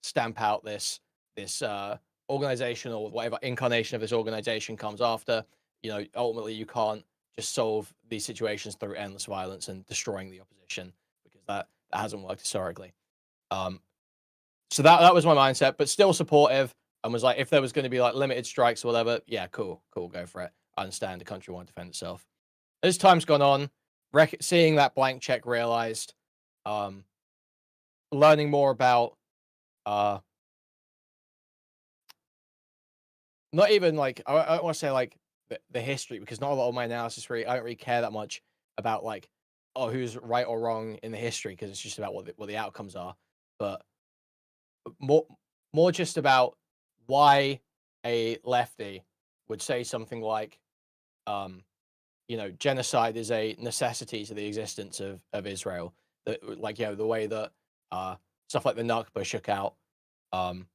stamp out this organization or whatever incarnation of this organization comes after. Ultimately you can't just solve these situations through endless violence and destroying the opposition because that hasn't worked historically. Um, so that was my mindset, but still supportive and was like, if there was going to be like limited strikes or whatever, yeah, cool, go for it. I understand the country won't defend itself. As time's gone on, seeing that blank check realized, um, learning more about uh, not even like I don't want to say like the history because not a lot of my analysis really I don't really care that much about like who's right or wrong in the history because it's just about what the outcomes are, but more more just about why a lefty would say something like um genocide is a necessity to the existence of Israel. That like the way that uh stuff like the Nakba shook out. Um,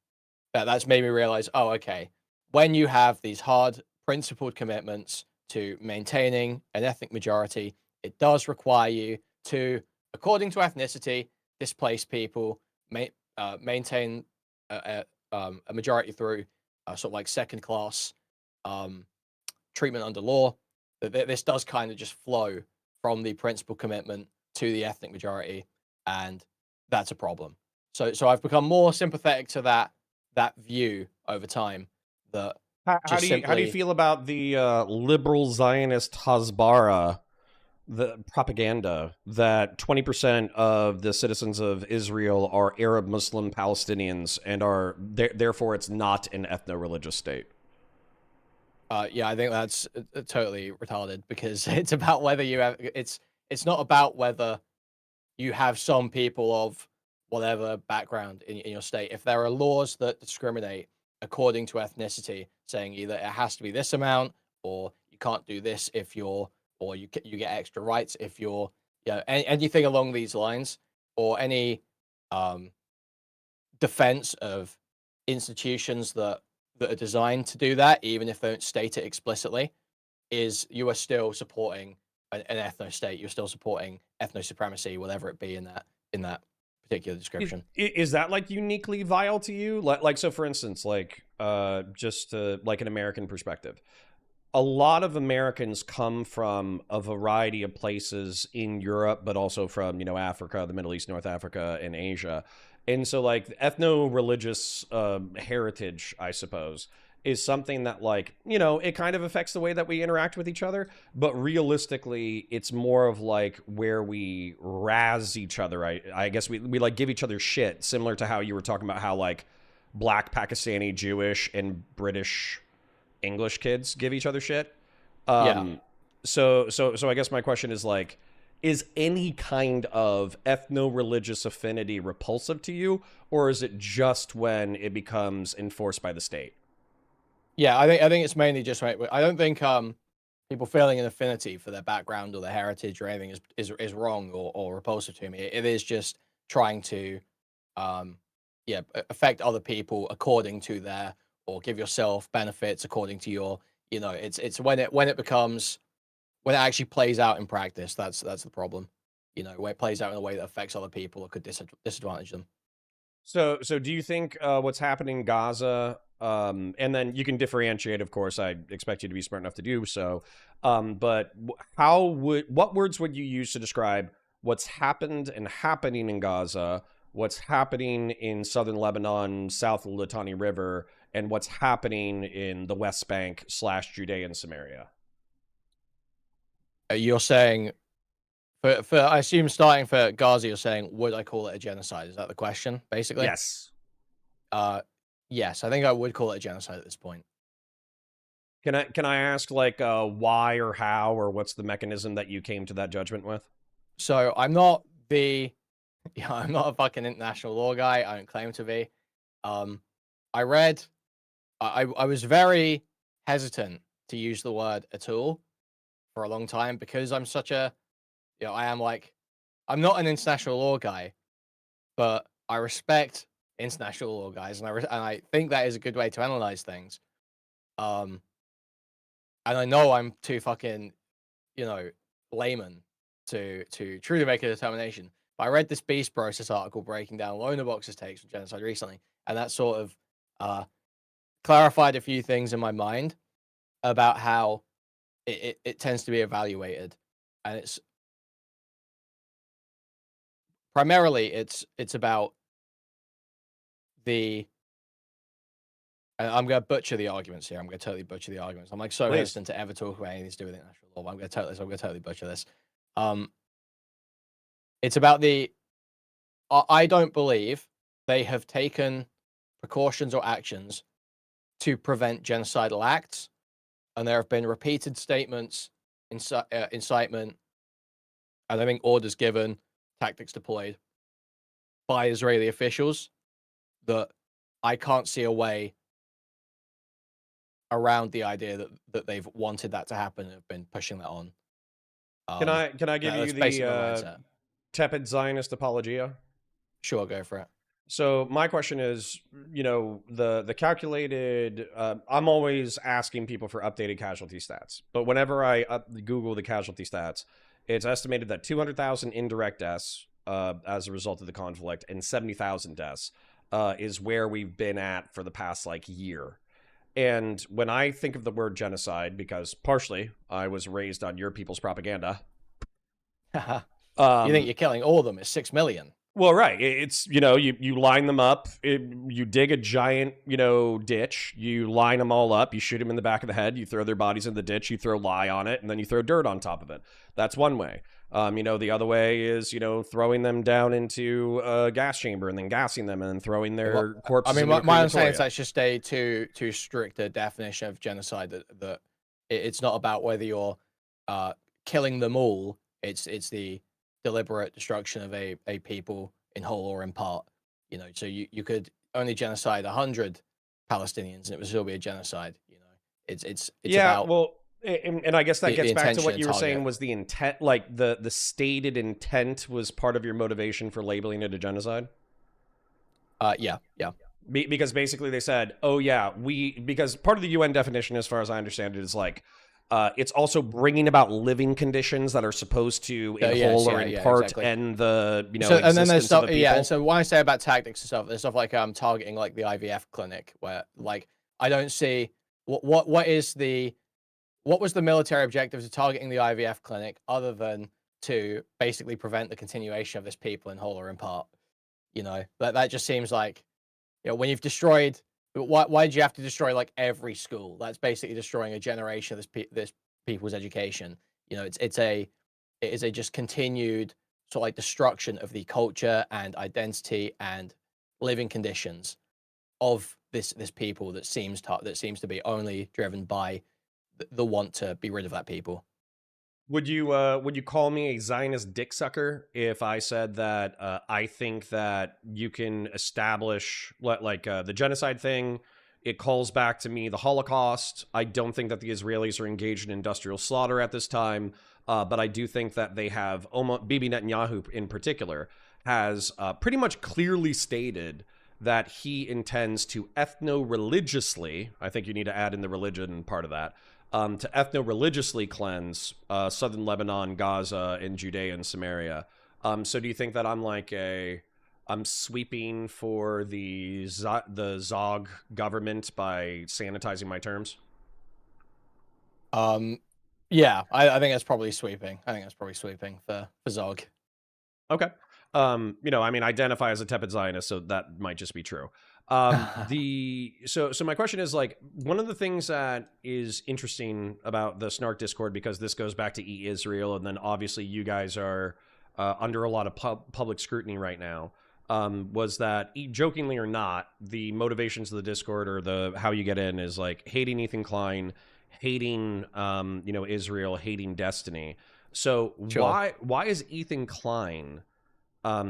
that's made me realize, oh, okay, when you have these hard principled commitments to maintaining an ethnic majority, it does require you to, according to ethnicity, displace people, maintain a majority through sort of like second class um, treatment under law. This does kind of just flow from the principal commitment to the ethnic majority, and that's a problem. So I've become more sympathetic to that view over time. That How just do you simply, feel about the liberal Zionist Hasbara, the propaganda that 20% of the citizens of Israel are Arab Muslim Palestinians and are therefore it's not an ethno-religious state? yeah, I think that's totally retarded because it's about whether you have. It's not about whether you have some people of whatever background in your state. If there are laws that discriminate according to ethnicity, saying either it has to be this amount or you can't do this if you're, or you get extra rights if you're, anything along these lines, or any um, defense of institutions that are designed to do that, even if they don't state it explicitly, is you are still supporting an ethno state. You're still supporting ethno supremacy, whatever it be in that particular description. Is that like uniquely vile to you? Like so, for instance, like just like an American perspective, a lot of Americans come from a variety of places in Europe, but also from Africa, the Middle East, North Africa, and Asia. And so, like ethno-religious heritage, I suppose, is something that it kind of affects the way that we interact with each other. But realistically, it's more of like where we razz each other. I guess we like give each other shit, similar to how you were talking about how like black Pakistani, Jewish, and British English kids give each other shit. Yeah, So I guess my question is like, is any kind of ethno-religious affinity repulsive to you, or is it just when it becomes enforced by the state? yeah. I think it's mainly just right. I don't think people feeling an affinity for their background or their heritage or anything is wrong or repulsive to me. It is just trying to um affect other people according to their, or give yourself benefits according to your, it's when it becomes, when it actually plays out in practice, that's the problem. When it plays out in a way that affects other people or could disadvantage them. So do you think what's happening in Gaza, and then you can differentiate, of course, I expect you to be smart enough to do so, but what words would you use to describe what's happened and happening in Gaza, what's happening in southern Lebanon, south of the Litani River, and what's happening in the West Bank / Judea and Samaria? You're saying, for I assume, starting for Gaza, you're saying, would I call it a genocide? Is that the question, basically? Yes. Uh, yes, I think I would call it a genocide at this point. Can I ask like why or how or what's the mechanism that you came to that judgment with? So I'm not the, I'm not a fucking international law guy. I don't claim to be. Um, I read, I was very hesitant to use the word at all for a long time because I'm such a, I am like, I'm not an international law guy, but I respect international law guys, and I think that is a good way to analyze things. Um, and I know I'm too fucking, you know, layman to truly make a determination. But I read this Beast Process article breaking down Loner Box's takes on genocide recently, and that sort of clarified a few things in my mind about how it tends to be evaluated, and it's primarily it's about the. And I'm going to butcher the arguments here. I'm going to totally butcher the arguments. I'm like so Please. hesitant to ever talk about anything to do with international law. But I'm going to totally butcher this. Um, it's about the. I don't believe they have taken precautions or actions to prevent genocidal acts, and there have been repeated statements, incitement, and I think orders given, tactics deployed by Israeli officials that I can't see a way around the idea that they've wanted that to happen and have been pushing that on. Can I give you That's the basically my mindset. tepid Zionist apologia? Sure, go for it. So my question is, the calculated. I'm always asking people for updated casualty stats, but whenever I Google the casualty stats, it's estimated that 200,000 indirect deaths as a result of the conflict and 70,000 deaths is where we've been at for the past year. And when I think of the word genocide, because partially I was raised on your people's propaganda, You think you're killing all of them? It's 6 million. well, right. It's, you line them up, you dig a giant, ditch, you line them all up, you shoot them in the back of the head, you throw their bodies in the ditch, you throw lye on it, and then you throw dirt on top of it. That's one way. The other way is, throwing them down into a gas chamber and then gassing them and then throwing their corpses. I mean, into my understanding is that's just a too strict a definition of genocide. That it's not about whether you're killing them all. It's the deliberate destruction of a people in whole or in part. So you could only genocide 100 Palestinians and it would still be a genocide. It's yeah, about well, and I guess that gets back to what intention you were and saying target. was the intent, like the stated intent was part of your motivation for labeling it a genocide. Yeah. Because basically they said, oh yeah, because part of the UN definition, as far as I understand it, is it's also bringing about living conditions that are supposed to, in Yes, whole or in part, exactly. end the So and then there's existence stuff, of the people. and so when I say about tactics and stuff, there's stuff like targeting like the IVF clinic, where I don't see what was the military objectives of targeting the IVF clinic other than to basically prevent the continuation of this people in whole or in part. That just seems like, when you've destroyed, why did you have to destroy like every school? That's basically destroying a generation of this people's education. It is a just continued sort of like destruction of the culture and identity and living conditions of this people that seems to be only driven by the want to be rid of that people. Would you call me a Zionist dick sucker if I said that I think that you can establish the genocide thing? It calls back to me the Holocaust. I don't think that the Israelis are engaged in industrial slaughter at this time, but I do think that they have, Bibi Netanyahu in particular, has pretty much clearly stated that he intends to ethno-religiously, I think you need to add in the religion part of that, to ethno-religiously cleanse southern Lebanon, Gaza, and Judea and Samaria. So do you think that I'm sweeping for the Zog government by sanitizing my terms? Yeah, I think that's probably sweeping. I think that's probably sweeping for Zog. Okay. Identify as a tepid Zionist, so that might just be true. So my question is one of the things that is interesting about the Snark Discord, because this goes back to Israel, and then obviously you guys are under a lot of public scrutiny right now, was that, jokingly or not, the motivations of the Discord or the how you get in is hating Ethan Klein, hating Israel, hating Destiny. So Sure. why is Ethan Klein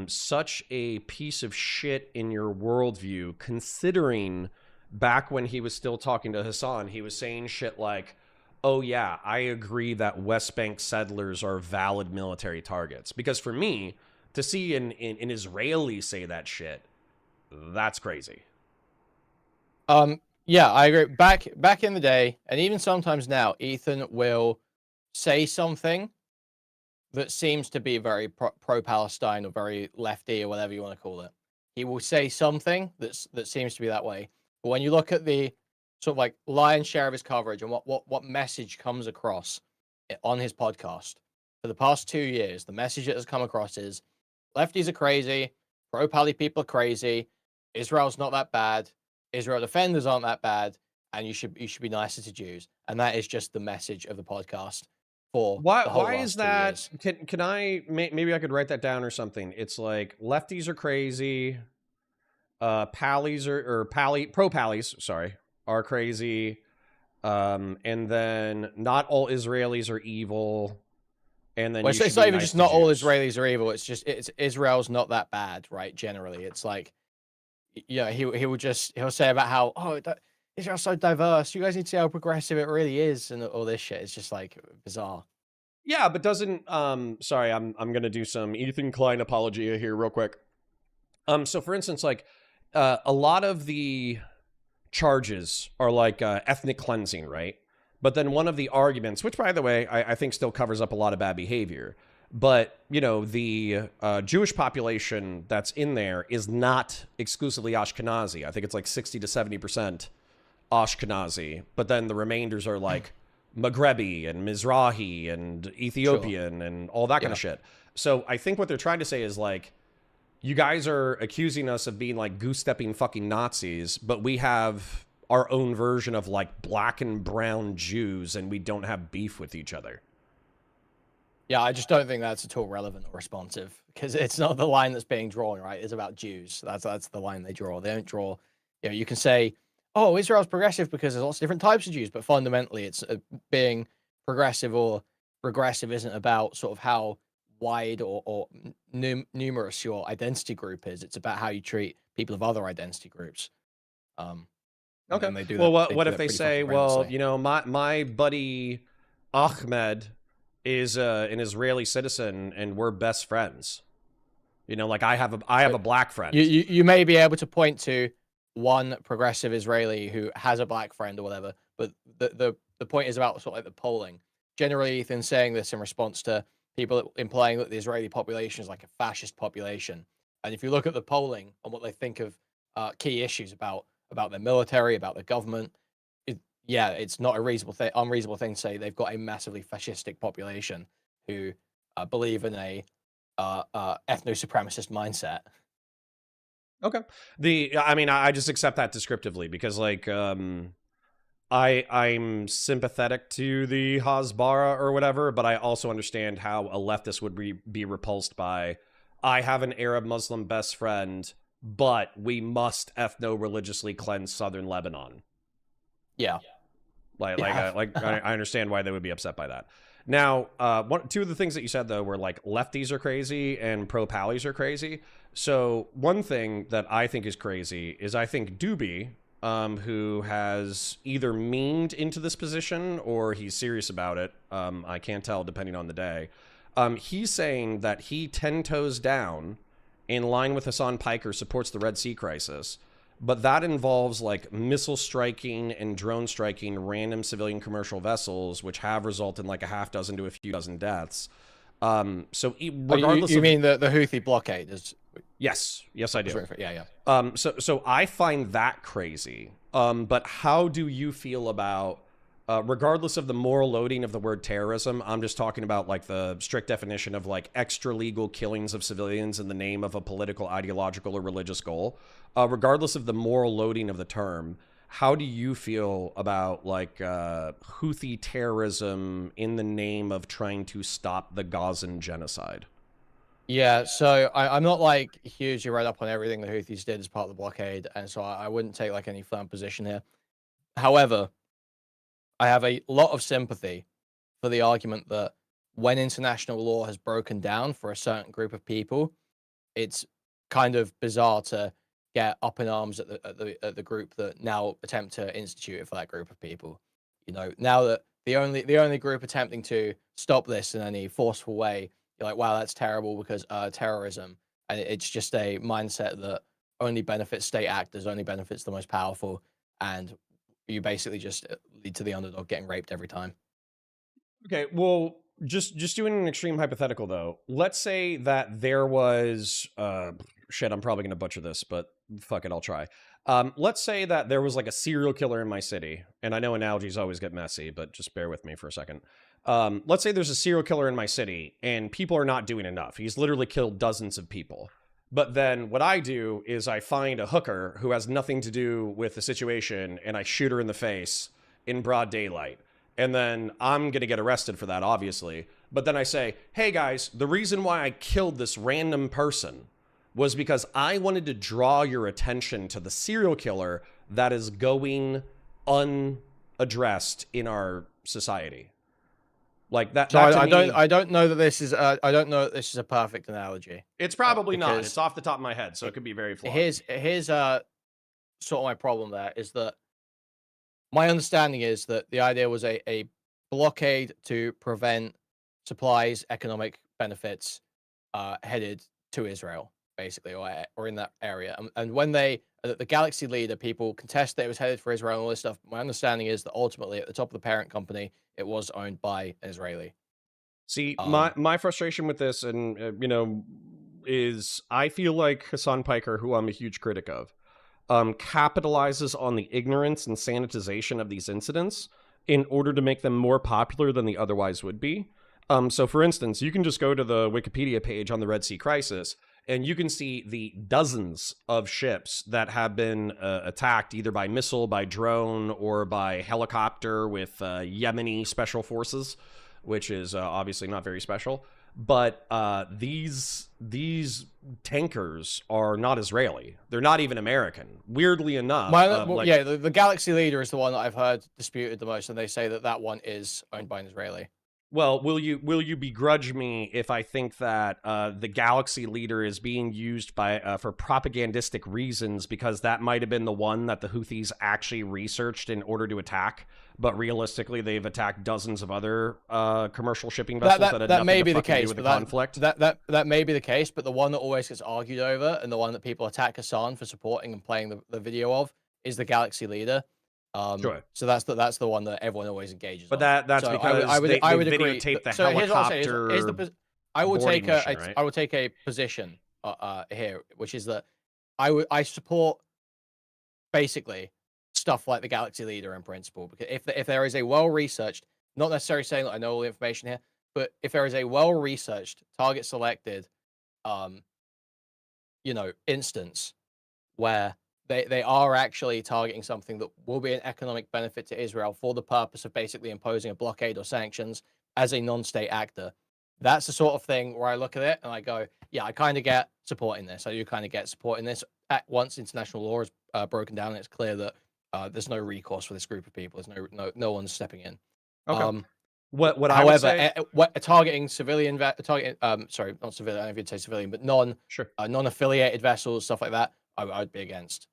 such a piece of shit in your worldview, considering back when he was still talking to Hassan, he was saying shit like, oh yeah, I agree that West Bank settlers are valid military targets? Because for me, to see an Israeli say that shit, that's crazy. Yeah, I agree. Back in the day, and even sometimes now, Ethan will say something that seems to be very pro-Palestine or very lefty or whatever you want to call it. he will say something that seems to be that way. But when you look at the sort of like lion's share of his coverage and what message comes across on his podcast for the past 2 years, the message that has come across is lefties are crazy, pro-Pally people are crazy, Israel's not that bad, Israel defenders aren't that bad, and you should be nicer to Jews. And that is just the message of the podcast for the whole Why is last two that? years. Can I maybe I could write that down or something? It's like lefties are crazy, pallies or pally pro pallies, sorry, are crazy. And then not all Israelis are evil, and then Well, you it's should not be even nice just to not all Jews. Israelis are evil. It's just Israel's not that bad, right? Generally, it's like yeah, he'll say about how Israel's so diverse. You guys need to see how progressive it really is, and all this shit. It's just like bizarre. Yeah, but doesn't sorry, I'm gonna do some Ethan Klein apologia here real quick. So for instance, like a lot of the charges are like ethnic cleansing, right? But then one of the arguments, which by the way, I think still covers up a lot of bad behavior, but you know, the Jewish population that's in there is not exclusively Ashkenazi. I think it's like 60 to 70% Ashkenazi, but then the remainders are like Maghrebi and Mizrahi and Sure. Ethiopian and all that kind of Yeah. shit. So I think what they're trying to say is like, you guys are accusing us of being like goose stepping fucking Nazis, but we have our own version of like black and brown Jews and we don't have beef with each other. Yeah, I just don't think that's at all relevant or responsive because it's not the line that's being drawn, right? It's about Jews. That's the line they draw. They don't draw. You know, you can say, "Oh, Israel's progressive because there's lots of different types of Jews," but fundamentally, it's being progressive or regressive isn't about sort of how wide or numerous your identity group is. It's about how you treat people of other identity groups. Um, and Okay. then they do Well, that. They what do if that they pretty say, fucking well, horrendously. you know, my buddy Ahmed is an Israeli citizen and we're best friends. You know, like I have a black You, friend. you you may be able to point to one progressive Israeli who has a black friend or whatever, but the point is about sort of like the polling. Generally, Ethan's saying this in response to people implying that the Israeli population is like a fascist population. And if you look at the polling and what they think of key issues about their military, about their government, yeah, it's not a unreasonable thing to say they've got a massively fascistic population who believe in a ethno supremacist mindset. Okay. I mean, I just accept that descriptively because like I'm sympathetic to the Hasbara or whatever, but I also understand how a leftist would be repulsed by I have an Arab Muslim best friend, but we must ethno religiously cleanse southern Lebanon. Yeah. Yeah. I understand why they would be upset by that. Now, two of the things that you said though were like lefties are crazy and pro pallies are crazy. So one thing that I think is crazy is I think Doobie, who has either meaned into this position or he's serious about it. I can't tell depending on the day. He's saying that he 10 toes down, in line with Hassan Piker, supports the Red Sea crisis. But that involves like missile striking and drone striking random civilian commercial vessels, which have resulted in like a half dozen to a few dozen deaths. Oh, you Regardless you of mean the Houthi blockade is yes, I do. yeah, yeah. So I find that crazy. But how do you feel about, regardless of the moral loading of the word terrorism, I'm just talking about like the strict definition of like extra legal killings of civilians in the name of a political, ideological, or religious goal. Regardless of the moral loading of the term, how do you feel about like Houthi terrorism in the name of trying to stop the Gazan genocide? Yeah, so I'm not like hugely read up on everything the Houthis did as part of the blockade, and so I wouldn't take like any firm position here. However, I have a lot of sympathy for the argument that when international law has broken down for a certain group of people, it's kind of bizarre to get up in arms at the group that now attempt to institute it for that group of people. You know, now that the only group attempting to stop this in any forceful way, you're like, wow, that's terrible because terrorism, and it's just a mindset that only benefits state actors, only benefits the most powerful, and you basically just lead to the underdog getting raped every time. Okay, well, just doing an extreme hypothetical though. Let's say that there was shit, I'm probably going to butcher this, but fuck it, I'll try. Let's say that there was like a serial killer in my city, and I know analogies always get messy, but just bear with me for a second. Let's say there's a serial killer in my city, and people are not doing enough. He's literally killed dozens of people. But then what I do is I find a hooker who has nothing to do with the situation, and I shoot her in the face in broad daylight. And then I'm going to get arrested for that, obviously. But then I say, hey guys, the reason why I killed this random person was because I wanted to draw your attention to the serial killer that is going unaddressed in our society. Like that. So that to I me, don't know that this is I don't know that this is a perfect analogy. it's probably not. Because It's off the top of my head, so it could be very flawed. here's sort of my problem there is that my understanding is that the idea was a blockade to prevent supplies, economic benefits headed to Israel, basically, or in that area. And when the Galaxy leader, people contest that it was headed for Israel and all this stuff. My understanding is that ultimately, at the top of the parent company, it was owned by an Israeli. See, Um, my frustration with this, and is I feel like Hassan Piker, who I'm a huge critic of, capitalizes on the ignorance and sanitization of these incidents in order to make them more popular than they otherwise would be. So, for instance, you can just go to the Wikipedia page on the Red Sea crisis, and you can see the dozens of ships that have been attacked either by missile, by drone, or by helicopter with Yemeni special forces, which is obviously not very special. But these tankers are not Israeli. They're not even American. Weirdly enough, yeah, the Galaxy leader is the one that I've heard disputed the most, and they say that that one is owned by an Israeli. well, will you begrudge me if I think that the Galaxy leader is being used by for propagandistic reasons because that might have been the one that the Houthis actually researched in order to attack, but realistically they've attacked dozens of other commercial shipping vessels that had That may nothing be to the fucking do case, with the but conflict. that may be the case. But the one that always gets argued over, and the one that people attack Hassan for supporting and playing the video of, is the Galaxy leader. Sure. So that's the one that everyone always engages But on. that's So because I they would agree. videotaped the So here's what I'll say: helicopter I will boarding take mission, right? I will take a position here, which is that I support basically stuff like the Galaxy Leader in principle, because if there is a well researched, not necessarily saying that I know all the information here, but if there is a well researched, target selected, um, instance where they are actually targeting something that will be an economic benefit to Israel for the purpose of basically imposing a blockade or sanctions as a non-state actor. That's the sort of thing where I look at it and I go, yeah, I kind of get supporting this. I do kind of get supporting this. Once international law is broken down, it's clear that there's no recourse for this group of people. There's no one's stepping in. Okay. Um, What I would However, say, targeting civilian, targeting sorry, not civilian. I don't know if you'd say civilian, but sure. non-affiliated vessels, stuff like that, I'd be against.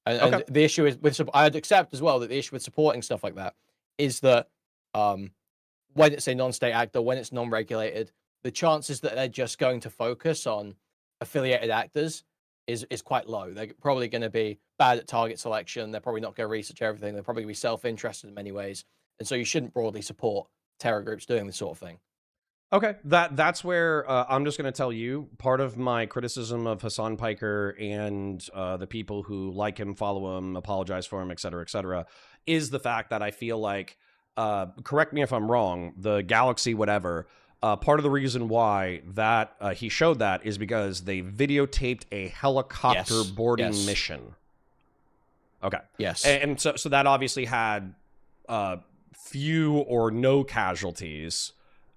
Okay. And the issue is I'd accept as well that the issue with supporting stuff like that is that when it's a non-state actor, when it's non-regulated, the chances that they're just going to focus on affiliated actors is quite low. They're probably going to be bad at target selection. They're probably not going to research everything. They're probably going to be self-interested in many ways, and so you shouldn't broadly support terror groups doing this sort of thing. Okay, that's where I'm just going to tell you part of my criticism of Hassan Piker and the people who like him, follow him, apologize for him, et cetera, is the fact that I feel like, correct me if I'm wrong, the Galaxy whatever, part of the reason why that he showed that is because they videotaped a helicopter boarding mission. Okay. Yes. And so that obviously had few or no casualties.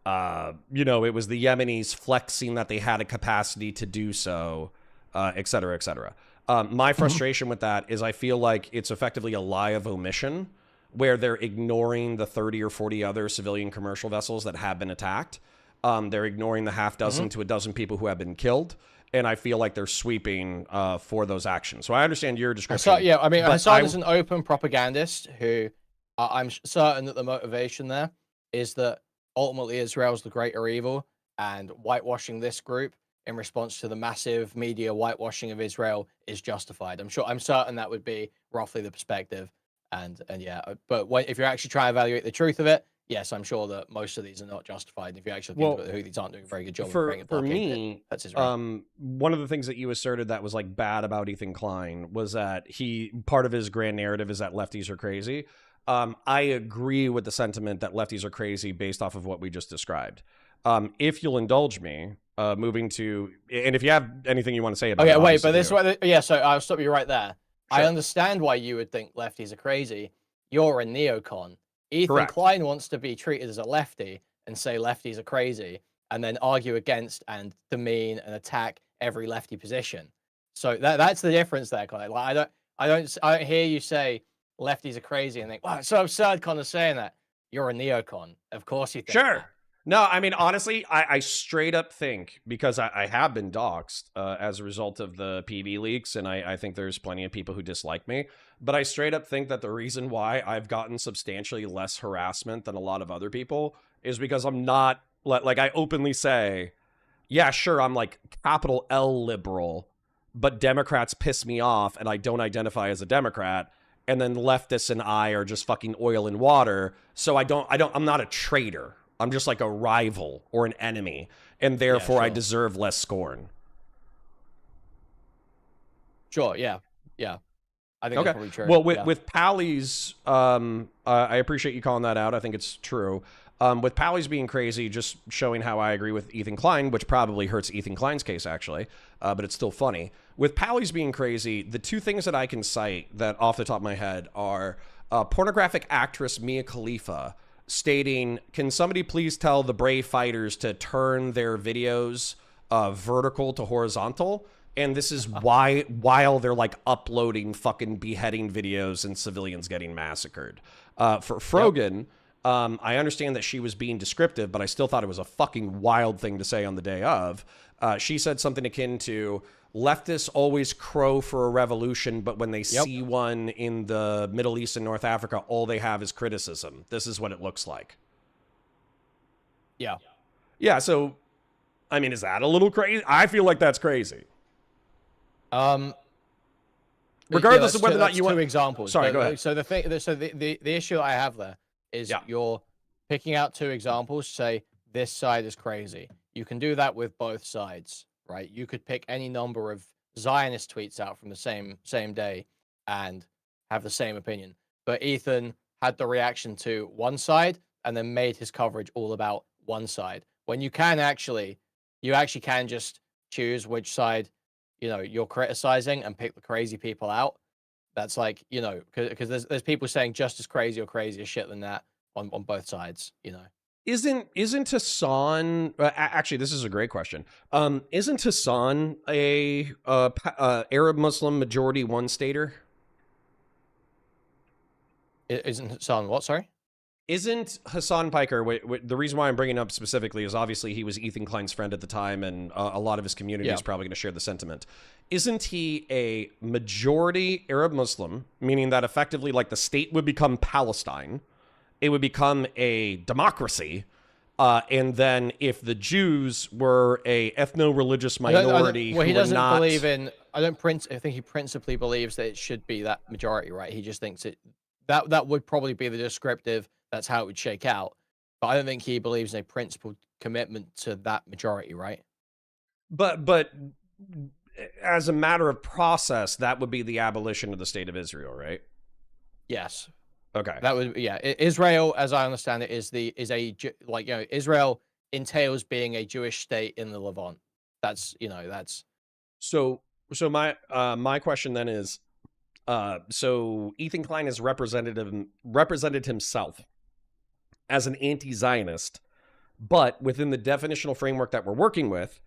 It was the Yemenis flexing that they had a capacity to do so, et cetera, et cetera. My frustration with that is I feel like it's effectively a lie of omission where they're ignoring the 30 or 40 other civilian commercial vessels that have been attacked. They're ignoring the half dozen to a dozen people who have been killed. And I feel like they're sweeping for those actions. So I understand your description. I mean, Hassan is an open propagandist who I'm certain that the motivation there is that ultimately Israel's the greater evil, and whitewashing this group in response to the massive media whitewashing of Israel is justified. I'm certain that would be roughly the perspective. And yeah, but if you're actually trying to evaluate the truth of it, yes, I'm sure that most of these are not justified. If you actually look into Well, it, the Houthis aren't doing a very good job of for creating a for blockade. me, That's his right. one of the things that you asserted that was like bad about Ethan Klein was that part of his grand narrative is that lefties are crazy. I agree with the sentiment that lefties are crazy based off of what we just described. If you'll indulge me, moving to, and if you have anything you want to say about Okay, it, wait, but obviously this is do. what, yeah, so I'll stop you right there. I Sure. understand why you would think lefties are crazy. You're a neocon. Ethan Correct. Klein wants to be treated as a lefty and say lefties are crazy and then argue against and demean and attack every lefty position. So that's the difference there, Connor. Like I don't hear you say lefties are crazy and think, wow, it's so absurd Connor saying that. You're a neocon. Of course you think Sure. that. No, I mean, honestly, I straight up think, because I have been doxxed as a result of the PV leaks, and I think there's plenty of people who dislike me, but I straight up think that the reason why I've gotten substantially less harassment than a lot of other people is because I'm not, like I openly say, yeah, sure, I'm like capital L liberal, but Democrats piss me off and I don't identify as a Democrat. And then leftists and I are just fucking oil and water. So I'm not a traitor. I'm just like a rival or an enemy. And Yeah, therefore I sure. deserve less scorn. Sure, yeah. Yeah. I think that's Okay. probably true. Well, Yeah. with Pally's, I appreciate you calling that out. I think it's true. With Pally's being crazy, just showing how I agree with Ethan Klein, which probably hurts Ethan Klein's case, actually, but it's still funny. With Pally's being crazy, the two things that I can cite that off the top of my head are pornographic actress Mia Khalifa stating, can somebody please tell the Brave fighters to turn their videos vertical to horizontal? And this is why, while they're like uploading fucking beheading videos and civilians getting massacred. For Frogan, I understand that she was being descriptive, but I still thought it was a fucking wild thing to say on the day of. She said something akin to, leftists always crow for a revolution, but when they see one in the Middle East and North Africa, all they have is criticism. This is what it looks like. Yeah. Yeah, so, I mean, is that a little crazy? I feel like that's crazy. Regardless of whether or not you want two examples. Sorry, go ahead. So the issue I have there is you're picking out two examples, say this side is crazy. You can do that with both sides, right? You could pick any number of Zionist tweets out from the same day and have the same opinion. But Ethan had the reaction to one side and then made his coverage all about one side. When you actually can just choose which side you're criticizing and pick the crazy people out. That's like, because there's people saying just as crazy or crazier shit than that on both sides, Isn't Hassan actually, this is a great question. Isn't Hassan a Arab Muslim majority one stater? Isn't Hassan what, sorry? Isn't Hassan Piker, the reason why I'm bringing up specifically is obviously he was Ethan Klein's friend at the time, and a lot of his community is probably going to share the sentiment. Isn't he a majority Arab Muslim, meaning that effectively like the state would become Palestine, it would become a democracy, and then if the Jews were a ethno-religious minority well, he who were doesn't not... believe in, I think he principally believes that it should be that majority, right? He just thinks that would probably be the descriptive. That's how it would shake out. But I don't think he believes in a principled commitment to that majority, right? But as a matter of process, that would be the abolition of the state of Israel, right? Yes. Okay. That would, yeah. Israel, as I understand it, Israel entails being a Jewish state in the Levant. That's. So my question then is, so Ethan Klein has represented himself as an anti-Zionist, but within the definitional framework that we're working with,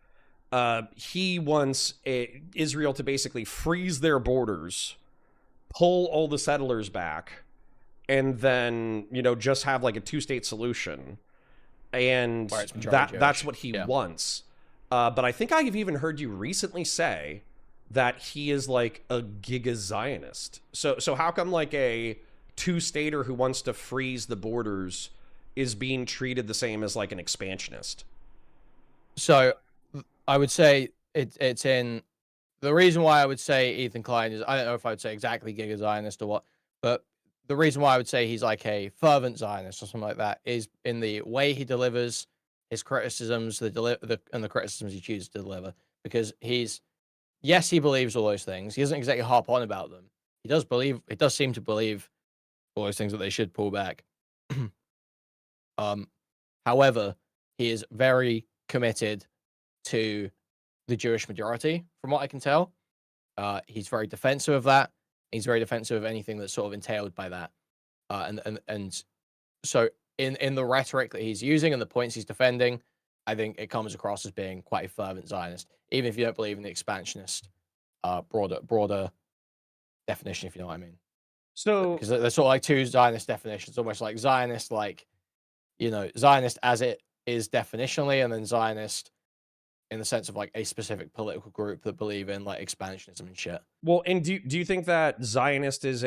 he wants Israel to basically freeze their borders, pull all the settlers back, and then, just have like a two-state solution. And that's what he wants. But I think I have even heard you recently say that he is like a giga Zionist. So how come like a two-stater who wants to freeze the borders is being treated the same as like an expansionist? So I would say it's in the reason why I would say Ethan Klein is, I don't know if I would say exactly giga Zionist or what, but the reason why I would say he's like a fervent Zionist or something like that is in the way he delivers his criticisms, and the criticisms he chooses to deliver. Because yes, he believes all those things. He doesn't exactly harp on about them. He does seem to believe all those things that they should pull back. um, However, he is very committed to the Jewish majority, from what I can tell. He's very defensive of that. He's very defensive of anything that's sort of entailed by that. And so in the rhetoric that he's using and the points he's defending, I think it comes across as being quite a fervent Zionist, even if you don't believe in the expansionist broader definition, if you know what I mean. So Because there's sort of like two Zionist definitions, almost like Zionist, like, Zionist as it is definitionally, and then Zionist in the sense of like a specific political group that believe in like expansionism and shit. well, and do you think that Zionist is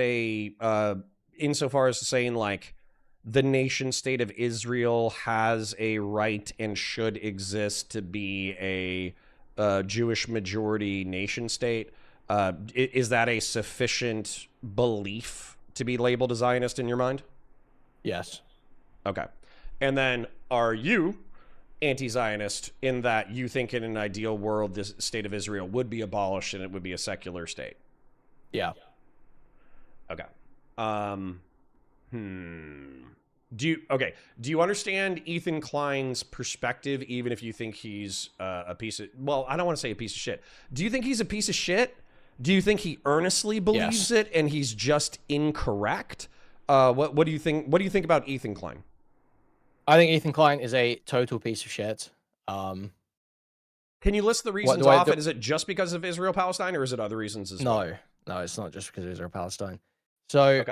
insofar as saying like the nation state of Israel has a right and should exist to be a Jewish majority nation state? Is that a sufficient belief to be labeled a Zionist in your mind? Yes. Okay. And then are you anti-Zionist in that you think in an ideal world this state of Israel would be abolished and it would be a secular state? Yeah. Okay. Do you understand Ethan Klein's perspective, even if you think he's a piece of, well, I don't want to say a piece of shit. Do you think he's a piece of shit? Do you think he earnestly believes it and he's just incorrect? What do you think? What do you think about Ethan Klein? I think Ethan Klein is a total piece of shit. Can you list the reasons off it? Is it just because of Israel-Palestine, or is it other reasons as well? No, it's not just because of Israel-Palestine. So,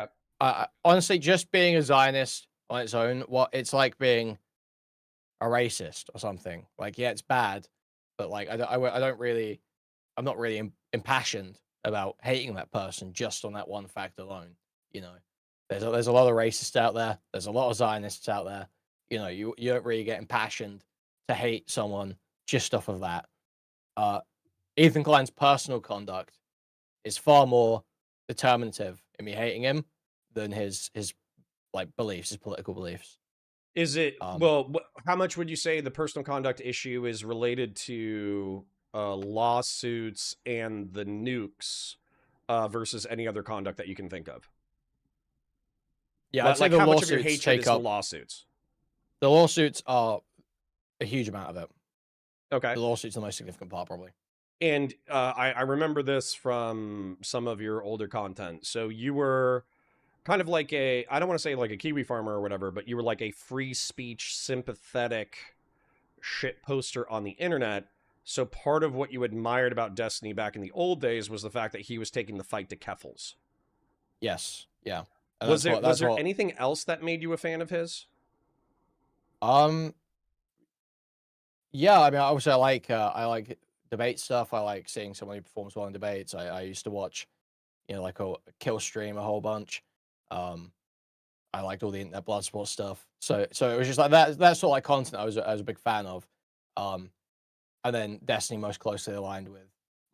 honestly, just being a Zionist on its own, it's like being a racist or something. Like, yeah, it's bad, but like, I'm not really impassioned about hating that person just on that one fact alone. There's a lot of racists out there. There's a lot of Zionists out there. You don't really get impassioned to hate someone just off of that. Ethan Klein's personal conduct is far more determinative in me hating him than his like beliefs, his political beliefs. Is it how much would you say the personal conduct issue is related to lawsuits and the nukes versus any other conduct that you can think of? Yeah, I'd say how much of your hatred is the lawsuits? The lawsuits are a huge amount of it. Okay. The lawsuits are the most significant part, probably. And I remember this from some of your older content. So you were kind of like I don't want to say like a Kiwi farmer or whatever, but you were like a free speech, sympathetic shit poster on the internet. So part of what you admired about Destiny back in the old days was the fact that he was taking the fight to Keffels. Yes. Yeah. Was there anything else that made you a fan of his? Yeah, I mean, obviously, I like debate stuff. I like seeing someone who performs well in debates. I used to watch, like a kill stream a whole bunch. I liked all the internet blood sport stuff. So it was just like that. That's sort of like content I was a big fan of. And then Destiny most closely aligned with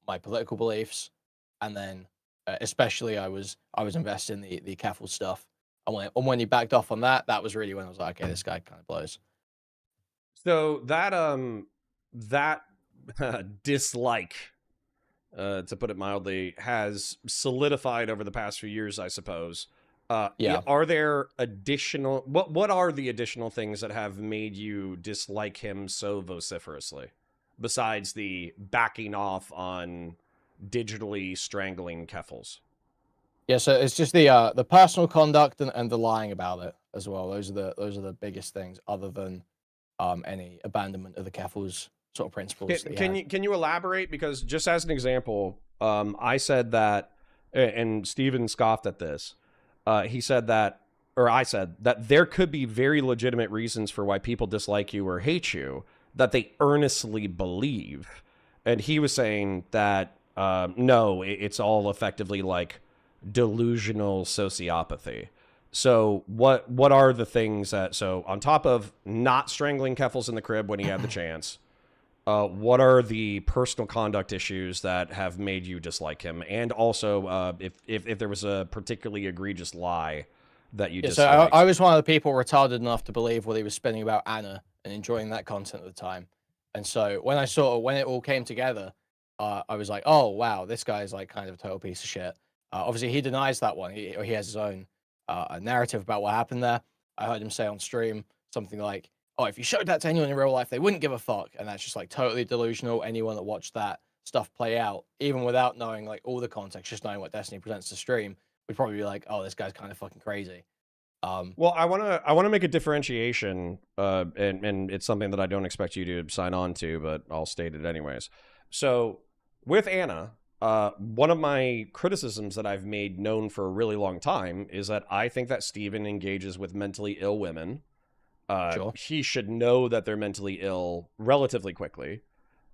my political beliefs, and then especially I was invested in the Keffel stuff. And when he backed off on that, that was really when I was like, okay, this guy kind of blows. So that dislike, to put it mildly, has solidified over the past few years, I suppose. Yeah. Are there additional? What are the additional things that have made you dislike him so vociferously, besides the backing off on digitally strangling Keffels? Yeah, so it's just the personal conduct and the lying about it as well. Those are the biggest things, other than any abandonment of the Keffel's sort of principles. Can you elaborate? Because just as an example, I said that, and Steven scoffed at this. He said that, or I said that there could be very legitimate reasons for why people dislike you or hate you that they earnestly believe, and he was saying that no, it's all effectively like delusional sociopathy. So what are the things that, so on top of not strangling Keffels in the crib when he had the chance, what are the personal conduct issues that have made you dislike him? And also, if there was a particularly egregious lie that you Yeah, so I disliked. was one of the people retarded enough to believe what he was spinning about Anna and enjoying that content at the time. And so when it all came together, I was like, oh wow, this guy's like kind of a total piece of shit. Obviously, he denies that one. He has his own narrative about what happened there. I heard him say on stream something like, "Oh, if you showed that to anyone in real life, they wouldn't give a fuck," and that's just like totally delusional. Anyone that watched that stuff play out, even without knowing like all the context, just knowing what Destiny presents to stream, would probably be like, "Oh, this guy's kind of fucking crazy." Well, I wanna make a differentiation, and it's something that I don't expect you to sign on to, but I'll state it anyways. So with Anna, one of my criticisms that I've made known for a really long time is that I think that Steven engages with mentally ill women. Sure. He should know that they're mentally ill relatively quickly.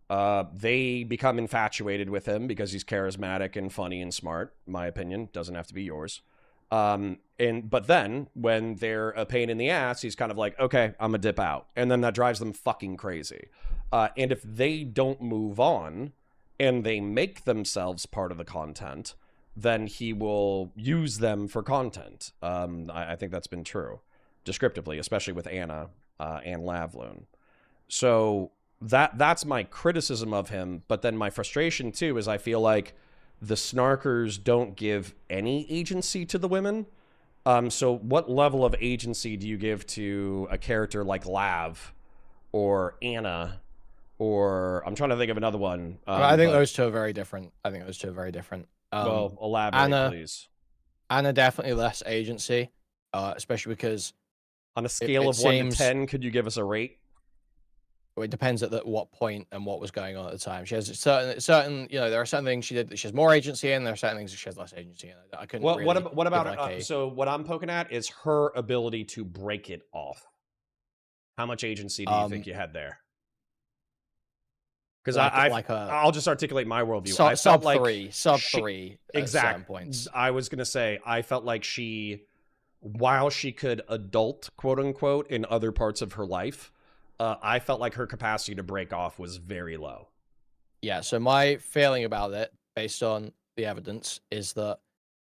They become infatuated with him because he's charismatic and funny and smart. My opinion doesn't have to be yours. But then when they're a pain in the ass, he's kind of like, okay, I'm gonna dip out, and then that drives them fucking crazy. And if they don't move on and they make themselves part of the content, then he will use them for content. I think that's been true, descriptively, especially with Anna and Lavloon. So that's my criticism of him. But then my frustration too is I feel like the snarkers don't give any agency to the women. So what level of agency do you give to a character like Lav or Anna, or I'm trying to think of another one. I think But those two are very different. I think those two are very different. well, elaborate, Anna, please. Anna definitely less agency, especially because On a scale it of 1 to seems 10, could you give us a rate? it depends at what point and what was going on at the time. She has certain there are certain things she did that she has more agency in. There are certain things that she has less agency in. I couldn't What what really ab- what give about like a so what I'm poking at is her ability to break it off. How much agency do you think um you had there? Because like I like a I'll just articulate my worldview. I felt like sub she three at certain exact. points. I was gonna say I felt like she, while she could adult quote unquote in other parts of her life, I felt like her capacity to break off was very low. Yeah. So my feeling about it, based on the evidence, is that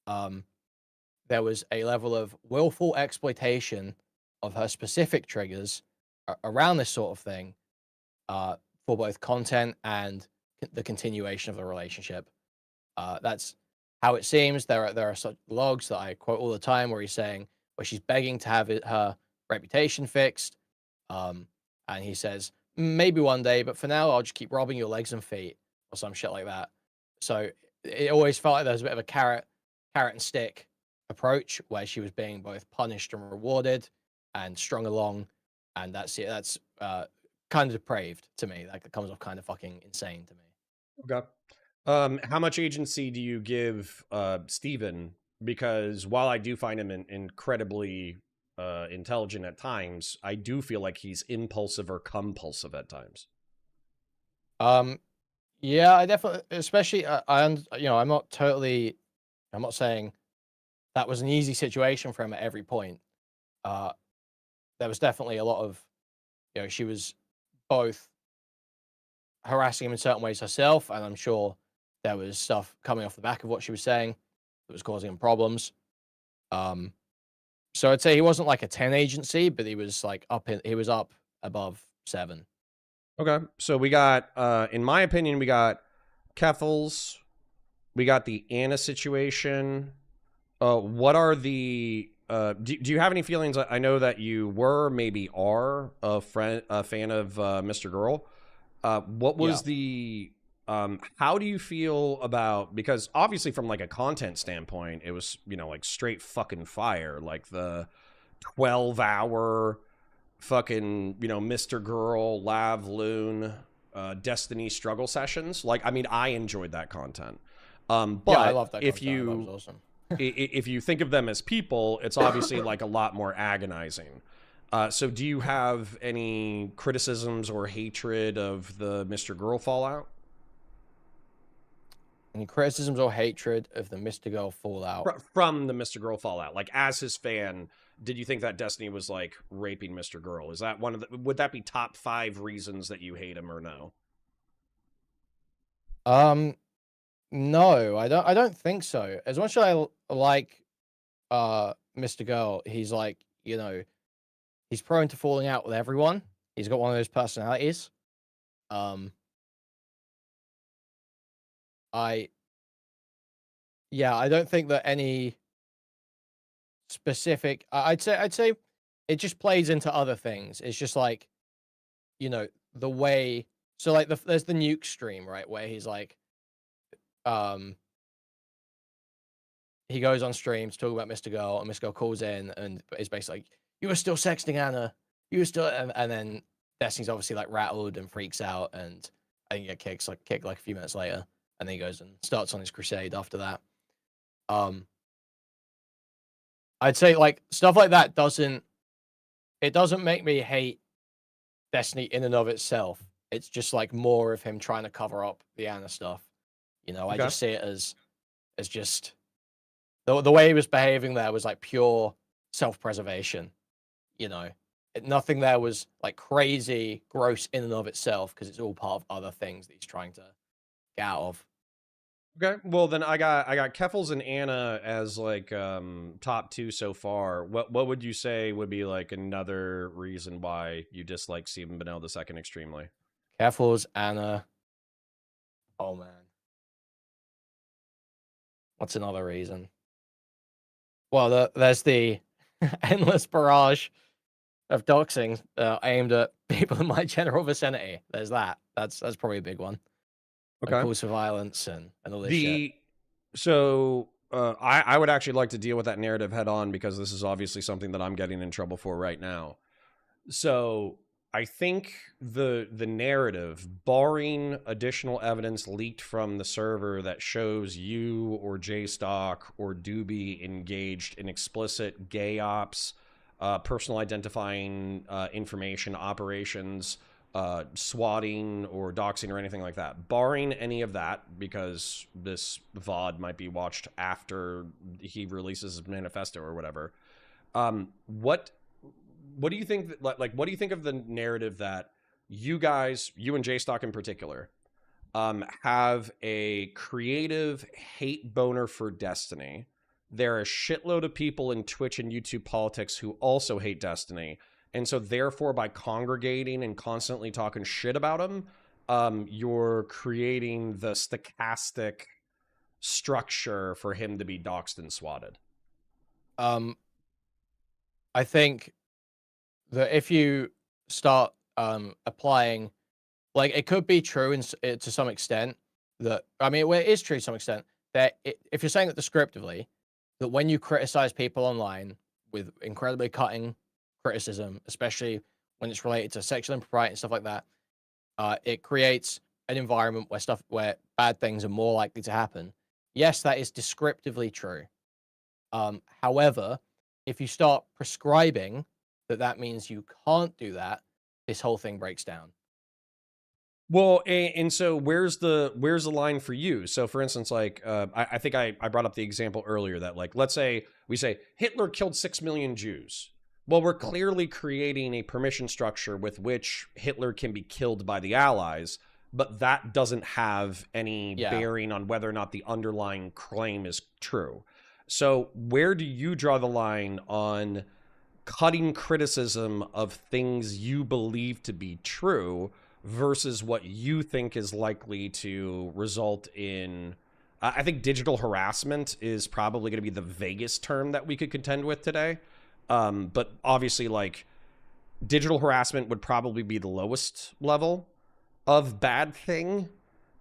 um there was a level of willful exploitation of her specific triggers around this sort of thing uh, for both content and the continuation of the relationship. That's how it seems. There are such logs that I quote all the time where he's saying where she's begging to have her reputation fixed, um, and he says maybe one day, but for now I'll just keep robbing your legs and feet or some shit like that. So it always felt like there was a bit of a carrot and stick approach where she was being both punished and rewarded and strung along, and that's it. That's kind of depraved to me. Like it comes off kind of fucking insane to me. Okay. How much agency do you give Steven? Because while I do find him incredibly intelligent at times, I do feel like he's impulsive or compulsive at times. Um, yeah, I definitely, especially I'm not saying that was an easy situation for him at every point. Uh, there was definitely a lot of, she was both harassing him in certain ways herself, and I'm sure there was stuff coming off the back of what she was saying that was causing him problems. Um, so I'd say he wasn't like a 10 agency, but he was up above 7. Okay. So we got, in my opinion, we got Keffels, we got the Anna situation. What are the do you have any feelings? I know that you were, maybe are, a fan of Mr. Girl. What Yeah. was the how do you feel about, because obviously from like a content standpoint, it was, like straight fucking fire, like the 12-hour fucking, Mr. Girl, Lav Loon, Destiny struggle sessions. Like, I mean, I enjoyed that content. Yeah, I But love that content. I thought it was awesome. if you think of them as people, it's obviously like a lot more agonizing. So do you have any criticisms or hatred of the Mr. Girl fallout? Any criticisms or hatred of the Mr. Girl fallout? From the Mr. Girl fallout, like as his fan, did you think that Destiny was like raping Mr. Girl? Is that one of the, would that be top 5 reasons that you hate him or no? No, I don't think so. As much as I like Mr. Girl, he's like, he's prone to falling out with everyone. He's got one of those personalities. Um, I yeah, I don't think that any specific. I'd say it just plays into other things. It's just like the way. So like there's the nuke stream, right, where he's like, um, he goes on stream to talk about Mr. Girl, and Mr. Girl calls in and is basically like, "You were still sexting Anna. You were still," and then Destiny's obviously like rattled and freaks out, and I think he gets kicked like a few minutes later, and then he goes and starts on his crusade after that. Um, I'd say like stuff like that doesn't make me hate Destiny in and of itself. It's just like more of him trying to cover up the Anna stuff. I Okay. just see it as just the way he was behaving there was like pure self-preservation. You know, nothing there was like crazy gross in and of itself because it's all part of other things that he's trying to get out of. Okay. Well, then I got Keffels and Anna as like top two so far. What would you say would be like another reason why you dislike Stephen Bennell the second extremely? Careful's Anna. Oh man, what's another reason? Well, there's the endless barrage of doxing aimed at people in my general vicinity. There's that. That's probably a big one. And Okay. calls for violence and all this shit. The so I would actually like to deal with that narrative head on because this is obviously something that I'm getting in trouble for right now. So I think the narrative, barring additional evidence leaked from the server that shows you or JStock or Doobie engaged in explicit gay ops, personal identifying information operations, swatting or doxing or anything like that. Barring any of that, because this VOD might be watched after he releases his manifesto or whatever. What do you think like what do you think of the narrative that you guys, you and JStock in particular, have a creative hate boner for Destiny? There are a shitload of people in Twitch and YouTube politics who also hate Destiny. And so therefore by congregating and constantly talking shit about him, you're creating the stochastic structure for him to be doxxed and swatted. Um, I think that if you start applying, like it could be true to some extent that I mean, well, it is true to some extent that if you're saying it descriptively, that when you criticize people online with incredibly cutting criticism, especially when it's related to sexual impropriety and stuff like that, it creates an environment where bad things are more likely to happen. Yes, that is descriptively true. However, if you start prescribing that means you can't do that, this whole thing breaks down. Well, and so where's the line for you? So, for instance, like I think I brought up the example earlier that like let's say we say Hitler killed 6 million Jews. Well, we're clearly creating a permission structure with which Hitler can be killed by the Allies, but that doesn't have any Yeah. bearing on whether or not the underlying claim is true. So, where do you draw the line on cutting criticism of things you believe to be true versus what you think is likely to result in I think digital harassment is probably going to be the vaguest term that we could contend with today. But obviously, like, digital harassment would probably be the lowest level of bad thing.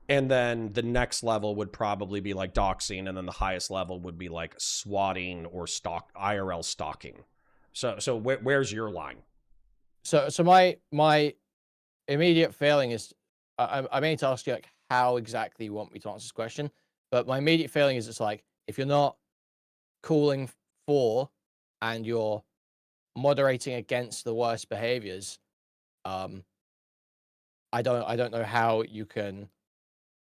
And then the next level would probably be like doxing. And then the highest level would be like swatting or IRL stalking. So where's your line? So my immediate feeling is I mean to ask you like how exactly you want me to answer this question, but my immediate feeling is it's like if you're not calling for and you're moderating against the worst behaviors, um, I don't know how you can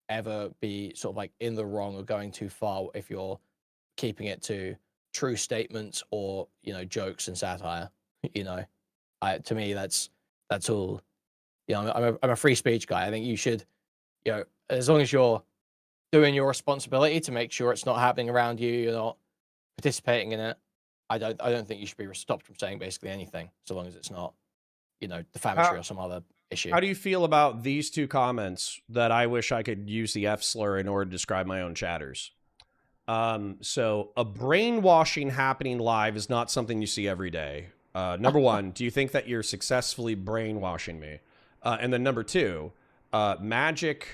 ever be sort of like in the wrong or going too far if you're keeping it to true statements or jokes and satire. You know, to me that's all. I'm a free speech guy. I think you should, as long as you're doing your responsibility to make sure it's not happening around you, you're not participating in it. I don't think you should be stopped from saying basically anything, so long as it's not, defamatory How, or some other issue. how do you feel about these two comments that I wish I could use the F slur in order to describe my own chatters? So a brainwashing happening live is not something you see every day. Number one, do you think that you're successfully brainwashing me? And then number two, Magic,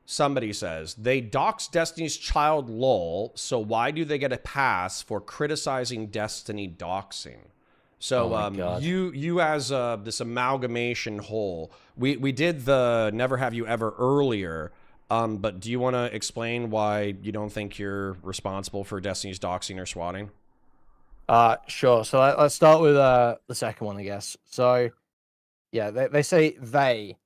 somebody says, they dox Destiny's Child lol, so why do they get a pass for criticizing Destiny doxing? So Oh my God. you as this amalgamation whole, we did the Never Have You Ever earlier, but do you want to explain why you don't think you're responsible for Destiny's doxing or swatting? Sure. So let's start with the second one, I guess. So yeah, they say they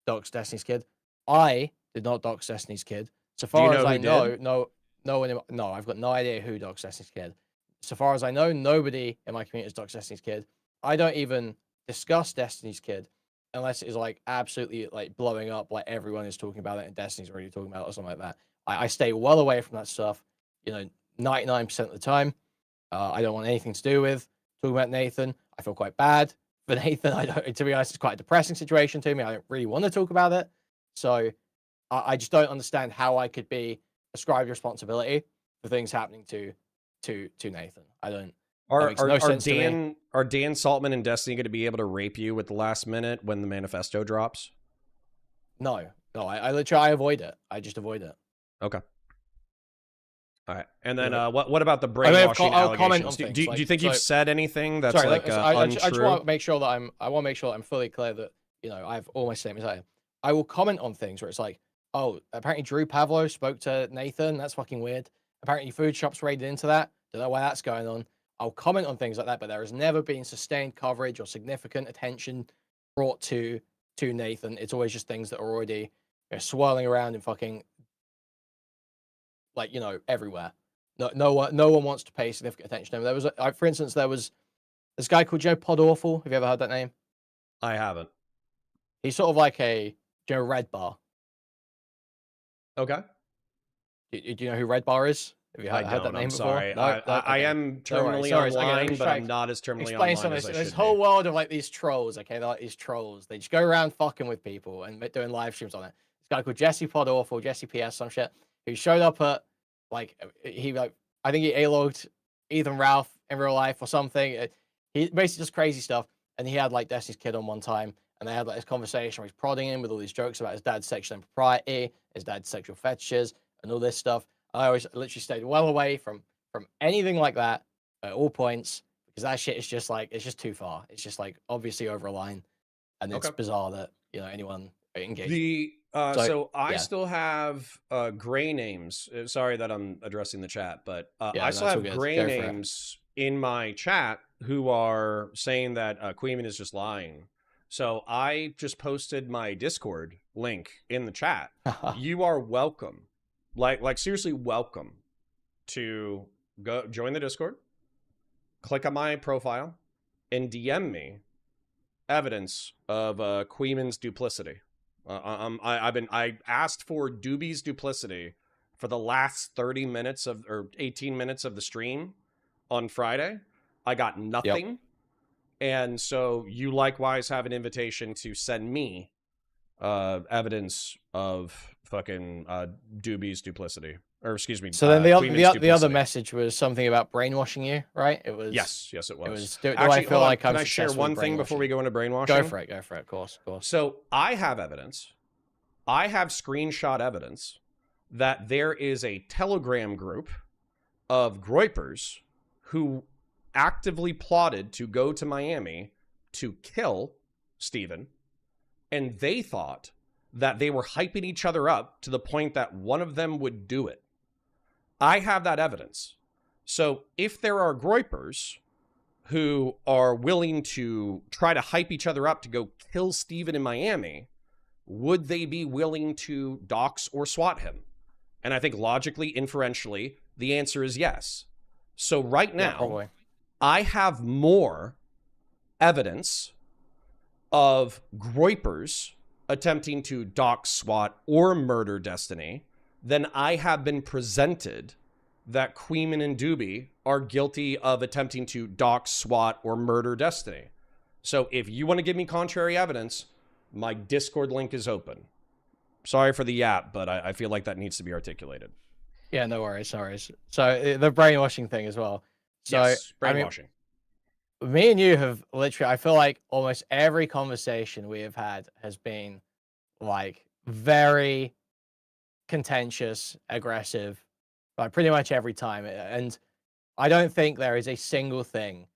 doxed Destiny's Kid. I did not dox Destiny's Kid. So Do you far know as who I know, did? no, I've got no idea who doxed Destiny's Kid. So far as I know, nobody in my community has doxed Destiny's Kid. I don't even discuss Destiny's Kid unless it is like absolutely like blowing up, like everyone is talking about it and Destiny's already talking about it or something like that. I stay well away from that stuff, 99% of the time. I don't want anything to do with talking about Nathan. I feel quite bad for Nathan. I don't, to be honest, it's quite a depressing situation to me. I don't really want to talk about it. So I just don't understand how I could be ascribed responsibility for things happening to Nathan. I don't. That makes no sense to me. Are Dan Saltman and Destiny going to be able to rape you at the last minute when the manifesto drops? No, I literally avoid it. I just avoid it. Okay. All right. And then Yeah. what about the I mean, brainwashing I'll comment on allegations? Do things. you think you've said anything that's Sorry, like I just untrue? want to make sure that I'm fully clear that I have all my statements out. I will comment on things where it's like, oh, apparently Drew Pavlo spoke to Nathan. That's fucking weird. Apparently food shops raided into that. Don't know why that's going on. I'll comment on things like that, but there has never been sustained coverage or significant attention brought to Nathan. It's always just things that are already swirling around in fucking everywhere. No one wants to pay significant attention to him. There was, for instance, there was this guy called Joe Pod Awful. Have you ever heard that name? I haven't. He's sort of like a Joe Red Bar. Okay. Do you know who Red Bar is? Have you heard that name I'm before? sorry. No? I Okay. am Don't worry. terminally Sorry. Okay, let online, me but try I'm not as terminally explain online some of as this. I There's should whole be. world of like these trolls. Okay, they're like these trolls. They just go around fucking with people and doing live streams on it. This guy called Jesse Pod Awful, Jesse PS, some shit, who showed up at I think he A-logged Ethan Ralph in real life or something. He basically just crazy stuff. And he had like Destiny's Kid on one time, and they had like this conversation where he's prodding him with all these jokes about his dad's sexual impropriety, his dad's sexual fetishes, and all this stuff. I always literally stayed well away from anything like that at all points because that shit is just like it's just too far. It's just like obviously over a line, and it's Okay. bizarre that anyone engaged. So I yeah. still have gray names. Sorry that I'm addressing the chat, but Yeah, I no, still it's all have good. gray Go for it. names in my chat who are saying that Kuihman is just lying. So I just posted my Discord link in the chat. You are welcome, like seriously welcome, to go join the Discord, click on my profile, and DM me evidence of Kuihman's duplicity. I asked for Doobie's duplicity for the last 30 minutes or 18 minutes of the stream on Friday. I got nothing. Yep. And so you likewise have an invitation to send me evidence of fucking Doobie's duplicity. Or excuse me. So then Kuihman's the other duplicity. message was something about brainwashing you, right? It was Yes, it was. It was. Do Actually, I feel like I'm can I share successfully one thing before we go into brainwashing? Go for it. Of course. So I have evidence. I have screenshot evidence that there is a Telegram group of groypers who actively plotted to go to Miami to kill Steven, and they thought that they were hyping each other up to the point that one of them would do it. I have that evidence. So if there are groypers who are willing to try to hype each other up to go kill Steven in Miami, would they be willing to dox or swat him? And I think logically, inferentially, the answer is yes. So right now, I have more evidence of groypers attempting to dox, swat, or murder Destiny than I have been presented that Kuihman and Doobie are guilty of attempting to dox, swat, or murder Destiny. So if you want to give me contrary evidence, my Discord link is open. Sorry for the yap, but I feel like that needs to be articulated. Yeah, no worries, no worries. So the brainwashing thing as well. So Yes, brainwashing. I mean, me and you have literally, I feel like almost every conversation we have had has been like very contentious, aggressive, like pretty much every time. And I don't think there is a single thing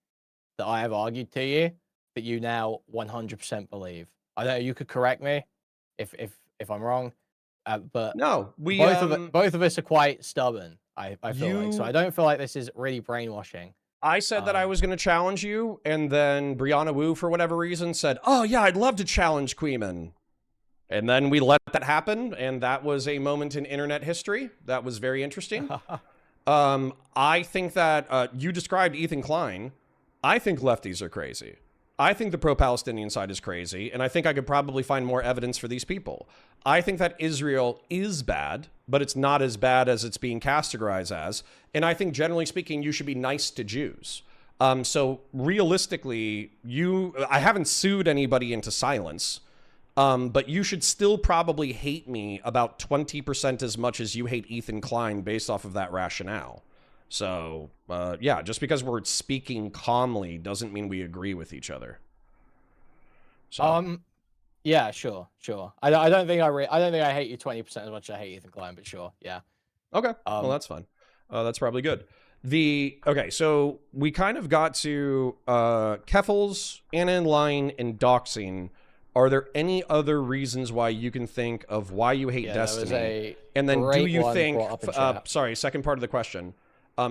that I have argued to you that you now 100% believe. I don't know, you could correct me if I'm wrong, but No, we both of us are quite stubborn. I feel like, so I don't feel like this is really brainwashing. I said that I was going to challenge you, and then Brianna Wu, for whatever reason, said, "Oh yeah, I'd love to challenge Kuihman." And then we let that happen, and that was a moment in internet history. That was very interesting. I think that you described Ethan Klein. I think lefties are crazy. I think the pro-Palestinian side is crazy, and I think I could probably find more evidence for these people. I think that Israel is bad, but it's not as bad as it's being categorized as. And I think, generally speaking, you should be nice to Jews. So realistically, I haven't sued anybody into silence, but you should still probably hate me about 20% as much as you hate Ethan Klein based off of that rationale. So, yeah, just because we're speaking calmly doesn't mean we agree with each other. So. Yeah, sure. I don't think I hate you 20% as much as I hate Ethan Klein, but sure, yeah. Okay, well, that's fine. That's probably good. Okay, so we kind of got to Keffels, Anna in Line, and doxing. Are there any other reasons why you can think of why you hate Destiny? And then do you think, sorry, second part of the question.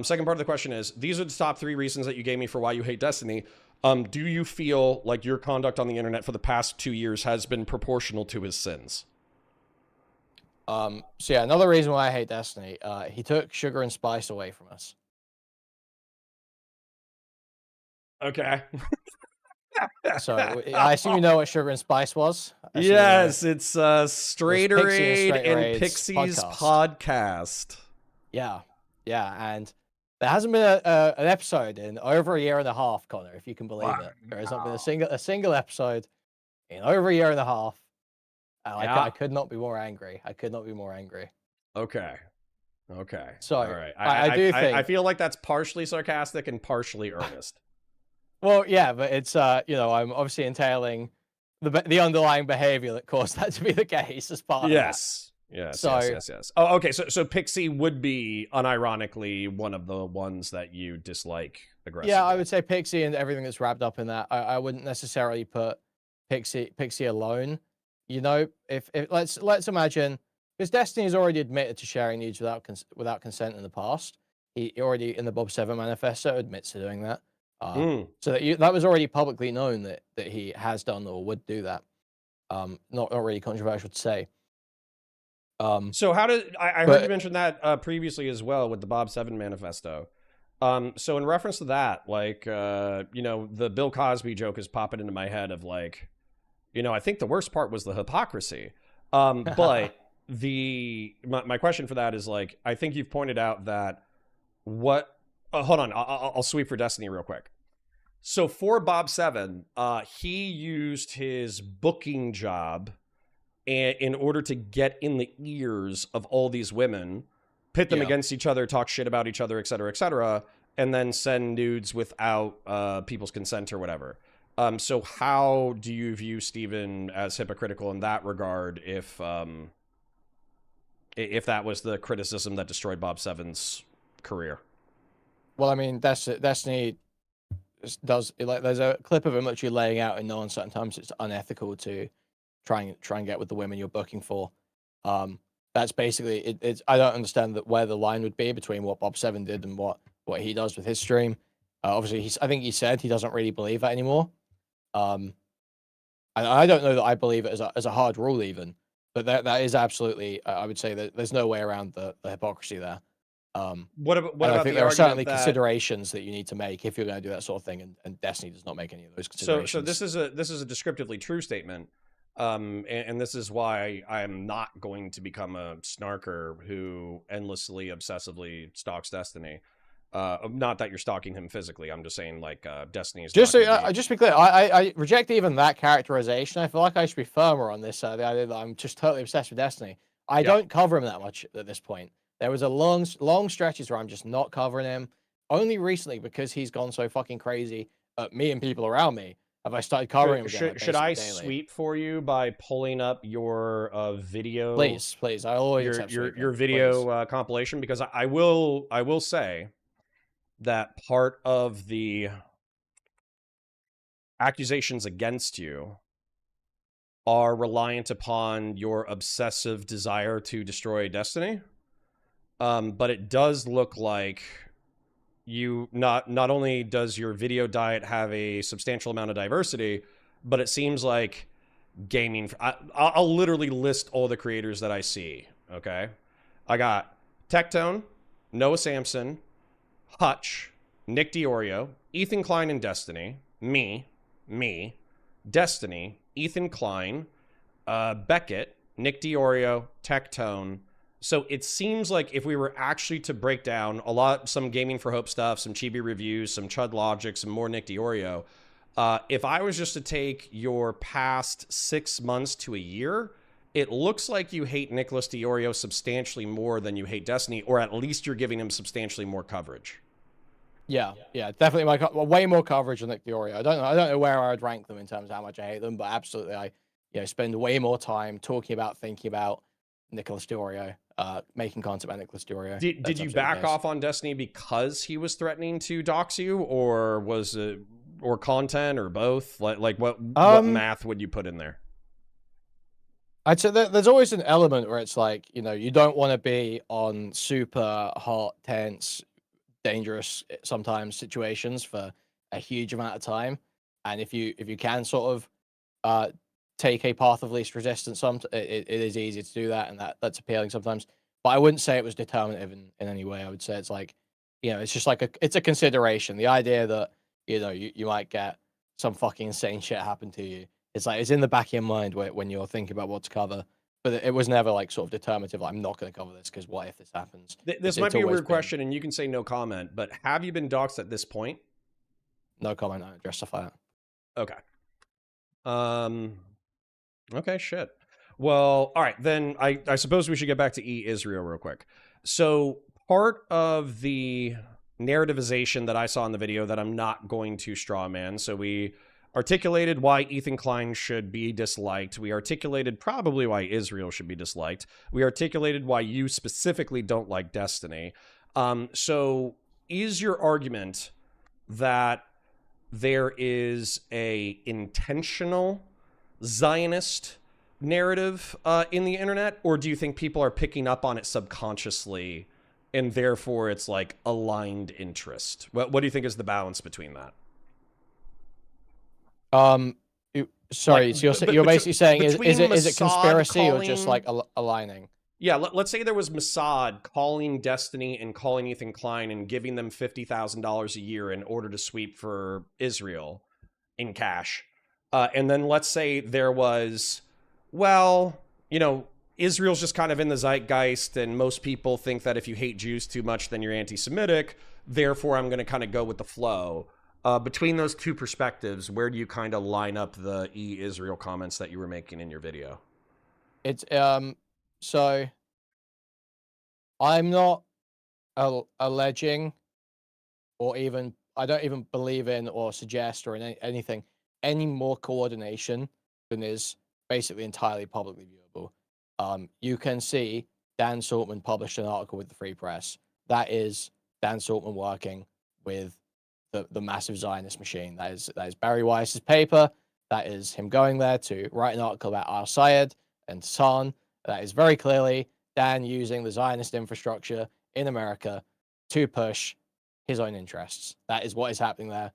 Second part of the question is, these are the top 3 reasons that you gave me for why you hate Destiny. Do you feel like your conduct on the internet for the past 2 years has been proportional to his sins? So yeah, another reason why I hate Destiny, he took sugar and spice away from us. Okay. So I assume you know what sugar and spice was. Yes, it's Straighterade and Pixie's podcast. Yeah, and there hasn't been an episode in over a year and a half, Connor, if you can believe it. There has not been a single episode in over a year and a half. I could not be more angry. Okay. So all right. I do think I feel like that's partially sarcastic and partially earnest. Well, yeah, but it's I'm obviously entailing the underlying behavior that caused that to be the case as part of that. Yes. Oh, okay. So Pixie would be unironically one of the ones that you dislike aggressively. Yeah, I would say Pixie and everything that's wrapped up in that. I wouldn't necessarily put Pixie alone. You know, if let's imagine, because Destiny's already admitted to sharing nudes without consent in the past. He already in the Bob 7 manifesto admits to doing that. So that was already publicly known that he has done or would do that. Not really controversial to say. So how did I heard you mention that previously as well with the Bob 7 manifesto. So in reference to that, like the Bill Cosby joke is popping into my head of like, I think the worst part was the hypocrisy. But my question for that is like, I think you've pointed out that hold on, I'll sweep for Destiny real quick. So for Bob 7, he used his booking job in order to get in the ears of all these women, pit them against each other, talk shit about each other, et cetera, and then send nudes without people's consent or whatever. So how do you view Steven as hypocritical in that regard if that was the criticism that destroyed Bob 7's career? Well, I mean, Destiny does, like, there's a clip of him literally laying out in no uncertain terms it's unethical to try and get with the women you're booking for. That's basically it's I don't understand where the line would be between what Bob 7 did and what he does with his stream. Obviously, I think he said he doesn't really believe that anymore. And I don't know that I believe it as a hard rule even, but that is absolutely, I would say that there's no way around the hypocrisy there. What about I think there are certainly considerations that you need to make if you're going to do that sort of thing, and Destiny does not make any of those considerations. So this is a descriptively true statement. And this is why I am not going to become a snarker who endlessly, obsessively stalks Destiny. Not that you're stalking him physically. I'm just saying, like, Destiny is Just not so, going to be. just to be clear, I reject even that characterization. I feel like I should be firmer on this. The idea that I'm just totally obsessed with Destiny. I Yeah. don't cover him that much at this point. There was a long stretches where I'm just not covering him. Only recently, because he's gone so fucking crazy at me and people around me, have I started covering him again, like Should I basically daily. sweep for you by pulling up your video, Please, please, I always accept sweeping. your Please. video compilation? Because I will say that part of the accusations against you are reliant upon your obsessive desire to destroy Destiny. But it does look like you not only does your video diet have a substantial amount of diversity, but it seems like gaming. I'll literally list all the creators that I see. Okay, I got Tectone, Noah Samson, Hutch, Nick Diorio, Ethan Klein in Destiny, me, Destiny, Ethan Klein, Beckett, Nick Diorio, Tectone. So it seems like if we were actually to break down some Gaming for Hope stuff, some Chibi reviews, some Chud Logic, some more Nick Diorio, if I was just to take your past 6 months to a year, it looks like you hate Nicholas Diorio substantially more than you hate Destiny, or at least you're giving him substantially more coverage. Yeah, definitely way more coverage than Nick Diorio. I don't know where I would rank them in terms of how much I hate them, but absolutely, I spend way more time talking about, thinking about Nicholas Diorio, making content about Nicholas Diorio. Did you back off on Destiny because he was threatening to dox you, or was it or content, or both? Like what math would you put in there? I'd say there's always an element where it's like, you don't want to be on super hot, tense, dangerous sometimes situations for a huge amount of time, and if you can sort of take a path of least resistance, it is easy to do that, and that's appealing sometimes. But I wouldn't say it was determinative in any way. I would say it's like, it's just like it's a consideration. The idea that you might get some fucking insane shit happen to you. It's like it's in the back of your mind when you're thinking about what to cover. But it was never like sort of determinative. Like, I'm not going to cover this because what if this happens? This might be a weird question, and you can say no comment. But have you been doxxed at this point? No comment. I don't justify it. Okay. Okay, shit. Well, all right, then I suppose we should get back to Israel real quick. So part of the narrativization that I saw in the video that I'm not going to straw man. So we articulated why Ethan Klein should be disliked. We articulated probably why Israel should be disliked. We articulated why you specifically don't like Destiny. So is your argument that there is a intentional Zionist narrative in the internet, or do you think people are picking up on it subconsciously and therefore it's like aligned interest? What do you think is the balance between that? Sorry, so you're basically saying is it conspiracy or just like aligning? Yeah, let's say there was Mossad calling Destiny and calling Ethan Klein and giving them $50,000 a year in order to sweep for Israel in cash. And then let's say there was, well, Israel's just kind of in the zeitgeist, and most people think that if you hate Jews too much, then you're anti-Semitic. Therefore, I'm going to kind of go with the flow. Between those two perspectives, where do you kind of line up the Israel comments that you were making in your video? It's so I'm not alleging, or even I don't even believe in or suggest or in anything any more coordination than is basically entirely publicly viewable. You can see Dan Saltman published an article with the Free Press. That is Dan Saltman working with the massive Zionist machine. That is Barry Weiss's paper. That is him going there to write an article about Al-Sayed and San. That is very clearly Dan using the Zionist infrastructure in America to push his own interests. That is what is happening there.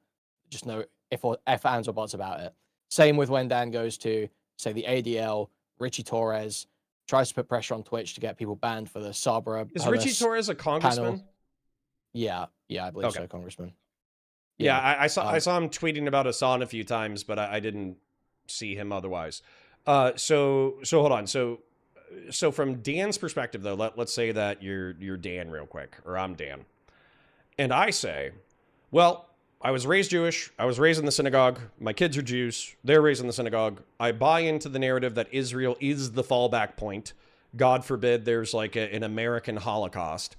Just no if ands or buts about it. Same with when Dan goes to, say, the ADL, Richie Torres, tries to put pressure on Twitch to get people banned for the Sabra. Is Richie Torres a congressman? Panel. Yeah, I believe so, congressman. Yeah, I saw him tweeting about Hassan a few times, but I didn't see him otherwise. So hold on. So from Dan's perspective, though, let's say that you're Dan real quick, or I'm Dan, and I say, well, I was raised Jewish. I was raised in the synagogue. My kids are Jews. They're raised in the synagogue. I buy into the narrative that Israel is the fallback point. God forbid there's like an American Holocaust.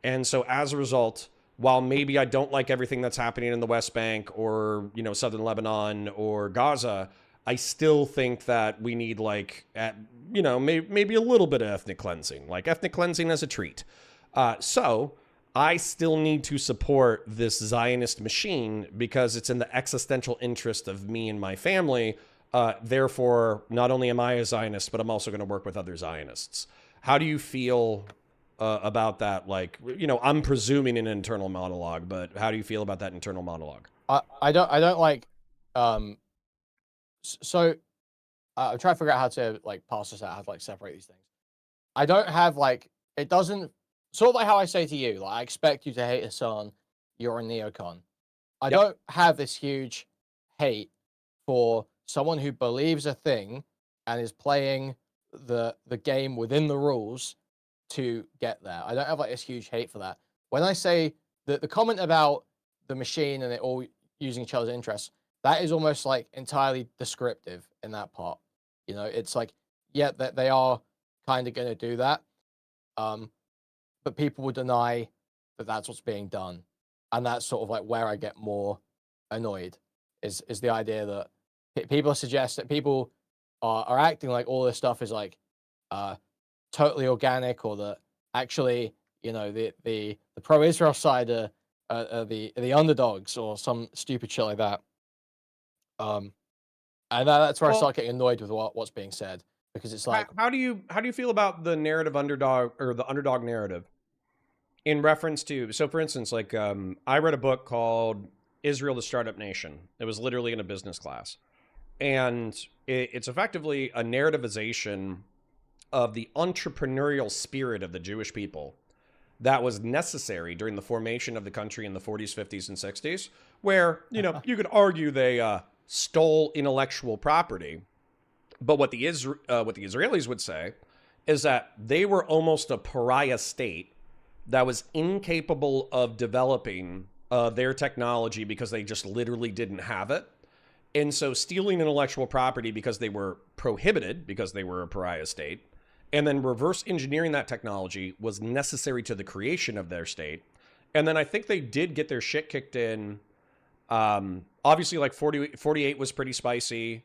And so as a result, while maybe I don't like everything that's happening in the West Bank or, southern Lebanon or Gaza, I still think that we need maybe a little bit of ethnic cleansing, like ethnic cleansing as a treat. So I still need to support this Zionist machine because it's in the existential interest of me and my family. Therefore, not only am I a Zionist, but I'm also going to work with other Zionists. How do you feel about that? Like, I'm presuming an internal monologue, but how do you feel about that internal monologue? I don't like, so I'm trying to figure out how to like parse this out, how to like separate these things. I don't have like, it doesn't, sort of like how I say to you, like, I expect you to hate Hassan, you're a neocon. I Yep. don't have this huge hate for someone who believes a thing and is playing the game within the rules to get there. I don't have like this huge hate for that. When I say the comment about the machine and it all using each other's interests, that is almost like entirely descriptive in that part. It's like, yeah, that they are kind of going to do that. But people will deny that that's what's being done. And that's sort of like where I get more annoyed is the idea that people suggest that people are acting like all this stuff is like totally organic, or that actually, the pro-Israel side are the underdogs or some stupid shit like that. And that's where I Well, start getting annoyed with what's being said, because it's like, how do you feel about the narrative underdog, or the underdog narrative, in reference to, so for instance, like I read a book called Israel the Startup Nation. It was literally in a business class, and it's effectively a narrativization of the entrepreneurial spirit of the Jewish people that was necessary during the formation of the country in the 40s, 50s, and 60s, where, you could argue they stole intellectual property. But what the Israelis would say is that they were almost a pariah state that was incapable of developing their technology because they just literally didn't have it. And so stealing intellectual property because they were prohibited, because they were a pariah state, and then reverse engineering that technology was necessary to the creation of their state. And then I think they did get their shit kicked in. Obviously, like 48 was pretty spicy.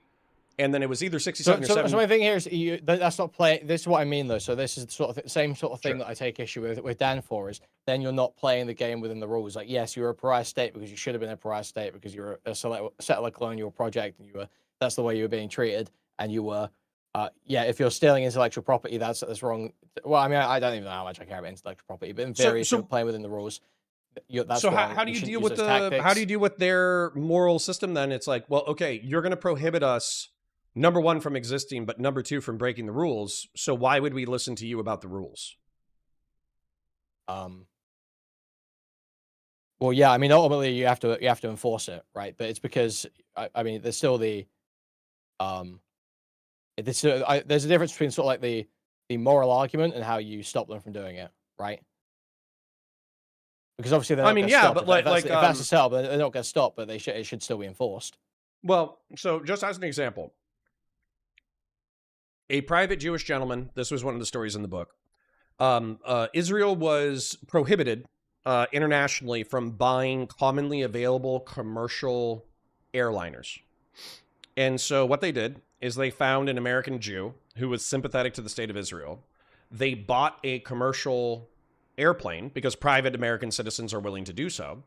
And then it was either 67 or 7. So my thing here is that's not playing. This is what I mean, though. So this is the sort of same sort of thing that I take issue with Dan for, is then you're not playing the game within the rules. Like, yes, you're a pariah state because you should have been a pariah state because you're a settler colonial project, and that's the way you were being treated, and you were, if you're stealing intellectual property, that's wrong. Well, I mean, I don't even know how much I care about intellectual property, but in theory, if you're playing within the rules, that's wrong. How do you deal with how do you deal with their moral system then? It's like, well, okay, you're going to prohibit us, number one, from existing, but number two, from breaking the rules. So why would we listen to you about the rules? Well, yeah, I mean, ultimately you have to enforce it, right? But it's because I mean, there's still the there's a difference between sort of like the moral argument and how you stop them from doing it, right? Because obviously they're not going to stop. But If that's a setup, they're not going to stop, but it should still be enforced. Well, so just as an example, a private Jewish gentleman, this was one of the stories in the book. Israel was prohibited internationally from buying commonly available commercial airliners. And so what they did is they found an American Jew who was sympathetic to the state of Israel. They bought a commercial airplane because private American citizens are willing to do so.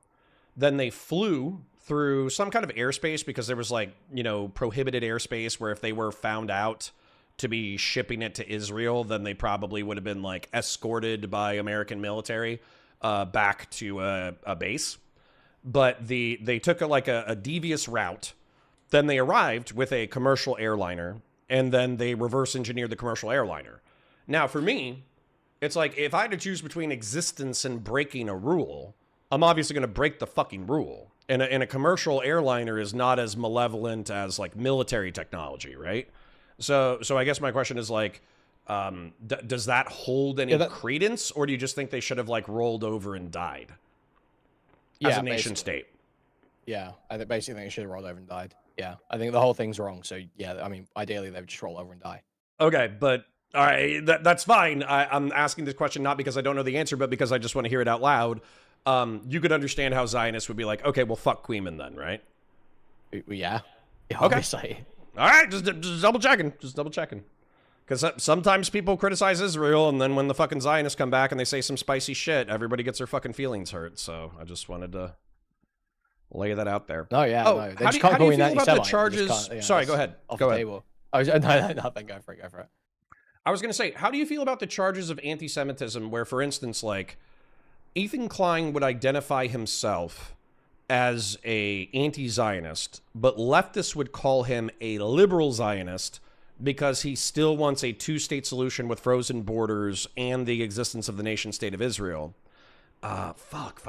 Then they flew through some kind of airspace because there was prohibited airspace where if they were found out to be shipping it to Israel, then they probably would have been escorted by American military back to a base. But they took a devious route. Then they arrived with a commercial airliner, and then they reverse engineered the commercial airliner. Now, for me, it's like, if I had to choose between existence and breaking a rule, I'm obviously going to break the fucking rule. And a commercial airliner is not as malevolent as military technology, right? So I guess my question is like, does that hold any that, credence, or do you just think they should have like rolled over and died as a nation state? Yeah, I think basically they should have rolled over and died. Yeah, I think the whole thing's wrong. So yeah, I mean, ideally they would just roll over and die. Okay, but all right, that's fine. I'm asking this question not because I don't know the answer, but because I just want to hear it out loud. You could understand how Zionists would be like, okay, well, fuck Kuihman then, right? Yeah. Obviously. Okay. All right, just double checking. Just double checking. Because sometimes people criticize Israel, and then when the fucking Zionists come back and they say some spicy shit, everybody gets their fucking feelings hurt. So I just wanted to lay that out there. No, yeah, no. They just can't call me about the charges? Sorry, go ahead. Off the table. No, nothing. Go for it. I was going to say, how do you feel about the charges of anti-Semitism where, for instance, like, Ethan Klein would identify himself as a anti-Zionist, but leftists would call him a liberal Zionist because he still wants a two-state solution with frozen borders and the existence of the nation-state of Israel. Fuck.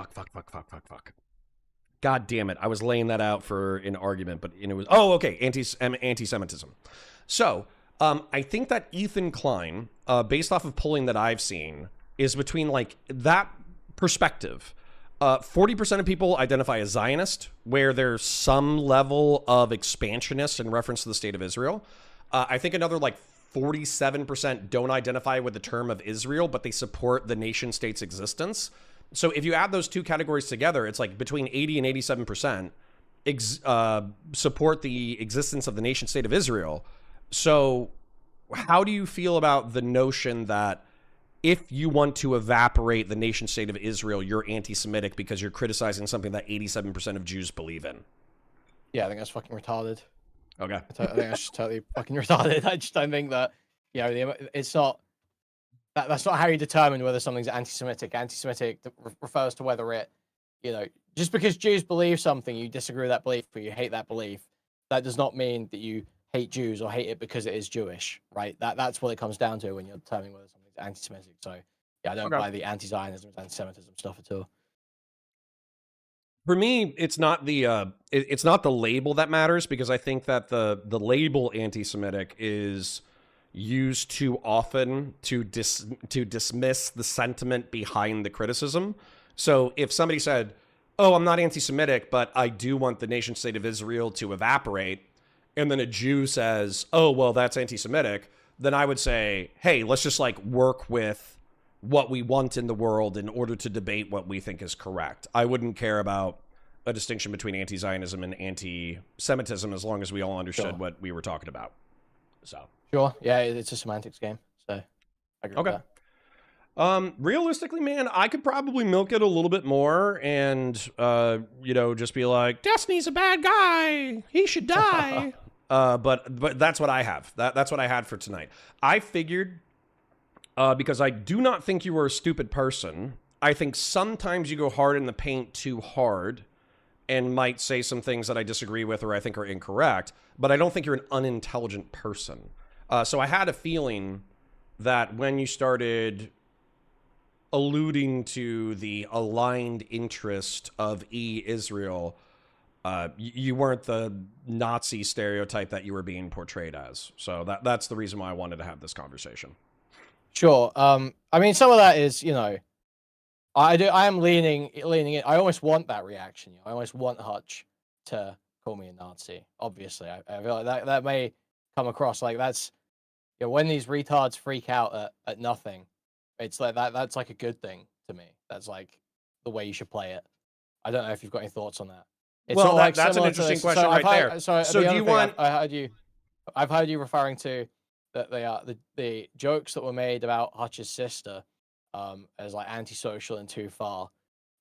God damn it. I was laying that out for an argument, but it was... Oh, okay, anti-Semitism. So, I think that Ethan Klein, based off of polling that I've seen, is between, like, that perspective. 40% of people identify as Zionist, where there's some level of expansionist in reference to the state of Israel. I think another like 47% don't identify with the term of Israel, but they support the nation state's existence. So if you add those two categories together, it's like between 80 and 87% support the existence of the nation state of Israel. So how do you feel about the notion that if you want to evaporate the nation state of Israel, you're anti-Semitic because you're criticizing something that 87% of Jews believe in? Yeah, I think that's fucking retarded. Okay. I think that's just totally fucking retarded. I just don't think that, you know, it's not, that's not how you determine whether something's anti-Semitic. Anti-Semitic refers to whether it, you know, just because Jews believe something, you disagree with that belief or you hate that belief, that does not mean that you hate Jews or hate it because it is Jewish, right? That's what it comes down to when you're determining whether something's anti-Semitic. So yeah, I don't buy the anti-Zionism, anti-Semitism stuff at all. For me, it's not the label that matters, because I think that the label anti-Semitic is used too often to dismiss the sentiment behind the criticism. So if somebody said, "Oh, I'm not anti-Semitic, but I do want the nation state of Israel to evaporate," and then a Jew says, "Oh, well, that's anti-Semitic," then I would say, hey, let's just like work with what we want in the world in order to debate what we think is correct. I wouldn't care about a distinction between anti-Zionism and anti-Semitism as long as we all understood what we were talking about. So sure, yeah, it's a semantics game. So I agree with that. Realistically, man, I could probably milk it a little bit more and, you know, just be like, Destiny's a bad guy. He should die. But that's what I have. That's what I had for tonight. I figured, because I do not think you are a stupid person. I think sometimes you go hard in the paint too hard and might say some things that I disagree with or I think are incorrect, but I don't think you're an unintelligent person. So I had a feeling that when you started alluding to the aligned interest of Israel, you weren't the Nazi stereotype that you were being portrayed as. So that's the reason why I wanted to have this conversation. Sure. I mean, some of that is, you know, I am leaning in. I almost want that reaction. You know? I almost want Hutch to call me a Nazi. Obviously, I feel like that may come across like that's, you know, when these retards freak out at nothing, it's like that's like a good thing to me. That's like the way you should play it. I don't know if you've got any thoughts on that. It's well, like that's an interesting question right there. So do you want? I've heard you referring to that they are the jokes that were made about Hutch's sister as like antisocial and too far.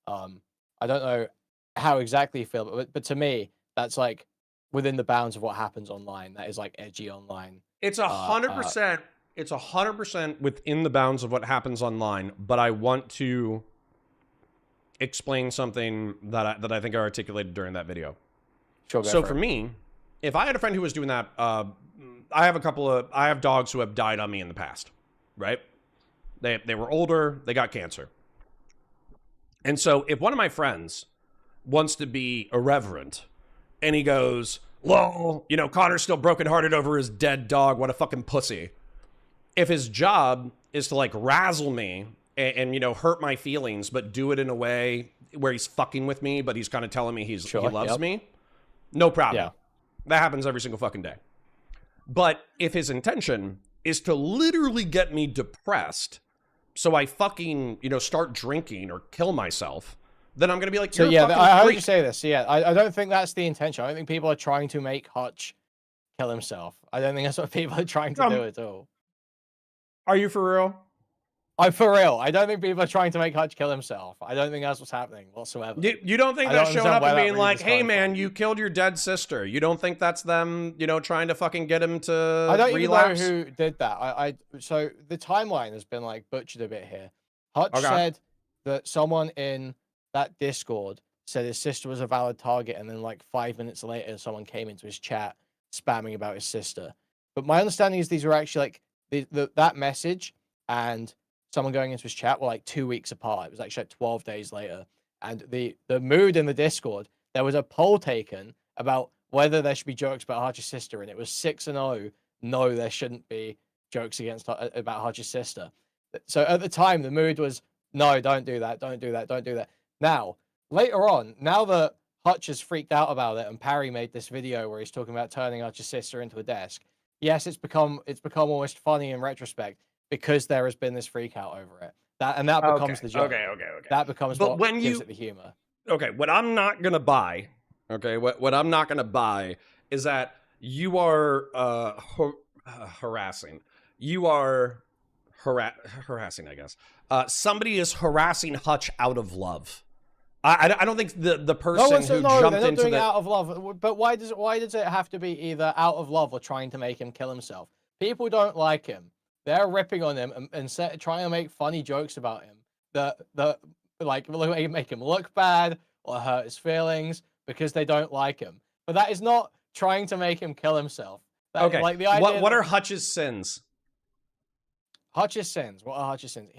I don't know how exactly you feel, but to me, that's like within the bounds of what happens online. That is like edgy online. It's 100%. It's 100% within the bounds of what happens online. But I want to explain something that I think I articulated during that video. Sure, so for me, if I had a friend who was doing that, I have dogs who have died on me in the past, right? They were older, they got cancer. And so if one of my friends wants to be irreverent and he goes, lol, you know, Connor's still brokenhearted over his dead dog. What a fucking pussy. If his job is to like razzle me and you know, hurt my feelings, but do it in a way where he's fucking with me, but he's kind of telling me he loves me, no problem. Yeah. That happens every single fucking day. But if his intention is to literally get me depressed, so I fucking, you know, start drinking or kill myself, then I'm going to be like, So you're yeah, a fucking I heard freak. you say this. Yeah, I don't think that's the intention. I don't think people are trying to make Hutch kill himself. I don't think that's what people are trying to do at all. Are you for real? I'm for real. I don't think people are trying to make Hutch kill himself. I don't think that's what's happening whatsoever. You don't think I they're don't showing understand up where and that being like, reason's hey coming man, from. you killed your dead sister. You don't think that's them, you know, trying to fucking get him to I don't relapse? even know who did that. So the timeline has been like butchered a bit here. Hutch Okay. said that someone in that Discord said his sister was a valid target, and then like 5 minutes later, someone came into his chat spamming about his sister. But my understanding is these were actually like that message and someone going into his chat were like 2 weeks apart. It was actually like 12 days later. And the mood in the Discord, there was a poll taken about whether there should be jokes about Hutch's sister, and it was 6-0. No, there shouldn't be jokes about Hutch's sister. So at the time, the mood was no, don't do that, don't do that, don't do that. Now, later on, now that Hutch has freaked out about it, and Parry made this video where he's talking about turning Hutch's sister into a desk. Yes, it's become almost funny in retrospect because there has been this freak out over it. That becomes the joke. Okay. That becomes But what when gives you it the humor. okay, what I'm not gonna buy, okay, what I'm not gonna buy is that you are harassing. You are harassing, I guess. Somebody is harassing Hutch out of love. I don't think the person who jumped they're not into doing the it out of love. But why does it have to be either out of love or trying to make him kill himself? People don't like him. They're ripping on him and trying to make funny jokes about him that like make him look bad or hurt his feelings because they don't like him. But that is not trying to make him kill himself. okay, like the idea what are Hutch's sins? Hutch's sins. What are Hutch's sins?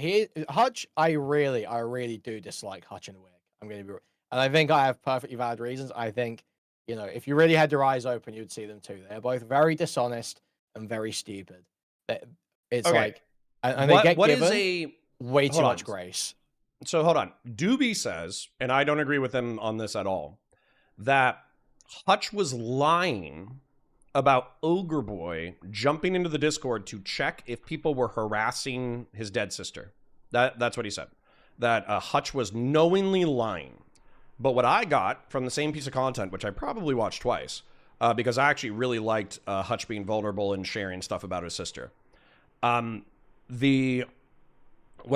Hutch, I really do dislike Hutch in a wig. I'm going to be, and I think I have perfectly valid reasons. I think, you know, if you really had your eyes open, you'd see them too. They're both very dishonest and very stupid. It's Okay. like, and they get given way too hold much on. grace. So hold on. Doobie says, and I don't agree with him on this at all, that Hutch was lying about Ogre Boy jumping into the Discord to check if people were harassing his dead sister. That's what he said. That Hutch was knowingly lying. But what I got from the same piece of content, which I probably watched twice, because I actually really liked Hutch being vulnerable and sharing stuff about his sister. What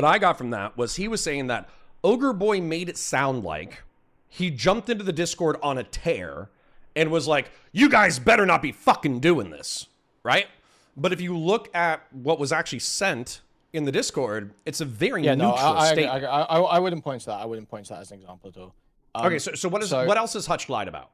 I got from that was he was saying that Ogre Boy made it sound like he jumped into the Discord on a tear and was like, you guys better not be fucking doing this, right? But if you look at what was actually sent in the Discord, it's a very neutral statement. I wouldn't point to that. I wouldn't point to that as an example at all. Okay, so what else is Hutch lied about?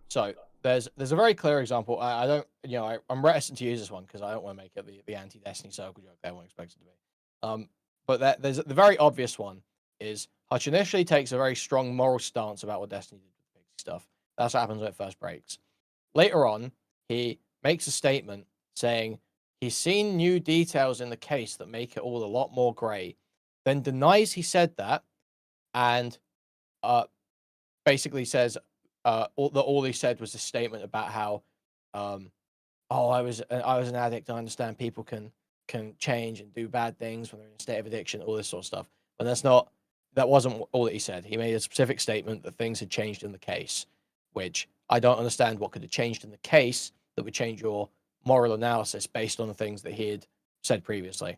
So there's a very clear example. I don't, you know, I'm reticent to use this one because I don't want to make it the anti-Destiny circle joke that everyone expects it to be. But there's the very obvious one is Hutch initially takes a very strong moral stance about what Destiny did with Pixie stuff. That's what happens when it first breaks. Later on, he makes a statement saying he's seen new details in the case that make it all a lot more grey, then denies he said that, and basically says all he said was a statement about how, I was an addict. I understand people can change and do bad things when they're in a state of addiction, all this sort of stuff. But that wasn't all that he said. He made a specific statement that things had changed in the case, which I don't understand what could have changed in the case that would change your moral analysis based on the things that he had said previously.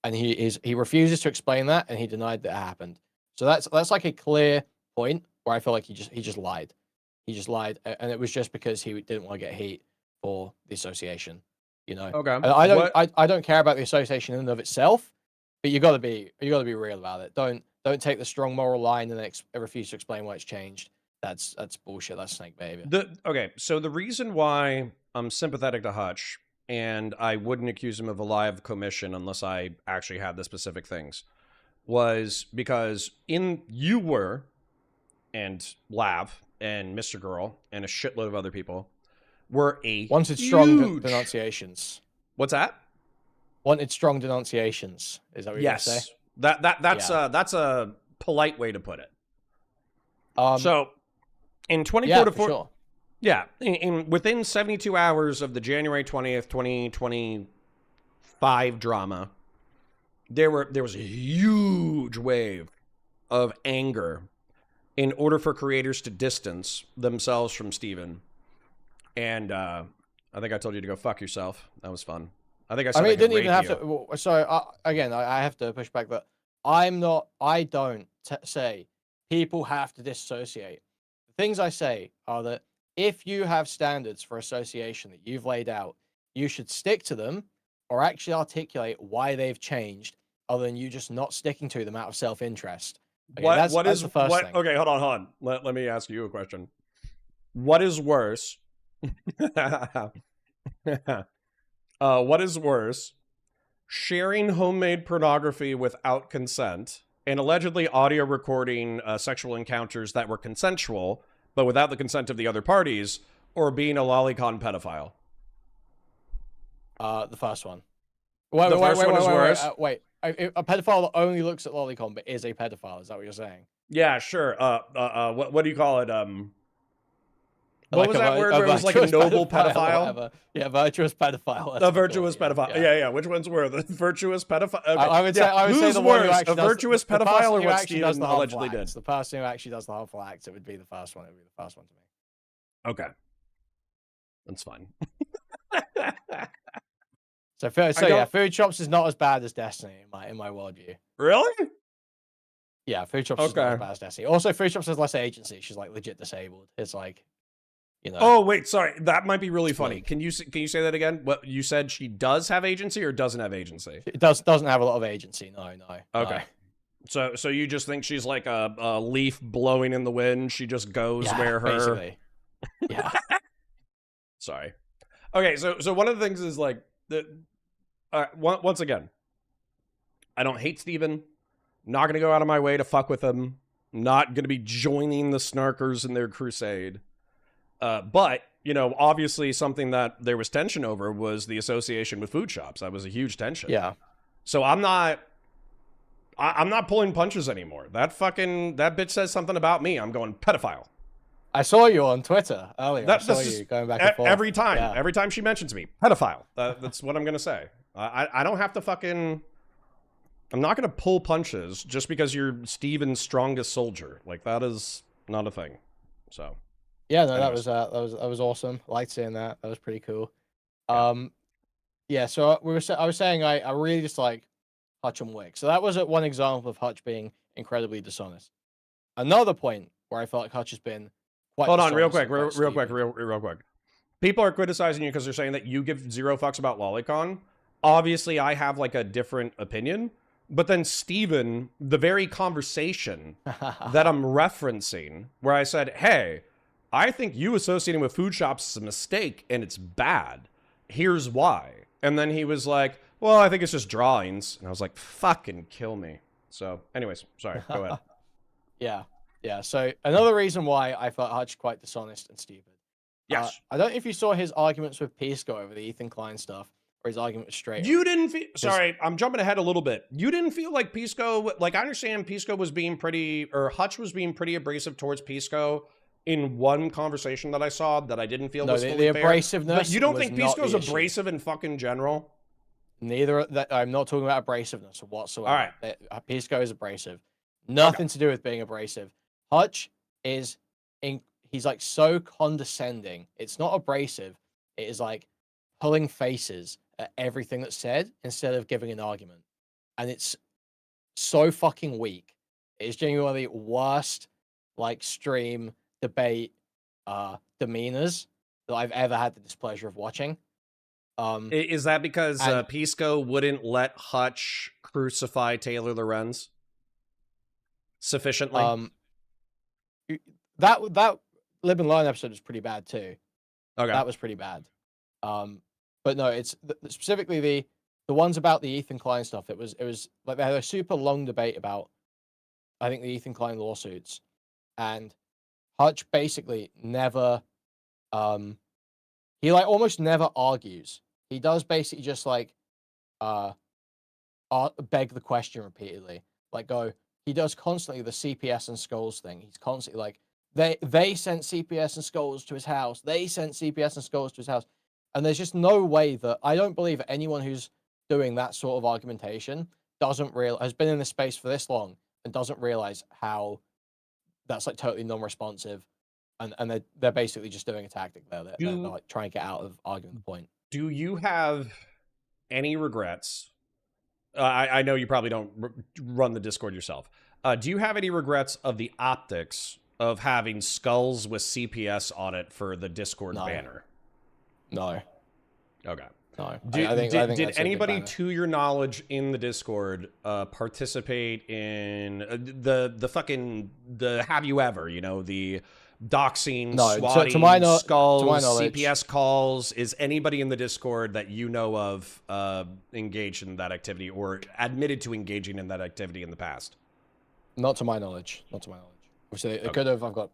And he refuses to explain that, and he denied that it happened. So that's like a clear point where I feel like he just lied. He just lied, and it was just because he didn't want to get heat for the association. You know, Okay. I don't care about the association in and of itself, but you got to be real about it. Don't take the strong moral line and then refuse to explain why it's changed. That's bullshit. That's snake behavior. Okay, so the reason why I'm sympathetic to Hutch, and I wouldn't accuse him of a lie of commission unless I actually had the specific things, was because you were, and Lav, and Mr. Girl, and a shitload of other people, were a Wanted strong huge... denunciations. What's that? Wanted strong denunciations. Is that what you're going to say? Yes. That's a polite way to put it. So in 24 to 4... Sure. Yeah, within 72 hours of the January 20th, 2025 drama, there was a huge wave of anger in order for creators to distance themselves from Steven. And I think I told you to go fuck yourself. That was fun. I think I said I mean, I it didn't could even rape have you. to. So again, I have to push back that I don't say people have to disassociate. The things I say are that if you have standards for association that you've laid out, you should stick to them or actually articulate why they've changed, other than you just not sticking to them out of self-interest. Okay, that's the first thing. Okay, hold on. Let me ask you a question. What is worse? What is worse? Sharing homemade pornography without consent and allegedly audio recording sexual encounters that were consensual, but without the consent of the other parties, or being a lolicon pedophile? The first one. The first one is worse? Wait. A pedophile that only looks at lolicon but is a pedophile. Is that what you're saying? Yeah, sure. What do you call it? What Like was that word where it was like a noble pedophile? Yeah, virtuous pedophile. A virtuous pedophile. Yeah. Which one's worse? The virtuous pedophile? Okay. I would say who's the one who worse? actually A virtuous pedophile or what Steven allegedly did? The person who actually does the harmful acts, it would be the first one. It would be the first one to me. Okay. That's fine. So Food Shops is not as bad as Destiny in my worldview. Really? Yeah, Food Shops is not as bad as Destiny. Also, Food Shops has less agency. She's like legit disabled. It's like, you know. Oh wait, sorry. That might be really funny. Can you say that again? What you said? She does have agency or doesn't have agency? It doesn't have a lot of agency. No. Okay. No. So you just think she's like a leaf blowing in the wind? She just goes where her. Basically. Yeah. Sorry. Okay. So one of the things is like once again, I don't hate Steven. Not gonna go out of my way to fuck with him. Not gonna be joining the snarkers in their crusade. But, you know, obviously something that there was tension over was the association with food shops. That was a huge tension. Yeah. So I'm not pulling punches anymore. That bitch says something about me. I'm going pedophile. I saw you on Twitter earlier. I saw you going back and forth. Every time she mentions me, pedophile. That's what I'm going to say. I don't have to fucking... I'm not going to pull punches just because you're Steven's strongest soldier. Like, that is not a thing. So... Yeah, no, that was awesome. I liked seeing that. That was pretty cool. Yeah. So I was saying I really dislike Hutch and Wick. So that was one example of Hutch being incredibly dishonest. Another point where I felt like Hutch has been quite. Hold on, real quick. People are criticizing you because they're saying that you give zero fucks about Lolicon. Obviously, I have like a different opinion. But then Steven, the very conversation that I'm referencing, where I said, hey, I think you associating with food shops is a mistake and it's bad. Here's why. And then he was like, well, I think it's just drawings. And I was like, fucking kill me. So anyways, sorry, go ahead. Yeah. So another reason why I felt Hutch quite dishonest and stupid. Yes. I don't know if you saw his arguments with Pisco over the Ethan Klein stuff or his argument with Straight. You didn't feel... Sorry, I'm jumping ahead a little bit. You didn't feel like Pisco... Like, I understand Pisco was being pretty... Or Hutch was being pretty abrasive towards Pisco in one conversation that I saw that I didn't feel was fully fair. Abrasiveness. But you don't think Pisco's abrasive in fucking general? Neither. I'm not talking about abrasiveness whatsoever. All right. Pisco is abrasive. Nothing to do with being abrasive. Hutch is... He's like so condescending. It's not abrasive. It is like pulling faces at everything that's said instead of giving an argument. And it's so fucking weak. It's genuinely worst like stream debate demeanors that I've ever had the displeasure of watching. Is that because Pisco wouldn't let Hutch crucify Taylor Lorenz sufficiently? That Live and Learn episode was pretty bad too. Okay, that was pretty bad. But no, it's specifically the ones about the Ethan Klein stuff. It was like they had a super long debate about, I think, the Ethan Klein lawsuits, and Hutch basically never he like almost never argues. He does basically just like uh beg the question repeatedly. Like go, he does constantly the CPS and skulls thing. He's constantly like they sent CPS and skulls to his house. They sent CPS and skulls to his house. And there's just no way that I don't believe anyone who's doing that sort of argumentation doesn't real has been in this space for this long and doesn't realize how that's like totally non-responsive and they're basically just doing a tactic there. They're Do like trying to get out of arguing the point. do you have any regrets? I know you probably don't run the Discord yourself. Do you have any regrets of the optics of having skulls with CPS on it for the Discord No, banner? no, Okay. no. Did, I did, think did that's a good anybody, banner. to your knowledge, in the Discord participate in the fucking the have you ever, the doxing, No, to my swatting, to my skulls, knowledge, CPS calls? Is anybody in the Discord that you know of engaged in that activity or admitted to engaging in that activity in the past? not to my knowledge, not to my knowledge. Obviously, it Okay. could have. I've got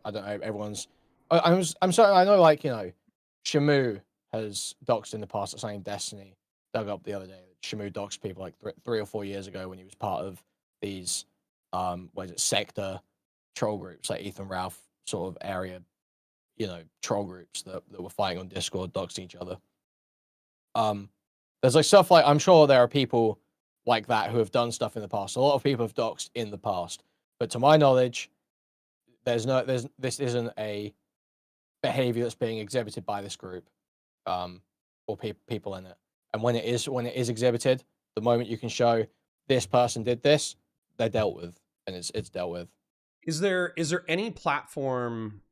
I don't know. Everyone's. I'm sorry. I know like Shamu has doxed in the past. That's something Destiny dug up the other day. Shamu doxed people like 3 or 4 years ago when he was part of these what is it, sector troll groups like Ethan Ralph sort of area, troll groups that were fighting on Discord, doxing each other. There's like stuff like I'm sure there are people like that who have done stuff in the past. A lot of people have doxed in the past, but to my knowledge, this isn't a behavior that's being exhibited by this group, or people in it. And when it is exhibited, the moment you can show this person did this, they're dealt with, and it's dealt with. Is there any platform?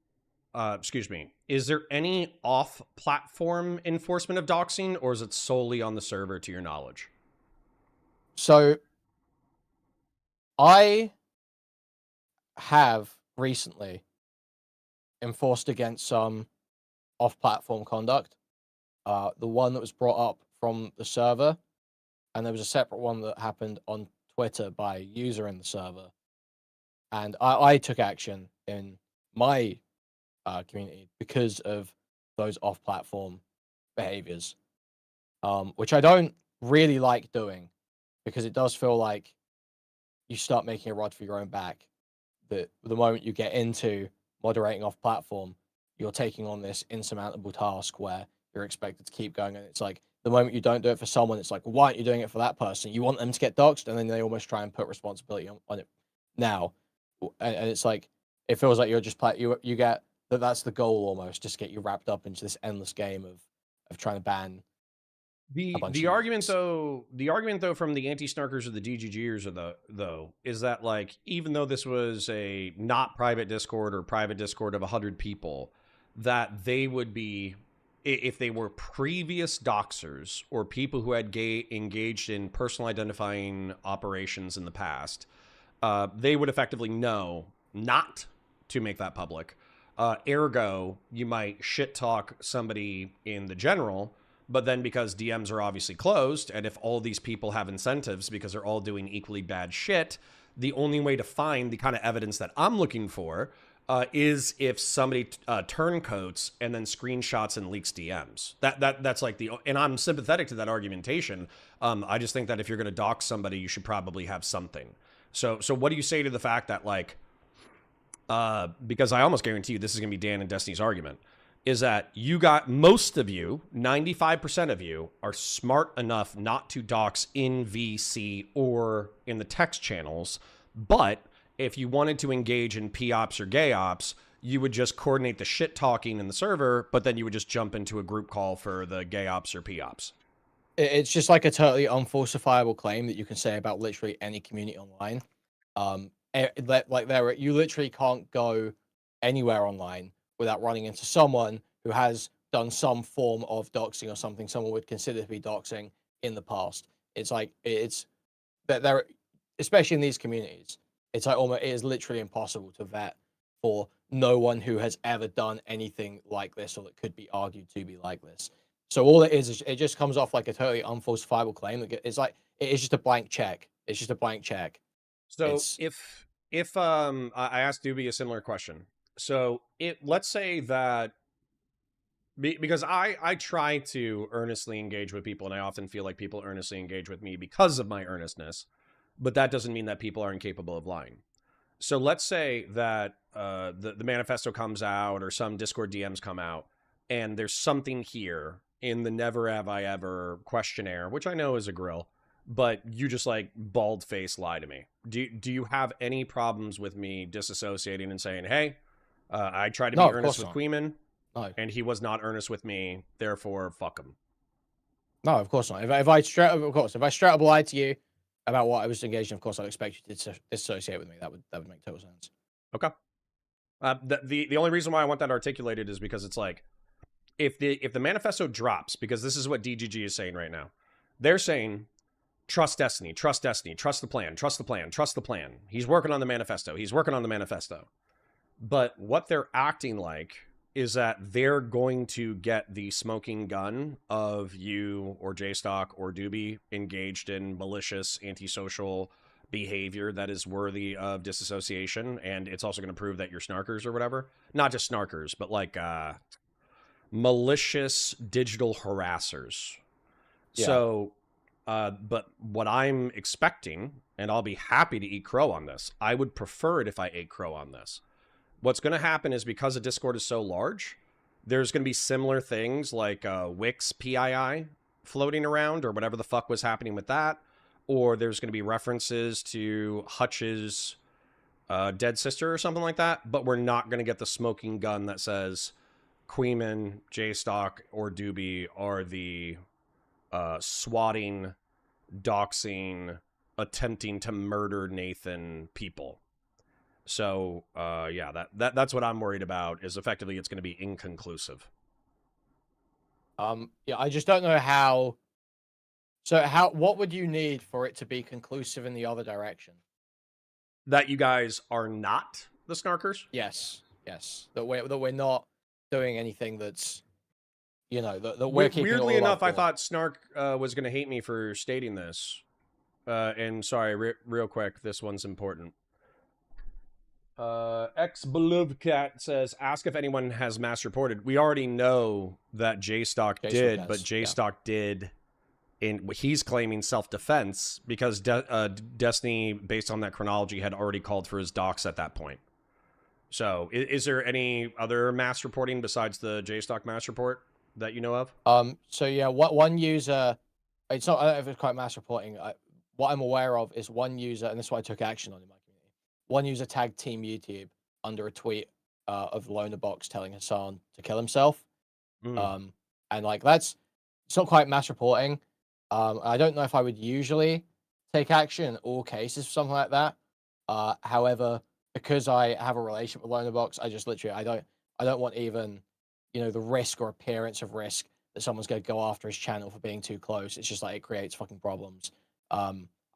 Excuse me. Is there any off-platform enforcement of doxing, or is it solely on the server, to your knowledge? So I have recently enforced against some off-platform conduct. The one that was brought up from the server, and there was a separate one that happened on Twitter by a user in the server. And I took action in my community because of those off-platform behaviors, which I don't really like doing because it does feel like you start making a rod for your own back. That the moment you get into moderating off-platform, you're taking on this insurmountable task where you're expected to keep going, and it's like the moment you don't do it for someone, it's like, why aren't you doing it for that person? You want them to get doxxed, and then they almost try and put responsibility on it now, and it's like it feels like you're just you get that's the goal almost, just get you wrapped up into this endless game of trying to ban a The bunch the of argument users. though, the argument though from the anti-snarkers or the DGGers though is that, like, even though this was a not private Discord or private Discord of 100 people, that they would be, if they were previous doxers or people who had engaged in personal identifying operations in the past, they would effectively know not to make that public. Ergo, you might shit talk somebody in the general, but then because DMs are obviously closed, and if all these people have incentives because they're all doing equally bad shit, the only way to find the kind of evidence that I'm looking for is if somebody turncoats and then screenshots and leaks DMs. That's like and I'm sympathetic to that argumentation. I just think that if you're going to dox somebody, you should probably have something. So what do you say to the fact that, like, because I almost guarantee you this is going to be Dan and Destiny's argument, is that you got, most of you, 95% of you, are smart enough not to dox in VC or in the text channels, but if you wanted to engage in P-ops or gay ops, you would just coordinate the shit talking in the server, but then you would just jump into a group call for the gay ops or P-ops. It's just like a totally unfalsifiable claim that you can say about literally any community online. You literally can't go anywhere online without running into someone who has done some form of doxing or something someone would consider to be doxing in the past. It's like it's that there, especially in these communities, it's like almost it is literally impossible to vet for no one who has ever done anything like this or that could be argued to be like this. So all it is it just comes off like a totally unfalsifiable claim. It's like it is just a blank check. It's just a blank check. So It's if I asked Doobie a similar question. So let's say that Because I try to earnestly engage with people, and I often feel like people earnestly engage with me because of my earnestness, but that doesn't mean that people are incapable of lying. So let's say that the manifesto comes out or some Discord DMs come out, and there's something here in the Never Have I Ever questionnaire, which I know is a grill, but you just like bald face lie to me. Do you have any problems with me disassociating and saying, hey, I tried to be No, of earnest course with not. Kuihman, No, and he was not earnest with me, therefore fuck him. no, of course not. If I straight up, of course, if I straight up lied to you about what I was engaged in, of course, I'd expect you to dissociate with me. That would make total sense. Okay. The only reason why I want that articulated is because it's like, if the manifesto drops, because this is what DGG is saying right now, they're saying trust destiny, trust destiny, trust the plan, trust the plan, trust the plan. He's working on the manifesto. He's working on the manifesto. But what they're acting like is that they're going to get the smoking gun of you or JStock or Doobie engaged in malicious antisocial behavior that is worthy of disassociation, and it's also going to prove that you're snarkers or whatever. Not just snarkers, but like malicious digital harassers. Yeah. So, but what I'm expecting, and I'll be happy to eat crow on this, I would prefer it if I ate crow on this. What's going to happen is, because the Discord is so large, there's going to be similar things like Wix PII floating around or whatever the fuck was happening with that. Or there's going to be references to Hutch's dead sister or something like that. But we're not going to get the smoking gun that says Kuihman, JStock, or Doobie are the swatting, doxing, attempting to murder Nathan people. So, yeah, that's what I'm worried about, is effectively it's going to be inconclusive. Yeah, I just don't know how. So what would you need for it to be conclusive in the other direction? That you guys are not the snarkers? Yes. That we're not doing anything that's, that we're keeping it Weirdly all enough, I above board. thought Snark was going to hate me for stating this. And sorry, real quick, this one's important. Beloved Cat says, ask if anyone has mass reported. We already know that JStock did, but JStock did. He's claiming self-defense because Destiny, based on that chronology, had already called for his docs at that point. So, is there any other mass reporting besides the JStock mass report that you know of? So yeah, one user, it's not, I don't know if it's quite mass reporting. What I'm aware of is one user, and this is why I took action on in my community. One user tagged Team YouTube under a tweet of Lonerbox telling Hassan to kill himself. And like it's not quite mass reporting. I don't know if I would usually take action in all cases for something like that. However, because I have a relationship with Lonerbox, I just literally I don't want even the risk or appearance of risk that someone's going to go after his channel for being too close. It's just like it creates fucking problems.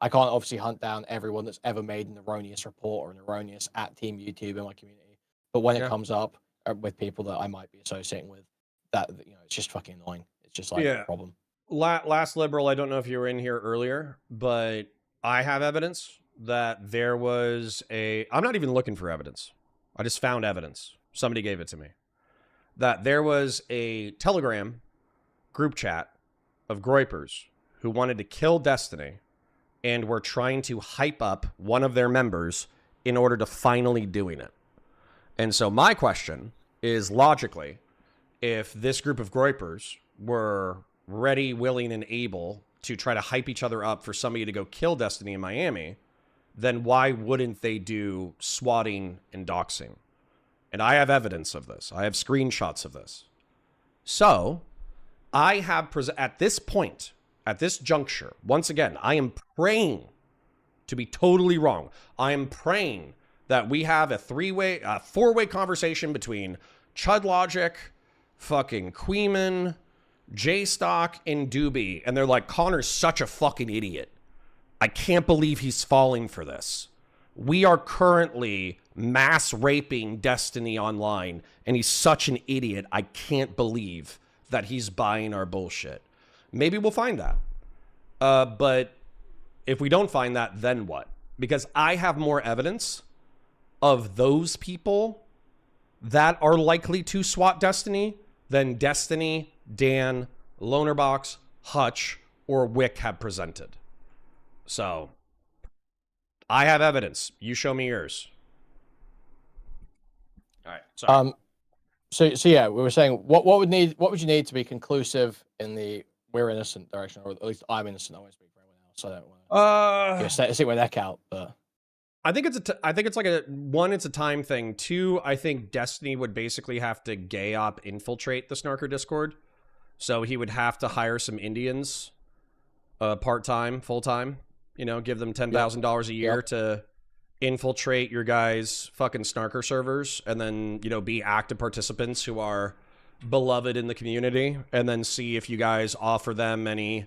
I can't obviously hunt down everyone that's ever made an erroneous report or an erroneous at Team YouTube in my community, but when it comes up with people that I might be associating with, that it's just fucking annoying. It's just like a problem. Last liberal, I don't know if you were in here earlier, but I have evidence that there was I'm not even looking for evidence. I just found evidence. Somebody gave it to me. That there was a Telegram group chat of groypers who wanted to kill Destiny and were trying to hype up one of their members in order to finally doing it. And so my question is, logically, if this group of groypers were ready, willing, and able to try to hype each other up for somebody to go kill Destiny in Miami, then why wouldn't they do swatting and doxing? And I have evidence of this. I have screenshots of this. So I have, at this point, at this juncture, once again, I am praying to be totally wrong. I am praying that we have a four-way conversation between Chud Logic, fucking Kuihman, JStock, and Doobie. And they're like, Connor's such a fucking idiot. I can't believe he's falling for this. We are currently mass raping Destiny online, and he's such an idiot. I can't believe that he's buying our bullshit. Maybe we'll find that. But if we don't find that, then what? Because I have more evidence of those people that are likely to swat Destiny than Destiny, Dan, Lonerbox, Hutch, or Wick have presented. So, I have evidence. You show me yours. All right. Sorry. So yeah, we were saying what would you need to be conclusive in the we're innocent direction, or at least I'm innocent. I won't speak for anyone else, so I don't want to stick my neck out. But I think it's like it's a time thing. Two, I think Destiny would basically have to gay op infiltrate the Snarker Discord, so he would have to hire some Indians, part-time, full-time. You know, give them $10,000 a year to infiltrate your guys' fucking Snarker servers, and then, you know, be active participants who are beloved in the community, and then see if you guys offer them any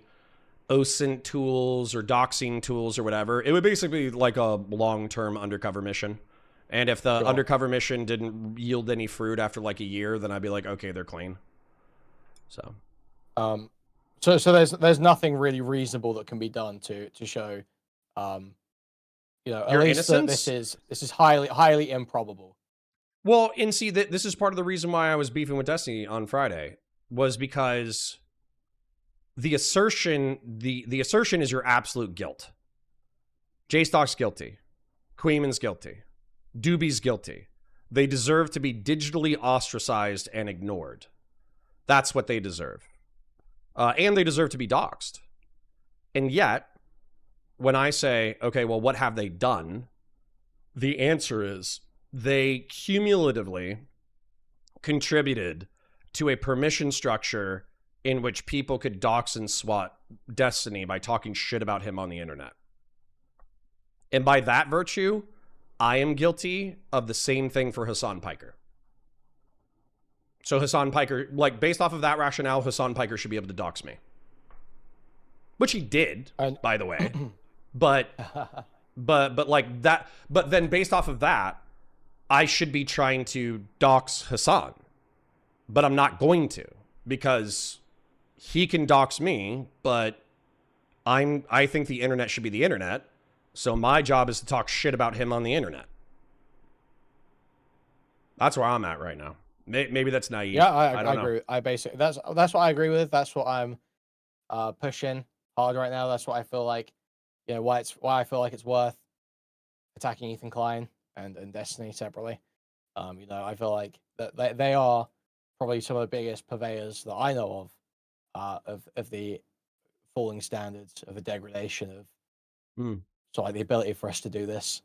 OSINT tools or doxing tools or whatever. It would basically be like a long-term undercover mission. And if the undercover mission didn't yield any fruit after like a year, then I'd be like, okay, they're clean. So so there's nothing really reasonable that can be done to show you know, your at least innocence? This is highly improbable. Well, and see, this is part of the reason why I was beefing with Destiny on Friday, was because the assertion is your absolute guilt. J-Stock's guilty. Kuihman's guilty. Doobie's guilty. They deserve to be digitally ostracized and ignored. That's what they deserve. And they deserve to be doxxed. And yet, when I say, okay, well, what have they done? The answer is they cumulatively contributed to a permission structure in which people could dox and swat Destiny by talking shit about him on the internet. And by that virtue, I am guilty of the same thing for Hassan Piker. So Hassan Piker, like, based off of that rationale, Hassan Piker should be able to dox me. Which he did, by the way. But like that, but then based off of that, I should be trying to dox Hassan. But I'm not going to, because he can dox me, but I think the internet should be the internet. So my job is to talk shit about him on the internet. That's where I'm at right now. Maybe that's naive. Yeah, I I agree. I basically that's what I agree with. That's what I'm pushing hard right now. That's what I feel like. You know, why I feel like it's worth attacking Ethan Klein and Destiny separately. You know, I feel like that they are probably some of the biggest purveyors that I know of the falling standards, of the degradation of so like the ability for us to do this.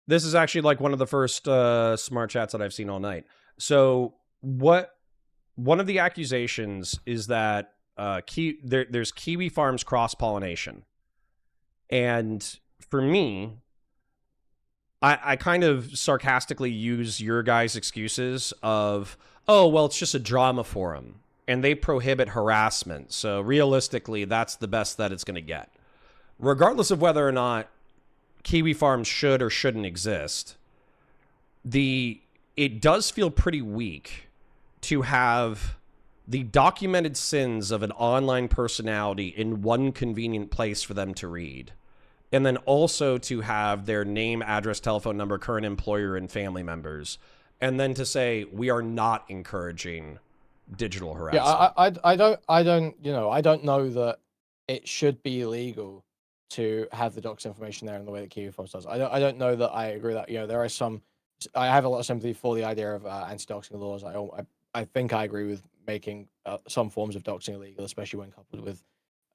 This is actually like one of the first smart chats that I've seen all night. So one of the accusations is that there's Kiwi Farms cross-pollination. And for me, I kind of sarcastically use your guys' excuses of, oh, well, it's just a drama forum, and they prohibit harassment. So realistically, that's the best that it's going to get. Regardless of whether or not Kiwi Farms should or shouldn't exist, it does feel pretty weak to have the documented sins of an online personality in one convenient place for them to read. And then also to have their name, address, telephone number, current employer, and family members. And then to say, we are not encouraging digital harassment. Yeah, I don't know that it should be illegal to have the docs information there in the way that Kiwi Farms does. I don't know that I agree with that. You know, there are some. I have a lot of sympathy for the idea of anti-doxing laws. I think I agree with making some forms of doxing illegal, especially when coupled with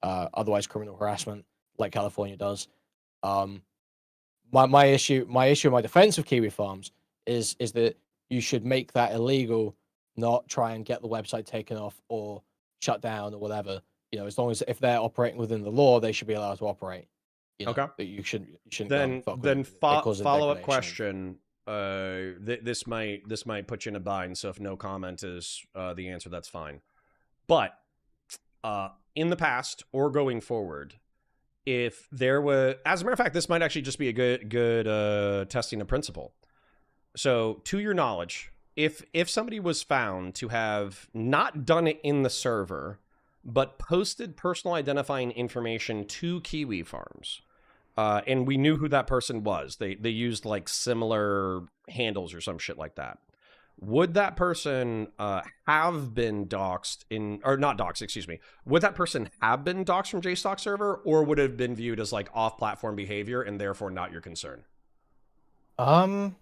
otherwise criminal harassment, like California does. My issue, my defense of Kiwi Farms is that you should make that illegal, not try and get the website taken off or shut down or whatever. You know, as long as if they're operating within the law, they should be allowed to operate. You know, okay. But you shouldn't. Then follow up question. This might put you in a bind. So if no comment is the answer, that's fine. But in the past or going forward, if there was, as a matter of fact, this might actually just be a good testing of principle. So to your knowledge, if somebody was found to have not done it in the server, but posted personal identifying information to Kiwi Farms, and we knew who that person was, they used like similar handles or some shit like that, would that person have been doxxed or not doxxed, excuse me. Would that person have been doxxed from JSTOC server, or would it have been viewed as like off-platform behavior and therefore not your concern? Well,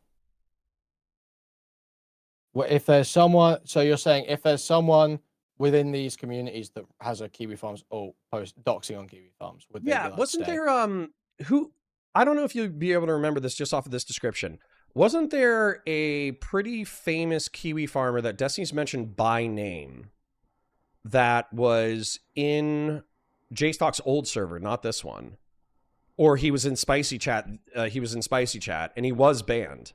if there's someone, so you're saying if there's someone within these communities that has a Kiwi Farms or post doxing on Kiwi Farms, would they be Yeah, allowed to wasn't stay? there who I don't know if you'd be able to remember this just off of this description. Wasn't there a pretty famous Kiwi farmer that Destiny's mentioned by name that was in JSTOC's old server, not this one? Or he was in Spicy Chat, and he was banned.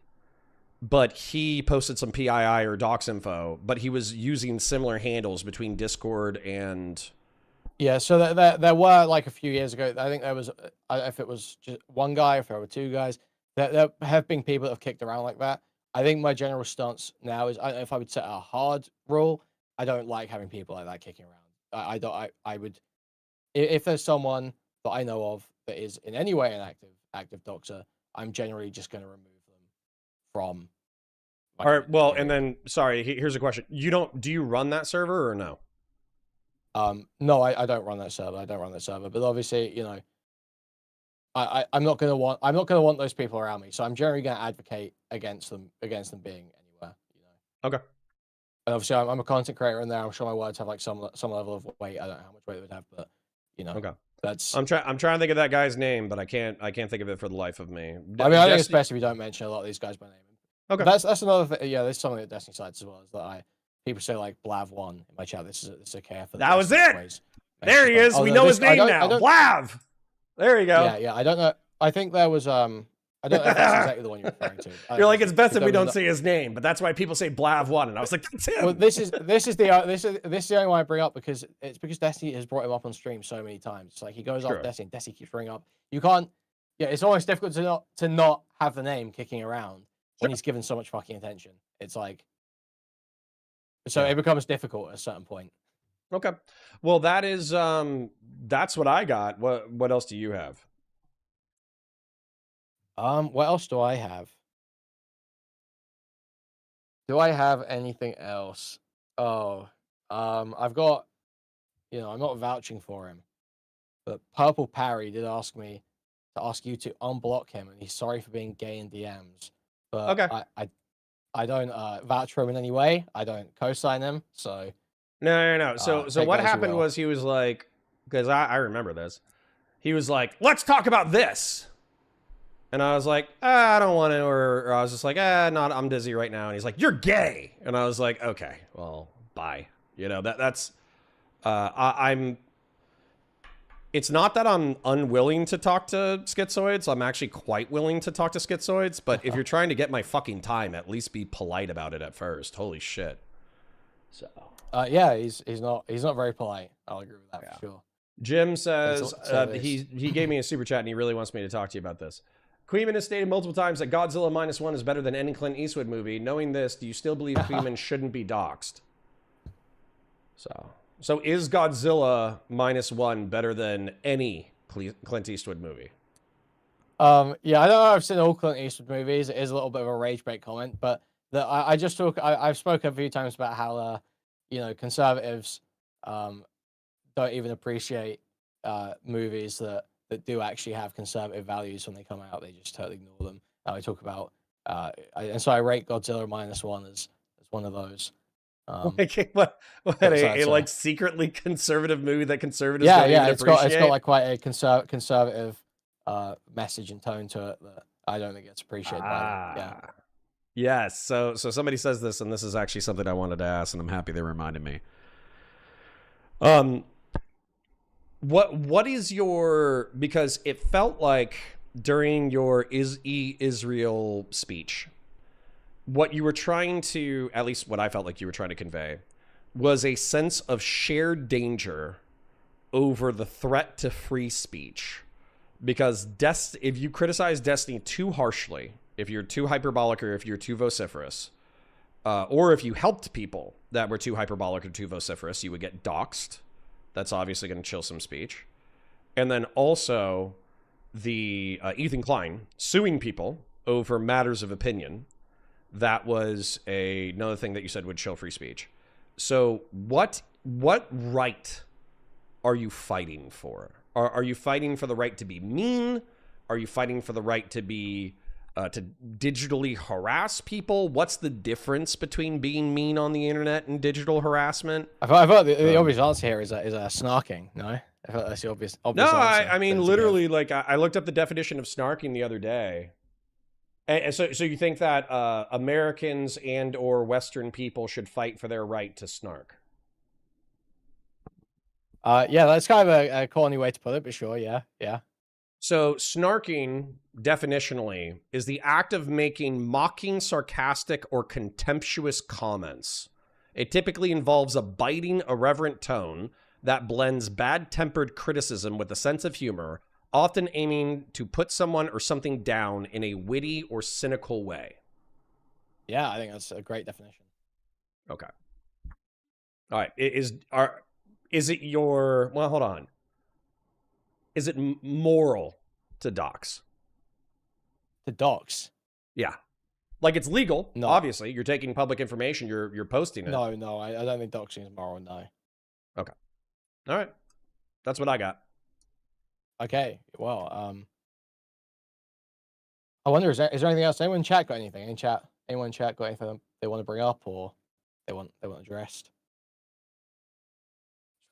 But he posted some PII or docs info, but he was using similar handles between Discord and... Yeah, so there were like a few years ago. I think there was, if it was just one guy, if there were two guys, there have been people that have kicked around like that. I think my general stance now is, if I would set a hard rule, I don't like having people like that kicking around. I don't. I would, if there's someone that I know of that is in any way an active doxer, I'm generally just going to remove them from. All right. Well, and then sorry. Here's a question. Do you run that server or no? No, I don't run that server. But obviously, you know, I'm not gonna want those people around me. So I'm generally gonna advocate against them being anywhere. You know. Okay. And obviously, I'm a content creator in there. I'm sure my words have like some level of weight. I don't know how much weight it would have, but you know. Okay. That's. I'm trying to think of that guy's name, but I can't think of it for the life of me. I mean, I think it's best if you don't mention a lot of these guys by name. Okay. That's another thing. Yeah, there's something at Destiny sites as well. Is that people say like Blav1 in my chat. This is a care for. That was it. There he is. We know his name now. Blav. There you go. Yeah. I don't know. I think there was I don't know if that's exactly the one you're referring to. You're like, it's best if we don't say his name, but that's why people say Blav1, and I was like, that's him. Well, this is the only one I bring up because Destiny has brought him up on stream so many times. It's like he goes off Destiny, and Destiny keeps bringing up. You can't. Yeah, it's almost difficult to not have the name kicking around when he's given so much fucking attention. It's like, so it becomes difficult at a certain point. Okay, well that's what I got. What else do you have? What else do I have? Do I have anything else? Oh, I've got, you know, I'm not vouching for him, but Purple Parry did ask me to ask you to unblock him, and he's sorry for being gay in DMs. But okay. I don't vouch for him in any way. I don't co-sign him, so. No. So what happened was he was like, because I remember this. He was like, let's talk about this. And I was like, I don't want to, or I was just like, not, I'm dizzy right now. And he's like, you're gay. And I was like, okay, well, bye. You know, that's, it's not that I'm unwilling to talk to schizoids. I'm actually quite willing to talk to schizoids. But if you're trying to get my fucking time, at least be polite about it at first. Holy shit. So. Yeah, he's not very polite. I'll agree with that for sure. Jim says he gave me a super chat and he really wants me to talk to you about this. Kuihman has stated multiple times that Godzilla -1 is better than any Clint Eastwood movie. Knowing this, do you still believe Kuihman shouldn't be doxxed? So is Godzilla -1 better than any Clint Eastwood movie? Yeah, I don't know. I've seen all Clint Eastwood movies. It is a little bit of a rage bait comment, but I've spoken a few times about how you know, conservatives don't even appreciate movies that do actually have conservative values when they come out. They just totally ignore them. I talk about and so I rate Godzilla -1 as one of those. A like secretly conservative movie that conservatives don't even appreciate? It's got like quite a conservative message and tone to it that I don't think gets appreciated by them. Yeah. Yes. So somebody says this, and this is actually something I wanted to ask, and I'm happy they reminded me. What is your, because it felt like during your Israel speech, what you were trying to, at least what I felt like you were trying to convey, was a sense of shared danger over the threat to free speech. Because if you criticize Destiny too harshly, if you're too hyperbolic or if you're too vociferous, or if you helped people that were too hyperbolic or too vociferous, you would get doxxed. That's obviously going to chill some speech. And then also the Ethan Klein suing people over matters of opinion. that was another thing that you said would chill free speech. So what right are you fighting for? Are you fighting for the right to be mean? Are you fighting for the right to be to digitally harass people? What's the difference between being mean on the internet and digital harassment? I thought the obvious answer here is snarking. No, I thought that's the obvious No, answer. I mean literally, like I looked up the definition of snarking the other day, and so you think that Americans and or Western people should fight for their right to snark? Yeah, that's kind of a corny way to put it, but sure, yeah. So snarking, definitionally, is the act of making mocking, sarcastic, or contemptuous comments. It typically involves a biting, irreverent tone that blends bad-tempered criticism with a sense of humor, often aiming to put someone or something down in a witty or cynical way. Yeah, I think that's a great definition. Okay. All right. Is it your... Well, hold on. Is it moral to dox? To dox? Yeah. Like, it's legal, no. Obviously. You're taking public information, you're posting it. No, I don't think doxing is moral, no. Okay. All right. That's what I got. Okay, well, I wonder, is there anything else? Anyone in chat got anything? Anyone in chat got anything they want to bring up or they want addressed?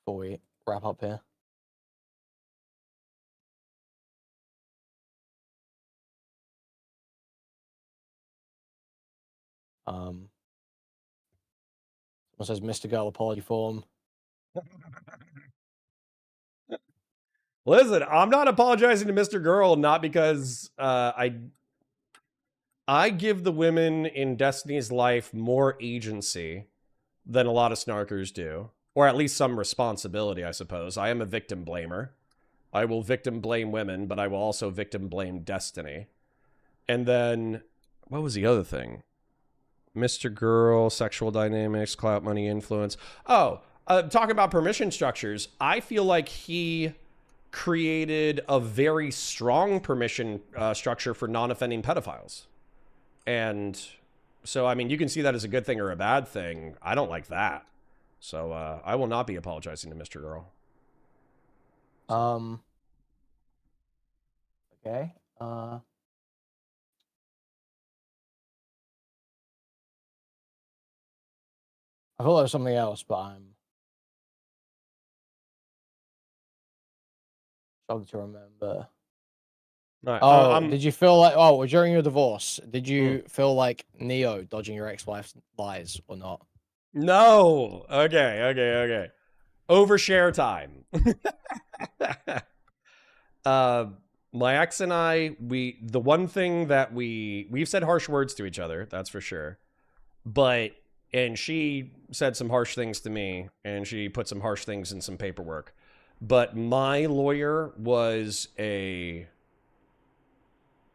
Before we wrap up here. Someone says Mr. Girl apology form. Listen, I'm not apologizing to Mr. Girl, not because I give the women in Destiny's life more agency than a lot of snarkers do, or at least some responsibility, I suppose. I am a victim blamer. I will victim blame women, but I will also victim blame Destiny. And then, what was the other thing? Mr. Girl, sexual dynamics, clout, money, influence. Oh, talking about permission structures, I feel like he created a very strong permission structure for non-offending pedophiles. And so, I mean, you can see that as a good thing or a bad thing. I don't like that. So I will not be apologizing to Mr. Girl. Okay. I thought there was something else, but I'm struggling to remember. Right, did you feel like during your divorce, did you feel like Neo dodging your ex-wife's lies or not? No. Okay. Overshare time. My ex and I, the one thing that we've said harsh words to each other, that's for sure. And she said some harsh things to me, and she put some harsh things in some paperwork. But my lawyer was a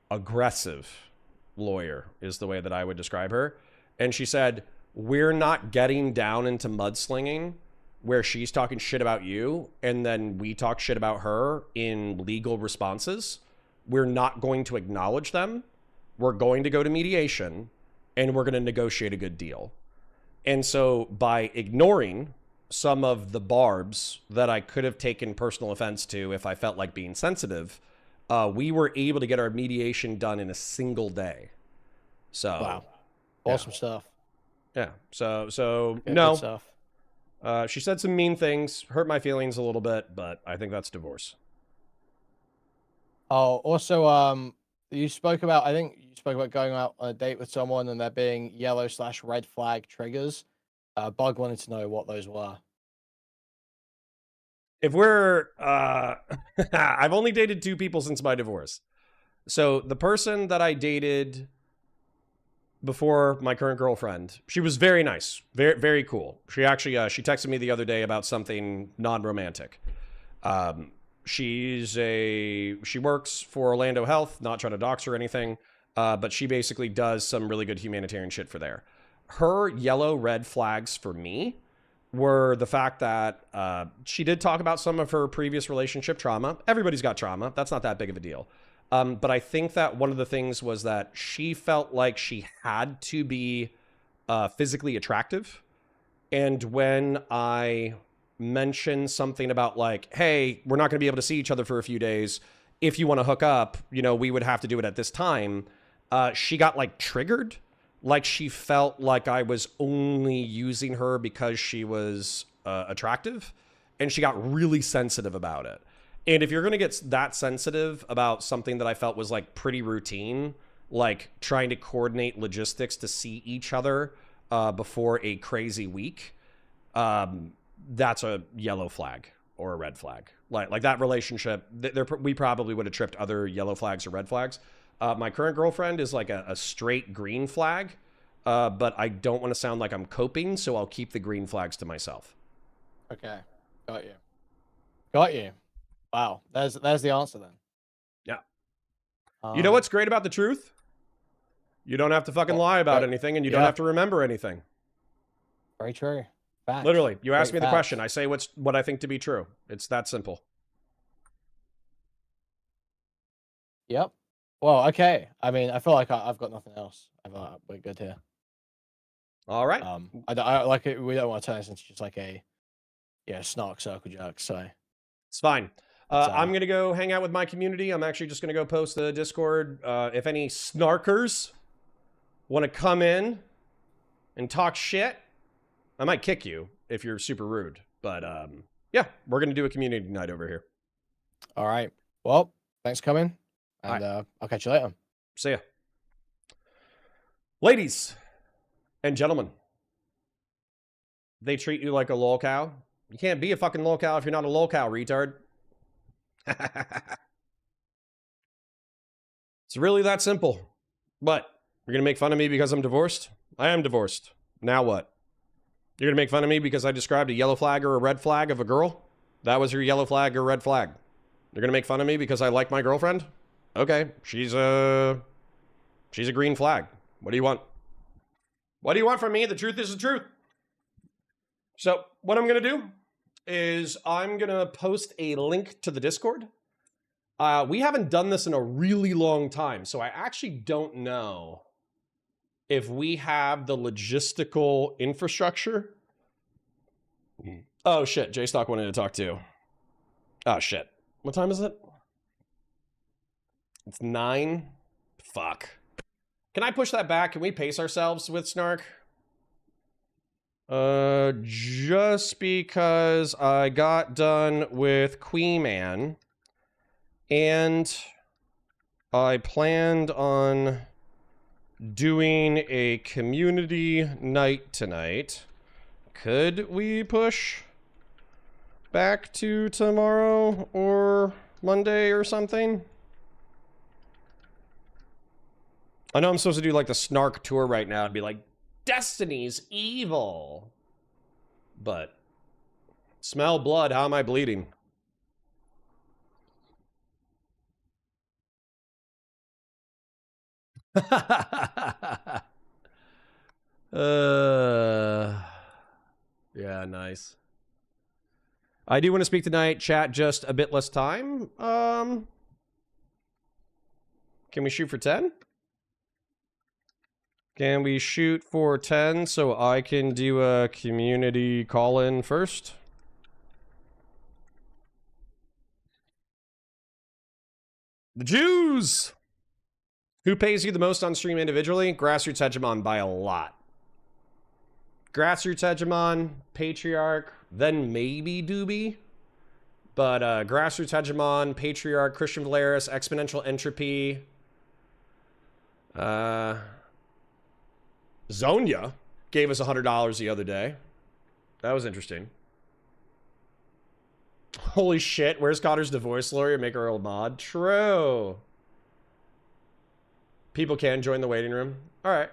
aggressive lawyer, is the way that I would describe her. And she said, we're not getting down into mudslinging where she's talking shit about you and then we talk shit about her in legal responses. We're not going to acknowledge them. We're going to go to mediation and we're going to negotiate a good deal. And so by ignoring some of the barbs that I could have taken personal offense to if I felt like being sensitive, we were able to get our mediation done in a single day. So wow, awesome stuff. Yeah. So good, no. Good stuff. She said some mean things, hurt my feelings a little bit, but I think that's divorce. Oh, also, you spoke about, I think you spoke about going out on a date with someone and there being yellow/red flag triggers. Bug wanted to know what those were. If we're, I've only dated 2 people since my divorce. So the person that I dated before my current girlfriend, she was very nice, very, very cool. She actually, she texted me the other day about something non-romantic. She works for Orlando Health, not trying to dox her or anything, but she basically does some really good humanitarian shit for there. Her yellow red flags for me were the fact that she did talk about some of her previous relationship trauma. Everybody's got trauma. That's not that big of a deal. But I think that one of the things was that she felt like she had to be physically attractive. And when I mentioned something about like, hey, we're not going to be able to see each other for a few days. If you want to hook up, you know, we would have to do it at this time. She got like triggered. Like she felt like I was only using her because she was attractive. And she got really sensitive about it. And if you're going to get that sensitive about something that I felt was like pretty routine, like trying to coordinate logistics to see each other before a crazy week, that's a yellow flag or a red flag. Like that relationship, we probably would have tripped other yellow flags or red flags. My current girlfriend is like a straight green flag, but I don't want to sound like I'm coping, so I'll keep the green flags to myself. Okay, got you. Got you. Wow, there's the answer then. Yeah. You know what's great about the truth? You don't have to fucking lie about anything, and you don't have to remember anything. Very true. Facts. Literally, you ask me the facts. question, I say what I think to be true. It's that simple. Yep. Well, okay. I mean, I feel like I've got nothing else. I feel like we're good here. All right. I like it. We don't want to turn this into just like a snark circle jerk. So it's fine. I'm going to go hang out with my community. I'm actually just going to go post the Discord. If any snarkers want to come in and talk shit, I might kick you if you're super rude. But yeah, we're going to do a community night over here. All right. Well, thanks for coming. And I'll catch you later. See ya. Ladies and gentlemen, they treat you like a lolcow. You can't be a fucking lolcow if you're not a lolcow, retard. It's really that simple. But you're going to make fun of me because I'm divorced? I am divorced. Now what? You're going to make fun of me because I described a yellow flag or a red flag of a girl? That was your yellow flag or red flag. You're going to make fun of me because I like my girlfriend? Okay, she's a green flag. What do you want? What do you want from me? The truth is the truth. So what I'm going to do is I'm going to post a link to the Discord. We haven't done this in a really long time, so I actually don't know if we have the logistical infrastructure. Oh, shit. J-Stock wanted to talk too. Oh, shit. What time is it? It's 9. Fuck. Can I push that back? Can we pace ourselves with Snark? Just because I got done with Kuihman and I planned on doing a community night tonight. Could we push back to tomorrow or Monday or something? I know I'm supposed to do like the Snark tour right now and be like, Destiny's evil. But smell blood, how am I bleeding? Yeah, nice. I do want to speak tonight. Chat, just a bit less time. Can we shoot for 10? Can we shoot for 10 so I can do a community call-in first? The Jews! Who pays you the most on stream individually? Grassroots Hegemon by a lot. Grassroots Hegemon, Patriarch, then maybe Doobie. But Grassroots Hegemon, Patriarch, Christian Valaris, Exponential Entropy. Zonia gave us $100 the other day. That was interesting. Holy shit, where's Cotter's divorce lawyer? Make her old mod. True. People can join the waiting room. All right.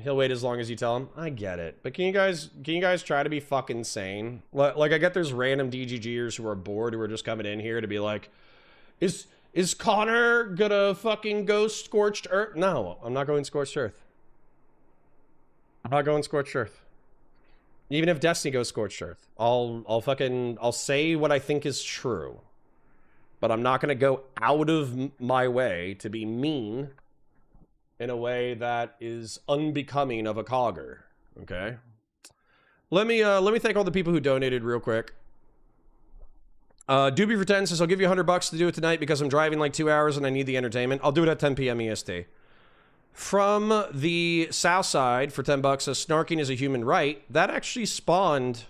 He'll wait as long as you tell him. I get it. But can you guys try to be fucking sane? Like I get there's random DGGers who are bored who are just coming in here to be like, is Connor gonna fucking go Scorched Earth? No, I'm not going Scorched Earth. I'm not going Scorched Earth. Even if Destiny goes Scorched Earth, I'll say what I think is true. but I'm not going to go out of my way to be mean in a way that is unbecoming of a cogger. Okay. Let me thank all the people who donated real quick. Doobie for 10 says, I'll give you $100 to do it tonight because I'm driving like 2 hours and I need the entertainment. I'll do it at 10 p.m. EST. From the South Side for 10 bucks says, snarking is a human right. That actually spawned...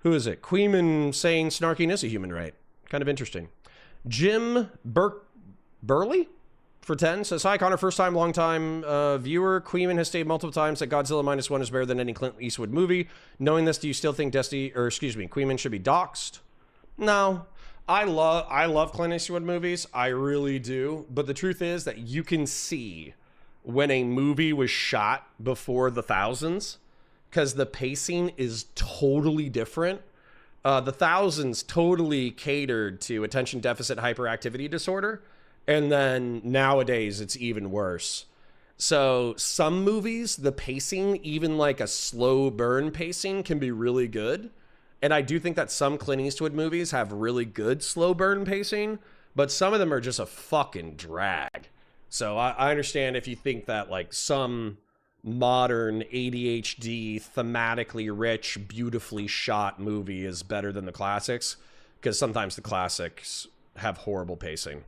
Who is it? Kuihman saying snarking is a human right. Kind of interesting. Jim Burley for 10 says, hi, Connor, first time, long time viewer. Kuihman has stated multiple times that Godzilla -1 is better than any Clint Eastwood movie. Knowing this, do you still think Kuihman should be doxxed? No. I love Clint Eastwood movies. I really do. But the truth is that you can see when a movie was shot before the thousands, because the pacing is totally different. The thousands totally catered to attention deficit hyperactivity disorder. And then nowadays it's even worse. So some movies, the pacing, even like a slow burn pacing, can be really good. And I do think that some Clint Eastwood movies have really good slow burn pacing, but some of them are just a fucking drag. So I understand if you think that like some modern ADHD, thematically rich, beautifully shot movie is better than the classics, because sometimes the classics have horrible pacing.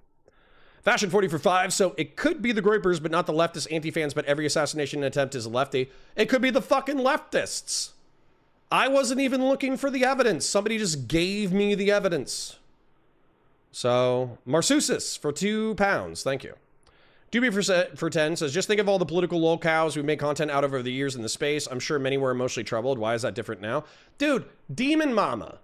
Fashion 40 for 5, so it could be the Groypers, but not the leftist anti-fans, but every assassination attempt is a lefty. It could be the fucking leftists. I wasn't even looking for the evidence. Somebody just gave me the evidence. So, Marsusis for £2. Thank you. Doobie for 10 says, just think of all the political lolcows we made content out over the years in the space. I'm sure many were emotionally troubled. Why is that different now? Dude, Demon Mama.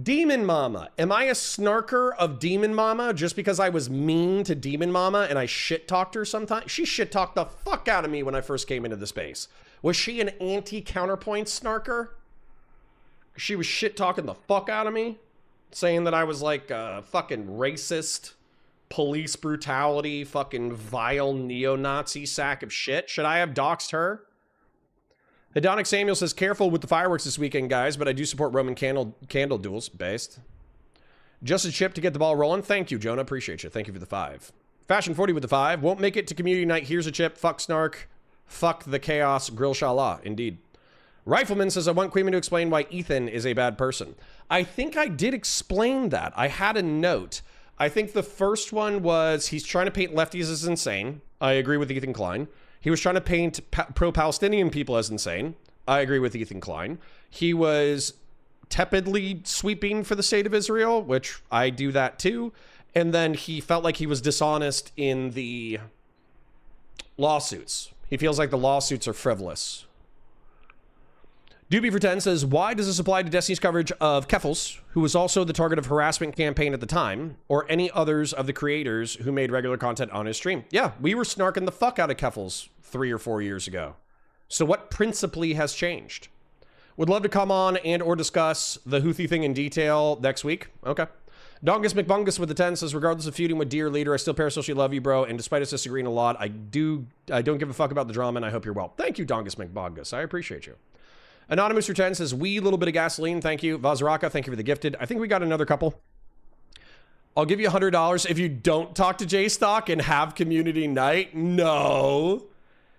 Demon Mama. Am I a snarker of Demon Mama just because I was mean to Demon Mama and I shit-talked her sometimes? She shit-talked the fuck out of me when I first came into the space. Was she an anti-counterpoint snarker? She was shit-talking the fuck out of me, saying that I was like a fucking racist, police brutality, fucking vile neo-Nazi sack of shit. Should I have doxed her? Hedonic Samuel says, careful with the fireworks this weekend, guys, but I do support Roman candle duels. Based. Just a chip to get the ball rolling. Thank you, Jonah. Appreciate you. Thank you for the 5. Fashion 40 with the 5. Won't make it to community night. Here's a chip. Fuck Snark. Fuck the chaos. Grill Shala. Indeed. Rifleman says, I want Kuihman to explain why Ethan is a bad person. I think I did explain that. I had a note. I think the first one was he's trying to paint lefties as insane. I agree with Ethan Klein. He was trying to paint pro-Palestinian people as insane. I agree with Ethan Klein. He was tepidly sweeping for the state of Israel, which I do that too. And then he felt like he was dishonest in the lawsuits. He feels like the lawsuits are frivolous. Doobie for 10 says, why does this apply to Destiny's coverage of Keffels, who was also the target of harassment campaign at the time, or any others of the creators who made regular content on his stream? Yeah, we were snarking the fuck out of Keffels 3 or 4 years ago. So what principally has changed? Would love to come on and or discuss the Houthi thing in detail next week. Okay. Dongus McBungus with the 10 says, regardless of feuding with dear leader, I still parasocially love you, bro. And despite us disagreeing a lot, I don't give a fuck about the drama, and I hope you're well. Thank you, Dongus McBungus. I appreciate you. Anonymous for 10 says, wee little bit of gasoline. Thank you. Vazraka, thank you for the gifted. I think we got another couple. I'll give you $100 if you don't talk to J-Stock and have community night. No.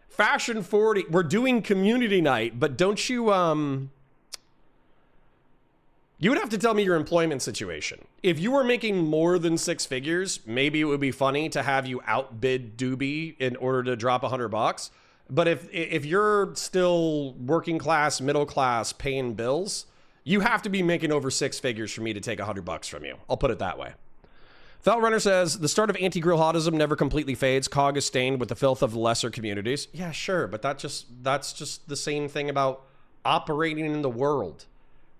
Fashion 40. We're doing community night, but don't you, you would have to tell me your employment situation. If you were making more than 6 figures, maybe it would be funny to have you outbid Doobie in order to drop $100. But if you're still working class, middle class, paying bills, you have to be making over 6 figures for me to take $100 from you. I'll put it that way. Felt Runner says, the start of anti-grill hotism never completely fades. Cog is stained with the filth of the lesser communities. Yeah, sure, but that's just the same thing about operating in the world.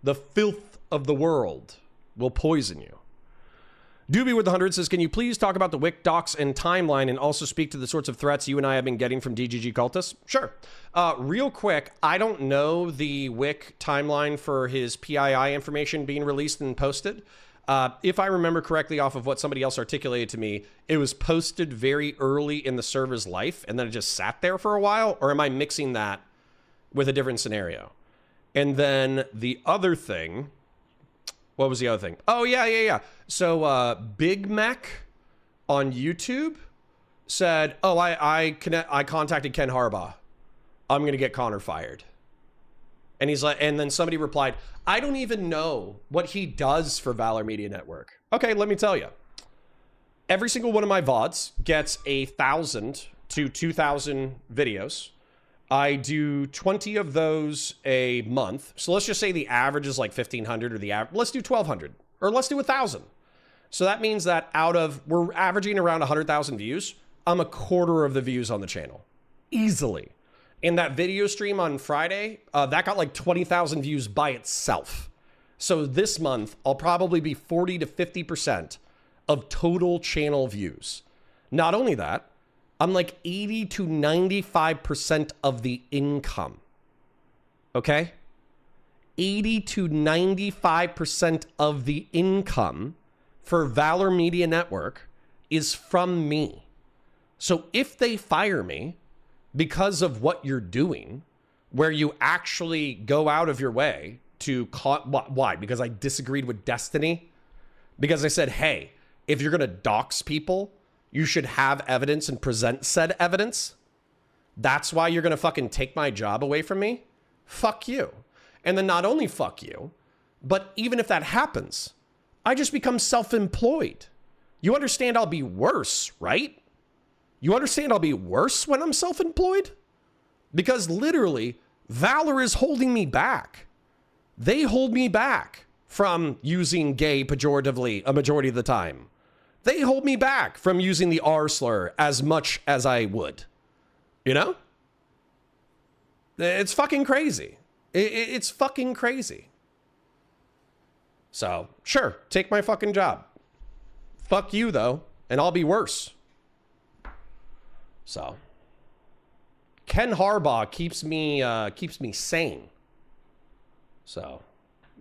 The filth of the world will poison you. Doobie with the 100 says, can you please talk about the Wick docs and timeline and also speak to the sorts of threats you and I have been getting from DGG cultists? Sure. Real quick, I don't know the Wick timeline for his PII information being released and posted. If I remember correctly off of what somebody else articulated to me, it was posted very early in the server's life and then it just sat there for a while, or am I mixing that with a different scenario? And then the other thing What was the other thing? Oh, yeah. So Big Mech on YouTube said, oh, I contacted Ken Harbaugh. I'm going to get Connor fired. And he's like, and then somebody replied, I don't even know what he does for Valor Media Network. Okay, let me tell you. Every single one of my VODs gets 1,000 to 2,000 videos. I do 20 of those a month. So let's just say the average is like 1,500 or the average. Let's do 1,200 or let's do 1,000. So that means that we're averaging around 100,000 views. I'm a quarter of the views on the channel. Easily. In that video stream on Friday, that got like 20,000 views by itself. So this month, I'll probably be 40 to 50% of total channel views. Not only that, I'm like 80 to 95% of the income. Okay? 80 to 95% of the income for Valor Media Network is from me. So if they fire me because of what you're doing, where you actually go out of your way to why? Because I disagreed with Destiny? Because I said, hey, if you're going to dox people, you should have evidence and present said evidence. That's why you're going to fucking take my job away from me? Fuck you. And then not only fuck you, but even if that happens, I just become self-employed. You understand I'll be worse, right? You understand I'll be worse when I'm self-employed? Because literally, Valor is holding me back. They hold me back from using gay pejoratively a majority of the time. They hold me back from using the R slur as much as I would. You know? It's fucking crazy. It's fucking crazy. So, sure, take my fucking job. Fuck you, though, and I'll be worse. So, Ken Harbaugh keeps me sane. So,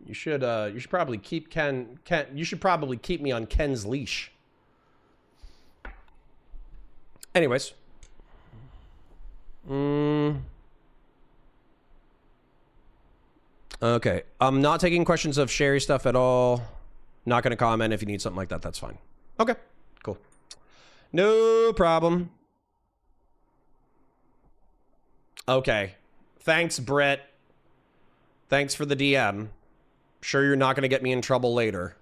you should probably keep Ken. You should probably keep me on Ken's leash. Anyways. Okay. I'm not taking questions of Sherry stuff at all. Not going to comment. If you need something like that, that's fine. Okay. Cool. No problem. Okay. Thanks, Brett. Thanks for the DM. Sure you're not going to get me in trouble later.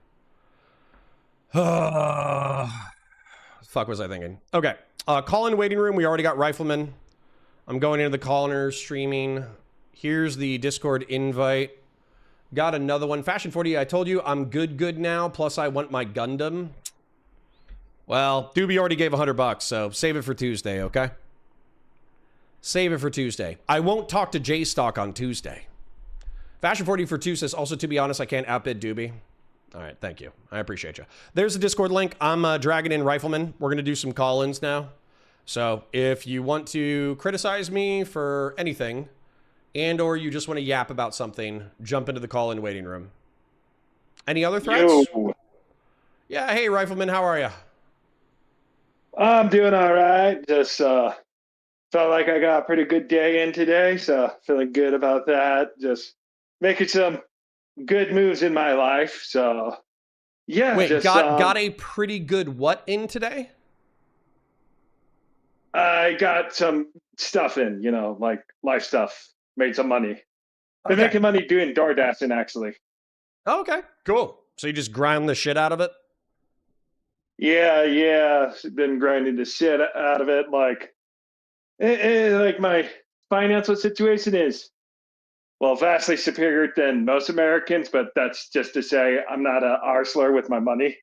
Fuck was I thinking? Okay. Call-in waiting room. We already got Rifleman. I'm going into the call-in streaming. Here's the Discord invite. Got another one. Fashion 40, I told you I'm good now. Plus, I want my Gundam. Well, Doobie already gave $100, so save it for Tuesday, okay? Save it for Tuesday. I won't talk to J-Stock on Tuesday. Fashion 40 for 2 says, also, to be honest, I can't outbid Doobie. All right, thank you. I appreciate you. There's a Discord link. I'm dragging in Rifleman. We're going to do some call-ins now. So if you want to criticize me for anything, and or you just want to yap about something, jump into the call-in waiting room. Any other threats? Yo. Yeah, hey, Rifleman, how are you? I'm doing all right. Just felt like I got a pretty good day in today, so feeling good about that. Just making some good moves in my life. So yeah, Wait, just got a pretty good what in today? I got some stuff in, like life stuff. Made some money. Been Okay. making money doing DoorDashing, actually. Okay, cool. So you just grind the shit out of it? Yeah. Been grinding the shit out of it. Like, like my financial situation is, well, vastly superior than most Americans, but that's just to say I'm not a arsler with my money.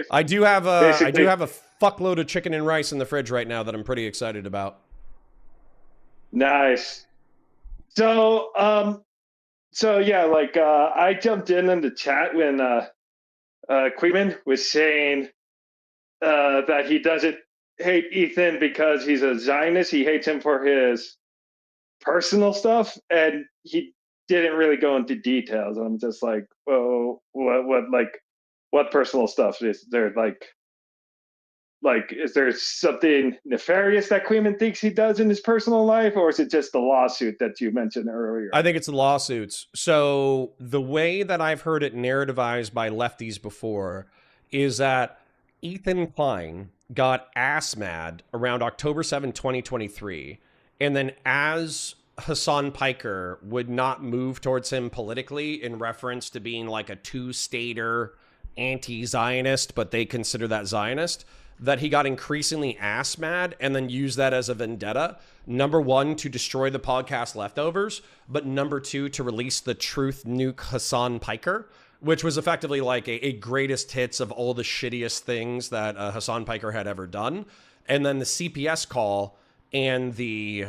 I do have a Basically, fuckload of chicken and rice in the fridge right now that I'm pretty excited about. nice. So, yeah, like I jumped in the chat when Kuihman was saying that he doesn't hate Ethan because he's a Zionist. He hates him for his personal stuff, and he didn't really go into details. I'm just like, oh, what personal stuff is there? Like, like, is there something nefarious that Kuihman thinks he does in his personal life, or is it just the lawsuit that you mentioned earlier? I think it's the lawsuits. So the way that I've heard it narrativized by lefties before is that Ethan Klein got ass mad around October 7, 2023. And then as Hassan Piker would not move towards him politically in reference to being like a two-stater anti-Zionist, but they consider that Zionist, that he got increasingly ass mad and then used that as a vendetta. Number one, to destroy the podcast Leftovers, but number two, to release the Truth Nuke Hassan Piker, which was effectively like a greatest hits of all the shittiest things that Hassan Piker had ever done. And then the CPS call and the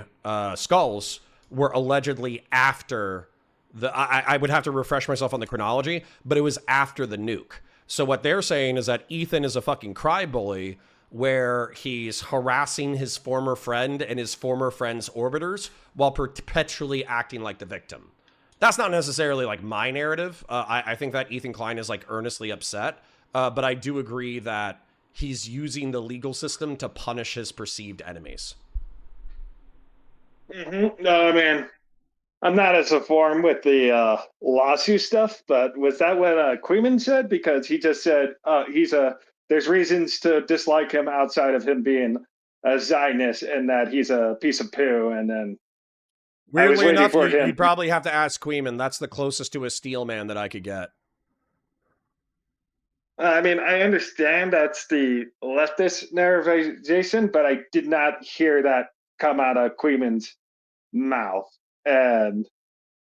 skulls were allegedly after the, I would have to refresh myself on the chronology, but it was after the nuke. So what they're saying is that Ethan is a fucking cryboy where he's harassing his former friend and his former friend's orbiters while perpetually acting like the victim. That's not necessarily like my narrative. I think that Ethan Klein is like earnestly upset, but I do agree that he's using the legal system to punish his perceived enemies. No, I mean, I'm not as informed with the lawsuit stuff, but was that what Kuihman said? Because he just said there's reasons to dislike him outside of him being a Zionist and that he's a piece of poo. And then weirdly enough, you'd probably have to ask Kuihman. That's the closest to a steel man that I could get. I mean, I understand that's the leftist narrativization, but I did not hear that come out of Kuihman's mouth. And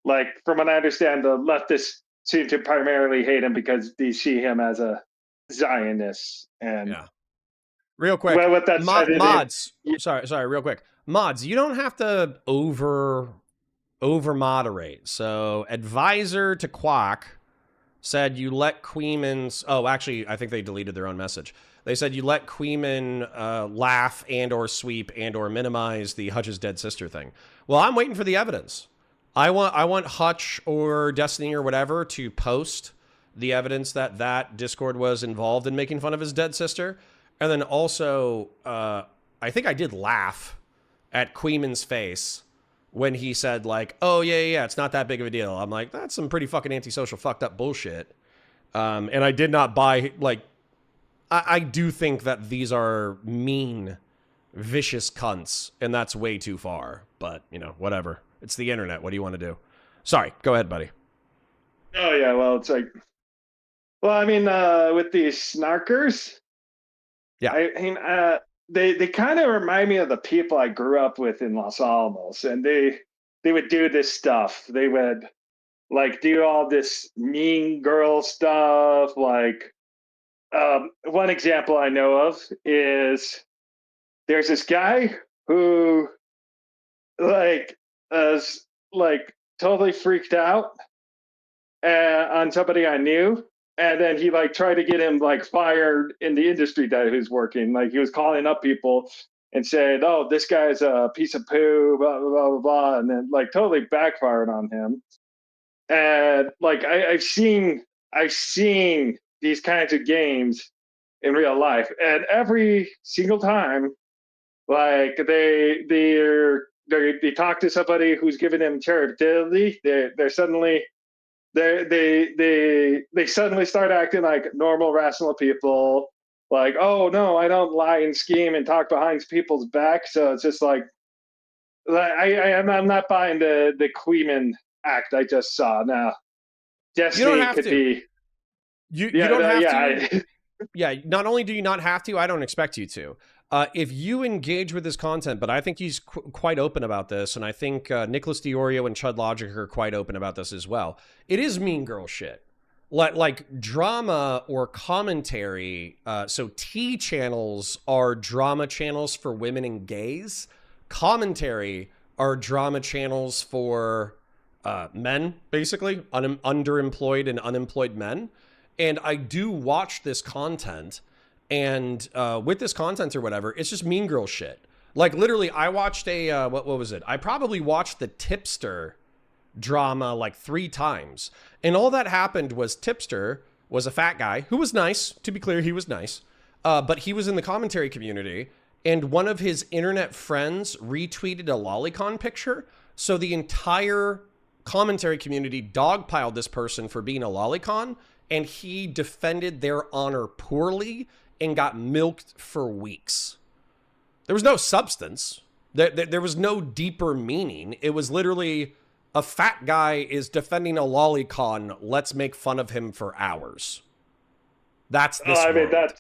like, from what I understand, the leftists seem to primarily hate him because they see him as a Zionist. And yeah, real quick, well, with that mods. Sorry, real quick, mods. You don't have to over moderate. So, advisor to Quack said you let Kuihman's. Oh, actually, I think they deleted their own message. They said you let Kuihman laugh and or sweep and or minimize the Hutch's dead sister thing. Well, I'm waiting for the evidence. I want Hutch or Destiny or whatever to post the evidence that Discord was involved in making fun of his dead sister. And then also, I think I did laugh at Kuihman's face when he said like, oh, yeah, it's not that big of a deal. I'm like, that's some pretty fucking antisocial fucked up bullshit. And I did not buy, like, I do think that these are mean, vicious cunts, and that's way too far. But, you know, whatever. It's the internet. What do you want to do? Sorry. Go ahead, buddy. Oh, yeah. Well, it's like, well, I mean, with these snarkers, yeah, I mean, they kind of remind me of the people I grew up with in Los Alamos, and they would do this stuff. They would like do all this mean girl stuff. Like, one example I know of is there's this guy who like is like totally freaked out on somebody I knew. And then he like tried to get him like fired in the industry that he was working. Like he was calling up people and said, "Oh, this guy's a piece of poo," blah blah blah blah, blah. And then like totally backfired on him. And like I've seen these kinds of games in real life, and every single time, like they talk to somebody who's giving them charitability, they're suddenly. They suddenly start acting like normal, rational people. Like, oh no, I don't lie and scheme and talk behind people's back. So it's just like I'm not buying the Kuihman act I just saw. Now, Destiny could be. You don't have to. Yeah. Not only do you not have to, I don't expect you to. If you engage with this content, but I think he's quite open about this, and I think Nicholas Diorio and Chud Logic are quite open about this as well. It is mean girl shit. Like drama or commentary. So T channels are drama channels for women and gays. Commentary are drama channels for men, basically, underemployed and unemployed men. And I do watch this content. And with this content or whatever, it's just mean girl shit. Like literally, I watched a what was it? I probably watched the Tipster drama like 3 times, and all that happened was Tipster was a fat guy who was nice. To be clear, he was nice. but he was in the commentary community, and one of his internet friends retweeted a lolicon picture. So the entire commentary community dogpiled this person for being a lolicon, and he defended their honor poorly and got milked for weeks. There was no substance. There was no deeper meaning. It was literally a fat guy is defending a lolicon. Let's make fun of him for hours. That's this world.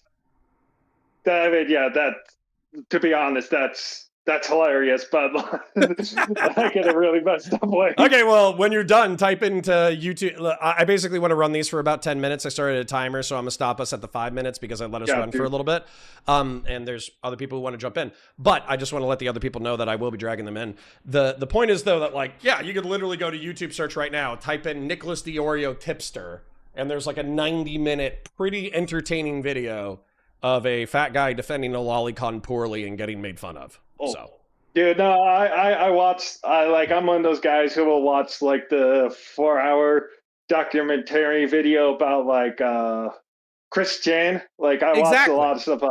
To be honest, that's hilarious, but I get a really messed up way. Okay, well, when you're done, type into YouTube. I basically want to run these for about 10 minutes. I started a timer, so I'm going to stop us at the 5 minutes because I let us run for a little bit. And there's other people who want to jump in. But I just want to let the other people know that I will be dragging them in. The point is, though, that, like, yeah, you could literally go to YouTube search right now, type in Nicholas DiOrio tipster, and there's like a 90-minute, pretty entertaining video of a fat guy defending a lolicon poorly and getting made fun of. Oh. So, dude, no, I'm one of those guys who will watch like the 4-hour documentary video about like Chris Chan. Like I watched a lot of stuff.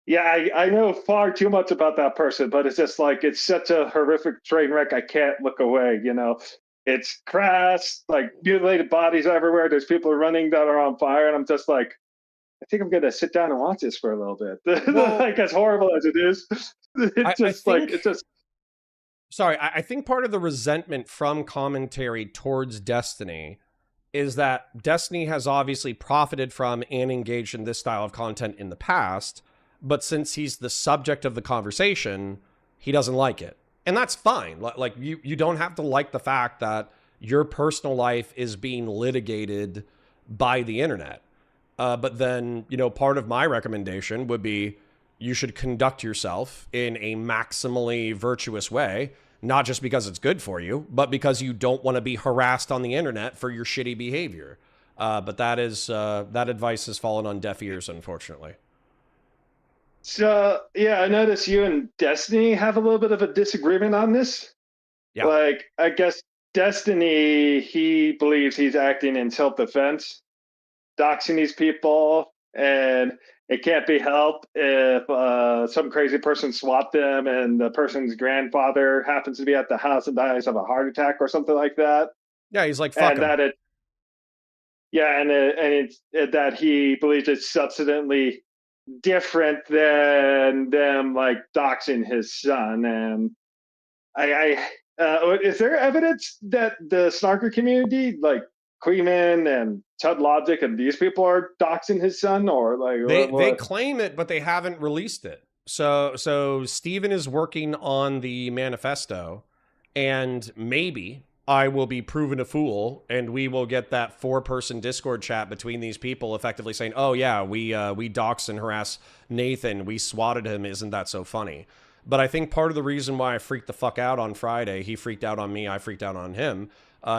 I know far too much about that person, but it's just like it's such a horrific train wreck. I can't look away. You know, it's crass, like mutilated bodies everywhere. There's people running that are on fire, and I'm just like, I think I'm gonna sit down and watch this for a little bit. Well, like as horrible as it is, Sorry, I think part of the resentment from commentary towards Destiny is that Destiny has obviously profited from and engaged in this style of content in the past, but since he's the subject of the conversation, he doesn't like it. And that's fine. Like you don't have to like the fact that your personal life is being litigated by the internet. But then, you know, part of my recommendation would be you should conduct yourself in a maximally virtuous way, not just because it's good for you, but because you don't want to be harassed on the internet for your shitty behavior. But that advice has fallen on deaf ears, unfortunately. So, yeah, I notice you and Destiny have a little bit of a disagreement on this. Yeah. Like, I guess Destiny, he believes he's acting in self-defense, doxing these people, and it can't be helped if some crazy person swapped them and the person's grandfather happens to be at the house and dies of a heart attack or something like that. Yeah, he's like, fuck him. That that he believes it's substantially different than them like doxing his son. And is there evidence that the snarker community, like Kuihman and Chud Logic and these people, are doxing his son, or like they claim it, but they haven't released it. So Steven is working on the manifesto, and maybe I will be proven a fool, and we will get that 4-person Discord chat between these people effectively saying, oh yeah, we dox and harass Nathan, we swatted him, isn't that so funny? But I think part of the reason why I freaked the fuck out on Friday, he freaked out on me, I freaked out on him,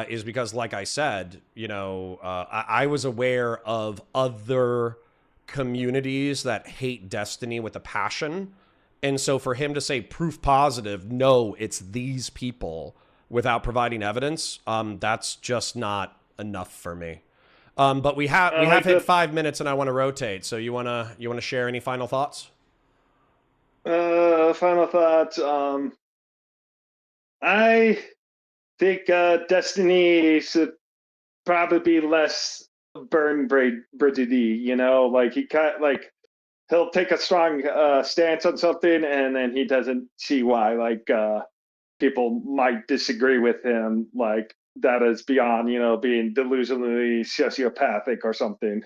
is because, like I said, you know, I was aware of other communities that hate Destiny with a passion. And so for him to say proof positive, no, it's these people, without providing evidence, that's just not enough for me. But we have hit 5 minutes, and I want to rotate. So you wanna share any final thoughts? Final thoughts. I think Destiny should probably be less burn bridgedy. You know, like he'll take a strong stance on something, and then he doesn't see why. Like people might disagree with him, like that is beyond, you know, being delusionally sociopathic or something.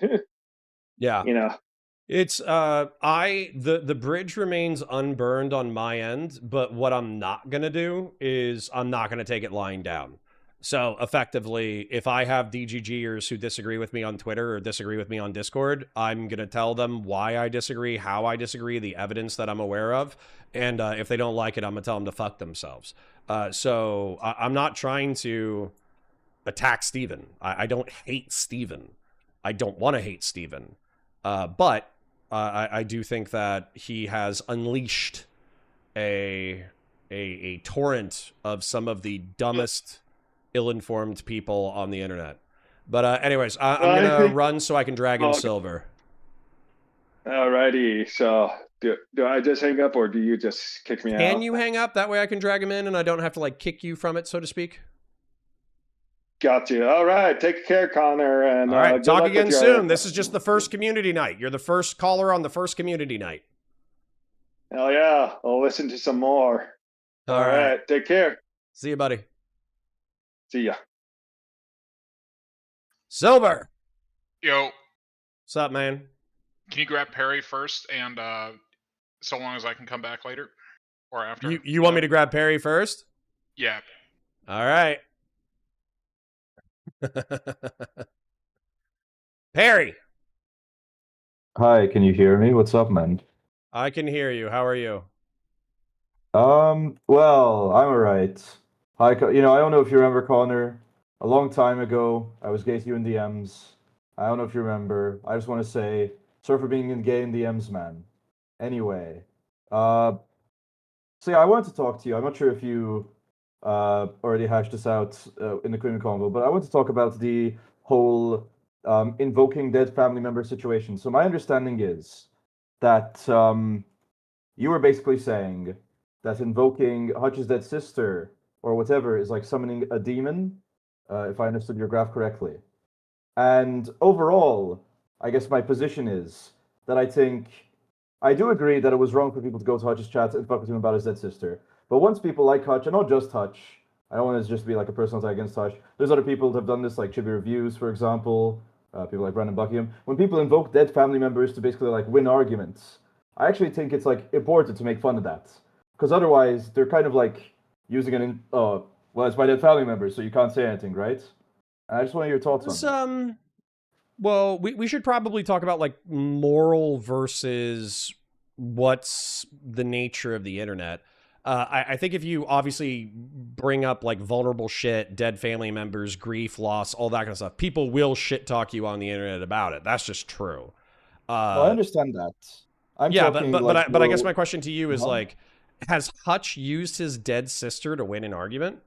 Yeah. You know. It's the bridge remains unburned on my end, but what I'm not gonna do is I'm not gonna take it lying down. So effectively, if I have DGGers who disagree with me on Twitter or disagree with me on Discord, I'm gonna tell them why I disagree, how I disagree, the evidence that I'm aware of, and if they don't like it, I'm gonna tell them to fuck themselves. So I'm not trying to attack Steven. I don't hate Steven. I don't want to hate Steven. But I do think that he has unleashed a torrent of some of the dumbest, ill-informed people on the internet. But anyways, I'm gonna run so I can drag in Silver. Alrighty. So do I just hang up or do you just kick me Can out? you hang up? That way I can drag him in and I don't have to like kick you from it, so to speak. Got you. All right. Take care, Connor, and All right. good Talk luck with again your. soon. This is just the first community night. You're the first caller on the first community night. Hell yeah! I'll listen to some more. All All right. right. Take care. See you, buddy. See ya. Silver. Yo, What's up, man? can you grab Perry first, and so long as I can come back later or after? You want me to grab Perry first? Yeah. All right. Perry, Hi, can you hear me? What's up, man? I can hear you. How are you? Well, I'm alright. Hi, I don't know if you remember Connor. A long time ago, I was gay to you in DMs. I don't know if you remember. I just want to say, sorry for being gay in DMs, man. Anyway, so yeah, I wanted to talk to you. I'm not sure if you already hashed this out in the Kuihman convo, but I want to talk about the whole invoking dead family member situation. So my understanding is that you were basically saying that invoking Hutch's dead sister or whatever is like summoning a demon, if I understood your graph correctly. And overall, I guess my position is that I do agree that it was wrong for people to go to Hutch's chat and fuck with him about his dead sister. But once people like Hutch, and not just Hutch, I don't want to just be like a personal attack against Hutch. There's other people that have done this, like Chibi Reviews, for example, people like Brandon Buckingham. When people invoke dead family members to basically like win arguments, I actually think it's like important to make fun of that, because otherwise they're kind of like using well, it's my dead family member, so you can't say anything, right? And I just want to hear your thoughts on that. Well, we should probably talk about like moral versus what's the nature of the internet. I think if you obviously bring up like vulnerable shit, dead family members, grief, loss, all that kind of stuff, people will shit talk you on the internet about it. That's just true. Well, I understand that. I'm Yeah, talking but I guess my question to you is Uh-huh. like, has Hutch used his dead sister to win an argument?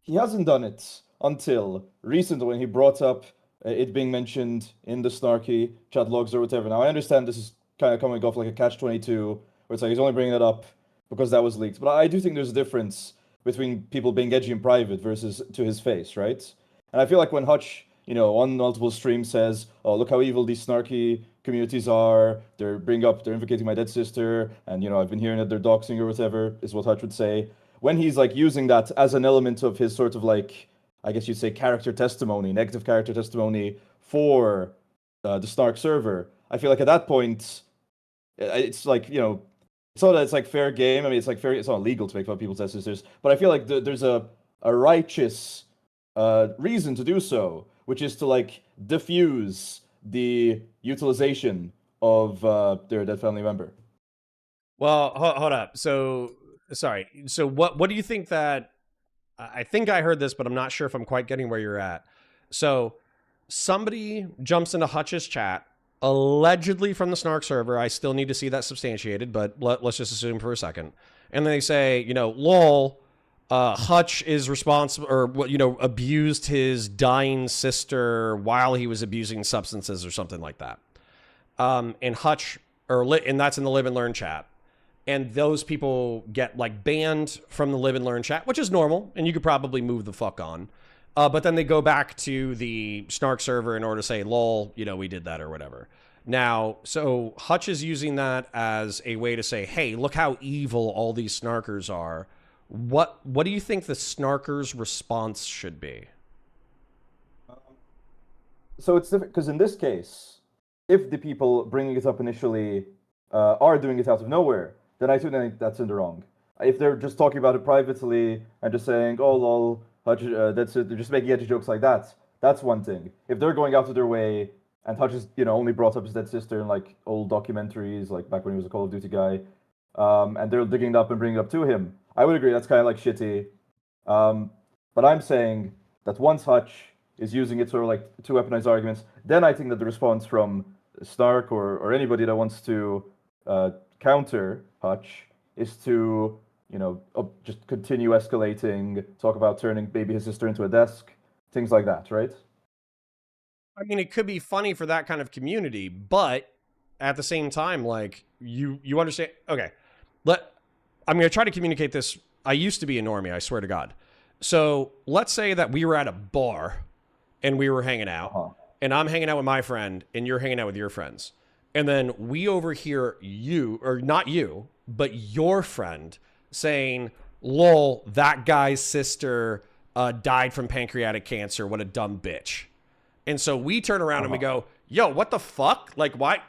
He hasn't done it until recently when he brought up it being mentioned in the snarky chat logs or whatever. Now, I understand this is kind of coming off like a catch-22, where it's like he's only bringing it up because that was leaked. But I do think there's a difference between people being edgy in private versus to his face, right? And I feel like when Hutch, on multiple streams says, "Oh, look how evil these snarky communities are. They're invocating my dead sister, and I've been hearing that they're doxing or whatever," is what Hutch would say. When he's like using that as an element of his sort of like, I guess you'd say, character testimony, negative character testimony for the Snark server, I feel like at that point, it's like, it's not that it's like fair game. I mean, it's not illegal to make fun of people's dead sisters, but I feel like there's a righteous reason to do so, which is to like diffuse the utilization of their dead family member. Well, hold up. So, sorry. So, what do you think that? I think I heard this, but I'm not sure if I'm quite getting where you're at. So, somebody jumps into Hutch's chat, allegedly from the Snark server. I still need to see that substantiated, but let's just assume for a second. And they say, lol, Hutch is responsible, or abused his dying sister while he was abusing substances or something like that. And Hutch, and that's in the Live and Learn chat. And those people get like banned from the Live and Learn chat, which is normal, and you could probably move the fuck on. But then they go back to the Snark server in order to say, lol, we did that or whatever. Now, so Hutch is using that as a way to say, hey, look how evil all these snarkers are. What do you think the snarkers' response should be? So it's different because in this case, if the people bringing it up initially are doing it out of nowhere, then I think that's in the wrong. If they're just talking about it privately and just saying, "Oh, lol, Hutch, that's it," they're just making edgy jokes like that. That's one thing. If they're going out of their way and Hutch is, only brought up his dead sister in like old documentaries, like back when he was a Call of Duty guy, and they're digging it up and bringing it up to him, I would agree that's kind of like shitty. But I'm saying that once Hutch is using it sort of like to weaponize arguments, then I think that the response from Snark or anybody that wants to counter Hutch is to, just continue escalating, talk about turning maybe his sister into a desk, things like that, right? I mean, it could be funny for that kind of community, but at the same time, like you understand. Okay, I'm going to try to communicate this. I used to be a normie, I swear to God. So let's say that we were at a bar and we were hanging out, and I'm hanging out with my friend and you're hanging out with your friends. And then we overhear you, or not you, but your friend saying, lol, that guy's sister died from pancreatic cancer. What a dumb bitch. And so we turn around and we go, yo, what the fuck? Like, why?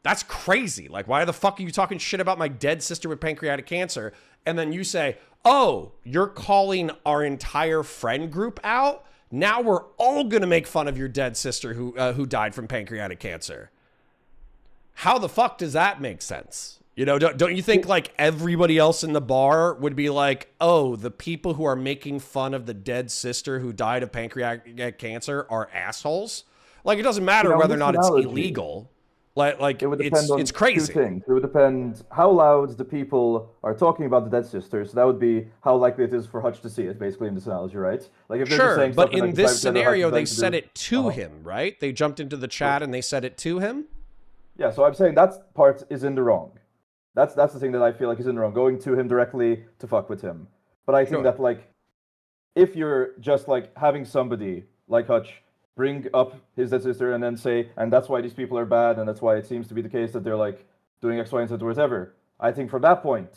That's crazy. Like, why the fuck are you talking shit about my dead sister with pancreatic cancer? And then you say, oh, you're calling our entire friend group out? Now we're all going to make fun of your dead sister who died from pancreatic cancer. How the fuck does that make sense? You know, don't you think like everybody else in the bar would be like, oh, the people who are making fun of the dead sister who died of pancreatic cancer are assholes? Like, it doesn't matter whether or not it's illegal. Like it would depend on it's crazy. 2 things. It would depend how loud the people are talking about the dead sister. So that would be how likely it is for Hutch to see it, basically, in this analogy, right? Like if they're just saying but something in like this scenario, they to said do- it to him, right? They jumped into the chat and they said it to him. Yeah, so I'm saying that part is in the wrong. That's the thing that I feel like is in the wrong. Going to him directly to fuck with him. But I think that like, if you're just like having somebody like Hutch bring up his dead sister and then say, and that's why these people are bad, and that's why it seems to be the case that they're like doing X, Y, and Z or whatever. I think from that point,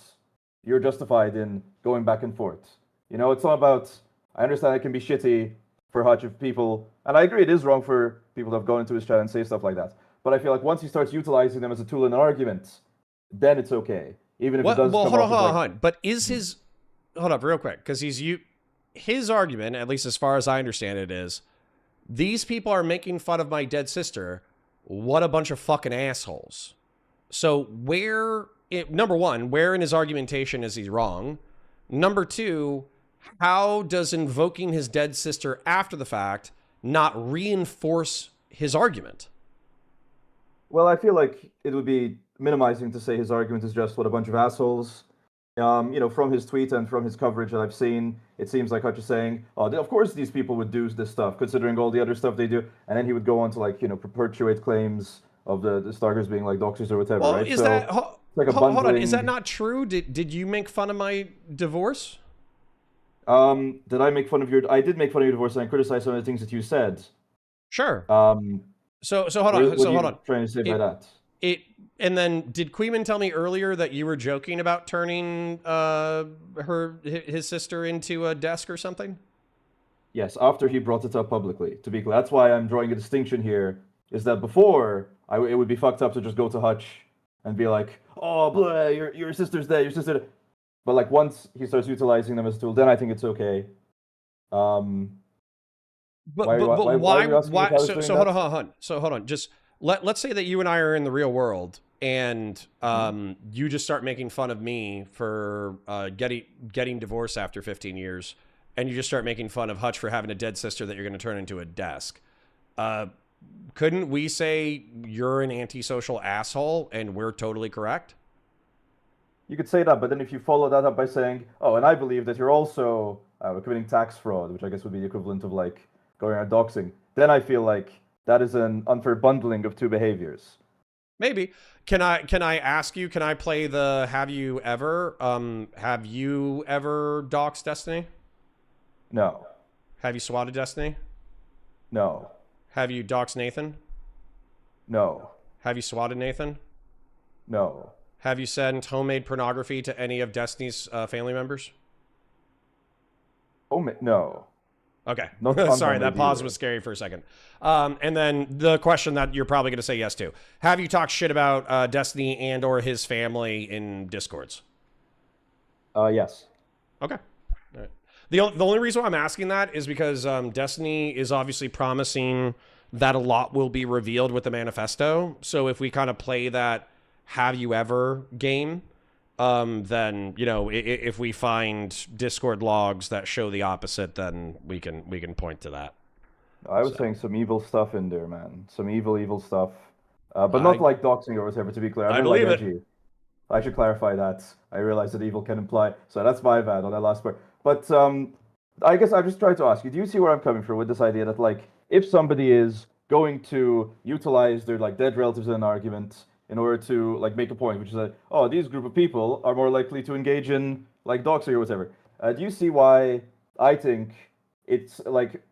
you're justified in going back and forth. You know, it's not about. I understand it can be shitty for Hutch if people, and I agree it is wrong for people to have gone into his chat and say stuff like that. But I feel like once he starts utilizing them as a tool in an argument, then it's okay. Even if it does. Well, hold on. But is his hold up real quick, because his argument, at least as far as I understand it, is these people are making fun of my dead sister. What a bunch of fucking assholes. So number one, where in his argumentation is he wrong? Number two, how does invoking his dead sister after the fact not reinforce his argument? Well, I feel like it would be minimizing to say his argument is just what a bunch of assholes. You know, from his tweet and from his coverage that I've seen, it seems like Hutch is saying, "Oh, of course these people would do this stuff, considering all the other stuff they do." And then he would go on to like, you know, perpetuate claims of the Starkers being like doxers or whatever, well, right? Is so that it's like a bundling... hold on? Is that not true? Did you make fun of my divorce? Did I make fun of your? I did make fun of your divorce and I criticized some of the things that you said. Sure. So hold on. What are you hold on. trying to say by that? And then did Kuihman tell me earlier that you were joking about turning his sister into a desk or something? Yes, after he brought it up publicly. To be clear, that's why I'm drawing a distinction here. Is that before it would be fucked up to just go to Hutch and be like, "Oh, blah, your sister's dead, your sister." But like once he starts utilizing them as a tool, then I think it's okay. But why? So hold on. So hold on. Just let's say that you and I are in the real world, and you just start making fun of me for getting divorced after 15 years, and you just start making fun of Hutch for having a dead sister that you're going to turn into a desk. Couldn't we say you're an antisocial asshole and we're totally correct? You could say that, but then if you follow that up by saying, "Oh, and I believe that you're also committing tax fraud," which I guess would be the equivalent of like going around doxing, then I feel like that is an unfair bundling of two behaviors. Maybe. Can I ask you? Can I play the Have you ever doxed Destiny? No. Have you swatted Destiny? No. Have you doxed Nathan? No. Have you swatted Nathan? No. Have you sent homemade pornography to any of Destiny's family members? No. Okay. Sorry, that pause was scary for a second. And then the question that you're probably going to say yes to. Have you talked shit about Destiny and or his family in Discords? Yes. Okay. All right. The only reason why I'm asking that is because Destiny is obviously promising that a lot will be revealed with the manifesto. So if we kind of play that have you ever game, then, you know, if we find Discord logs that show the opposite, then we can point to that. I was saying some evil stuff in there, man. Some evil stuff. But not like doxing or whatever, to be clear. I believe like it. I should clarify that. I realize that evil can imply. So that's my bad on that last part. But I guess I just tried to ask you, do you see where I'm coming from with this idea that, like, if somebody is going to utilize their like dead relatives in an argument in order to like make a point, which is that, oh, these group of people are more likely to engage in like doxing or whatever. Do you see why I think it's like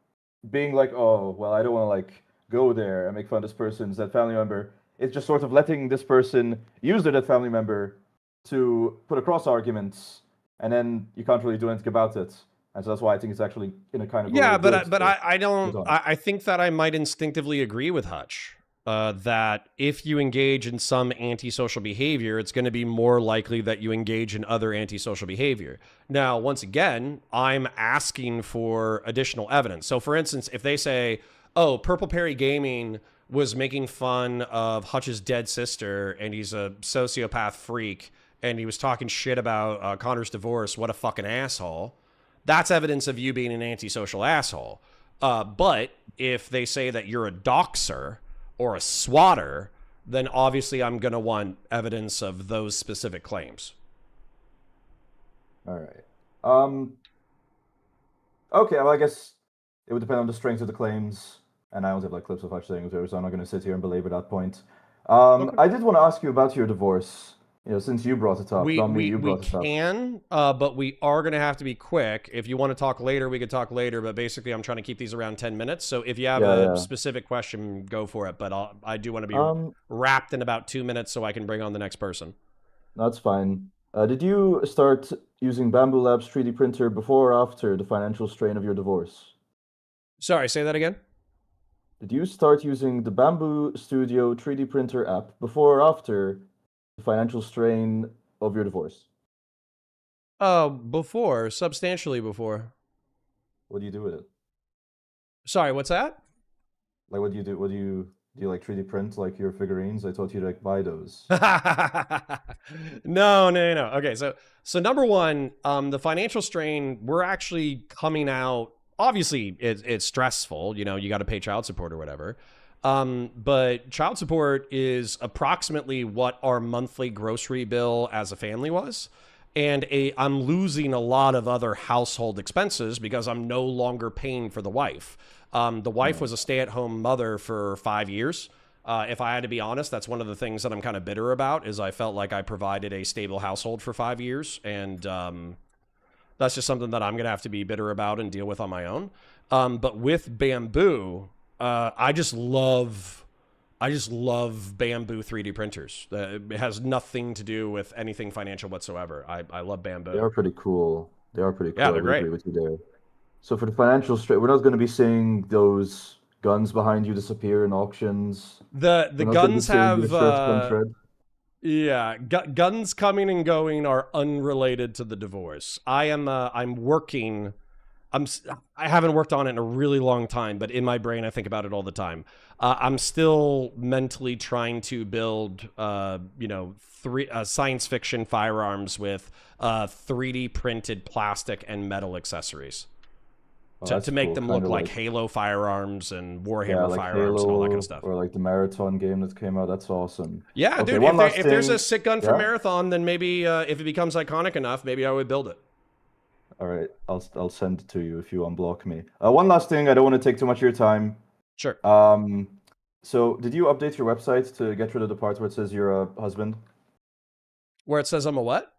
being like, oh, well, I don't want to like go there and make fun of this person's dead family member. It's just sort of letting this person use their dead family member to put across arguments, and then you can't really do anything about it. And so that's why I think it's actually in a kind of Yeah, way good but to I don't. on it. I think that I might instinctively agree with Hutch. That if you engage in some antisocial behavior, it's going to be more likely that you engage in other antisocial behavior. Now, once again, I'm asking for additional evidence. So, for instance, if they say, oh, Purple Perry Gaming was making fun of Hutch's dead sister and he's a sociopath freak and he was talking shit about Connor's divorce, what a fucking asshole. That's evidence of you being an antisocial asshole. But if they say that you're a doxer or a swatter, then obviously I'm going to want evidence of those specific claims. All right. Okay, well, I guess it would depend on the strength of the claims, and I also have like clips of Hutch saying whatever, so I'm not going to sit here and belabor that point. Okay. I did want to ask you about your divorce. You know, since you brought it up, We brought it up. can, but we are going to have to be quick. If you want to talk later, we could talk later. But basically, I'm trying to keep these around 10 minutes. So if you have a specific question, go for it. But I do want to be wrapped in about 2 minutes so I can bring on the next person. That's fine. Did you start using Bamboo Labs 3D printer before or after the financial strain of your divorce? Sorry, say that again. Did you start using the Bamboo Studio 3D printer app before or after the financial strain of your divorce? Before, substantially before. What do you do with it? Sorry, what's that? Like, what do you do? Do you like 3D print like your figurines? I thought you'd like buy those. No. Okay, so number one, the financial strain, we're actually coming out. Obviously, it's stressful. You know, you got to pay child support or whatever. But child support is approximately what our monthly grocery bill as a family was. And I'm losing a lot of other household expenses because I'm no longer paying for the wife. The wife was a stay-at-home mother for 5 years. If I had to be honest, that's one of the things that I'm kind of bitter about, is I felt like I provided a stable household for 5 years. And that's just something that I'm going to have to be bitter about and deal with on my own. But with Bamboo, I just love Bamboo 3D printers. It has nothing to do with anything financial whatsoever. I love Bamboo. They are pretty cool. Yeah, they're I would great. agree with you there. So for the financial strain, we're not going to be seeing those guns behind you disappear in auctions. The We're not gonna be guns seeing have your shirts unthread. yeah, guns coming and going are unrelated to the divorce. I'm working. I haven't worked on it in a really long time, but in my brain, I think about it all the time. I'm still mentally trying to build, science fiction firearms with 3D printed plastic and metal accessories to make them look like Halo firearms and Warhammer like firearms Halo, and all that kind of stuff. or like the Marathon game that came out. That's awesome. Yeah, Okay, dude. If there's a sick gun for Yeah. Marathon, then maybe if it becomes iconic enough, maybe I would build it. All right, I'll send it to you if you unblock me. One last thing, I don't want to take too much of your time. Sure. So did you update your website to get rid of the part where it says you're a husband? Where it says I'm a what?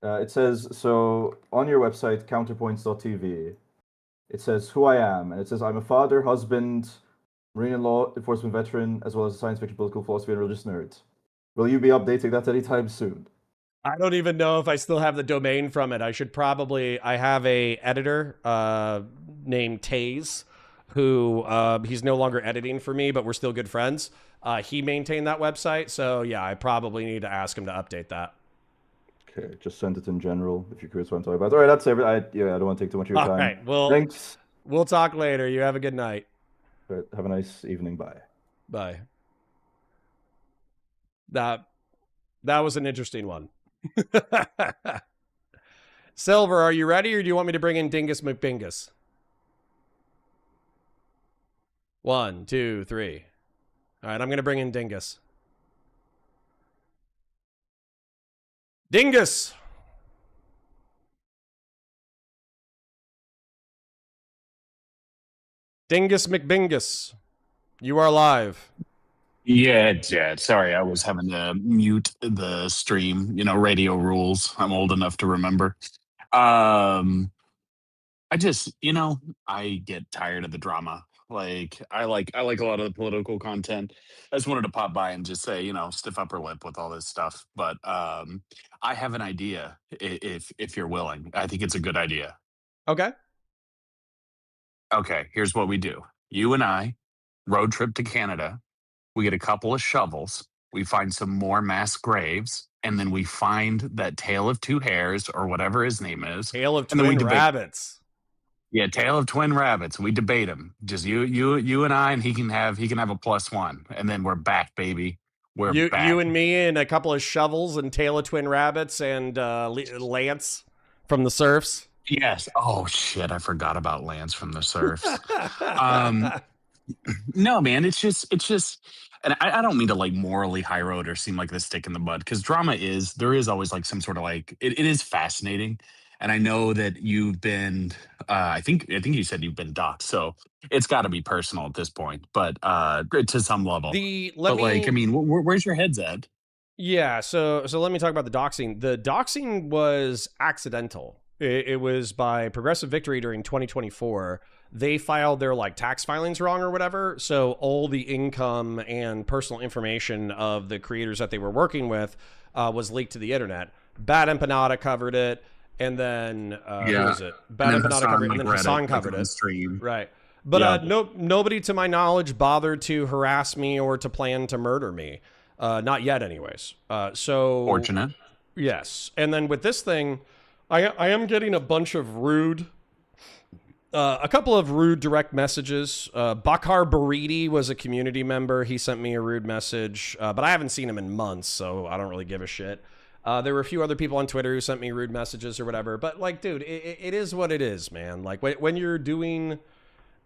It says, so on your website, counterpoints.tv, it says who I am, and it says I'm a father, husband, marine and law enforcement veteran, as well as a science fiction, political philosophy, and religious nerd. Will you be updating that anytime soon? I don't even know if I still have the domain from it. I have a editor named Taze, who he's no longer editing for me, but we're still good friends. He maintained that website, so yeah, I probably need to ask him to update that. Okay, just send it in general if you're curious what I'm talking about. All right, that's everything. I don't want to take too much of your time. All right, well, thanks. We'll talk later. You have a good night. All right, have a nice evening. Bye. Bye. That was an interesting one. Silver, are you ready, or do you want me to bring in Dingus McBingus? 1, 2, 3. All right, I'm going to bring in Dingus. Dingus! Dingus McBingus. You are live. Yeah, Jed. Sorry, I was having to mute the stream. You know, radio rules. I'm old enough to remember. Um, I just, I get tired of the drama. I like a lot of the political content. I just wanted to pop by and just say, stiff upper lip with all this stuff. But I have an idea if you're willing. I think it's a good idea. Okay. Okay, here's what we do. You and I road trip to Canada. We get a couple of shovels. We find some more mass graves, and then we find that Tale of Two Hares or whatever his name is. Tale of and then we Twin debate. Rabbits. Yeah, Tale of Twin Rabbits. We debate him. Just you and I, and he can have a +1, and then we're back, baby. We're back. You and me and a couple of shovels and Tale of Twin Rabbits and Lance from the Surfs. Yes. Oh shit, I forgot about Lance from the Surfs. No, man, it's just, and I don't mean to like morally high road or seem like the stick in the mud, because there is always like some sort of like, it is fascinating. And I know that you've been, I think you said you've been doxxed, so it's got to be personal at this point, but to some level. Where's your heads at? Yeah, so let me talk about the doxing. The doxing was accidental. It was by Progressive Victory during 2024. They filed their like tax filings wrong or whatever. So all the income and personal information of the creators that they were working with was leaked to the internet. Bad Empanada covered it. And then, who was it? Bad Empanada covered it. And then Hassan covered it. Stream. Right. But nobody to my knowledge bothered to harass me or to plan to murder me. Not yet anyways. So fortunate. Yes. And then with this thing, I am getting a bunch of rude, a couple of rude direct messages. Bakar Baridi was a community member. He sent me a rude message, but I haven't seen him in months, so I don't really give a shit. There were a few other people on Twitter who sent me rude messages or whatever. But like, dude, it is what it is, man. Like when you're doing,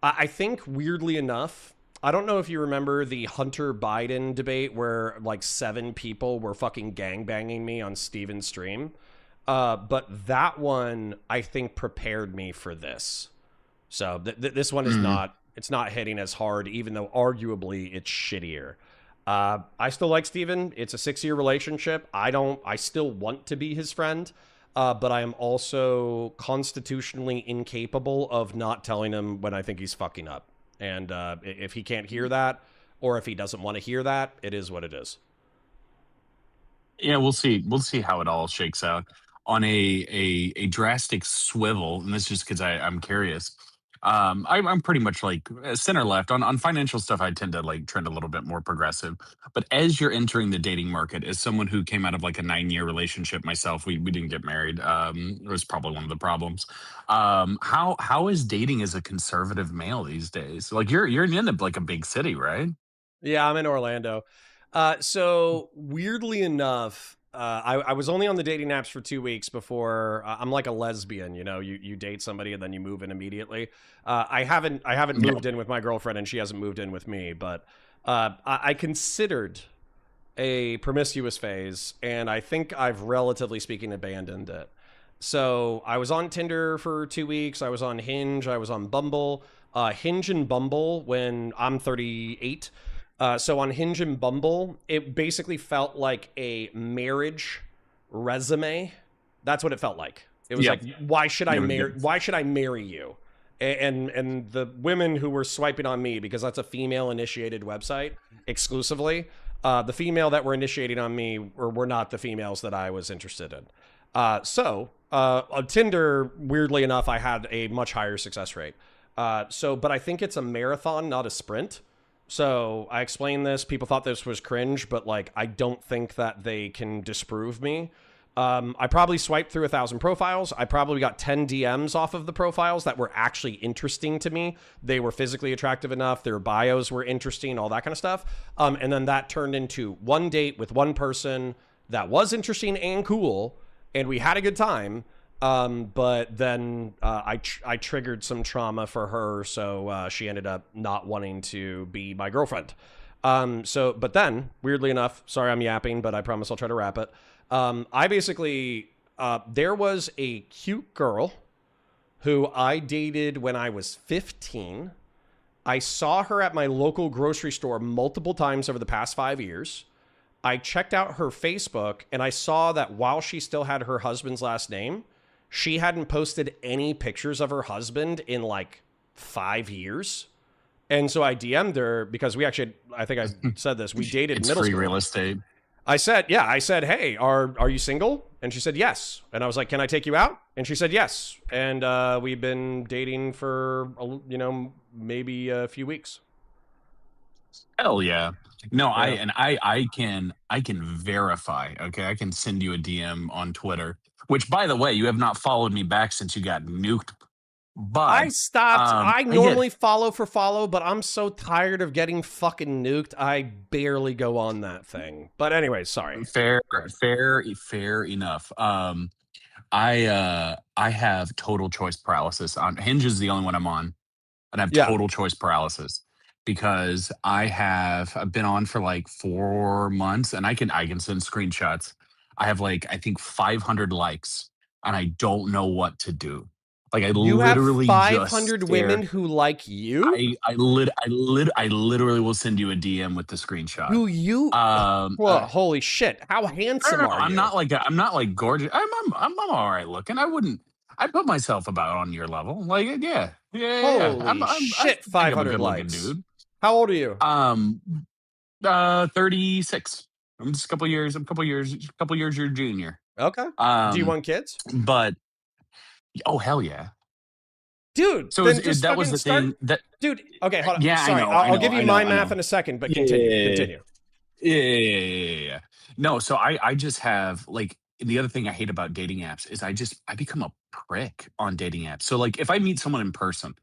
I think weirdly enough, I don't know if you remember the Hunter Biden debate where like 7 people were fucking gangbanging me on Steven's stream. But that one, I think, prepared me for this. So this one is it's not hitting as hard, even though arguably it's shittier. I still like Steven. It's a 6-year relationship. I still want to be his friend. But I am also constitutionally incapable of not telling him when I think he's fucking up. And if he can't hear that, or if he doesn't want to hear that, it is what it is. Yeah, we'll see. We'll see how it all shakes out. On a drastic swivel, and this is just because I'm curious. I'm pretty much like center left on financial stuff. I tend to like trend a little bit more progressive. But as you're entering the dating market, as someone who came out of like a 9-year relationship myself, we didn't get married. It was probably one of the problems. How is dating as a conservative male these days? Like you're in like a big city, right? Yeah, I'm in Orlando. So weirdly enough, I was only on the dating apps for 2 weeks before I'm like a lesbian, you date somebody and then you move in immediately. I haven't moved in with my girlfriend and she hasn't moved in with me, but I considered a promiscuous phase and I think I've relatively speaking abandoned it. So I was on Tinder for 2 weeks. I was on Hinge. I was on Bumble. Hinge and Bumble when I'm 38. So on Hinge and Bumble, it basically felt like a marriage resume. That's what it felt like. It was like, why should I marry you? And the women who were swiping on me, because that's a female initiated website exclusively, the female that were initiating on me were not the females that I was interested in. So on Tinder, weirdly enough, I had a much higher success rate. But I think it's a marathon, not a sprint. So I explained this. People thought this was cringe, but like, I don't think that they can disprove me. I probably swiped through 1,000 profiles. I probably got 10 DMs off of the profiles that were actually interesting to me. They were physically attractive enough. Their bios were interesting, all that kind of stuff. And then that turned into one date with one person that was interesting and cool. And we had a good time. But then I triggered some trauma for her, so she ended up not wanting to be my girlfriend. But then, weirdly enough, sorry I'm yapping, but I promise I'll try to wrap it. I basically, there was a cute girl who I dated when I was 15. I saw her at my local grocery store multiple times over the past 5 years. I checked out her Facebook and I saw that while she still had her husband's last name, she hadn't posted any pictures of her husband in like 5 years. And so I DM'd her because we actually, I think I said this, we dated It's middle free school. real estate. I said, hey, are you single? And she said, yes. And I was like, can I take you out? And she said, yes. And we've been dating for, maybe a few weeks. Hell yeah. No, I can verify. Okay, I can send you a DM on Twitter. Which, by the way, you have not followed me back since you got nuked. But I stopped. I get- normally follow for follow, but I'm so tired of getting fucking nuked. I barely go on that thing. But anyway, sorry. Fair enough. I have total choice paralysis. On Hinge is the only one I'm on, and I have Yeah. total choice paralysis because I've been on for like 4 months, and I can send screenshots. I have like I think 500 likes, and I don't know what to do. Like I You have literally 500 just women who like you? I literally will send you a DM with the screenshot. Who you? Well, holy shit! How handsome are you? I'm not like gorgeous. I'm all right looking. I'd put myself about on your level. Like yeah. Holy shit! I think I'm a 500 good-looking likes, dude. How old are you? 36. I'm just a couple years your junior. Okay. Do you want kids? But oh hell yeah. Dude, So then just that was fucking the start. thing that Dude, okay, hold on. Yeah, I Sorry, know, I'll I give you know, my I math know. in a second, but continue. Yeah. No, so I just have like the other thing I hate about dating apps is I become a prick on dating apps. So like if I meet someone in person,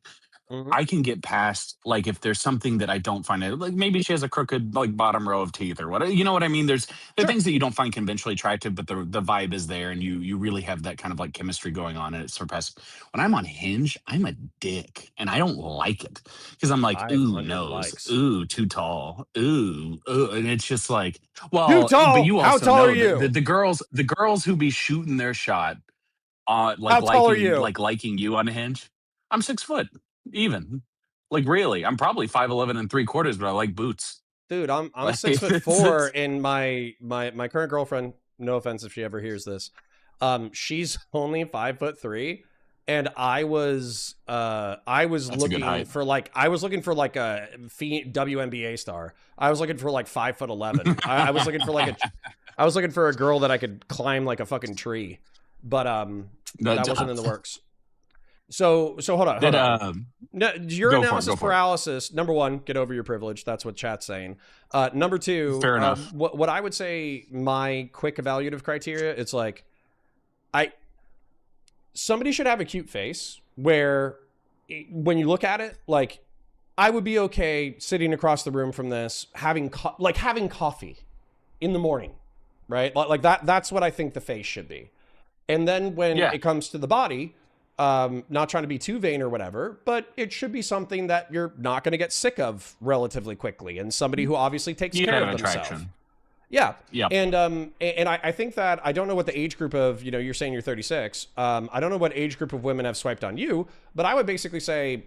Mhm. I can get past like if there's something that I don't find it like maybe she has a crooked like bottom row of teeth or what you know what I mean. There are things that you don't find conventionally attractive, but the vibe is there and you really have that kind of like chemistry going on and it surpasses. When I'm on Hinge, I'm a dick and I don't like it because I'm like ooh 500 nose, likes. ooh too tall, ooh, and it's just like well, Too tall? but you also How tall know are you? the girls who be shooting their shot, like How tall are liking you? like liking you on Hinge. I'm 6 foot. Even like really I'm probably 5'11 and 3/4 but I like boots. Dude, I'm Like, 6'4", and my current girlfriend, no offense if she ever hears this, she's only 5'3", and I was That's a good looking height. for like a WNBA star. I was looking for like 5'11". I was looking for a girl that I could climb like a fucking tree, but that wasn't in the works. So hold on. No, your Go for it, analysis go for it. paralysis. Number one, get over your privilege. That's what chat's saying. Number two, Fair enough. What I would say, my quick evaluative criteria, it's like, somebody should have a cute face where, when you look at it, like, I would be okay sitting across the room from this, having coffee in the morning, right? Like that. That's what I think the face should be. And then when it comes to the body. Not trying to be too vain or whatever, but it should be something that you're not going to get sick of relatively quickly, and somebody who obviously takes care of themselves. Yeah. And I think that I don't know what the age group of, you're saying you're 36. I don't know what age group of women have swiped on you, but I would basically say,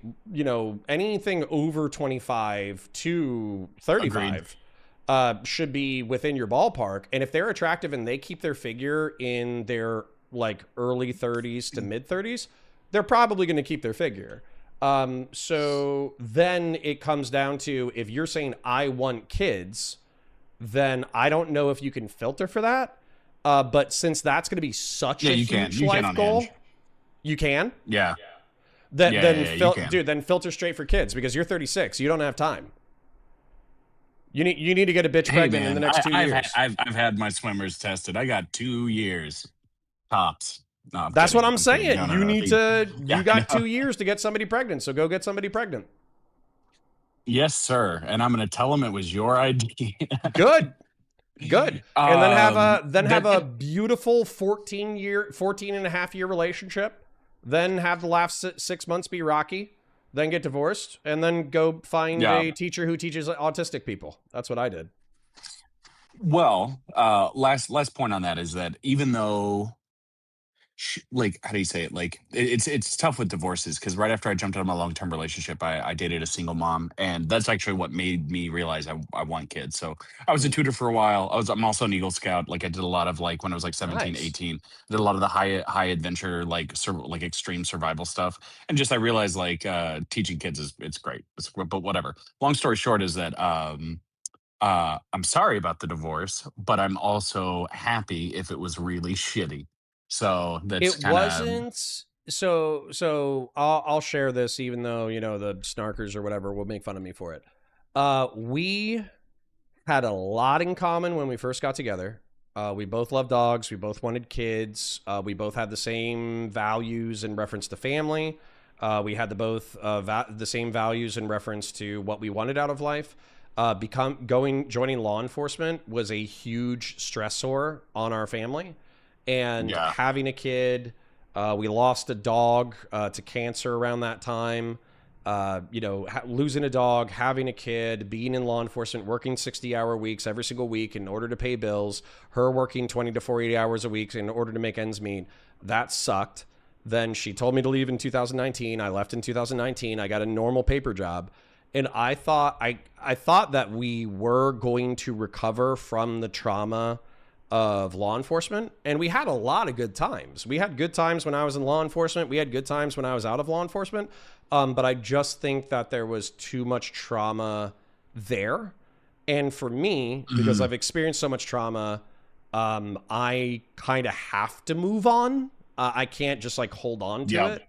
anything over 25 to 35 should be within your ballpark. And if they're attractive and they keep their figure in their like early 30s to mid 30s, they're probably going to keep their figure. So then it comes down to, if you're saying I want kids, then I don't know if you can filter for that. But since that's going to be such a huge life goal, you can. Yeah. Then filter straight for kids, because you're 36. You don't have time. You need to get a bitch pregnant in the next 2 years. I've had my swimmers tested. I got 2 years. Tops. No, that's kidding. what I'm saying. You got 2 years to get somebody pregnant, so go get somebody pregnant. Yes, sir. And I'm going to tell them it was your idea. Good. And then have a beautiful 14 and a half year relationship. Then have the last 6 months be rocky. Then get divorced, and then go find a teacher who teaches autistic people. That's what I did. Well, last point on that is that even though like, how do you say it? Like, it's tough with divorces because right after I jumped out of my long term relationship, I dated a single mom, and that's actually what made me realize I want kids. So I was a tutor for a while. I'm also an Eagle Scout. Like, I did a lot of, like, when I was like 17, Nice. 18, did a lot of the high adventure, like like extreme survival stuff. And just I realized, like, teaching kids it's great. But whatever. Long story short is that I'm sorry about the divorce, but I'm also happy if it was really shitty. So that's It kind of wasn't. So I'll share this, even though the snarkers or whatever will make fun of me for it. We had a lot in common when we first got together. We both loved dogs. We both wanted kids. We both had the same values in reference to family. We had the same values in reference to what we wanted out of life. Joining law enforcement was a huge stressor on our family, and yeah. having a kid. We lost a dog to cancer around that time. Losing a dog, having a kid, being in law enforcement, working 60-hour weeks every single week in order to pay bills, her working 20 to 40 hours a week in order to make ends meet. That sucked. Then she told me to leave in 2019. I left in 2019. I got a normal paper job. And I thought that we were going to recover from the trauma of law enforcement, and we had a lot of good times. We had good times when I was in law enforcement. We had good times when I was out of law enforcement. But I just think that there was too much trauma there. And for me, because I've experienced so much trauma, I kind of have to move on. I can't just like hold on to Yep. it.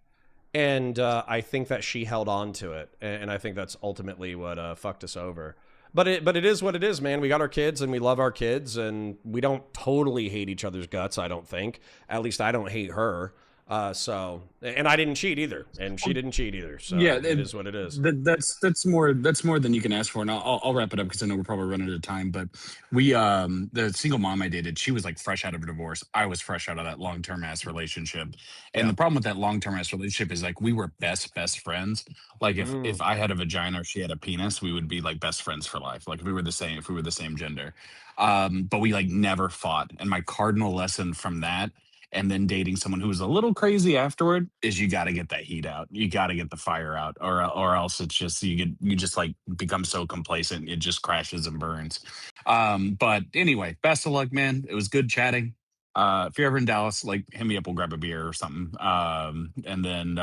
And I think that she held on to it, and I think that's ultimately what fucked us over. But it is what it is, man. We got our kids, and we love our kids, and we don't totally hate each other's guts. I don't think. At least I don't hate her. And I didn't cheat either, and she didn't cheat either. So Yeah, it is what it is. that's more than you can ask for, and I'll wrap it up because I know we're probably running out of time. But we the single mom I dated, she was like fresh out of a divorce. I was fresh out of that long term ass relationship, and Yeah. the problem with that long term ass relationship is like we were best friends. Like if Mm. I had a vagina or she had a penis, we would be like best friends for life. Like if we were the same gender, but we like never fought. And my cardinal lesson from that and then dating someone who was a little crazy afterward is you got to get that heat out. You got to get the fire out, or else it's just you just like become so complacent it just crashes and burns. But anyway, best of luck, man. It was good chatting. If you're ever in Dallas, like hit me up, we'll grab a beer or something. And then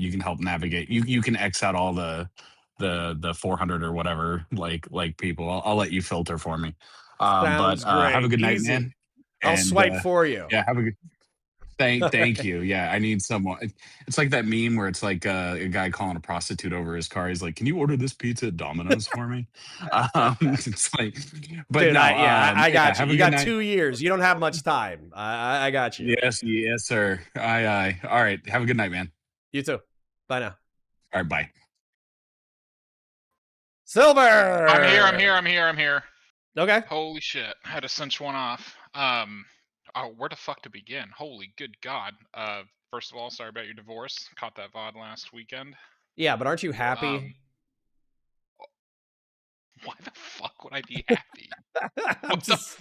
you can help navigate. You can X out all the 400 or whatever like people. I'll let you filter for me. But Sounds have a great. good night, Easy. man. I'll And swipe for you. yeah, have a good. Thank you. Yeah, I need someone. It's like that meme where it's like a guy calling a prostitute over his car. He's like, "Can you order this pizza at Domino's for me?" It's like, but Dude, no. I Yeah, got you. have a You good got night. 2 years. You don't have much time. I got you. Yes, sir. Aye. All right. Have a good night, man. You too. Bye now. All right, bye. Silver. I'm here. Okay. Holy shit. I had to cinch one off. Where the fuck to begin? Holy good God. First of all, sorry about your divorce. Caught that VOD last weekend. Yeah, but aren't you happy? Why the fuck would I be happy? I'm What the just.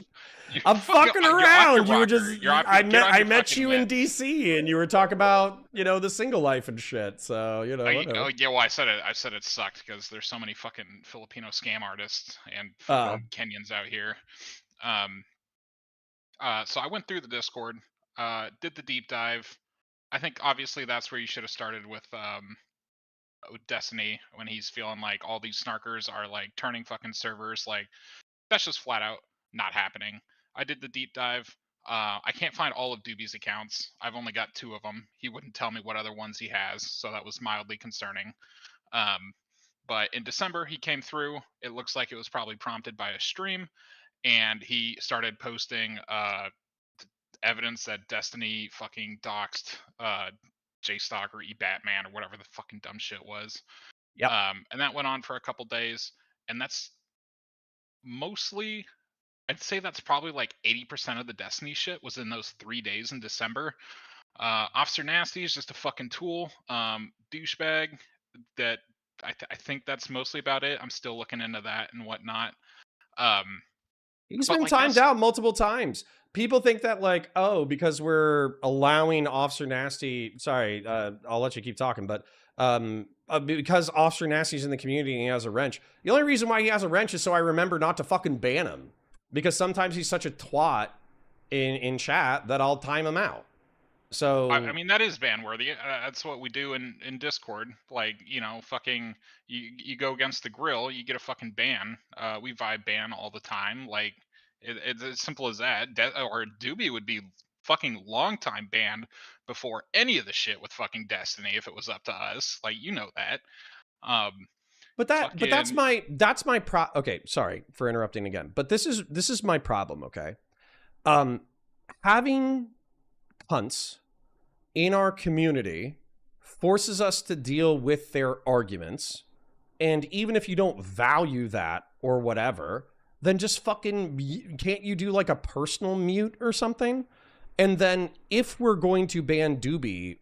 You I'm fucking around. You were rocker. just. You're off I your- get on met. I your met fucking you in meds. DC, and you were talking about the single life and shit. So whatever. Yeah, well, I said it sucked because there's so many fucking Filipino scam artists and Oh. fucking Kenyans out here. So I went through the Discord, did the deep dive. I think obviously that's where you should have started with Destiny when he's feeling like all these snarkers are like turning fucking servers. Like that's just flat out not happening. I did the deep dive. I can't find all of Doobie's accounts. I've only got 2 of them. He wouldn't tell me what other ones he has, so that was mildly concerning. But in December, he came through. It looks like it was probably prompted by a stream, and he started posting evidence that Destiny fucking doxed J-Stock or E-Batman or whatever the fucking dumb shit was. Yep. And that went on for a couple days, and that's mostly, I'd say that's probably like 80% of the Destiny shit was in those 3 days in December. Officer Nasty is just a fucking tool, douchebag. That I think that's mostly about it. I'm still looking into that and whatnot. He's But, been like, timed that's- out multiple times. People think that, like, oh, because we're allowing Officer Nasty. Sorry, I'll let you keep talking, but because Officer Nasty's in the community and he has a wrench. The only reason why he has a wrench is so I remember not to fucking ban him, because sometimes he's such a twat in chat that I'll time him out. So I mean, that is ban worthy. That's what we do in Discord. Like, fucking, you go against the grill, you get a fucking ban. We vibe ban all the time. Like, it's as simple as that. Or Doobie would be fucking long time banned before any of the shit with fucking Destiny if it was up to us. Like, that. but that's fucking- my okay, sorry for interrupting again. But this is my problem, okay? Having cunts in our community forces us to deal with their arguments. And even if you don't value that or whatever, then just fucking, can't you do like a personal mute or something? And then if we're going to ban Doobie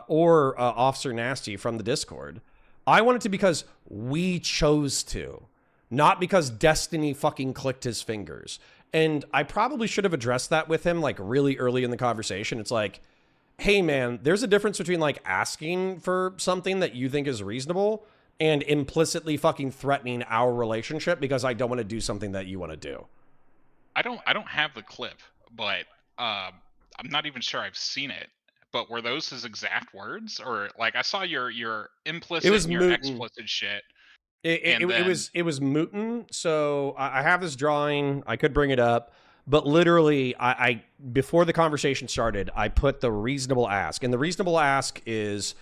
or Officer Nasty from the Discord, I want it to be because we chose to, not because Destiny fucking clicked his fingers. And I probably should have addressed that with him like really early in the conversation. It's like, hey man, there's a difference between like asking for something that you think is reasonable and implicitly fucking threatening our relationship because I don't want to do something that you want to do. I don't have the clip, but I'm not even sure I've seen it. But were those his exact words, or like I saw your implicit and your explicit shit? It was Mootin. So I have this drawing. I could bring it up. But literally, I before the conversation started, I put the reasonable ask. And the reasonable ask is,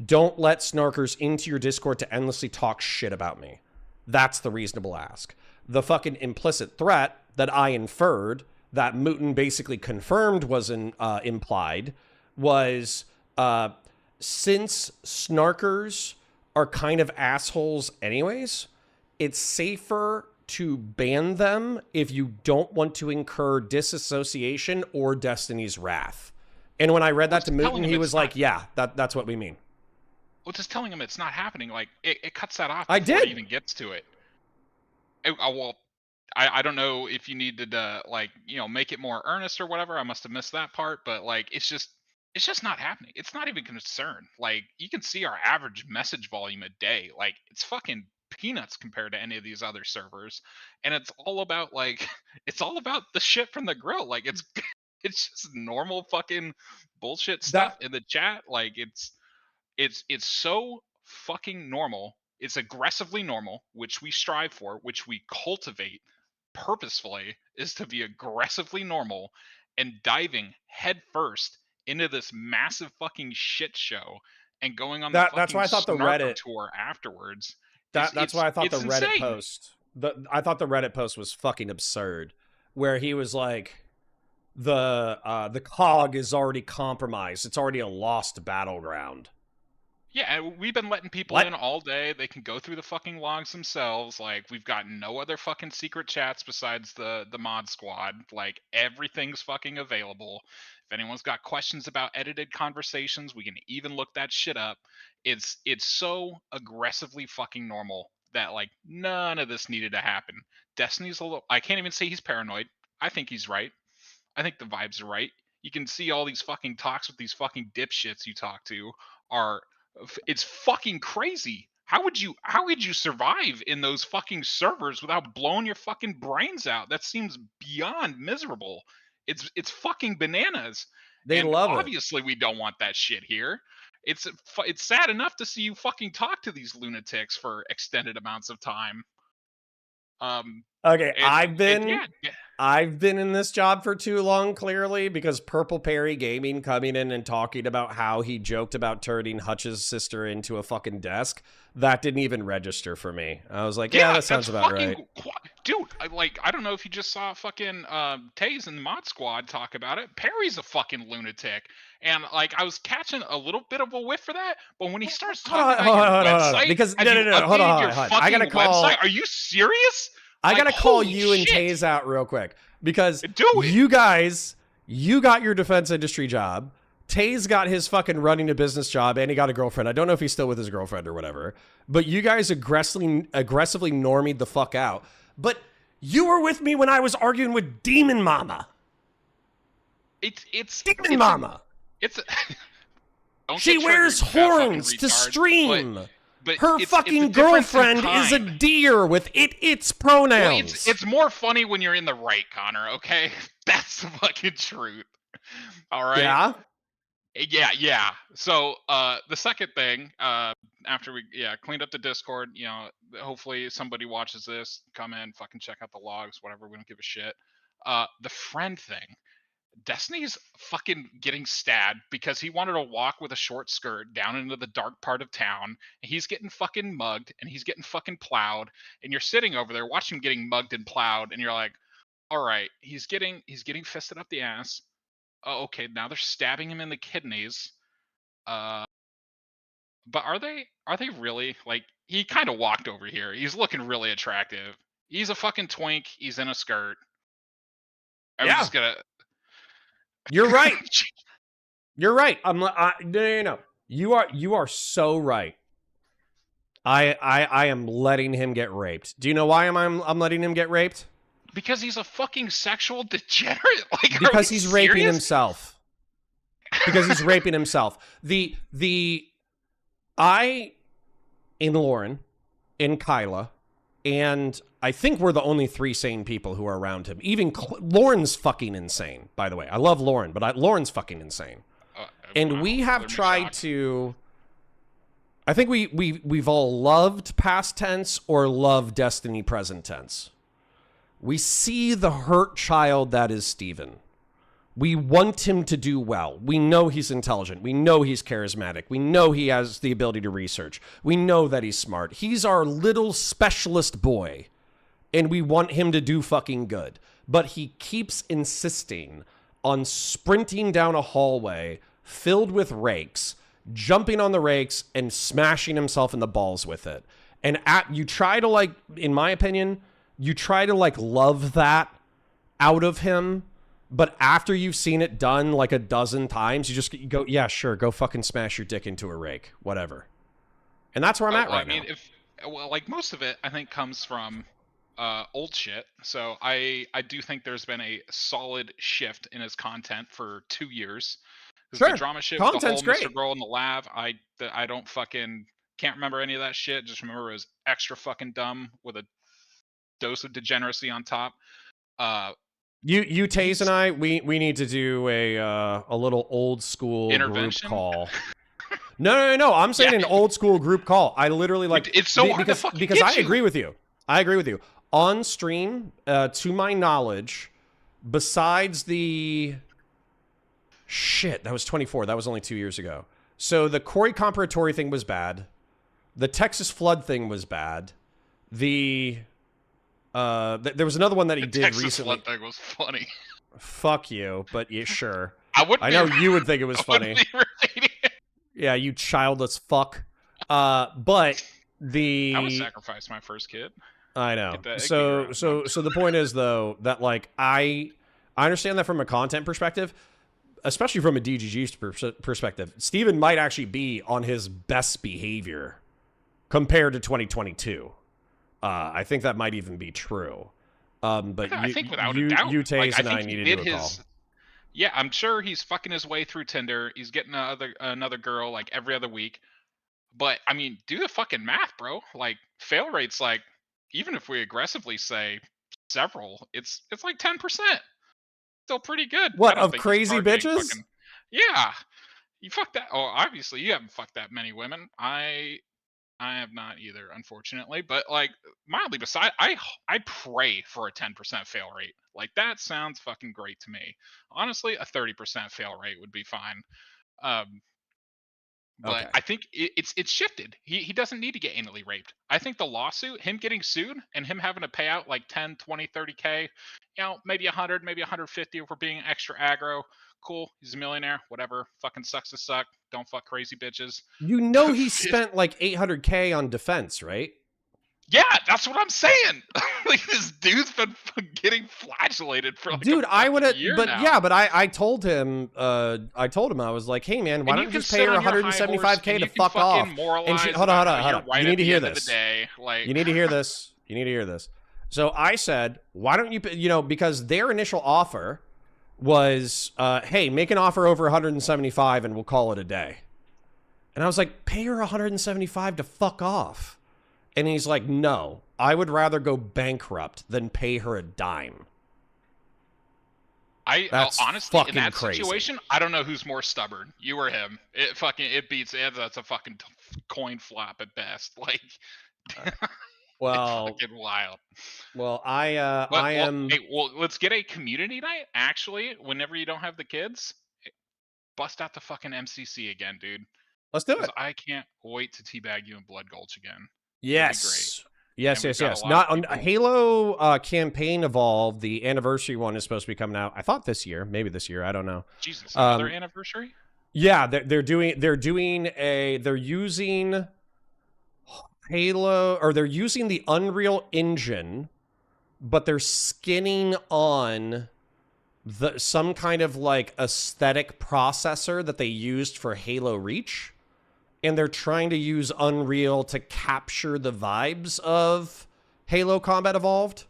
don't let snarkers into your Discord to endlessly talk shit about me. That's the reasonable ask. The fucking implicit threat that I inferred, that Mootin basically confirmed was implied, was since snarkers are kind of assholes anyways, it's safer to ban them if you don't want to incur disassociation or Destiny's wrath. And when I read that to Mootin, he was like, yeah, that's what we mean. Well, just telling him it's not happening, like, it cuts that off I before did. it even gets to it. Well, I don't know if you needed to, like, make it more earnest or whatever. I must have missed that part, but, like, it's just not happening. It's not even concern. Like, you can see our average message volume a day. Like, it's fucking peanuts compared to any of these other servers, and it's all about like it's all about the shit from the grill. Like, it's just normal fucking bullshit stuff in the chat. Like, it's so fucking normal. It's aggressively normal, which we strive for, which we cultivate purposefully, is to be aggressively normal and diving headfirst into this massive fucking shit show and going on the fucking that's why I thought the Reddit tour afterwards. That's why I thought the Reddit insane. post. I thought the Reddit post was fucking absurd, where he was like, the cog is already compromised. It's already a lost battleground. Yeah, we've been letting people in all day. They can go through the fucking logs themselves. Like, we've got no other fucking secret chats besides the mod squad. Like, everything's fucking available. If anyone's got questions about edited conversations, we can even look that shit up. It's so aggressively fucking normal that, like, none of this needed to happen. Destiny's a little... I can't even say he's paranoid. I think he's right. I think the vibes are right. You can see all these fucking talks with these fucking dipshits you talk to are... It's fucking crazy. How would you survive in those fucking servers without blowing your fucking brains out? That seems beyond miserable. It's fucking bananas. They love it. Obviously, we don't want that shit here. It's sad enough to see you fucking talk to these lunatics for extended amounts of time. Okay, I've been in this job for too long, clearly, because Purple Perry Gaming coming in and talking about how he joked about turning Hutch's sister into a fucking desk, that didn't even register for me. I was like, yeah, that sounds about right. Dude, I don't know if you just saw fucking Taze and Mod Squad talk about it. Perry's a fucking lunatic. And, like, I was catching a little bit of a whiff for that, but when he starts talking about your website, because no, hold on. I gotta call. Website, are you serious? I gotta call you and shit. Taze out real quick, because you guys, you got your defense industry job. Taze got his fucking running a business job, and he got a girlfriend. I don't know if he's still with his girlfriend or whatever, but you guys aggressively normied the fuck out. But You were with me when I was arguing with Demon Mama. It's Demon Mama. It's a, don't She get wears triggered, you horns fucking to retard, stream. but Her it's fucking a difference in girlfriend is a kind. deer with its Well, pronouns. it's more funny when you're in the right, Connor, okay? That's the fucking truth. All right? Yeah. So, the second thing, after we cleaned up the Discord, hopefully somebody watches this, come in, fucking check out the logs, whatever, we don't give a shit. The friend thing. Destiny's fucking getting stabbed because he wanted to walk with a short skirt down into the dark part of town, and he's getting fucking mugged, and he's getting fucking plowed, and you're sitting over there watching him getting mugged and plowed, and you're like, all right, he's getting fisted up the ass. Oh, okay, now they're stabbing him in the kidneys. But are they really? Like, he kind of walked over here. He's looking really attractive. He's a fucking twink. He's in a skirt. I'm just gonna. You're right. You're right. No. You are so right. I am letting him get raped. Do you know why I'm letting him get raped? Because he's a fucking sexual degenerate. Like, because he's serious? raping himself. Because he's raping himself. I, in Lauren, in Kyla, and I think we're the only three sane people who are around him. Even Lauren's fucking insane, by the way. I love Lauren, but Lauren's fucking insane. And we have tried to... I think we've all loved past tense or loved Destiny present tense. We see the hurt child that is Steven. We want him to do well. We know he's intelligent. We know he's charismatic. We know he has the ability to research. We know that he's smart. He's our little specialist boy, and we want him to do fucking good. But he keeps insisting on sprinting down a hallway filled with rakes, jumping on the rakes, and smashing himself in the balls with it. And you try to, like, in my opinion, you try to, like, love that out of him. But after you've seen it done like a dozen times, you go, yeah, sure, go fucking smash your dick into a rake, whatever. And that's where I'm at right now. Like, most of it, I think, comes from old shit. So I do think there's been a solid shift in his content for 2 years. Sure, the drama shit, content's the whole great. Mr. Girl in the lab, I don't fucking can't remember any of that shit. Just remember it was extra fucking dumb with a dose of degeneracy on top. You Taze and I, we need to do a little old school group call. No. I'm saying an old school group call. I literally like it's so hard to fucking because get I you. agree with you. I agree with you. On stream, to my knowledge, besides the shit, that was 24. That was only 2 years ago. So the Corey Comparatori thing was bad. The Texas flood thing was bad. There was another one that he did Texas recently. Flood thing was funny. Fuck you, but yeah, sure. I know you would think it was funny. Be yeah, you childless fuck. But I would sacrifice my first kid. I know. So the point is though that like I understand that from a content perspective, especially from a DGG perspective. Steven might actually be on his best behavior compared to 2022. I think that might even be true. But I think without a doubt, you Taze, and I need to do a call. Yeah, I'm sure he's fucking his way through Tinder. He's getting another girl like every other week. But I mean, do the fucking math, bro. Like, fail rates, like, even if we aggressively say several, it's like 10%. Still pretty good. What, of crazy bitches? Yeah. You fucked that. Oh, obviously you haven't fucked that many women. I have not either, unfortunately. But like, mildly beside, I pray for a 10% fail rate. Like, that sounds fucking great to me. Honestly, a 30% fail rate would be fine. But okay. I think it's shifted. He doesn't need to get anally raped. I think the lawsuit, him getting sued and him having to pay out like 10, 20, 30K, maybe 100, maybe 150 if we're being extra aggro. Cool. He's a millionaire. Whatever. Fucking sucks to suck. Don't fuck crazy bitches. You know he spent like 800K on defense, right? Yeah, that's what I'm saying. Like, this dude's been getting flagellated for like I would have, but now. Yeah, but I told him, I was like, hey man, why don't you just pay her 175K to fuck off? And she, hold on. You need to hear this. You need to hear this. So I said, why don't you, because their initial offer was, hey, make an offer over 175 and we'll call it a day. And I was like, pay her 175 to fuck off. And he's like, no, I would rather go bankrupt than pay her a dime. That's honestly, in that crazy. situation, I don't know who's more stubborn, you or him. It beats. That's a fucking coin flop at best. Like, well, it's fucking wild. Well, I am. Hey, well, let's get a community night. Actually, whenever you don't have the kids, bust out the fucking MCC again, dude. Let's do it. I can't wait to teabag you in Blood Gulch again. Yes. Yes. Yes. Not on Halo Campaign Evolved. The anniversary one is supposed to be coming out. I thought this year, maybe this year. I don't know. Jesus, another anniversary? Yeah, they're using Halo, or they're using the Unreal Engine, but they're skinning on some kind of like aesthetic processor that they used for Halo Reach. And they're trying to use Unreal to capture the vibes of Halo Combat Evolved.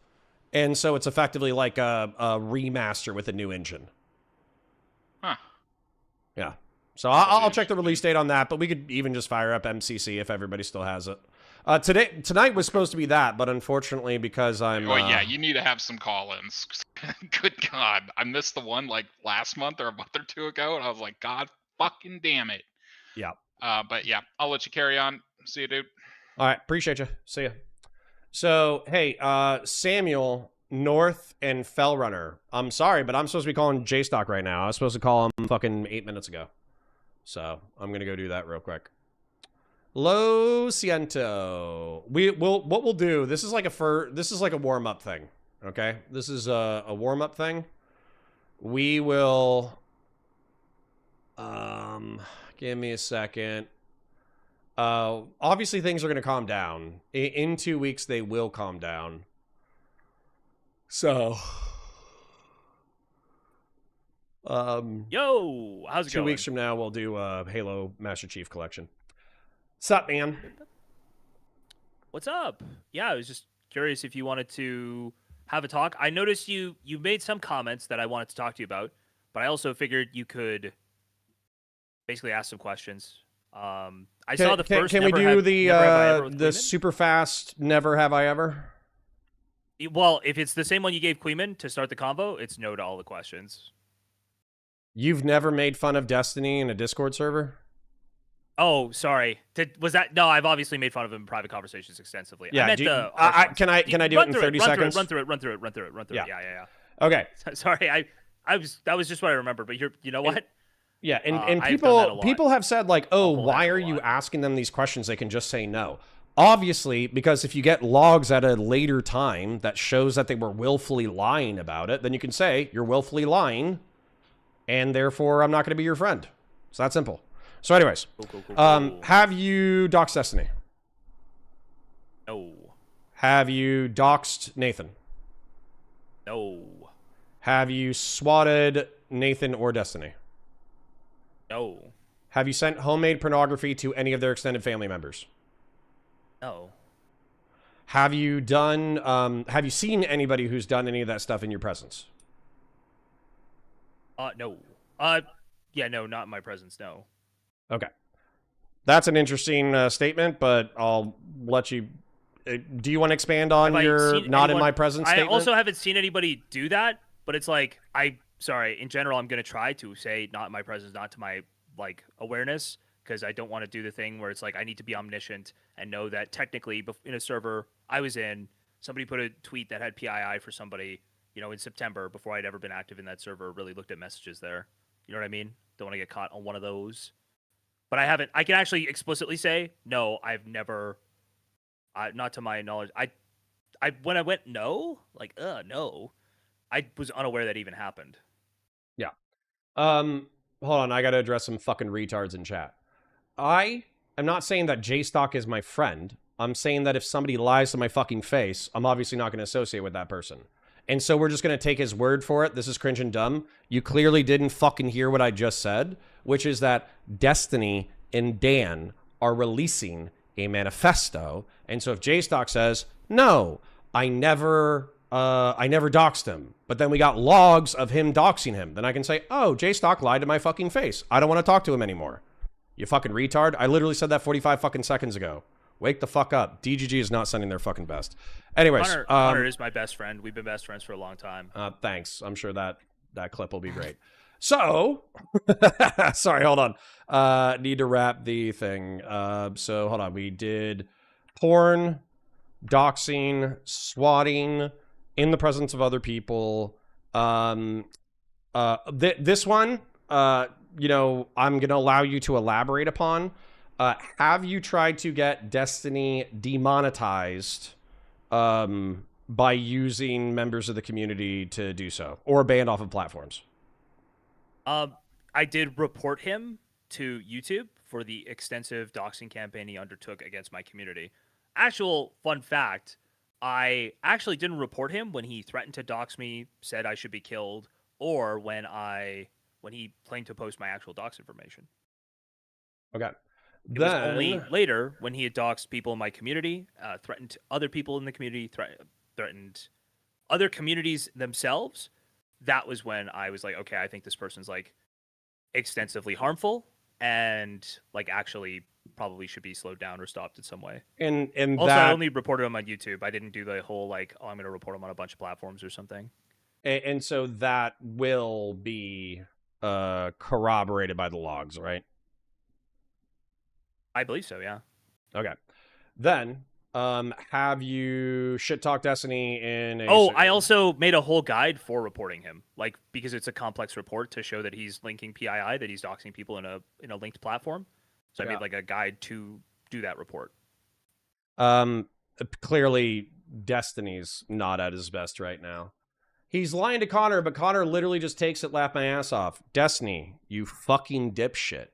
And so it's effectively like a remaster with a new engine. Huh. Yeah. So I'll check the release date on that, but we could even just fire up MCC if everybody still has it. Tonight was supposed to be that, but unfortunately, because I'm... Well, yeah, you need to have some call-ins. Good God. I missed the one like last month or a month or two ago, and I was like, God fucking damn it. Yeah. But yeah, I'll let you carry on. See you, dude. All right. Appreciate you. See ya. So, hey, Samuel, North, and Fellrunner. I'm sorry, but I'm supposed to be calling J-Stock right now. I was supposed to call him fucking 8 minutes ago. So, I'm going to go do that real quick. Lo siento. What we'll do, this is like a warm-up thing. Okay? This is a warm-up thing. We will... Give me a second. Obviously, things are going to calm down. In 2 weeks, they will calm down. So, yo, how's it going? 2 weeks from now, we'll do Halo Master Chief Collection. What's up, man? What's up? Yeah, I was just curious if you wanted to have a talk. I noticed you made some comments that I wanted to talk to you about, but I also figured you could basically ask some questions. I saw the first. Can we do the super fast Never Have I Ever? Well, if it's the same one you gave Kuihman to start the convo, it's no to all the questions. You've never made fun of Destiny in a Discord server? Oh, sorry. Was that no? I've obviously made fun of him in private conversations extensively. Yeah. I meant can I do it in 30 seconds? Run through it. Yeah. Yeah. Okay. Sorry, that was just what I remember. But you know what? Yeah, and people have said like, oh, why are you asking them these questions? They can just say no. Obviously, because if you get logs at a later time that shows that they were willfully lying about it, then you can say you're willfully lying, and therefore I'm not going to be your friend. It's that simple. So anyways, Cool. Have you doxed Destiny? No. Have you doxed Nathan? No. Have you swatted Nathan or Destiny? No. Have you sent homemade pornography to any of their extended family members? No. Have you done, have you seen anybody who's done any of that stuff in your presence? No. Yeah, no, not in my presence, no. Okay. That's an interesting statement, but I'll let you... do you want to expand on your not in my presence statement? I also haven't seen anybody do that, but it's like, sorry, in general, I'm going to try to say not in my presence, not to my, like, awareness, because I don't want to do the thing where it's like I need to be omniscient and know that technically in a server I was in, somebody put a tweet that had PII for somebody, in September before I'd ever been active in that server, really looked at messages there. You know what I mean? Don't want to get caught on one of those. But I can actually explicitly say, no, I've never, not to my knowledge. When I went no, I was unaware that even happened. Yeah. Hold on, I gotta address some fucking retards in chat. I am not saying that J-Stock is my friend. I'm saying that if somebody lies to my fucking face, I'm obviously not gonna associate with that person. And so we're just gonna take his word for it. This is cringe and dumb. You clearly didn't fucking hear what I just said, which is that Destiny and Dan are releasing a manifesto. And so if J-Stock says, no, I never doxed him. But then we got logs of him doxing him. Then I can say, oh, JStock lied to my fucking face. I don't want to talk to him anymore. You fucking retard. I literally said that 45 fucking seconds ago. Wake the fuck up. DGG is not sending their fucking best. Anyways. Connor is my best friend. We've been best friends for a long time. Thanks. I'm sure that clip will be great. So, sorry, hold on. Need to wrap the thing. So, hold on. We did porn, doxing, swatting, in the presence of other people. This one, you know, I'm going to allow you to elaborate upon. Have you tried to get Destiny demonetized by using members of the community to do so, or banned off of platforms? I did report him to YouTube for the extensive doxing campaign he undertook against my community. Actual fun fact, I actually didn't report him when he threatened to dox me, said I should be killed, or when he claimed to post my actual dox information. Okay. It was only later when he had doxed people in my community, threatened other people in the community, threatened other communities themselves. That was when I was like, okay, I think this person's like extensively harmful and like actually probably should be slowed down or stopped in some way. And also, that, I only reported him on YouTube. I didn't do the whole like, oh, I'm going to report him on a bunch of platforms or something. and so that will be corroborated by the logs, right? I believe so, yeah. Okay. Then, have you shit talked Destiny in a... Oh, I also made a whole guide for reporting him, like because it's a complex report to show that he's linking PII, that he's doxing people in a linked platform. So I made like a guide to do that report. Clearly, Destiny's not at his best right now. He's lying to Connor, but Connor literally just takes it, laugh my ass off. Destiny, you fucking dipshit.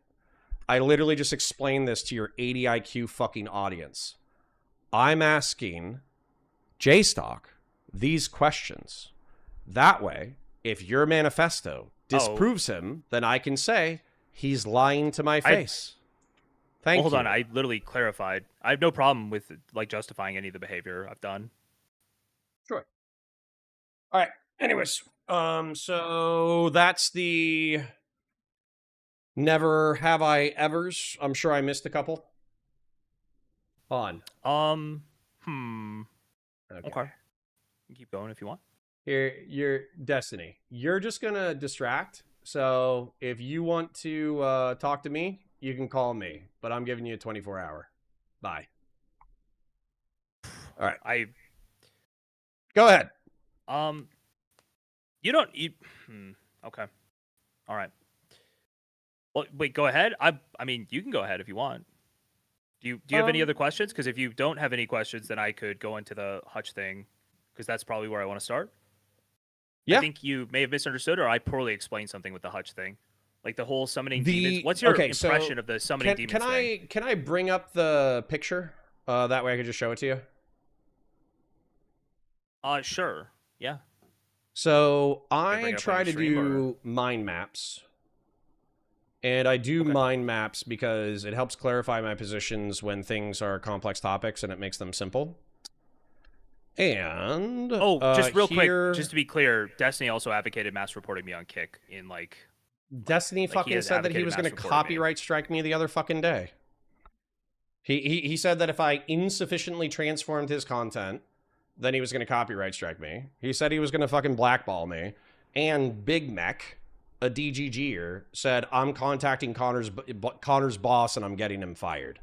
I literally just explained this to your 80 IQ fucking audience. I'm asking JStock these questions. That way, if your manifesto disproves him, then I can say he's lying to my face. Thank you. Hold on, I literally clarified. I have no problem with like justifying any of the behavior I've done. Sure. All right. Anyways, so that's the never have I evers. I'm sure I missed a couple. On. Okay. You keep going if you want. Here, your Destiny. You're just gonna distract. So if you want to talk to me, you can call me. But I'm giving you a 24-hour. Bye. All right. Go ahead. You don't. Okay. All right. Well, wait. Go ahead. I mean, you can go ahead if you want. Do you have any other questions? Because if you don't have any questions, then I could go into the Hutch thing, because that's probably where I want to start. Yeah. I think you may have misunderstood, or I poorly explained something with the Hutch thing, like the whole summoning demons. What's your impression of the summoning demons thing? Can I bring up the picture? That way I could just show it to you. Sure. Yeah. So I try to do mind maps. And I do mind maps because it helps clarify my positions when things are complex topics and it makes them simple. And just real quick, just to be clear, Destiny also advocated mass reporting me on Kick in like. Destiny fucking said that he was going to copyright strike me the other fucking day. He said that if I insufficiently transformed his content, then he was going to copyright strike me. He said he was going to fucking blackball me. And Big Mech, a DGGer, said, I'm contacting Connor's boss and I'm getting him fired.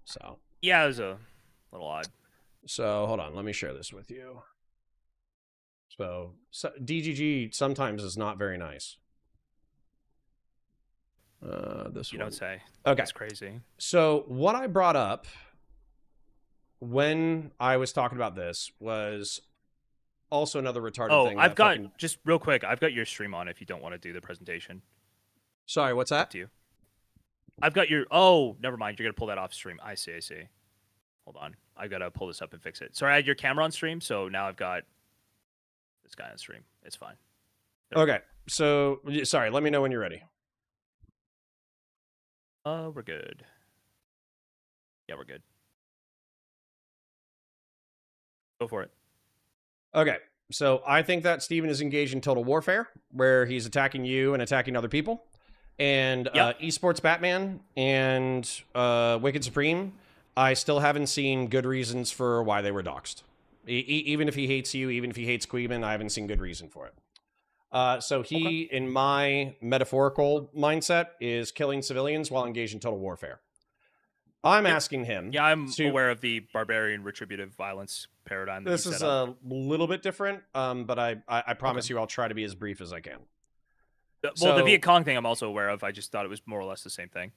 So. Yeah, it was a little odd. So, hold on. Let me share this with you. So DGG sometimes is not very nice. This you one. Don't say. Okay. That's crazy. So what I brought up when I was talking about this was also another retarded thing. I've got, just real quick, I've got your stream on if you don't want to do the presentation. Sorry, what's that? Up to you. I've got your, oh, never mind. You're going to pull that off stream. I see. Hold on. I've got to pull this up and fix it. Sorry, I had your camera on stream, so now I've got this guy on stream. It's fine. Okay. So, sorry, let me know when you're ready. We're good. Yeah, we're good. Go for it. Okay, so I think that Steven is engaged in total warfare, where he's attacking you and attacking other people. And Yep. Esports Batman and Wicked Supreme, I still haven't seen good reasons for why they were doxxed. Even if he hates you, even if he hates Kuihman, I haven't seen good reason for it. So he, in my metaphorical mindset, is killing civilians while engaged in total warfare. I'm asking him. Yeah, I'm to, aware of the barbarian retributive violence paradigm. That This you is set up. a little bit different, but I promise you I'll try to be as brief as I can. Well, the Viet Cong thing I'm also aware of. I just thought it was more or less the same thing.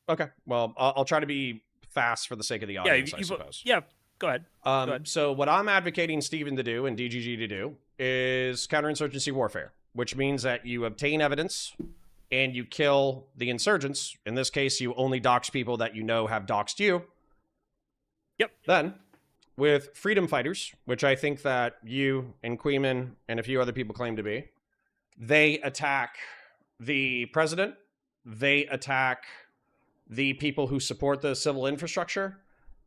Okay, well, I'll try to be fast for the sake of the audience, I suppose. Yeah, go ahead. Go ahead. So what I'm advocating Steven to do and DGG to do is counterinsurgency warfare, which means that you obtain evidence and you kill the insurgents. In this case, you only dox people that you know have doxed you. Yep. Then, with freedom fighters, which I think that you and Kuihman and a few other people claim to be, they attack the president, they attack the people who support the civil infrastructure,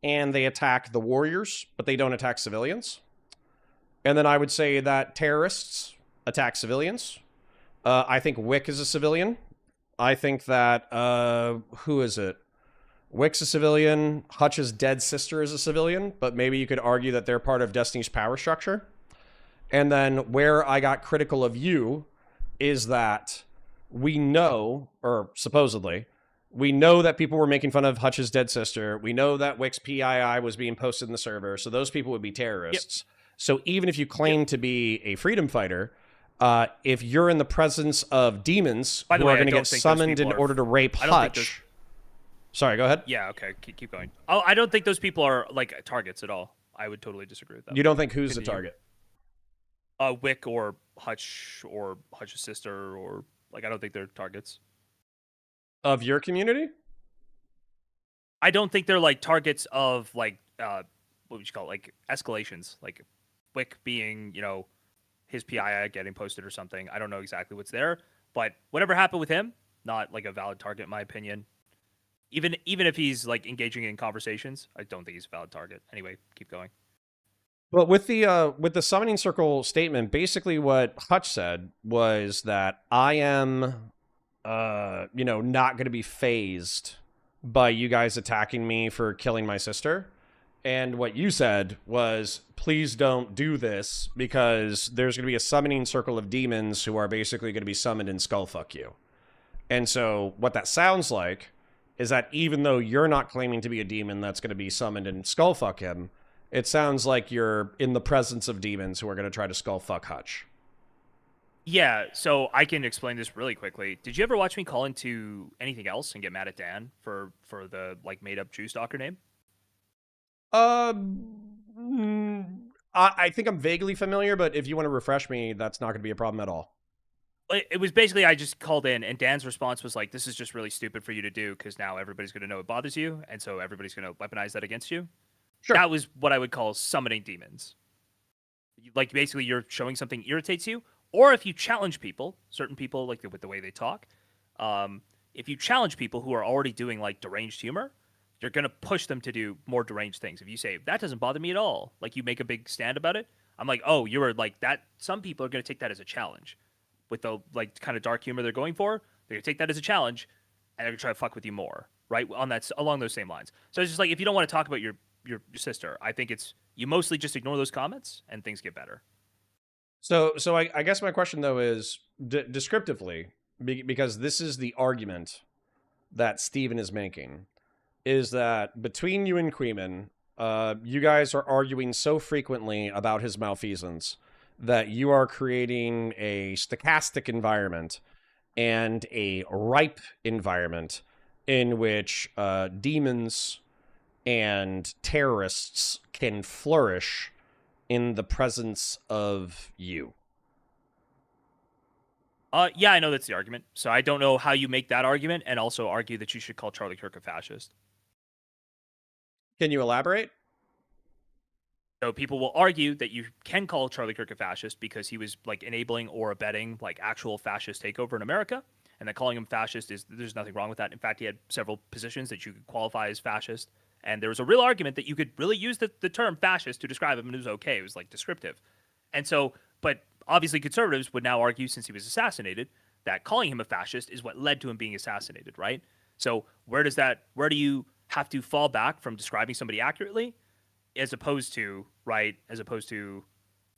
and they attack the warriors, but they don't attack civilians. And then I would say that terrorists attack civilians. I think Wick is a civilian. I think that, who is it? Wick's a civilian. Hutch's dead sister is a civilian, but maybe you could argue that they're part of Destiny's power structure. And then where I got critical of you is that we know, or supposedly, we know that people were making fun of Hutch's dead sister. We know that Wick's PII was being posted in the server, so those people would be terrorists. Yep. So even if you claim to be a freedom fighter, if you're in the presence of demons who are going to get summoned in order to rape Hutch... Sorry, go ahead. Yeah, okay, keep going. Oh, I don't think those people are, like, targets at all. I would totally disagree with that. You don't think who's the target? Wick or Hutch's sister, or, like, I don't think they're targets. Of your community? I don't think they're, like, targets of, like, what would you call it? Like, escalations. Like, Wick being, you know, his PII getting posted or something. I don't know exactly what's there, but whatever happened with him, not, like, a valid target, in my opinion. Even if he's, like, engaging in conversations, I don't think he's a valid target. Anyway, keep going. Well, with the summoning circle statement, basically what Hutch said was that I am, not going to be phased by you guys attacking me for killing my sister. And what you said was, please don't do this because there's going to be a summoning circle of demons who are basically going to be summoned and skullfuck you. And so what that sounds like is that even though you're not claiming to be a demon that's going to be summoned and skullfuck him, it sounds like you're in the presence of demons who are going to try to skullfuck Hutch. Yeah, so I can explain this really quickly. Did you ever watch me call into anything else and get mad at Dan for the, like, made-up Jew stalker name? I think I'm vaguely familiar, but if you want to refresh me, that's not going to be a problem at all. It was basically I just called in, and Dan's response was like, this is just really stupid for you to do because now everybody's going to know it bothers you, and so everybody's going to weaponize that against you. Sure. That was what I would call summoning demons. Like, basically, you're showing something irritates you, or if you challenge people, certain people, like with the way they talk, if you challenge people who are already doing, like, deranged humor, you're going to push them to do more deranged things. If you say, that doesn't bother me at all, like, you make a big stand about it, I'm like, oh, you're like that. Some people are going to take that as a challenge. With the, like, kind of dark humor they're going for, they're going to take that as a challenge, and they're going to try to fuck with you more, right? Along those same lines. So it's just like, if you don't want to talk about your sister, I think it's, you mostly just ignore those comments, and things get better. So I guess my question, though, is descriptively, because this is the argument that Steven is making, is that between you and Kuihman, you guys are arguing so frequently about his malfeasance that you are creating a stochastic environment and a ripe environment in which demons and terrorists can flourish in the presence of you. Yeah, I know that's the argument. So I don't know how you make that argument and also argue that you should call Charlie Kirk a fascist. Can you elaborate? So people will argue that you can call Charlie Kirk a fascist because he was, like, enabling or abetting, like, actual fascist takeover in America, and that calling him fascist there's nothing wrong with that. In fact, he had several positions that you could qualify as fascist, and there was a real argument that you could really use the term fascist to describe him, and it was okay. It was, like, descriptive. And so, but obviously conservatives would now argue, since he was assassinated, that calling him a fascist is what led to him being assassinated, right? So where do you have to fall back from describing somebody accurately, as opposed to,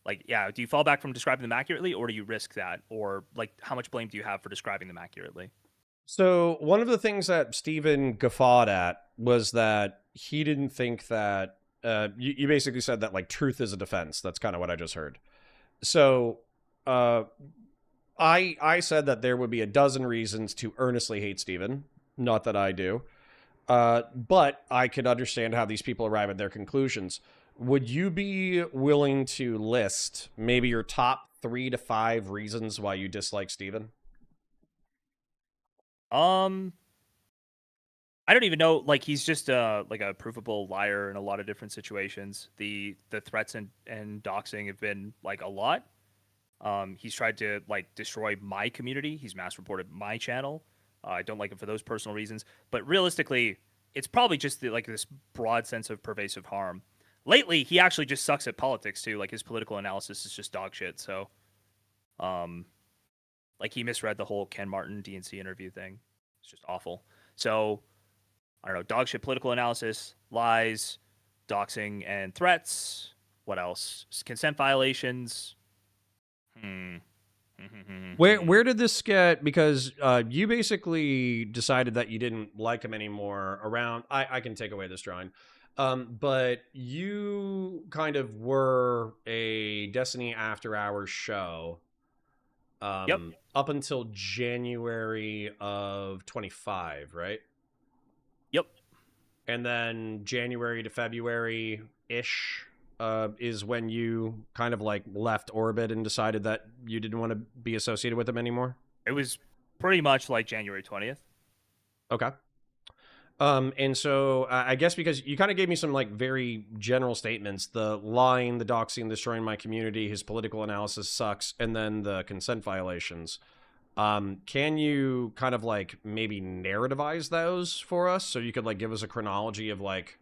like, yeah, do you fall back from describing them accurately, or do you risk that? Or, like, how much blame do you have for describing them accurately? So one of the things that Stephen guffawed at was that he didn't think that you basically said that, like, truth is a defense. That's kind of what I just heard. So I said that there would be a dozen reasons to earnestly hate Stephen. Not that I do. But I could understand how these people arrive at their conclusions. Would you be willing to list maybe your top 3 to 5 reasons why you dislike Stephen? I don't even know. Like, he's just like a provable liar in a lot of different situations. The threats and doxing have been, like, a lot. He's tried to, like, destroy my community. He's mass reported my channel. I don't like him for those personal reasons. But realistically, it's probably just this broad sense of pervasive harm. Lately, he actually just sucks at politics too. Like, his political analysis is just dog shit. So, like, he misread the whole Ken Martin DNC interview thing. It's just awful. So, I don't know, dog shit political analysis, lies, doxing and threats. What else? Consent violations. Where did this get? Because you basically decided that you didn't like him anymore around. I can take away this drawing. But you kind of were a Destiny After Hours show Yep. up until January of 25, right? Yep. And then January to February-ish is when you kind of, like, left Orbit and decided that you didn't want to be associated with them anymore? It was pretty much like January 20th. Okay. And so I guess because you kind of gave me some, like, very general statements, the lying, the doxing, destroying my community, his political analysis sucks, and then the consent violations. Can you kind of, like, maybe narrativize those for us so you could, like, give us a chronology of, like,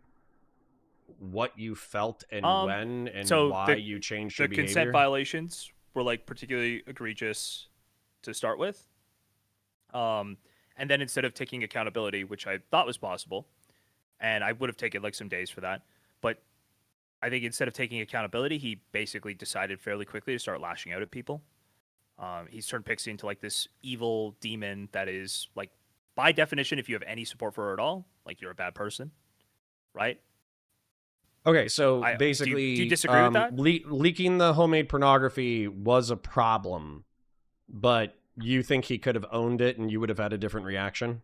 what you felt and when and so why you changed your behavior? The consent violations were, like, particularly egregious to start with. And then instead of taking accountability, which I thought was possible, and I would have taken, like, some days for that, but I think instead of taking accountability, he basically decided fairly quickly to start lashing out at people. He's turned Pixie into, like, this evil demon that is, like, by definition, if you have any support for her at all, like, you're a bad person, right? Okay, so do basically, you disagree with that? Leaking the homemade pornography was a problem, but you think he could have owned it and you would have had a different reaction?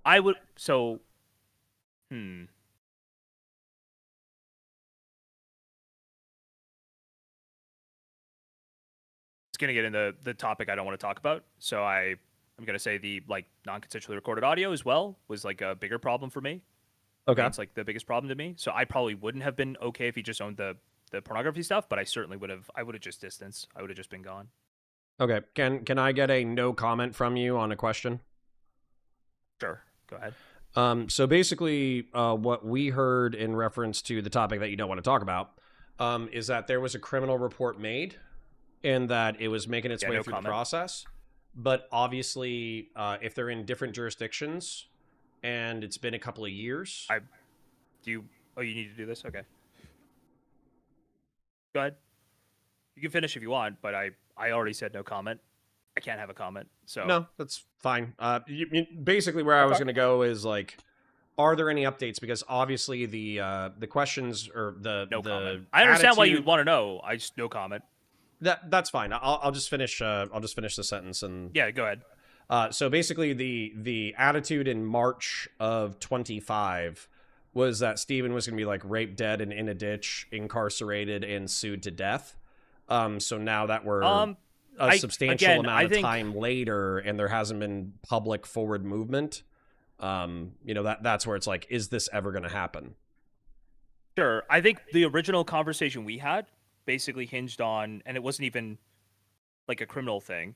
I would. So, It's going to get into the topic I don't want to talk about. So I'm going to say the, like, non-consensually recorded audio as well was, like, a bigger problem for me. Okay. It's, like, the biggest problem to me. So I probably wouldn't have been okay if he just owned the pornography stuff, but I certainly would have. I would have just distanced. I would have just been gone. Okay. Can I get a no comment from you on a question? Sure. Go ahead. So basically, what we heard in reference to the topic that you don't want to talk about is that there was a criminal report made and that it was making its way through the process. But obviously, if they're in different jurisdictions and it's been a couple of years... you need to do this? Okay. Go ahead. You can finish if you want, but I already said no comment. I can't have a comment. So no, that's fine. Basically, where I was going to go is, like, are there any updates? Because obviously the questions or comment. I understand why you'd want to know. I just no comment. That's fine. I'll just finish. I'll just finish the sentence and yeah, go ahead. So basically, the attitude in March of 25 was that Stephen was going to be, like, raped dead and in a ditch, incarcerated, and sued to death. So now that we're a substantial amount of time later and there hasn't been public forward movement, that's where it's like, is this ever going to happen? Sure. I think the original conversation we had basically hinged on, and it wasn't even, like, a criminal thing.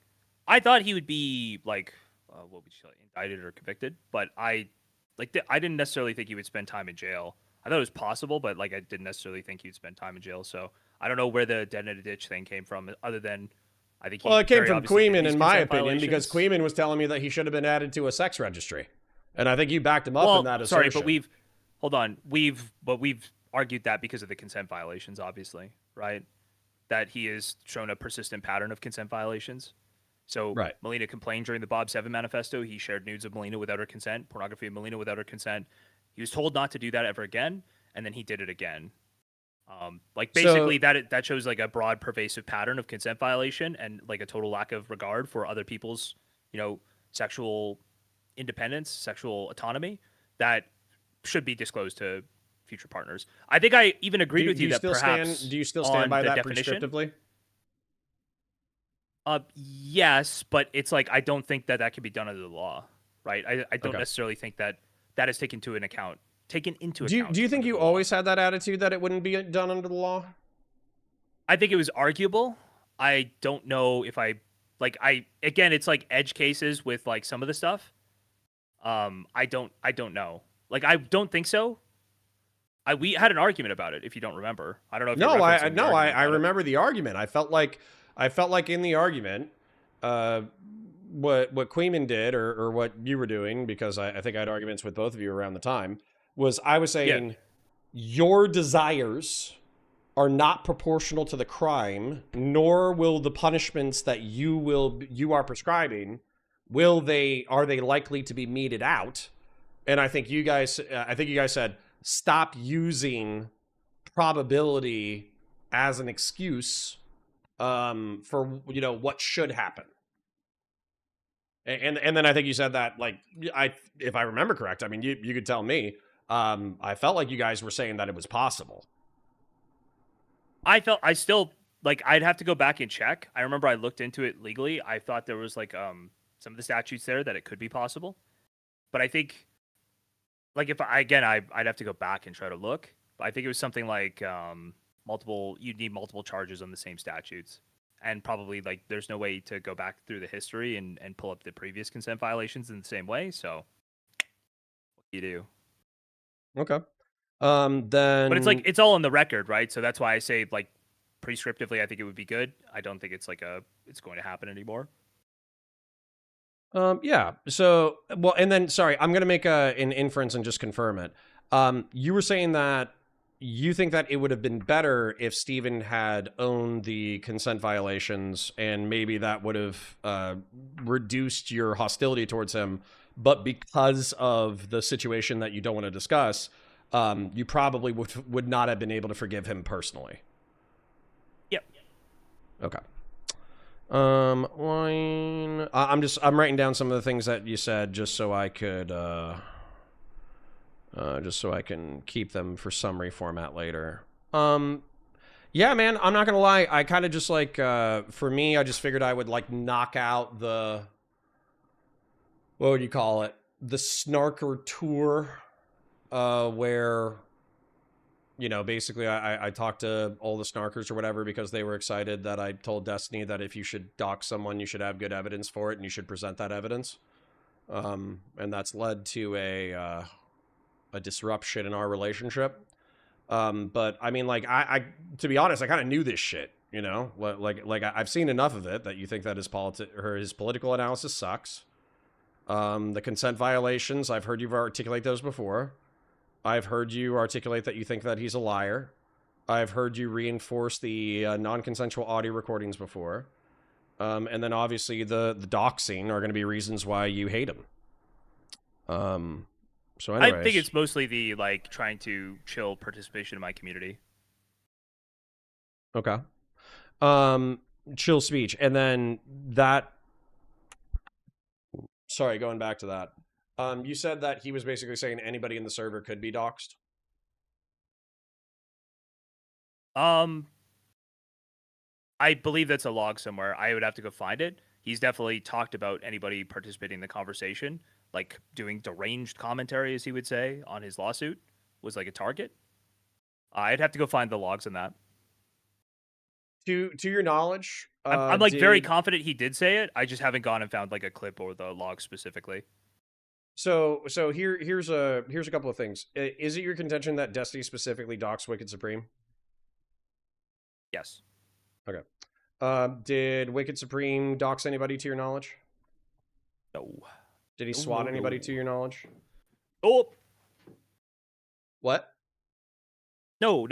I thought he would be, like, what would you say, indicted or convicted, but I didn't necessarily think he would spend time in jail. I I thought it was possible, but like I didn't necessarily think he'd spend time in jail. So I don't know where the dead in a ditch thing came from, other than I think he. Well, it came very from obviously did Kuihman, these in my consent opinion, because violations. Kuihman was telling me that he should have been added to a sex registry, and I think you backed him up in Well, that sorry, assertion. but we've argued that because of the consent violations, obviously, right? That he has shown a persistent pattern of consent violations. So Right. Melina complained during the Bob 7 manifesto. He shared nudes of Melina without her consent, pornography of Melina without her consent. He was told not to do that ever again, and then he did it again. Like basically that shows like a broad, pervasive pattern of consent violation and like a total lack of regard for other people's, sexual independence, sexual autonomy that should be disclosed to future partners. I think I even agreed with you that perhaps do you still stand by that definition, prescriptively? Yes, but it's like I don't think that can be done under the law, right? I don't necessarily think that is taken into account. Do you think you always had that attitude that it wouldn't be done under the law? I think it was arguable. I don't know if again, it's like edge cases with like some of the stuff. I don't know. Like I don't think so. We had an argument about it. If you don't remember, I don't know. If I remember the argument. I felt like in the argument, what Kuihman did or what you were doing, because I think I had arguments with both of you around the time, was I was saying your desires are not proportional to the crime, nor will the punishments that you are prescribing are they likely to be meted out. And I think you guys said stop using probability as an excuse for what should happen. And then I think you said that, like, if I remember correct, I mean, you could tell me. I felt like you guys were saying that it was possible. I still like I'd have to go back and check. I remember I looked into it legally. I thought there was like some of the statutes there that it could be possible, but I think like I'd have to go back and try to look. But I think it was something like you'd need multiple charges on the same statutes. And probably like there's no way to go back through the history and pull up the previous consent violations in the same way. So what do you do? Okay. Then But it's like it's all on the record, right? So that's why I say like prescriptively I think it would be good. I don't think it's like it's going to happen anymore. Yeah. So well, and then sorry, I'm gonna make an inference and just confirm it. You were saying that you think that it would have been better if Steven had owned the consent violations, and maybe that would have reduced your hostility towards him. But because of the situation that you don't want to discuss, you probably would not have been able to forgive him personally. Yep. Okay. I'm writing down some of the things that you said just so I could just so I can keep them for summary format later. Yeah, man, I'm not gonna lie. I kind of just like, for me, I just figured I would like knock out the, what would you call it? The snarker tour, where, basically I talked to all the snarkers or whatever because they were excited that I told Destiny that if you should dox someone, you should have good evidence for it and you should present that evidence. And that's led to a disruption in our relationship. But I mean, like, I to be honest, I kind of knew this shit, like I've seen enough of it that you think that his political analysis sucks. The consent violations, I've heard you articulate those before. I've heard you articulate that you think that he's a liar. I've heard you reinforce the non-consensual audio recordings before. And then obviously the doxing are going to be reasons why you hate him. So anyways, I think it's mostly the like trying to chill participation in my community. Okay. Chill speech. And then that, sorry, going back to that. You said that he was basically saying anybody in the server could be doxxed. I believe that's a log somewhere. I would have to go find it. He's definitely talked about anybody participating in the conversation, like doing deranged commentary, as he would say, on his lawsuit was like a target. I'd have to go find the logs on that. To your knowledge, I'm like very confident he did say it. I just haven't gone and found like a clip or the log specifically. So here's a couple of things. Is it your contention that Destiny specifically docks Wicked Supreme? Yes. Okay. Did Wicked Supreme dox anybody to your knowledge? No. Did he No, swat no, anybody no. to your knowledge? Oh. What? No.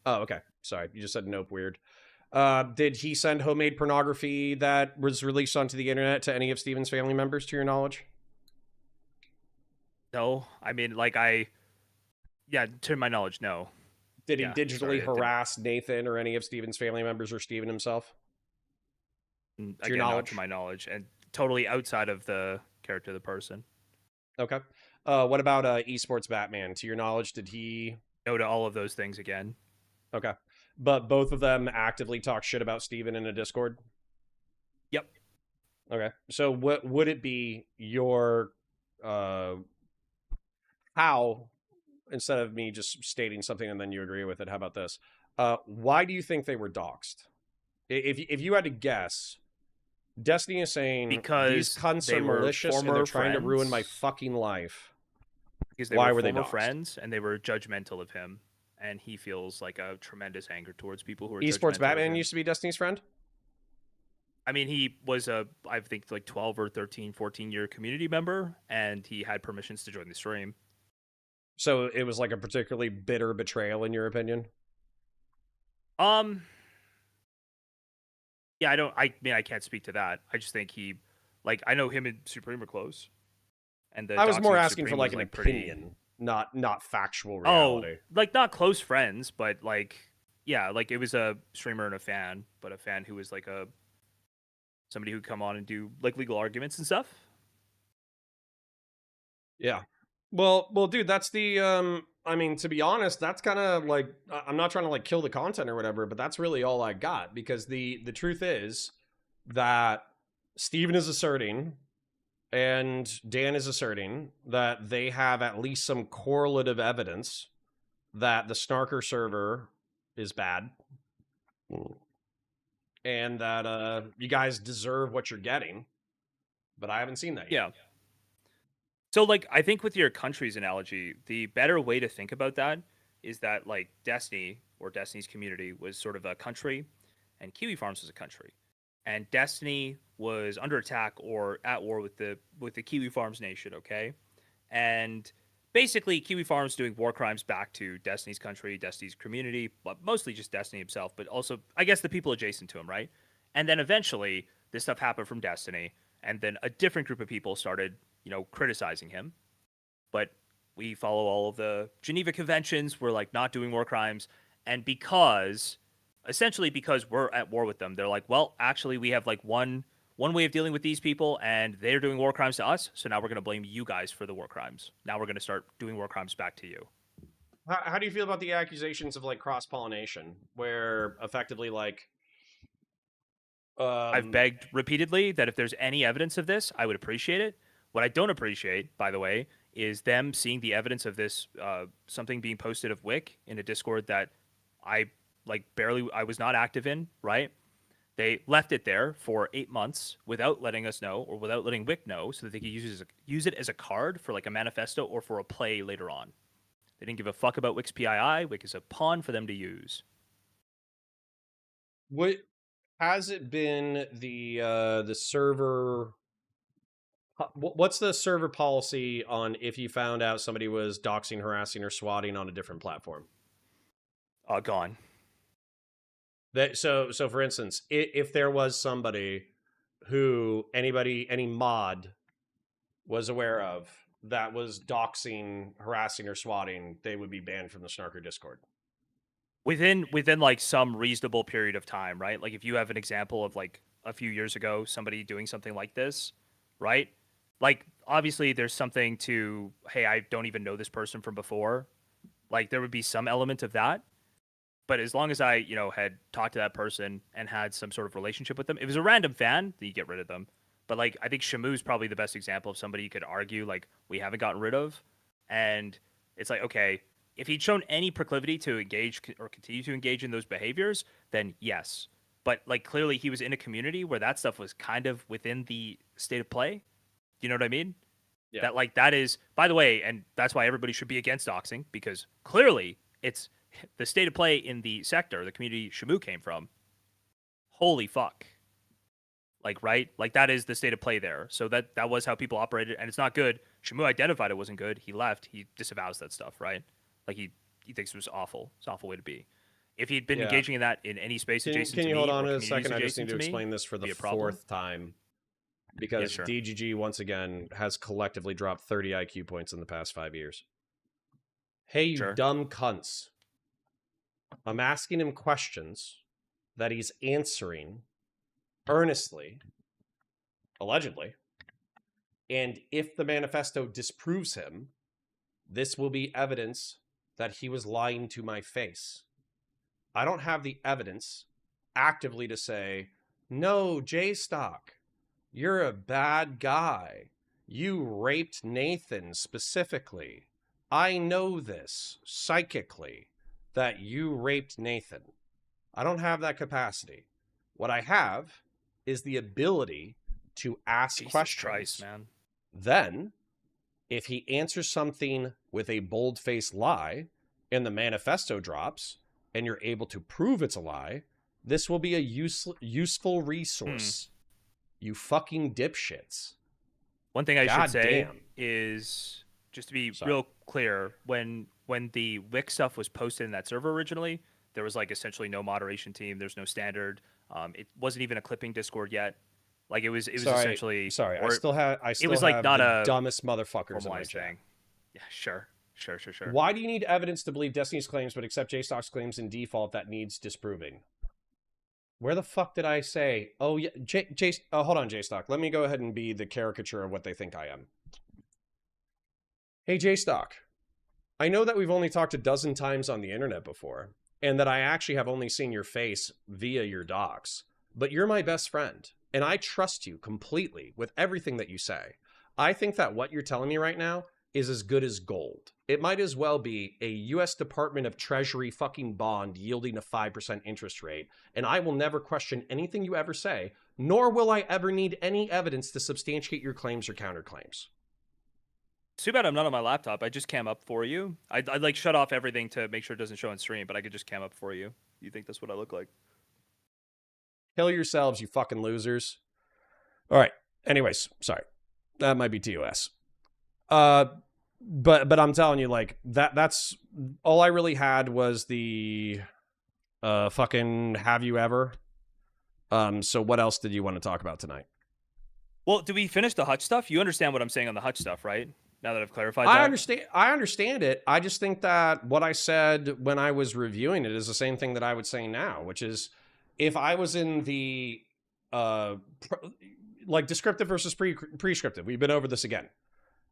Oh, okay. Sorry, you just said nope. Weird. Did he send homemade pornography that was released onto the internet to any of Steven's family members, to your knowledge? No. I mean, yeah, to my knowledge, no. Did he Yeah, digitally sorry, I didn't- harass Nathan or any of Steven's family members or Steven himself? Again, your not knowledge? to my knowledge, and totally outside of the character of the person. Okay. What about esports Batman? To your knowledge, did he? No to all of those things again. Okay. But both of them actively talk shit about Steven in a Discord? Yep. Okay. So what would it be your how, instead of me just stating something and then you agree with it, how about this? Why do you think they were doxxed? If you had to guess, Destiny is saying Because these cunts they are were malicious and they're former trying to ruin my friends. fucking life. Because they Why were were they former doxxed? friends and they were judgmental of him, and he feels like a tremendous anger towards people who are Esports judgmental of Batman him. used to be Destiny's friend? I mean, he was I think like 12 or 13, 14-year community member, and he had permissions to join the stream. So it was like a particularly bitter betrayal, in your opinion? Yeah, I mean, I can't speak to that. I just think he, like, I know him and Supreme are close. And I was doxing more of asking for Supreme like was, an pretty- opinion, not factual Oh, reality. like not close friends, but like, yeah, like it was a streamer and a fan, but a fan who was like somebody who'd come on and do like legal arguments and stuff. Yeah. Well, dude, that's the I mean, to be honest, that's kind of like I'm not trying to like kill the content or whatever, but that's really all I got, because the truth is that Steven is asserting and Dan is asserting that they have at least some correlative evidence that the Snarker server is bad and that you guys deserve what you're getting, but I haven't seen that yet. Yeah. So, like, I think with your country's analogy, the better way to think about that is that, like, Destiny or Destiny's community was sort of a country, and Kiwi Farms was a country, and Destiny was under attack or at war with the Kiwi Farms nation. Okay, and basically Kiwi Farms doing war crimes back to Destiny's country, Destiny's community, but mostly just Destiny himself, but also I guess the people adjacent to him, right? And then eventually this stuff happened from Destiny, and then a different group of people started, criticizing him. But we follow all of the Geneva Conventions. We're like not doing war crimes, and essentially because we're at war with them, they're like, well, actually, we have like one way of dealing with these people, and they're doing war crimes to us. So now we're going to blame you guys for the war crimes. Now we're going to start doing war crimes back to you. How do you feel about the accusations of like cross pollination, where effectively like I've begged repeatedly that if there's any evidence of this, I would appreciate it. What I don't appreciate, by the way, is them seeing the evidence of this, something being posted of Wick in a Discord that I was not active in, right? They left it there for 8 months without letting us know or without letting Wick know so that they could use it as a card for like a manifesto or for a play later on. They didn't give a fuck about Wick's PII. Wick is a pawn for them to use. What has it been the server? What's the server policy on if you found out somebody was doxing, harassing, or swatting on a different platform? Gone. So for instance, if there was somebody who any mod was aware of that was doxing, harassing, or swatting, they would be banned from the Snarker Discord. Within like some reasonable period of time, right? Like if you have an example of like a few years ago somebody doing something like this, right? Like obviously there's something to, hey, I don't even know this person from before. Like there would be some element of that. But as long as I, had talked to that person and had some sort of relationship with them, if it was a random fan, then you get rid of them. But like I think Shamu's probably the best example of somebody you could argue like we haven't gotten rid of. And it's like, okay, if he'd shown any proclivity to engage or continue to engage in those behaviors, then yes. But like clearly he was in a community where that stuff was kind of within the state of play. You know what I mean? Yeah. That like that is, by the way, and that's why everybody should be against doxing, because clearly it's the state of play in the sector, the community Shamu came from. Holy fuck. Like, right? Like that is the state of play there. So that was how people operated, and it's not good. Shamu identified it wasn't good. He left. He disavows that stuff, right? Like he thinks it was awful. It's an awful way to be. If he'd been Yeah. engaging in that in any space adjacent Can to you me hold or on a communities second? I just need adjacent to me, explain this for the be a problem. 4th time. Because sure. DGG, once again, has collectively dropped 30 IQ points in the past 5 years. Hey, you Sure. dumb cunts. I'm asking him questions that he's answering earnestly, allegedly. And if the manifesto disproves him, this will be evidence that he was lying to my face. I don't have the evidence actively to say, no, J-Stock, you're a bad guy. You raped Nathan specifically. I know this psychically, that you raped Nathan. I don't have that capacity. What I have is the ability to ask Jesus questions. Christ, man. Then, if he answers something with a bold-faced lie and the manifesto drops and you're able to prove it's a lie, this will be a useful resource. You fucking dipshits. One thing I God should say damn. is, just to be Sorry. real clear, when the Wix stuff was posted in that server originally, there was like essentially no moderation team. There's no standard. It wasn't even a clipping Discord yet. Like it was essentially. Sorry, I or still have was like not the a dumbest motherfuckers in my formalized chat. thing. Yeah, sure. Why do you need evidence to believe Destiny's claims but accept J-Stock's claims in default that needs disproving? Where the fuck did I say? Oh, yeah, hold on, J-Stock. Let me go ahead and be the caricature of what they think I am. Hey, J-Stock. I know that we've only talked a dozen times on the internet before, and that I actually have only seen your face via your docs, but you're my best friend, and I trust you completely with everything that you say. I think that what you're telling me right now is as good as gold. It might as well be a U.S. Department of Treasury fucking bond yielding a 5% interest rate, and I will never question anything you ever say, nor will I ever need any evidence to substantiate your claims or counterclaims. Too bad I'm not on my laptop. I just cam up for you. I'd like shut off everything to make sure it doesn't show on stream, but I could just cam up for you. You think that's what I look like? Kill yourselves, you fucking losers. All right. Anyways, sorry. That might be TOS. But I'm telling you, like, that's all I really had was the fucking have you ever. So what else did you want to talk about tonight? Well, do we finish the Hutch stuff? You understand what I'm saying on the Hutch stuff, right? Now that I've clarified that. I understand it. I just think that what I said when I was reviewing it is the same thing that I would say now, which is if I was in the like descriptive versus prescriptive. We've been over this again.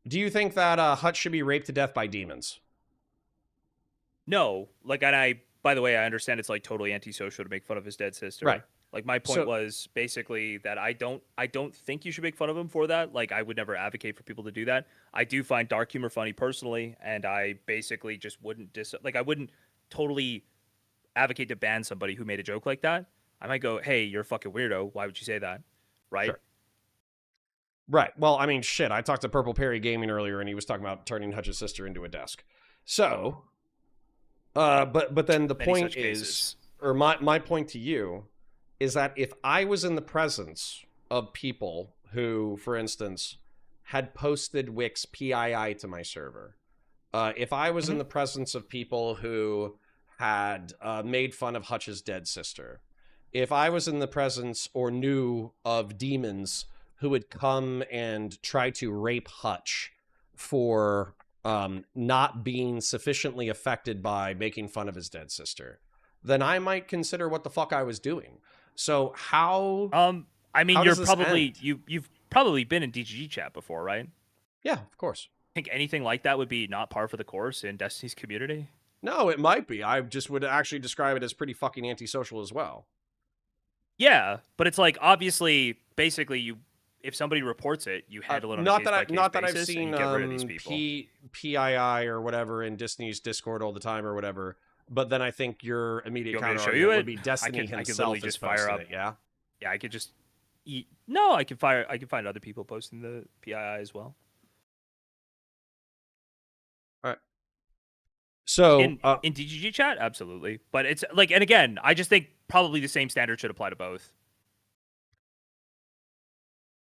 Do you think that Hutch should be raped to death by demons? No. Like, and by the way, I understand it's like totally antisocial to make fun of his dead sister. Right. Like my point was basically that I don't think you should make fun of him for that. Like I would never advocate for people to do that. I do find dark humor funny personally, and I basically just wouldn't I wouldn't totally advocate to ban somebody who made a joke like that. I might go, "Hey, you're a fucking weirdo. Why would you say that?" Right? Sure. Right. Well, I mean, shit. I talked to Purple Perry Gaming earlier, and he was talking about turning Hutch's sister into a desk. So, but then the point is, or my point to you is that if I was in the presence of people who, for instance, had posted Wix PII to my server, if I was in the presence of people who had made fun of Hutch's dead sister, if I was in the presence or knew of demons who would come and try to rape Hutch for not being sufficiently affected by making fun of his dead sister, then I might consider what the fuck I was doing. So how? I mean, how you're does this probably end? you've probably been in DGG chat before, right? Yeah, of course. I think anything like that would be not par for the course in Destiny's community. No, it might be. I just would actually describe it as pretty fucking antisocial as well. Yeah, but it's like obviously, basically, if somebody reports it, you handle it on a case-by-case I've basis, seen and you get rid of these people. PII or whatever in Disney's Discord all the time or whatever. But then I think your immediate counter would be Destiny himself just fire up. Yeah, I could just I can find other people posting the PII as well. So in DGG chat, absolutely. But it's like, and again, I just think probably the same standard should apply to both.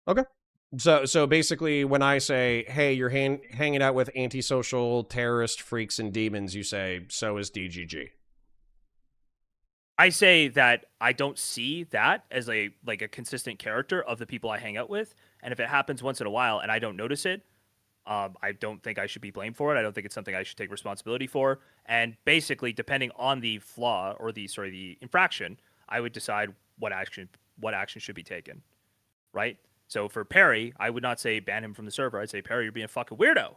okay. So basically, when I say, "Hey, you're hanging out with antisocial terrorist freaks and demons," you say, "So is DGG." I say that I don't see that as a consistent character of the people I hang out with, and if it happens once in a while and I don't notice it, I don't think I should be blamed for it. I don't think it's something I should take responsibility for. And basically, depending on the flaw or the infraction, I would decide what action should be taken. Right? So for Perry, I would not say ban him from the server. I'd say, Perry, you're being a fucking weirdo.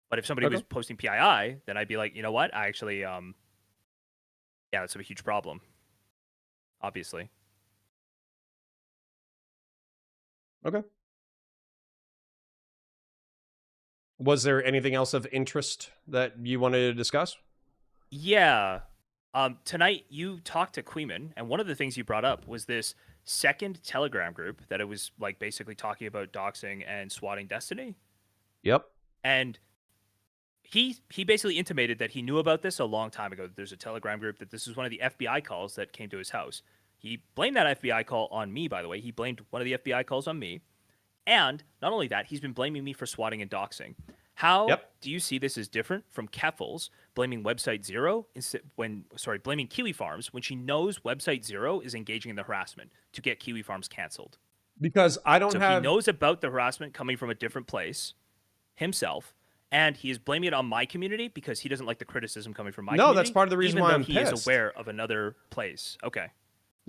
But if somebody was posting PII, then I'd be like, you know what? I actually yeah, that's a huge problem. Obviously. Okay. Was there anything else of interest that you wanted to discuss? Yeah. Tonight you talked to Kuihman, and one of the things you brought up was this second Telegram group that it was like basically talking about doxing and swatting Destiny. Yep. And he basically intimated that he knew about this a long time ago. That there's a Telegram group, that this is one of the FBI calls that came to his house. He blamed that FBI call on me, by the way. He blamed one of the FBI calls on me. And not only that, he's been blaming me for swatting and doxing. How do you see this as different from Keffels blaming Website Zero blaming Kiwi Farms when she knows Website Zero is engaging in the harassment to get Kiwi Farms canceled? Because I don't have... he knows about the harassment coming from a different place himself, and he is blaming it on my community because he doesn't like the criticism coming from my community. No, that's part of the reason why I'm pissed. He is aware of another place. Okay.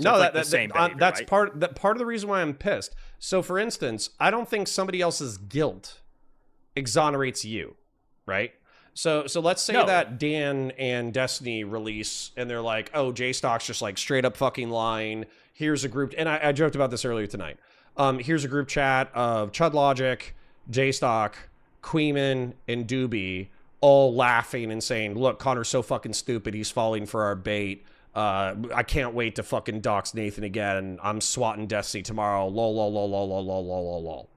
So no, that's right? part of the reason why I'm pissed. So, for instance, I don't think somebody else's guilt exonerates you, right? So let's say that Dan and Destiny release, and they're like, "Oh, J-Stock's just like straight up fucking lying." Here's a group, and I joked about this earlier tonight. Here's a group chat of Chud Logic, J-Stock, Kuihman, and Doobie all laughing and saying, "Look, Connor's so fucking stupid. He's falling for our bait. I can't wait to fucking dox Nathan again. I'm swatting Destiny tomorrow. Lol, lol, lol, lol, lol, lol, lol, lol, lol."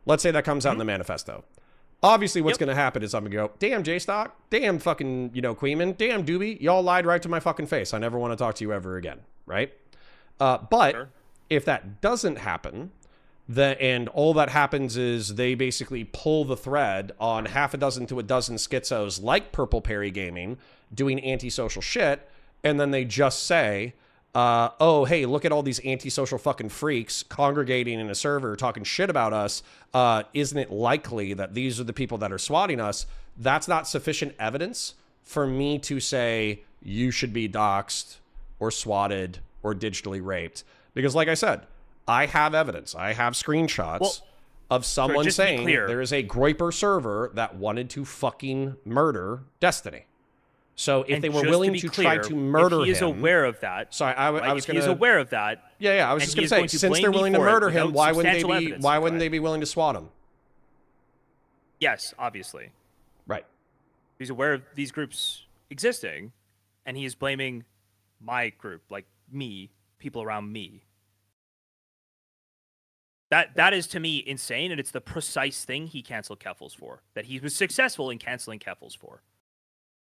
Let's say that comes out in the manifesto. Obviously, what's going to happen is I'm going to go, "Damn, J-Stock. Damn, fucking, Kuihman. Damn, Doobie. Y'all lied right to my fucking face. I never want to talk to you ever again." Right? But if that doesn't happen, and all that happens is they basically pull the thread on half a dozen to a dozen schizos like Purple Perry Gaming doing antisocial shit, and then they just say, "Oh, hey, look at all these antisocial fucking freaks congregating in a server talking shit about us. Isn't it likely that these are the people that are swatting us?" That's not sufficient evidence for me to say you should be doxxed or swatted or digitally raped. Because like I said, I have evidence. I have screenshots of someone saying there is a Groiper server that wanted to fucking murder Destiny. So if they were willing to try to murder him... If he is aware of that... Sorry, I was going to... If he is aware of that... Yeah, I was just going to say, since they're willing to murder him, why wouldn't they be willing to swat him? Yes, obviously. Right. He's aware of these groups existing, and he is blaming my group, like me, people around me. That is, to me, insane, and it's the precise thing he canceled Keffels for. That he was successful in canceling Keffels for.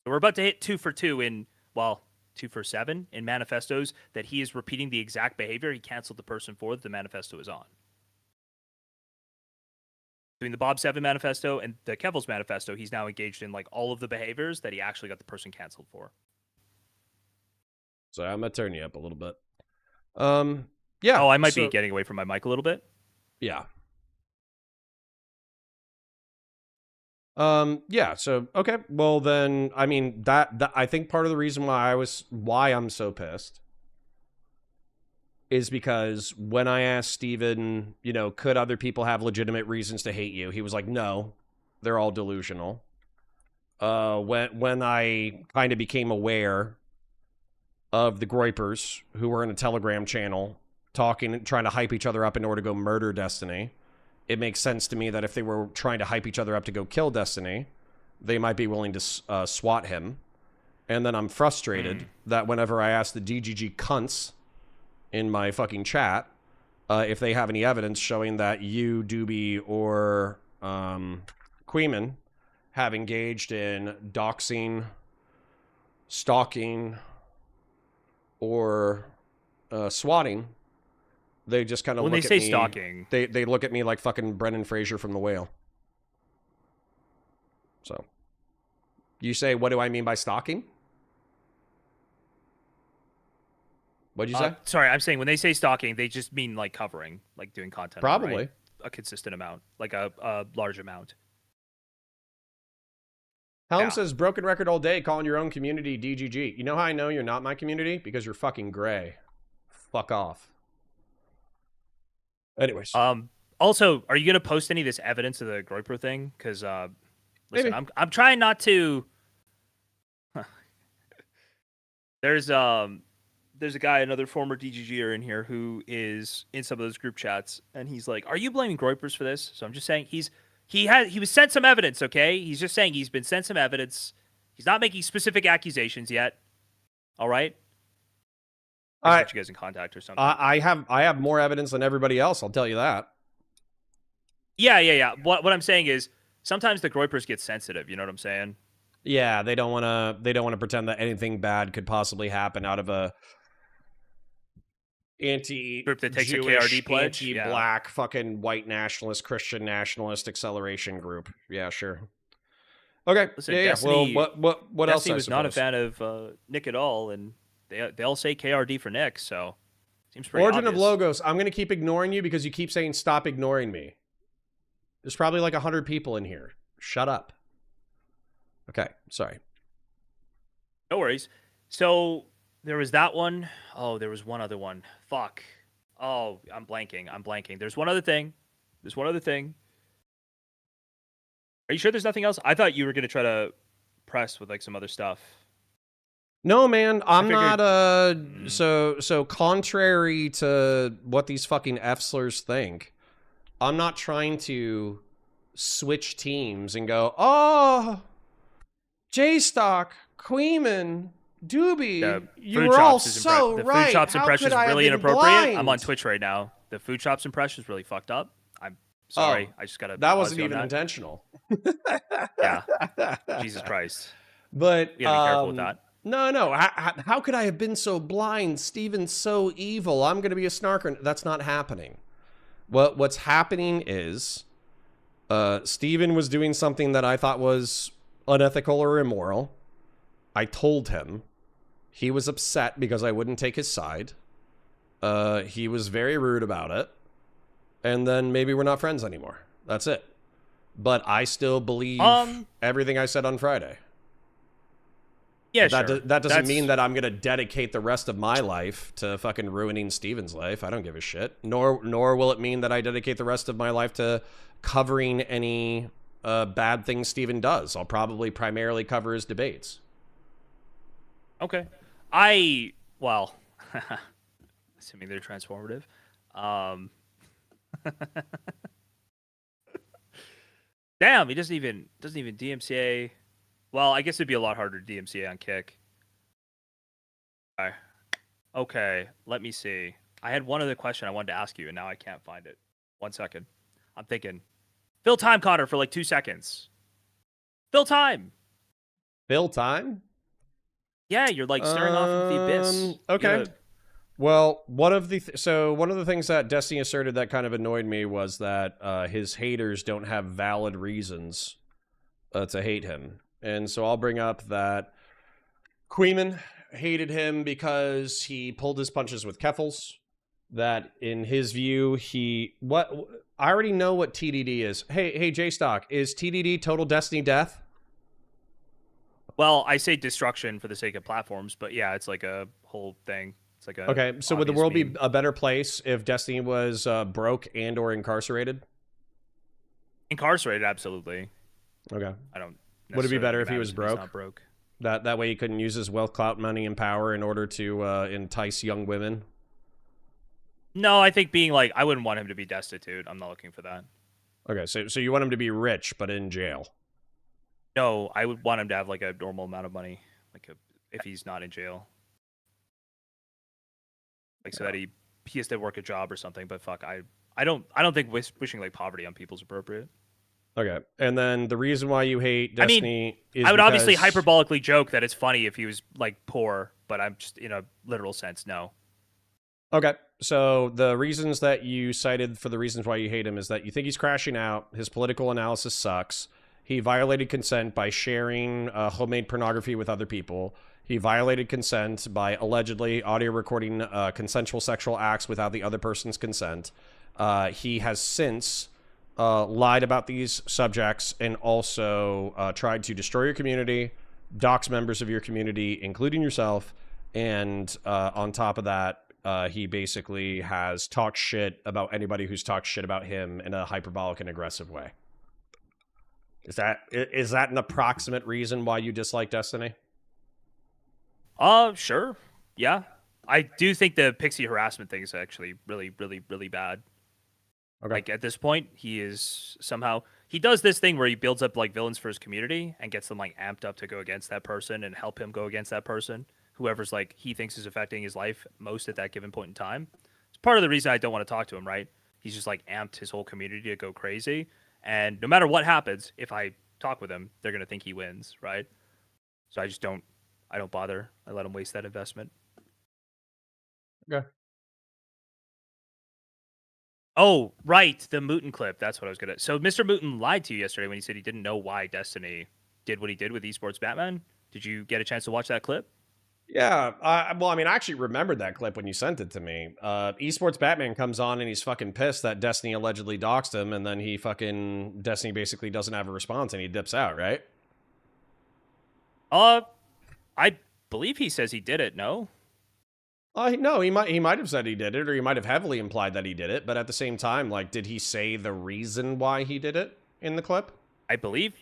So we're about to hit 2 for 2 in, 2 for 7 in manifestos that he is repeating the exact behavior he canceled the person for that the manifesto is on. Between the Bob 7 manifesto and the Keffels manifesto, he's now engaged in like all of the behaviors that he actually got the person canceled for. So I'm going to turn you up a little bit. Yeah. Oh, I might be getting away from my mic a little bit. Yeah. Yeah, so okay. Well then, I mean, that I think part of the reason why I'm so pissed is because when I asked Steven, could other people have legitimate reasons to hate you? He was like, "No, they're all delusional." When I kind of became aware of the Groipers who were in a Telegram channel trying to hype each other up in order to go murder Destiny, it makes sense to me that if they were trying to hype each other up to go kill Destiny, they might be willing to swat him. And then I'm frustrated that whenever I ask the DGG cunts in my fucking chat if they have any evidence showing that you, Doobie, or Kuihman have engaged in doxing, stalking, or swatting, they just kind of When look they at say me. stalking, They look at me like fucking Brendan Fraser from The Whale. So, you say, what do I mean by stalking? What'd you say? sorry, I'm saying when they say stalking, they just mean like covering, like doing content. on, Probably. right? A consistent amount, like a large amount. Helm Yeah. says, broken record all day, calling your own community DGG. You know how I know you're not my community? Because you're fucking gray. Fuck off. Anyways. Also, are you gonna post any of this evidence of the Groiper thing? Because listen, Maybe. I'm trying not to. There's a guy, another former DGGer in here, who is in some of those group chats, and he's like, "Are you blaming Groipers for this?" So I'm just saying he was sent some evidence. Okay, he's just saying he's been sent some evidence. He's not making specific accusations yet. All right. I'll put you guys in contact or something. I have more evidence than everybody else. I'll tell you that. Yeah. What I'm saying is sometimes the Groipers get sensitive. You know what I'm saying? Yeah, they don't want to pretend that anything bad could possibly happen out of a Group that takes a anti-Jewish, KRD pledge? anti-black, fucking white nationalist, Christian nationalist acceleration group. Yeah, sure. Okay. Listen, yeah. Destiny, Well, what else? Destiny I was not a suppose? fan of Nick at all, and they all say KRD for Nick, so seems pretty Origin obvious. of Logos. I'm gonna keep ignoring you because you keep saying stop ignoring me. There's probably like 100 people in here. Shut up. Okay. Sorry. No worries. So there was that one. Oh, there was one other one. Fuck. Oh, I'm blanking. There's one other thing. Are you sure there's nothing else? I thought you were gonna try to press with like some other stuff. No, man, I'm figured- not, so contrary to what these fucking F-slurs think, I'm not trying to switch teams and go, oh, J-Stock, Kuihman, Doobie, you were all so right. The Food Shop's How impression could is I have really been inappropriate. I'm blind? on Twitch right now. The Food Shop's impression is really fucked up. I'm sorry. I just gotta. That pause wasn't you on even that. intentional. Yeah. Jesus Christ. But You gotta be careful with that. No. How could I have been so blind? Steven's so evil. I'm going to be a snarker. That's not happening. What's happening is Steven was doing something that I thought was unethical or immoral. I told him. He was upset because I wouldn't take his side. He was very rude about it. And then maybe we're not friends anymore. That's it. But I still believe everything I said on Friday. Yeah, That sure. that doesn't mean that I'm going to dedicate the rest of my life to fucking ruining Steven's life. I don't give a shit. Nor will it mean that I dedicate the rest of my life to covering any bad things Steven does. I'll probably primarily cover his debates. Okay. Well, assuming they're transformative. Damn, he doesn't even DMCA. Well, I guess it'd be a lot harder to DMCA on Kick. Okay, let me see. I had one other question I wanted to ask you, and now I can't find it. 1 second. I'm thinking. Fill time, Connor, for like 2 seconds. Fill time. Fill time? Yeah, you're like staring off into the abyss. Okay. Well, one of the things that Destiny asserted that kind of annoyed me was that his haters don't have valid reasons to hate him. And so I'll bring up that Kuihman hated him because he pulled his punches with Keffels. That in his view, I already know what TDD is. Hey, J-Stock, is TDD Total Destiny Death? Well, I say destruction for the sake of platforms, but yeah, it's like a whole thing. It's like a okay. So would the obvious world meme. be a better place if Destiny was broke and or incarcerated? Incarcerated? Absolutely. Okay. I don't. Would it be better if he necessarily was imagine he's broke? not broke. That way he couldn't use his wealth, clout, money, and power in order to entice young women? No, I think being like, I wouldn't want him to be destitute. I'm not looking for that. Okay, so you want him to be rich but in jail? No, I would want him to have like a normal amount of money, if he's not in jail, like so that he has to work a job or something. But fuck, I don't think wishing like poverty on people is appropriate. Okay. And then the reason why you hate I mean, Destiny is I would obviously because- hyperbolically joke that it's funny if he was like poor, but I'm just in a literal sense, no. Okay. So the reasons that you cited for the reasons why you hate him is that you think he's crashing out, his political analysis sucks, he violated consent by sharing homemade pornography with other people, he violated consent by allegedly audio recording consensual sexual acts without the other person's consent. He has since lied about these subjects and also tried to destroy your community, dox members of your community, including yourself, and on top of that, he basically has talked shit about anybody who's talked shit about him in a hyperbolic and aggressive way. Is that an approximate reason why you dislike Destiny? Sure. Yeah. I do think the Pixie harassment thing is actually really, really, really bad. Okay. Like at this point, he is somehow he does this thing where he builds up like villains for his community and gets them like amped up to go against that person and help him go against that person, whoever's like he thinks is affecting his life most at that given point in time. It's part of the reason I don't want to talk to him, right? He's just like amped his whole community to go crazy, and no matter what happens, if I talk with him, they're gonna think he wins, right? So I don't bother. I let him waste that investment. Okay. Oh, right, the Mooten clip. That's what I was gonna. So Mr. Mooten lied to you yesterday when he said he didn't know why Destiny did what he did with Esports Batman. Did you get a chance to watch that clip? Yeah. Well, I mean, I actually remembered that clip when you sent it to me. Esports Batman comes on and he's fucking pissed that Destiny allegedly doxed him, and then Destiny basically doesn't have a response and he dips out, right? I believe he says he did it. No. No, he might have said he did it, or he might have heavily implied that he did it. But at the same time, like, did he say the reason why he did it in the clip? I believe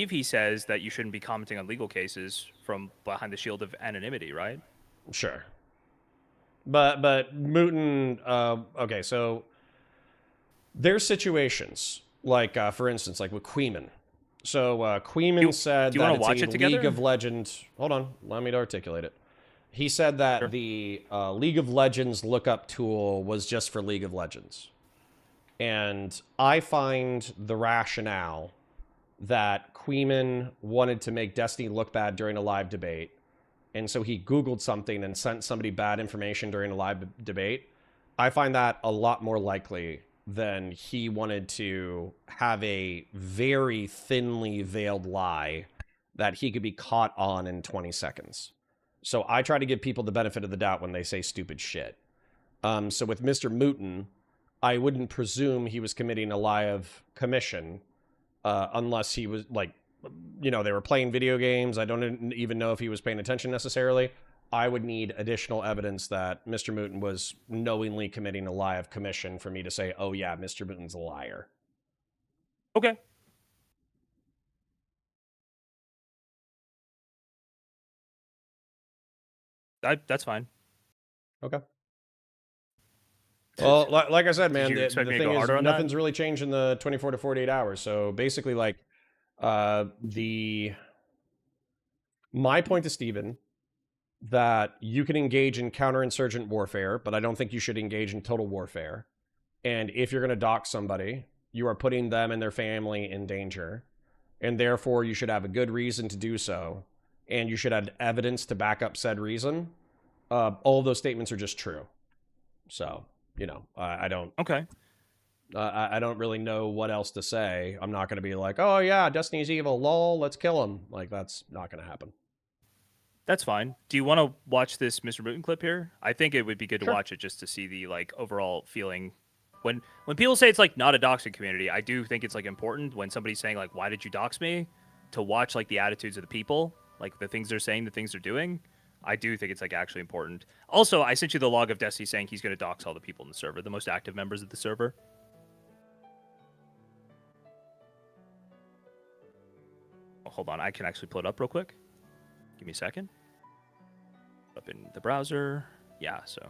he says that you shouldn't be commenting on legal cases from behind the shield of anonymity, right? Sure. But Mooten, okay, so there's situations like, for instance, like with Kuihman. So Kuihman said do you wanna that watch it's it a together? League of Legends. Hold on, let me to articulate it. He said that Sure. the League of Legends lookup tool was just for League of Legends. And I find the rationale that Kuihman wanted to make Destiny look bad during a live debate, and so he Googled something and sent somebody bad information during a live debate. I find that a lot more likely than he wanted to have a very thinly veiled lie that he could be caught on in 20 seconds. So I try to give people the benefit of the doubt when they say stupid shit. So with Mr. Mooten, I wouldn't presume he was committing a lie of commission unless he was like, you know, they were playing video games. I don't even know if he was paying attention necessarily. I would need additional evidence that Mr. Mooten was knowingly committing a lie of commission for me to say, oh yeah, Mr. Mooten's a liar. Okay. That's fine. Okay. Well, like I said, man, you the expect me to thing go is, harder on that? nothing's really changed in the 24 to 48 hours. So basically, like, my point to Steven, that you can engage in counterinsurgent warfare, but I don't think you should engage in total warfare. And if you're going to dox somebody, you are putting them and their family in danger. And therefore, you should have a good reason to do so. And you should have evidence to back up said reason. All of those statements are just true. So, you know, I don't... Okay. I don't really know what else to say. I'm not going to be like, oh yeah, Destiny's evil, lol, let's kill him. Like, that's not going to happen. That's fine. Do you want to watch this Mr. Mooten clip here? I think it would be good to Sure. watch it just to see the like overall feeling. When people say it's like not a doxing community, I do think it's like important when somebody's saying like, why did you dox me? To watch like the attitudes of the people, like the things they're saying, the things they're doing. I do think it's like actually important. Also, I sent you the log of Destiny saying he's going to dox all the people in the server, the most active members of the server. Oh, hold on, I can actually pull it up real quick. Give me a second. Up in the browser. Yeah, so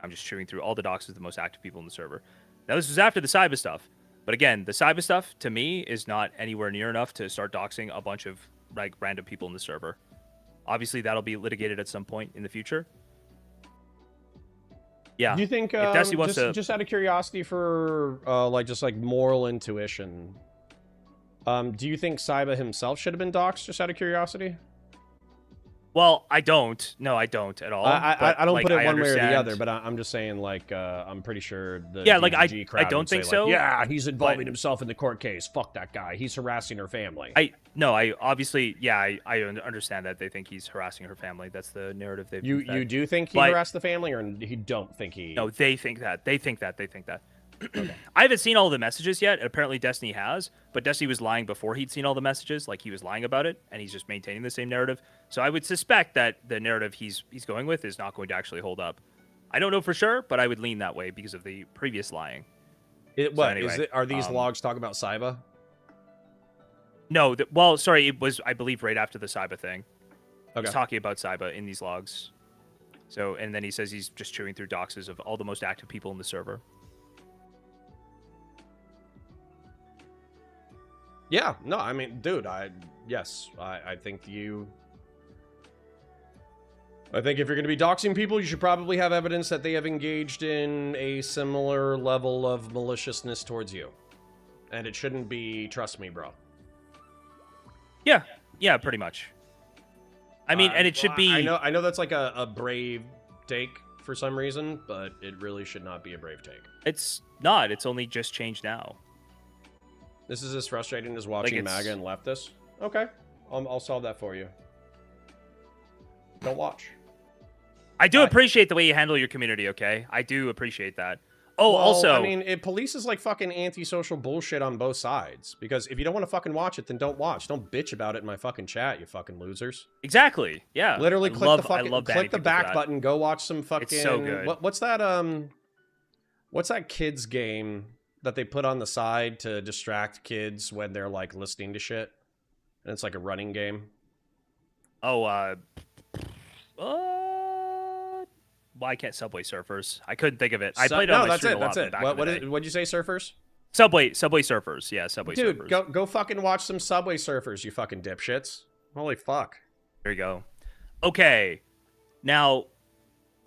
I'm just chewing through all the doxes of the most active people in the server. Now, this was after the Cyber stuff. But again, the Cyber stuff, to me, is not anywhere near enough to start doxing a bunch of like random people in the server. Obviously, that'll be litigated at some point in the future. Yeah. Do you think, if Destiny wants just out of curiosity for like just like moral intuition, Do you think Saiba himself should have been doxxed, just out of curiosity? Well, I don't. No, I don't at all. I don't like, put it I one way or the understand- other, but I'm just saying, like, I'm pretty sure the Yeah, like, DGG I crowd don't would think say, so, like, yeah, he's involving but- himself in the court case. Fuck that guy. He's harassing her family. I obviously, yeah, I understand that they think he's harassing her family. That's the narrative they've. You fed. do think he But- harassed the family, or you don't think he? No, they think that. They think that. I haven't seen all the messages yet. Apparently, Destiny has, but Destiny was lying before he'd seen all the messages. Like, he was lying about it, and he's just maintaining the same narrative. So I would suspect that the narrative he's going with is not going to actually hold up. I don't know for sure, but I would lean that way because of the previous lying. Anyway, are these um, logs talking about Saiba? No, well, sorry, it was, I believe, right after the Saiba thing. Okay. He's talking about Saiba in these logs. So, and then he says he's just chewing through doxes of all the most active people in the server. Yeah, no, I mean, dude, I think I think if you're going to be doxing people, you should probably have evidence that they have engaged in a similar level of maliciousness towards you. And it shouldn't be, trust me, bro. Yeah, pretty much. I mean, and it should be... I know that's like a brave take for some reason, but it really should not be a brave take. It's not. It's only just changed now. This is as frustrating as watching MAGA and leftists. Okay, I'll solve that for you. Don't watch. I do appreciate the way you handle your community, okay? I do appreciate that. Oh, well, also... I mean, it polices like fucking antisocial bullshit on both sides. Because if you don't want to fucking watch it, then don't watch. Don't bitch about it in my fucking chat, you fucking losers. Exactly, yeah. Literally click the back that. button, go watch some fucking... It's so good. What's that kids game that they put on the side to distract kids when they're like listening to shit? And it's like a running game. Oh, why can't Subway Surfers? I couldn't think of it. I played it on my stream a lot back in the day. What'd you say, Surfers? Subway Surfers. Yeah, Subway Surfers. Dude, go fucking watch some Subway Surfers, you fucking dipshits. Holy fuck. There you go. Okay. Now,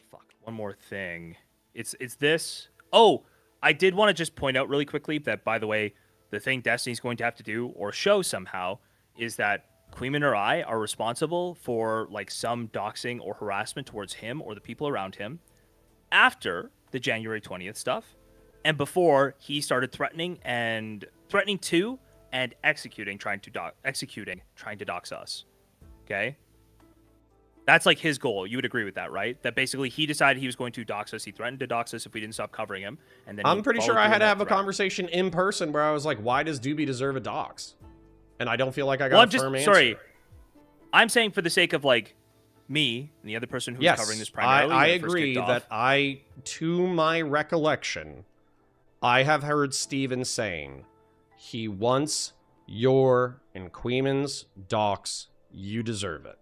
fuck, one more thing. It's this. Oh, I did want to just point out really quickly that, by the way, the thing Destiny's going to have to do or show somehow is that Kuihman or I are responsible for like some doxing or harassment towards him or the people around him after the January 20th stuff and before he started threatening to and executing trying to dox us. Okay? That's like his goal. You would agree with that, right? That basically he decided he was going to dox us. He threatened to dox us if we didn't stop covering him. And then I'm pretty sure I had to have a conversation in person where I was like, why does Doobie deserve a dox? And I don't feel like I got a firm answer. Sorry. I'm saying for the sake of like me and the other person who's covering this primarily. I agree that to my recollection, I have heard Steven saying he wants your and Kuihman's dox. You deserve it.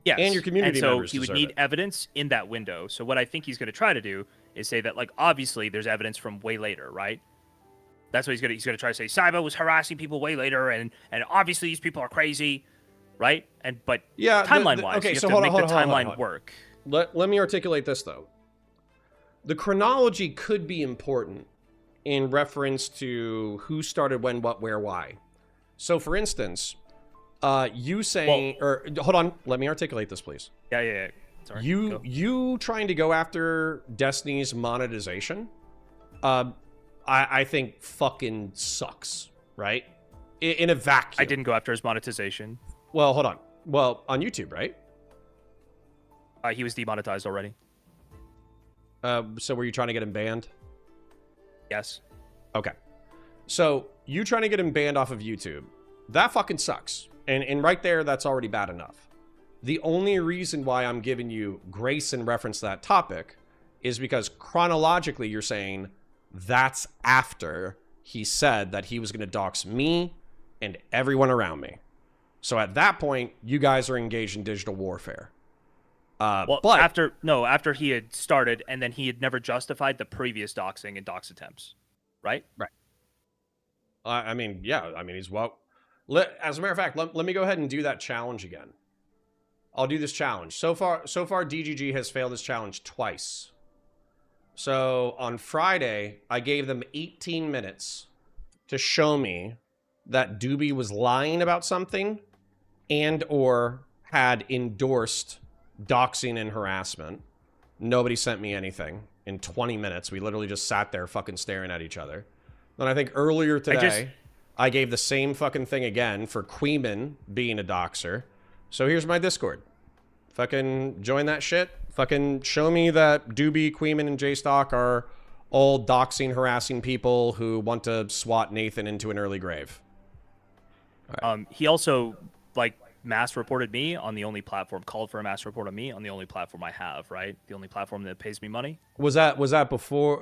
Yes. And your community members he would need evidence in that window. So what I think he's going to try to do is say that, like, obviously there's evidence from way later, right? That's what he's going to try to say. Saiba was harassing people way later, and obviously these people are crazy, right? But yeah, timeline-wise, you have to make the timeline work. Let me articulate this, though. The chronology could be important in reference to who started when, what, where, why. So, for instance... you saying, hold on, let me articulate this, please. Yeah. Sorry. You trying to go after Destiny's monetization, I think fucking sucks, right? In a vacuum. I didn't go after his monetization. Well, hold on. Well, on YouTube, right? He was demonetized already. So were you trying to get him banned? Yes. Okay. So you trying to get him banned off of YouTube, that fucking sucks. And right there, that's already bad enough. The only reason why I'm giving you grace in reference to that topic is because chronologically you're saying that's after he said that he was going to dox me and everyone around me. So at that point, you guys are engaged in digital warfare. But after he had started and then he had never justified the previous doxing and dox attempts, right? Right. I mean, yeah. I mean, he's as a matter of fact, let me go ahead and do that challenge again. I'll do this challenge. So far, DGG has failed this challenge twice. So on Friday, I gave them 18 minutes to show me that Doobie was lying about something and or had endorsed doxing and harassment. Nobody sent me anything in 20 minutes. We literally just sat there fucking staring at each other. Then I think earlier today, I gave the same fucking thing again for Kuihman being a doxer. So here's my Discord. Fucking join that shit. Fucking show me that Doobie, Kuihman, and J-Stock are all doxing, harassing people who want to swat Nathan into an early grave. He also, like, mass reported me on the only platform, called for a mass report on me on the only platform I have, right? The only platform that pays me money. Was that before,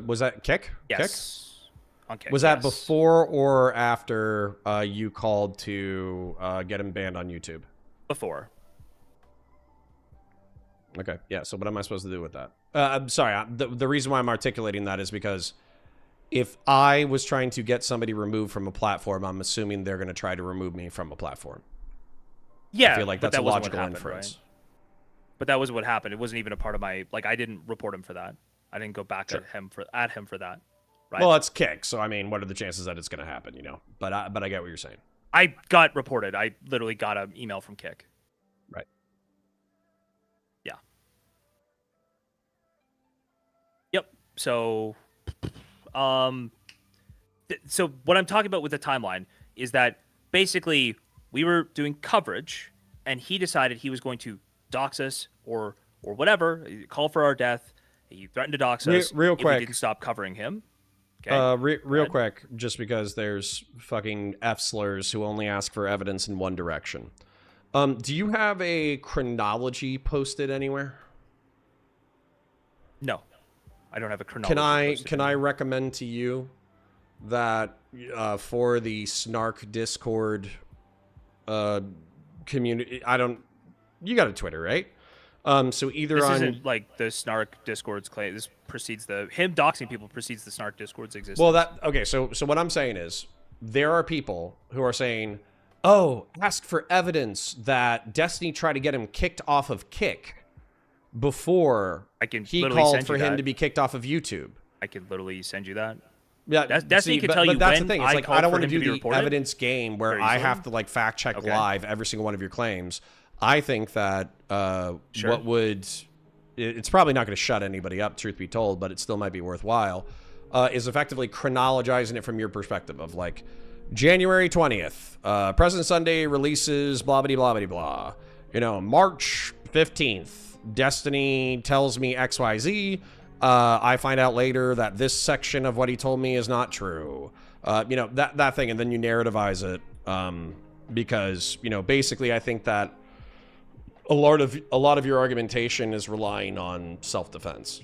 was that Kick? Yes. On Kick, Was that yes. before or after you called to get him banned on YouTube? Before. Okay, yeah, so what am I supposed to do with that? I'm sorry, the reason why I'm articulating that is because if I was trying to get somebody removed from a platform, I'm assuming they're going to try to remove me from a platform. Yeah, I feel like that's a logical inference. Right? But that was what happened. It wasn't even a part of my, like, I didn't report him for that. I didn't go back at him for that. Right? Well, it's Kick, so I mean, what are the chances that it's going to happen, you know? But I get what you're saying. I got reported. I literally got an email from Kick. Right. Yeah. Yep. So, so what I'm talking about with the timeline is that basically we were doing coverage, and he decided he was going to dox us or whatever, call for our death. He threatened to dox us real if quick. we didn't stop covering him. Okay. Real quick, just because there's fucking F-slurs who only ask for evidence in one direction. Do you have a chronology posted anywhere? No, I don't have a chronology. Can I recommend to you that for the Snark Discord community, you got a Twitter, right? So either this on isn't like the Snark Discord's claim. This precedes him doxing people precedes the Snark Discord's existence. Well, so what I'm saying is there are people who are saying, "Oh, ask for evidence that Destiny tried to get him kicked off of Kick before he called for him to be kicked off of YouTube." I can literally send you that. Yeah, Destiny can tell you that's when the thing. It's like I don't want to do the reported. evidence game where I have to like fact check live every single one of your claims. I think that what would it's probably not going to shut anybody up, truth be told, but it still might be worthwhile. Is effectively chronologizing it from your perspective of like January 20th, President Sunday releases blah blah blah blah blah. You know, March 15th, Destiny tells me XYZ. I find out later that this section of what he told me is not true. You know, that thing, and then you narrativize it. Because, you know, basically I think that a lot of your argumentation is relying on self-defense.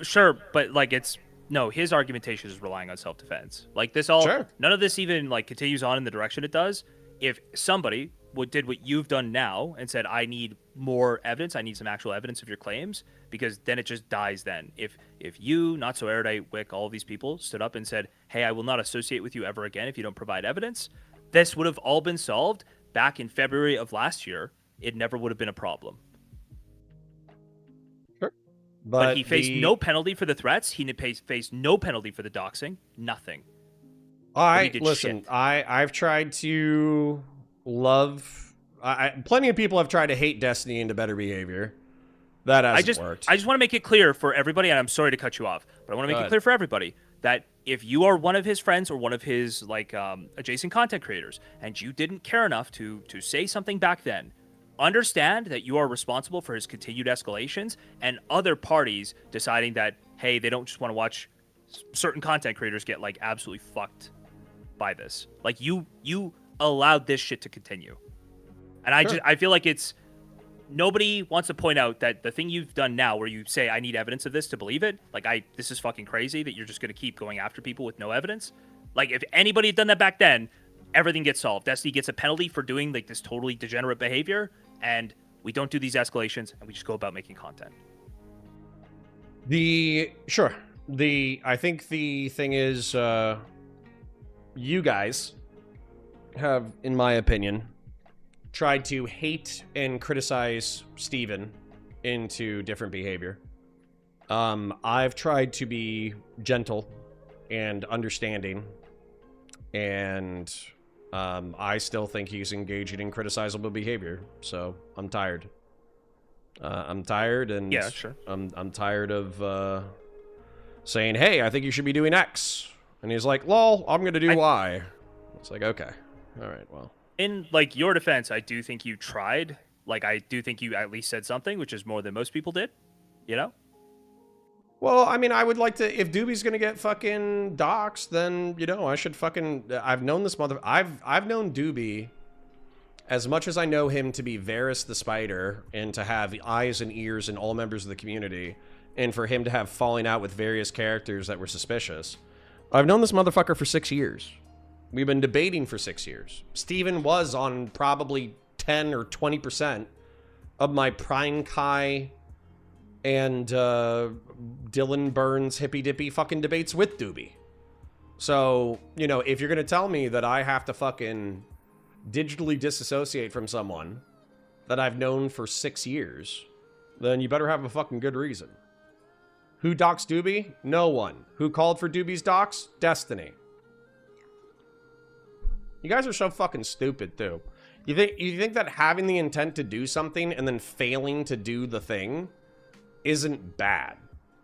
Sure, but like his argumentation is relying on self-defense. Like this none of this even like continues on in the direction it does. If somebody did what you've done now and said, I need more evidence, I need some actual evidence of your claims, because then it just dies then. If you, Not So Erudite, Wick, all of these people stood up and said, hey, I will not associate with you ever again if you don't provide evidence, this would have all been solved back in February of last year. It never would have been a problem. Sure. But he faced no penalty for the threats. He faced no penalty for the doxing. Nothing. Listen, I've tried to love... plenty of people have tried to hate Destiny into better behavior. That hasn't worked. I just want to make it clear for everybody, and I'm sorry to cut you off, but I want to make it clear for everybody that if you are one of his friends or one of his like adjacent content creators, and you didn't care enough to say something back then, understand that you are responsible for his continued escalations and other parties deciding that, hey, they don't just want to watch certain content creators get like absolutely fucked by this. Like you allowed this shit to continue. And I feel like nobody wants to point out that the thing you've done now where you say, I need evidence of this to believe it. Like this is fucking crazy that you're just going to keep going after people with no evidence. Like if anybody had done that back then, everything gets solved. Destiny gets a penalty for doing like this totally degenerate behavior. And we don't do these escalations and we just go about making content. I think the thing is, you guys have, in my opinion, tried to hate and criticize Steven into different behavior. I've tried to be gentle and understanding, and I still think he's engaging in criticizable behavior. So I'm tired. I'm tired, and Yeah, sure. I'm tired of saying, "Hey, I think you should be doing X," and he's like, "Lol, I'm gonna do Y." It's like, okay, all right, well. In like your defense, I do think you tried. Like, I do think you at least said something, which is more than most people did. You know? Well, I mean, I would like to. If Doobie's gonna get fucking doxxed, then you know I should fucking. I've known this mother. I've known Doobie as much as I know him to be Varys the Spider and to have eyes and ears in all members of the community, and for him to have falling out with various characters that were suspicious. I've known this motherfucker for 6 years. We've been debating for 6 years. Steven was on probably 10 or 20% of my Prime Kai and Dylan Burns hippy dippy fucking debates with Doobie. So, you know, if you're gonna tell me that I have to fucking digitally disassociate from someone that I've known for 6 years, then you better have a fucking good reason. Who doxed Doobie? No one. Who called for Doobie's dox? Destiny. You guys are so fucking stupid, too. You think that having the intent to do something and then failing to do the thing isn't bad,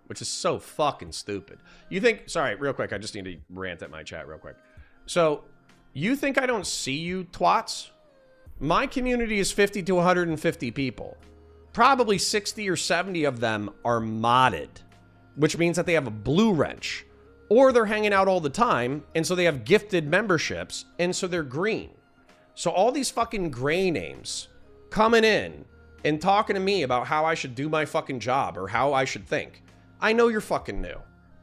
which is so fucking stupid. You think, sorry, real quick, I just need to rant at my chat real quick. So, you think I don't see you twats? My community is 50 to 150 people. Probably 60 or 70 of them are modded, which means that they have a blue wrench, or they're hanging out all the time, and so they have gifted memberships, and so they're green. So all these fucking gray names coming in and talking to me about how I should do my fucking job or how I should think. I know you're fucking new.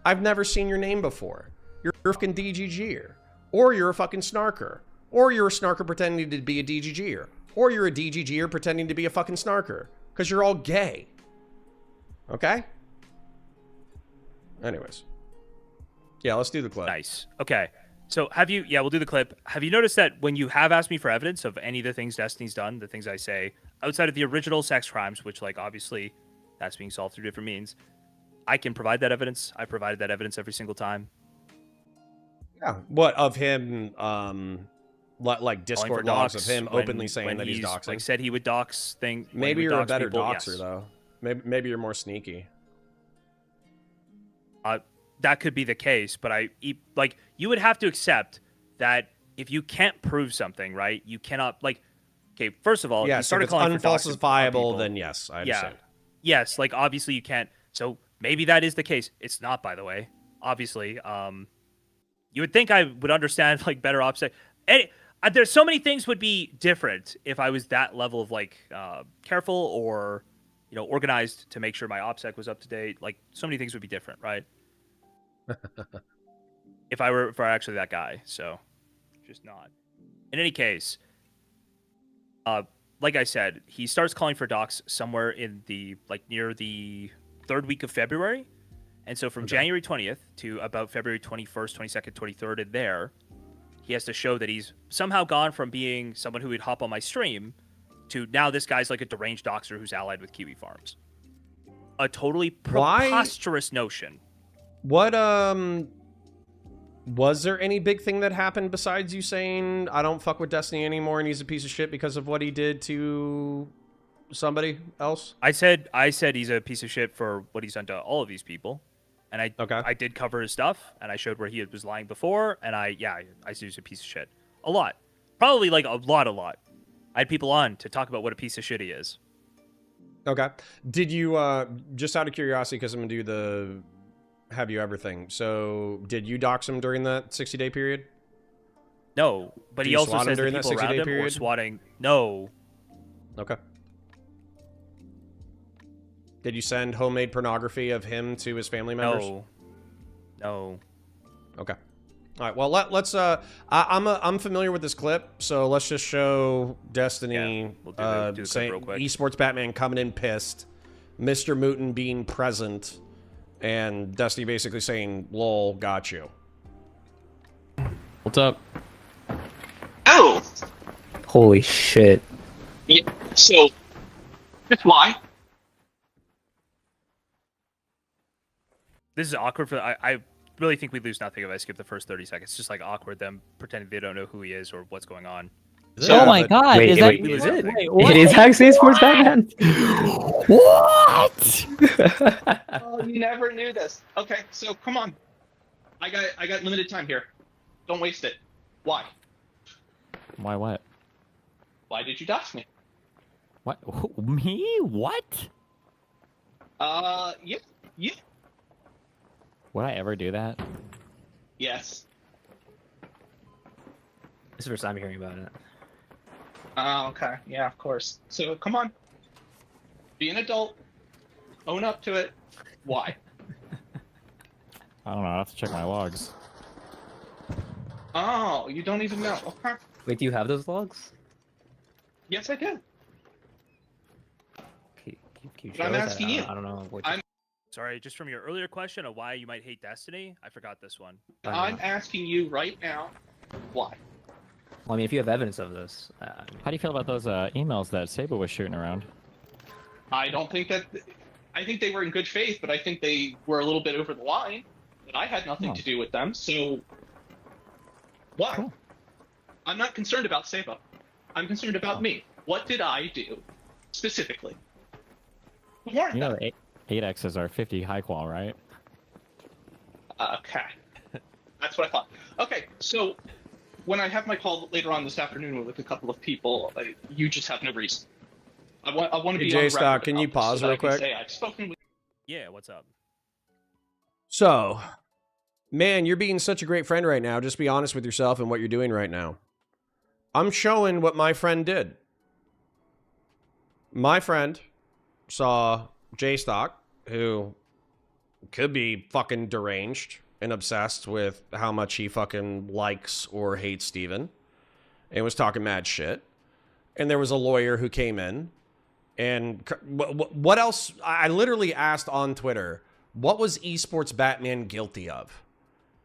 I've never seen your name before. You're a fucking DGGer. Or you're a fucking snarker. Or you're a snarker pretending to be a DGGer. Or you're a DGGer pretending to be a fucking snarker. Because you're all gay. Okay? Anyways. Yeah, let's do the clip. Nice. Okay. So have you, yeah, we'll do the clip. Have you noticed that when you have asked me for evidence of any of the things Destiny's done, the things I say, outside of the original sex crimes, which like obviously that's being solved through different means, I can provide that evidence. I provided that evidence every single time. Yeah. What, of him, like Discord docs of him openly saying that he's doxing? Like said he would dox things. Maybe you're a better people, doxer, yes. though. Maybe you're more sneaky. That could be the case, but like you would have to accept that if you can't prove something, right? You cannot like. Okay, first of all, yeah, you started so if it's calling for unfalsifiable, then yes, I understand. Yeah. Yes, like obviously you can't. So maybe that is the case. It's not, by the way. Obviously, you would think I would understand like better OPSEC. There's so many things would be different if I was that level of like careful or organized to make sure my OPSEC was up to date. Like so many things would be different, right? if I were actually that guy, so just not. In any case, like I said, he starts calling for docs somewhere in the near the 3rd week of February, and so from January 20th to about February 21st, 22nd, 23rd, and there, he has to show that he's somehow gone from being someone who would hop on my stream to now this guy's like a deranged doxer who's allied with Kiwi Farms. A totally preposterous notion. What, was there any big thing that happened besides you saying, I don't fuck with Destiny anymore and he's a piece of shit because of what he did to somebody else? I said he's a piece of shit for what he's done to all of these people. And I did cover his stuff, and I showed where he was lying before, and I said he's a piece of shit. A lot. Probably like a lot. I had people on to talk about what a piece of shit he is. Okay. Did you, just out of curiosity, because I'm going to do the have you ever thing. So, did you dox him during that 60-day period? No, but he also says that people around him were swatting. No. Okay. Did you send homemade pornography of him to his family members? No. Okay. All right. Well, let's. I'm familiar with this clip, so let's just show Destiny. Yeah, we'll do the clip real quick. Esports Batman coming in pissed, Mr. Mooten being present, and Destiny basically saying, "Lol, got you." What's up? Oh. Holy shit. Yeah. So, just why? This is awkward for I really think we lose nothing if I skip the first 30 seconds. It's just like awkward them pretending they don't know who he is or what's going on. Yeah, Oh my but- god, Wait, is that wait, We lose it? nothing. Wait, what? It is actually Sports Batman. What? Oh, you never knew this. Okay, so come on. I got limited time here. Don't waste it. Why? Why what? Why did you dox me? What? Me? What? Yeah. Would I ever do that? Yes. This is the first time hearing about it. Okay. Yeah, of course. So come on. Be an adult. Own up to it. Why? I don't know. I have to check my logs. Oh, you don't even know. Okay. Wait, do you have those logs? Yes, I do. Can you But show I'm us? asking you. I don't know. What I'm- Sorry, just from your earlier question of why you might hate Destiny, I forgot this one. I'm asking you right now. Why? Well, I mean, if you have evidence of this, How do you feel about those emails that Sable was shooting around? I don't think that. I think they were in good faith, but I think they were a little bit over the line. But I had nothing Oh. to do with them, so why? Cool. I'm not concerned about Saba. I'm concerned about me. What did I do specifically? Warrant You know, them. 8Xs are 50 high qual, right? Okay, that's what I thought. Okay, so when I have my call later on this afternoon with a couple of people, you just have no reason. I want to Hey, be on J record Stock, can about you this pause so that real I can quick? say I've spoken with. Yeah, what's up? So, man, you're being such a great friend right now. Just be honest with yourself and what you're doing right now. I'm showing what my friend did. My friend saw J Stock, who could be fucking deranged and obsessed with how much he fucking likes or hates Steven, and was talking mad shit. And there was a lawyer who came in. And what else? I literally asked on Twitter, what was Esports Batman guilty of?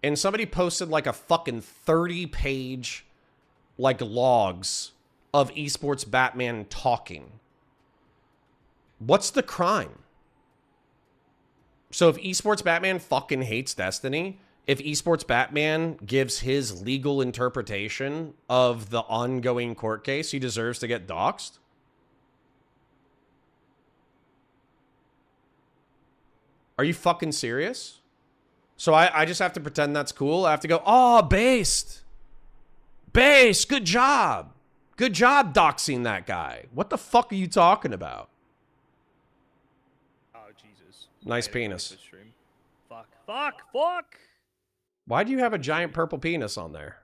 And somebody posted like a fucking 30-page like logs of Esports Batman talking. What's the crime? So if Esports Batman fucking hates Destiny, if Esports Batman gives his legal interpretation of the ongoing court case, he deserves to get doxxed? Are you fucking serious? So I just have to pretend that's cool? I have to go, oh, Based, good job. Good job doxing that guy. What the fuck are you talking about? Oh, Jesus. Nice I had to penis. quit the stream. Fuck! Why do you have a giant purple penis on there?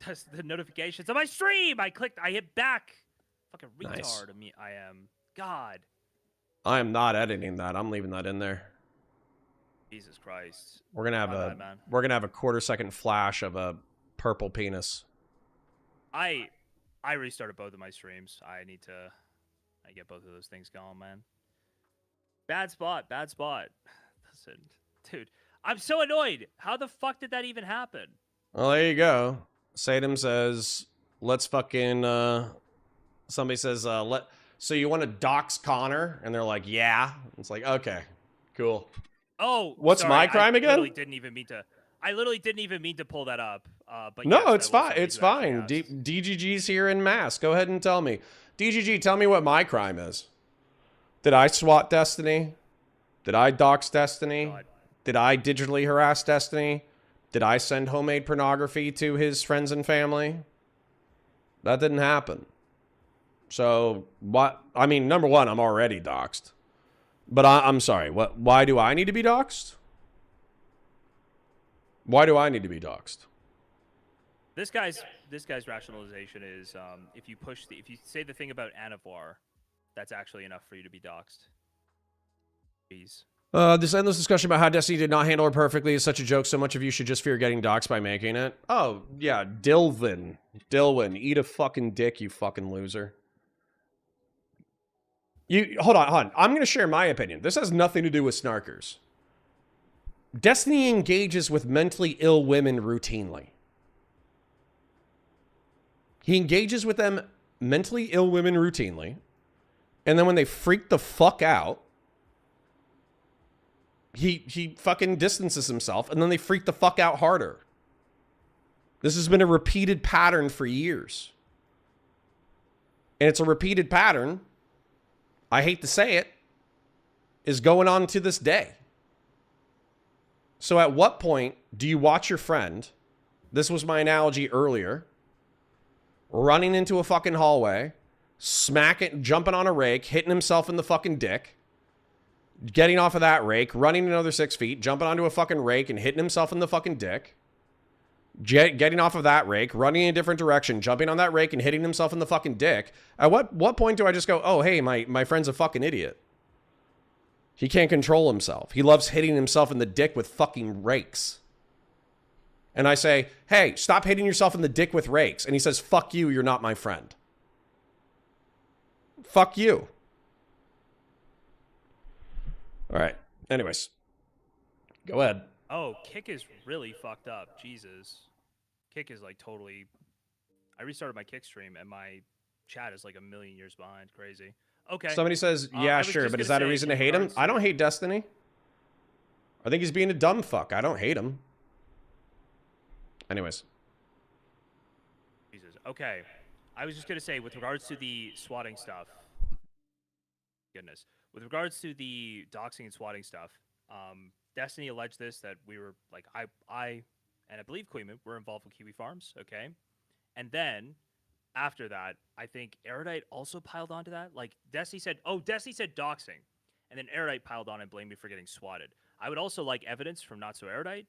That's the notifications of my stream. I hit back. Fucking retard Nice. of me. I am. God. I am not editing that. I'm leaving that in there. Jesus Christ. We're gonna have My bad, man. we're gonna have a quarter-second flash of a purple penis. I restarted both of my streams. I get both of those things going, man. Bad spot. Listen, dude, I'm so annoyed. How the fuck did that even happen? Well, there you go. Sadam says, let's fucking somebody says, so you want to dox Connor? And they're like, yeah. It's like, okay, cool. Oh, What's sorry, my crime I again? literally didn't even mean to pull that up. But No, yes, it's that was fine. somebody It's who actually fine. asked. DGG's here in mass. Go ahead and tell me. DGG, tell me what my crime is. Did I swat Destiny? Did I dox Destiny? God. Did I digitally harass Destiny? Did I send homemade pornography to his friends and family? That didn't happen. So, what? I mean, number one, I'm already doxed. But I'm sorry. What? Why do I need to be doxed? Why do I need to be doxed? This guy's rationalization is if you say the thing about Anavar, that's actually enough for you to be doxed. Jeez. This endless discussion about how Destiny did not handle her perfectly is such a joke. So much of you should just fear getting doxxed by making it. Oh, yeah. Dilwyn, eat a fucking dick, you fucking loser. Hold on. I'm going to share my opinion. This has nothing to do with snarkers. Destiny engages with mentally ill women routinely. He engages with them, mentally ill women, routinely. And then when they freak the fuck out, he fucking distances himself, and then they freak the fuck out harder. This has been a repeated pattern for years. And it's a repeated pattern, I hate to say it, is going on to this day. So at what point do you watch your friend, this was my analogy earlier, running into a fucking hallway, jumping on a rake, hitting himself in the fucking dick, getting off of that rake, running another 6 feet, jumping onto a fucking rake and hitting himself in the fucking dick, getting off of that rake, running in a different direction, jumping on that rake and hitting himself in the fucking dick. At what point do I just go, oh, hey, my friend's a fucking idiot. He can't control himself. He loves hitting himself in the dick with fucking rakes. And I say, hey, stop hitting yourself in the dick with rakes. And he says, fuck you, you're not my friend. Fuck you. All right. Anyways. Go ahead. Oh, Kick is really fucked up. Jesus. Kick is like totally... I restarted my Kick stream and my chat is like a million years behind. Crazy. Okay. Somebody says, yeah, sure, but is that a reason to hate him? I don't hate Destiny. I think he's being a dumb fuck. I don't hate him. Anyways. Jesus. Okay. I was just going to say, with regards to the swatting stuff... Goodness. With regards to the doxing and swatting stuff, Destiny alleged this, that we were, like, I and I believe Kuihman were involved with Kiwi Farms, okay? And then... After that, I think Erudite also piled onto that. Like, Destiny said doxing. And then Erudite piled on and blamed me for getting swatted. I would also like evidence from Not So Erudite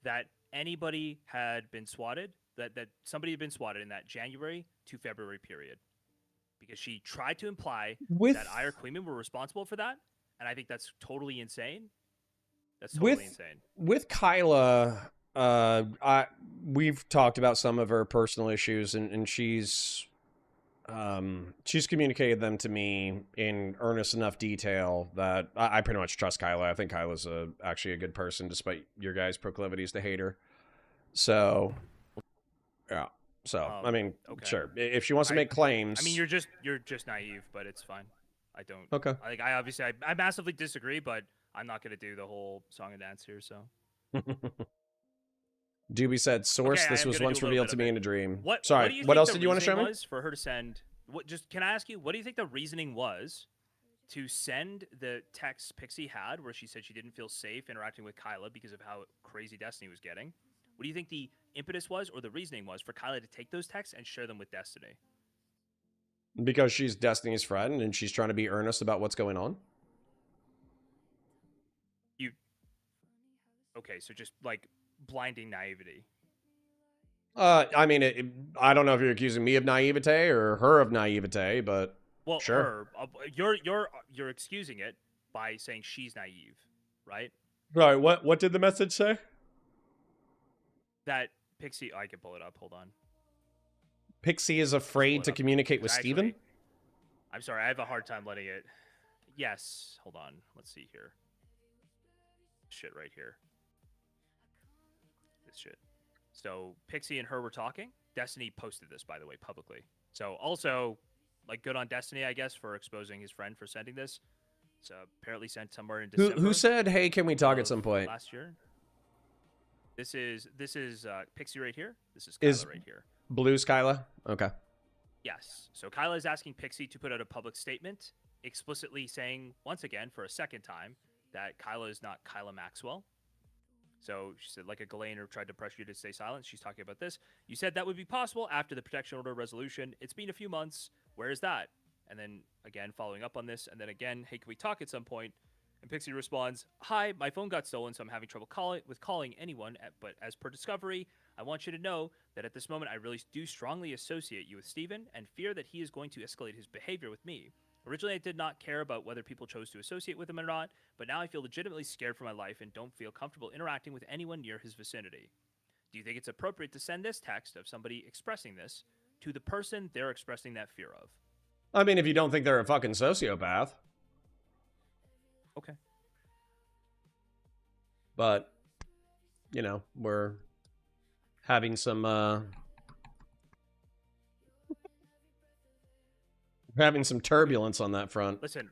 that anybody had been swatted, that somebody had been swatted in that January to February period. Because she tried to imply that I or Kuihman were responsible for that. And I think that's totally insane. That's totally insane. With Kyla... we've talked about some of her personal issues, and she's communicated them to me in earnest enough detail that I pretty much trust Kyla. I think Kyla's actually a good person, despite your guys' proclivities to hate her. So, yeah. So, I mean, okay. Sure. If she wants to make claims, I mean, you're just naive, but it's fine. I don't. Okay. I massively disagree, but I'm not gonna do the whole song and dance here. So. Doobie said, "Source. Okay, this was once revealed to me in a dream." What else did you want to show me? Was for her to send? Can I ask you? What do you think the reasoning was to send the text Pixie had, where she said she didn't feel safe interacting with Kyla because of how crazy Destiny was getting? What do you think the impetus was, or the reasoning was, for Kyla to take those texts and share them with Destiny? Because she's Destiny's friend and she's trying to be earnest about what's going on. Okay, so just like blinding naivety. I mean, I don't know if you're accusing me of naivete or her of naivete, but well, sure. You're excusing it by saying she's naive, right? Right. What did the message say? That Pixie, I can pull it up. Hold on. Pixie is afraid to communicate with Steven? I'm sorry, I have a hard time letting it. Yes, hold on. Let's see here. Shit right here. This shit. So Pixie and her were talking. Destiny posted this, by the way, publicly. So also, like, good on Destiny, I guess, for exposing his friend for sending this. So apparently sent somewhere in December. Who said, "Hey, can we talk at some point?" Last year. This is Pixie right here. This is Kyla right here. Blue Kyla? Okay. Yes. So Kyla is asking Pixie to put out a public statement, explicitly saying once again for a second time that Kyla is not Kyla Maxwell. So she said, like a Ghislainer tried to pressure you to stay silent. She's talking about this. You said that would be possible after the protection order resolution. It's been a few months. Where is that? And then again, following up on this. And then again, hey, can we talk at some point? And Pixie responds, hi, my phone got stolen, so I'm having trouble calling anyone. But as per Discovery, I want you to know that at this moment, I really do strongly associate you with Steven and fear that he is going to escalate his behavior with me. Originally, I did not care about whether people chose to associate with him or not, but now I feel legitimately scared for my life and don't feel comfortable interacting with anyone near his vicinity. Do you think it's appropriate to send this text of somebody expressing this to the person they're expressing that fear of? I mean, if you don't think they're a fucking sociopath. Okay. But, you know, we're having some, we're having some turbulence on that front. Listen.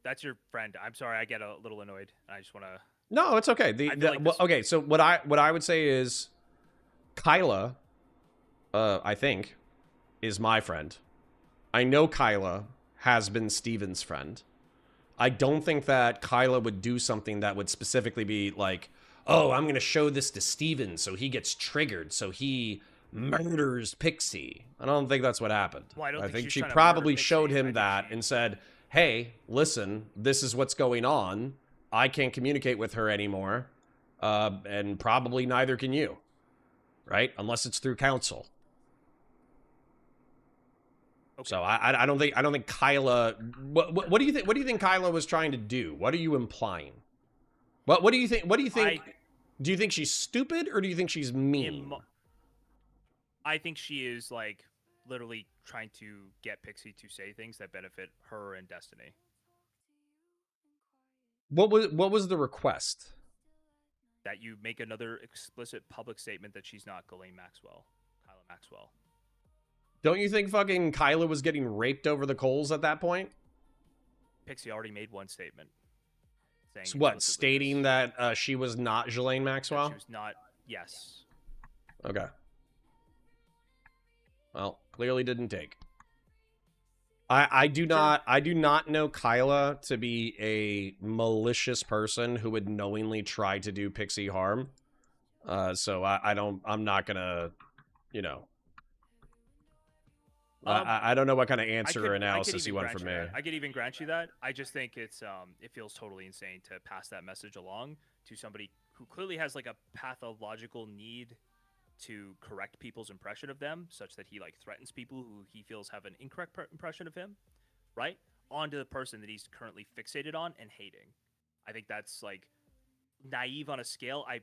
That's your friend. I'm sorry, I get a little annoyed. I just want to No, it's okay. I feel like this- Okay, so what I would say is Kyla, I think, is my friend. I know Kyla has been Steven's friend. I don't think that Kyla would do something that would specifically be like, oh, I'm going to show this to Steven so he gets triggered, so he murders Pixie. I don't think that's what happened. Well, I don't think think she's she trying to probably murder Pixie. showed I him think that she- and said, hey, listen, this is what's going on. I can't communicate with her anymore, and probably neither can you, right? Unless it's through counsel. Okay. So I don't think Kyla. What do you think? What do you think Kyla was trying to do? What are you implying? What do you think? What do you think? Do you think she's stupid or do you think she's mean? I think she is like literally trying to get Pixie to say things that benefit her and Destiny. What was the request? That you make another explicit public statement that she's not Ghislaine Maxwell, Kyla Maxwell. Don't you think fucking Kyla was getting raped over the coals at that point? Pixie already made one statement. Saying So what? explicitly Stating this, that she was not Ghislaine that Maxwell? she was not. Yes. Okay. Well, clearly didn't take. I do not know Kyla to be a malicious person who would knowingly try to do Pixie harm. So I'm not gonna, you know. I don't know what kind of answer or analysis you want from me. I could even grant you that. I just think it feels totally insane to pass that message along to somebody who clearly has like a pathological need to correct people's impression of them, such that he like threatens people who he feels have an incorrect impression of him, right? Onto the person that he's currently fixated on and hating. I think that's like naive on a scale I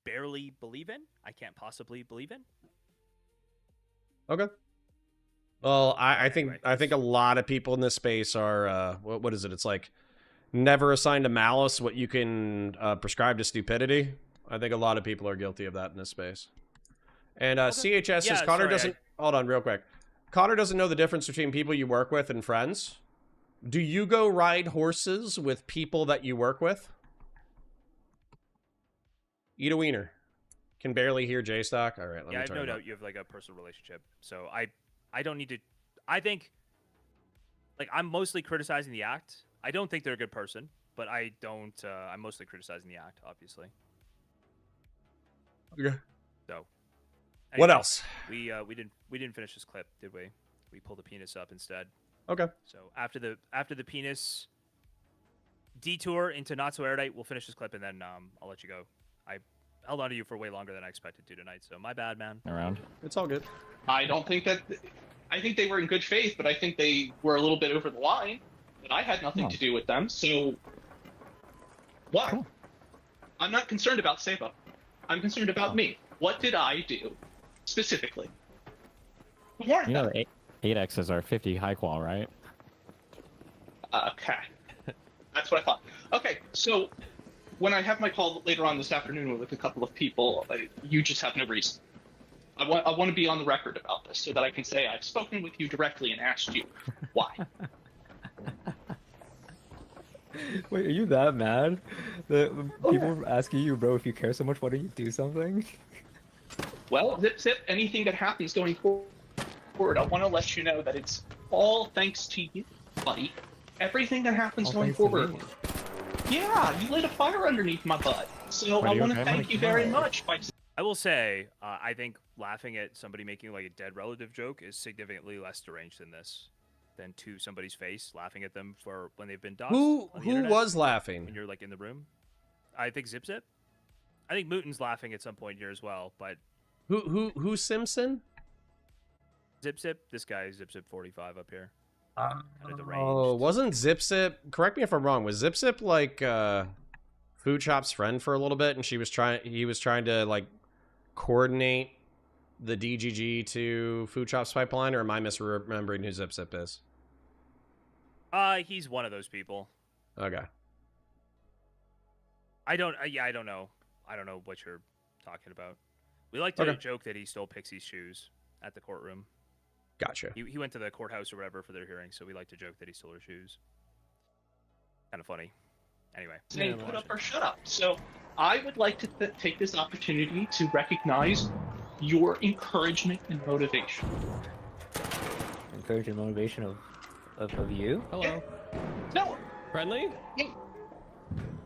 barely believe in. I can't possibly believe in. Okay. Well, I Anyway, think a lot of people in this space are what is it? It's like never assigned to malice what you can prescribe to stupidity. I think a lot of people are guilty of that in this space. And CHS says Connor doesn't. Hold on, real quick. Connor doesn't know the difference between people you work with and friends. Do you go ride horses with people that you work with? Eat a wiener. Can barely hear J-Stock. All right, let me I have turn no it up. doubt you have like a personal relationship. So I don't need to. I think like I'm mostly criticizing the act. I don't think they're a good person, but I don't. I'm mostly criticizing the act, obviously. Okay. So. What anyway, else? We didn't finish this clip, did we? We pulled the penis up instead. Okay. So after the penis detour into not so erudite, we'll finish this clip and then I'll let you go. I held on to you for way longer than I expected to tonight, so my bad, man. Around. It's all good. I don't think that. I think they were in good faith, but I think they were a little bit over the line. But I had nothing to do with them, so why? Cool. I'm not concerned about Seba. I'm concerned about me. What did I do specifically? You know, 8Xs are 50 high qual, right? Okay. That's what I thought. Okay, so when I have my call later on this afternoon with a couple of people, you just have no reason. I want to be on the record about this so that I can say I've spoken with you directly and asked you why. Wait, are you that mad? The people asking you, bro, if you care so much, why don't you do something? Well, Zip, anything that happens going forward, I want to let you know that it's all thanks to you, buddy. Everything that happens All going thanks to forward. me. Yeah, you lit a fire underneath my butt. So Are I you want to okay? thank you very much. I will say, I think laughing at somebody making like a dead relative joke is significantly less deranged than to somebody's face, laughing at them for when they've been doxxed. Who on the internet, was laughing? when you're like in the room? I think Zip Zip. I think Mooten's laughing at some point here as well, but Who Simpson? Zip Zip, this guy Zip Zip 45 up here. Kinda deranged. Oh, wasn't Zip Zip? Correct me if I'm wrong. Was Zip Zip like Food Chop's friend for a little bit, and he was trying to like coordinate the DGG to Food Chop's pipeline, or am I misremembering who Zip Zip is? He's one of those people. Okay. I don't know. I don't know what you're talking about. We like to Okay. joke that he stole Pixie's shoes at the courtroom. Gotcha. He went to the courthouse or whatever for their hearing, so we like to joke that he stole her shoes. Kind of funny. Anyway. Saying put up or shut up. So I would like to take this opportunity to recognize your encouragement and motivation. Encouraging motivation of you? Hello. No. Friendly? Yeah.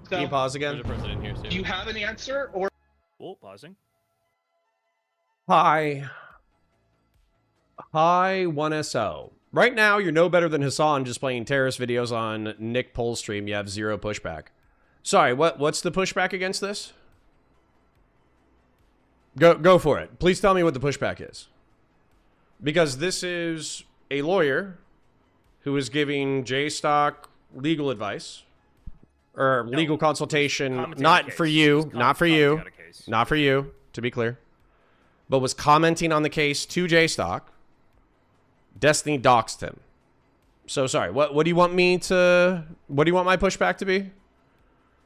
Can you So, pause There's again? a person in here too. do you have an answer or? Oh, pausing. Hi. Hi, 1SO. Right now, you're no better than Hassan just playing terrorist videos on Nick Poll's stream. You have 0 pushback. Sorry, what's the pushback against this? Go for it. Please tell me what the pushback is. Because this is a lawyer who is giving J-Stock legal advice. Or legal consultation. Not for you. Not for you. Not for you, to be clear. But was commenting on the case to J-Stock. Destiny doxed him. So sorry. What do you want me to? What do you want my pushback to be?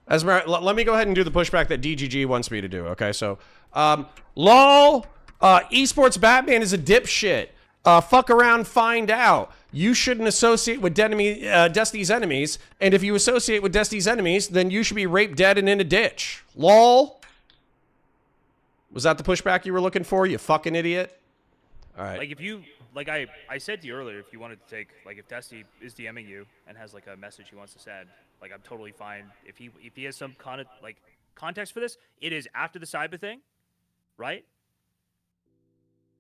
Let me go ahead and do the pushback that DGG wants me to do. Okay, so lol. Esports Batman is a dipshit. Fuck around, find out. You shouldn't associate with Destiny's enemies, and if you associate with Destiny's enemies, then you should be raped dead and in a ditch. Lol. Was that the pushback you were looking for? You fucking idiot. All right. Like if you, like I said to you earlier, if you wanted to take, like if Destiny is DMing you and has like a message he wants to send, like I'm totally fine. If he has some kind of like context for this, it is after the cyber thing, right?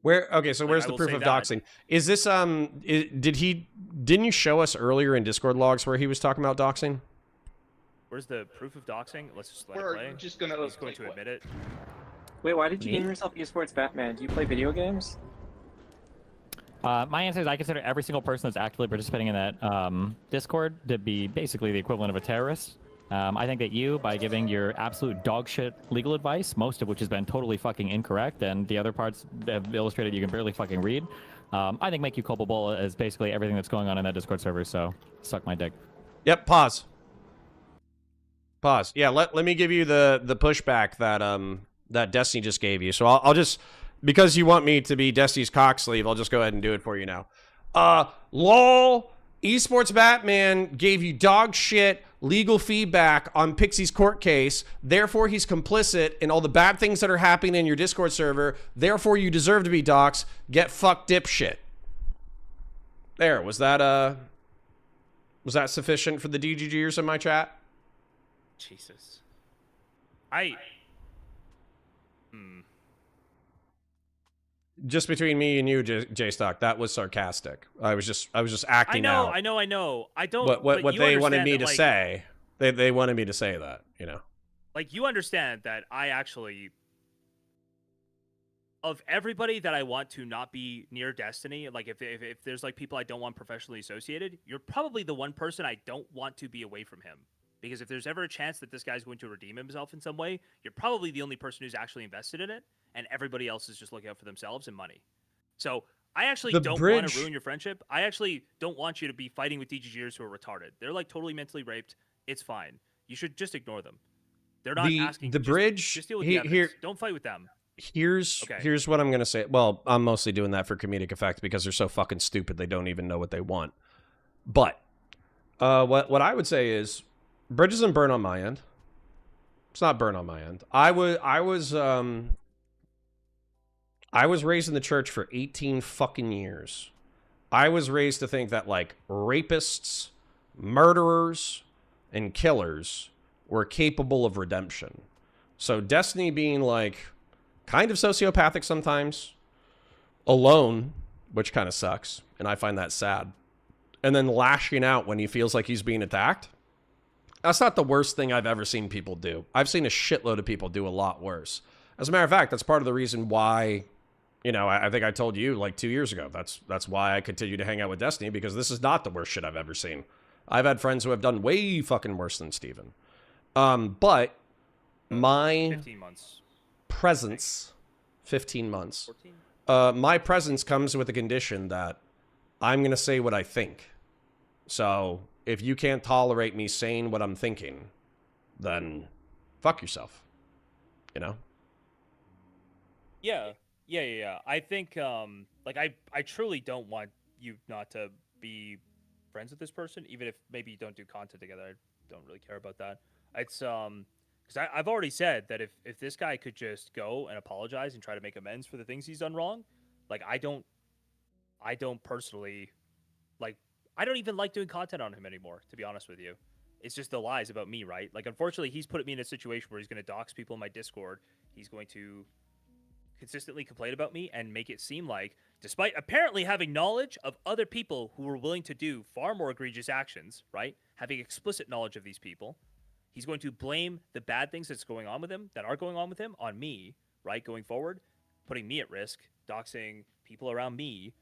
Okay, so Like, where's I the will proof say of that. doxing? Is this didn't you show us earlier in Discord logs where he was talking about doxing? Where's the proof of doxing? Let's just let Or it play. you're just gonna He's going play to what? admit it. Wait, why did you Me? name yourself Esports Batman? Do you play video games? My answer is I consider every single person that's actively participating in that Discord to be basically the equivalent of a terrorist. I think that you, by giving your absolute dogshit legal advice, most of which has been totally fucking incorrect, and the other parts have illustrated you can barely fucking read, I think make you culpable as basically everything that's going on in that Discord server, so suck my dick. Yep, pause. Pause. Yeah, let me give you the pushback that Destiny just gave you. So I'll just, because you want me to be Destiny's cock sleeve, I'll just go ahead and do it for you now. Lol, Esports Batman gave you dog shit legal feedback on Pixie's court case. Therefore, he's complicit in all the bad things that are happening in your Discord server. Therefore, you deserve to be doxxed. Get fucked, dipshit. There, was that sufficient for the DGGers in my chat? Jesus. Just between me and you, J-Stock, that was sarcastic. I was just acting out. I know. I don't. What but you they wanted understand me that, to like, say. They wanted me to say that, you know. Like you understand that I actually, of everybody that I want to not be near Destiny, like if there's like people I don't want professionally associated, you're probably the one person I don't want to be away from him. Because if there's ever a chance that this guy's going to redeem himself in some way, you're probably the only person who's actually invested in it, and everybody else is just looking out for themselves and money. So I actually don't want to ruin your friendship. I actually don't want you to be fighting with DGGers who are retarded. They're like totally mentally raped. It's fine. You should just ignore them. They're not asking. The bridge. Just deal with the evidence. Don't fight with them. Here's what I'm gonna say. Well, I'm mostly doing that for comedic effect because they're so fucking stupid they don't even know what they want. But what I would say is, bridge isn't burn on my end. It's not burn on my end. I was raised in the church for 18 fucking years. I was raised to think that like rapists, murderers, and killers were capable of redemption. So Destiny being like kind of sociopathic sometimes, alone, which kind of sucks, and I find that sad, and then lashing out when he feels like he's being attacked, that's not the worst thing I've ever seen people do. I've seen a shitload of people do a lot worse. As a matter of fact, that's part of the reason why, you know, I think I told you like 2 years ago, that's why I continue to hang out with Destiny, because this is not the worst shit I've ever seen. I've had friends who have done way fucking worse than Steven. But my 15 months. presence, 15 months. 14? My presence comes with a condition that I'm going to say what I think. So if you can't tolerate me saying what I'm thinking, then fuck yourself. You know? Yeah. I think, like, I truly don't want you not to be friends with this person, even if maybe you don't do content together. I don't really care about that. It's because I've already said that if this guy could just go and apologize and try to make amends for the things he's done wrong, like I don't personally like I don't even like doing content on him anymore, to be honest with you. It's just the lies about me, right? Like, unfortunately, he's put me in a situation where he's going to dox people in my Discord. He's going to consistently complain about me and make it seem like, despite apparently having knowledge of other people who were willing to do far more egregious actions, right? Having explicit knowledge of these people, he's going to blame the bad things that are going on with him on me, right? Going forward, putting me at risk, doxing people around me,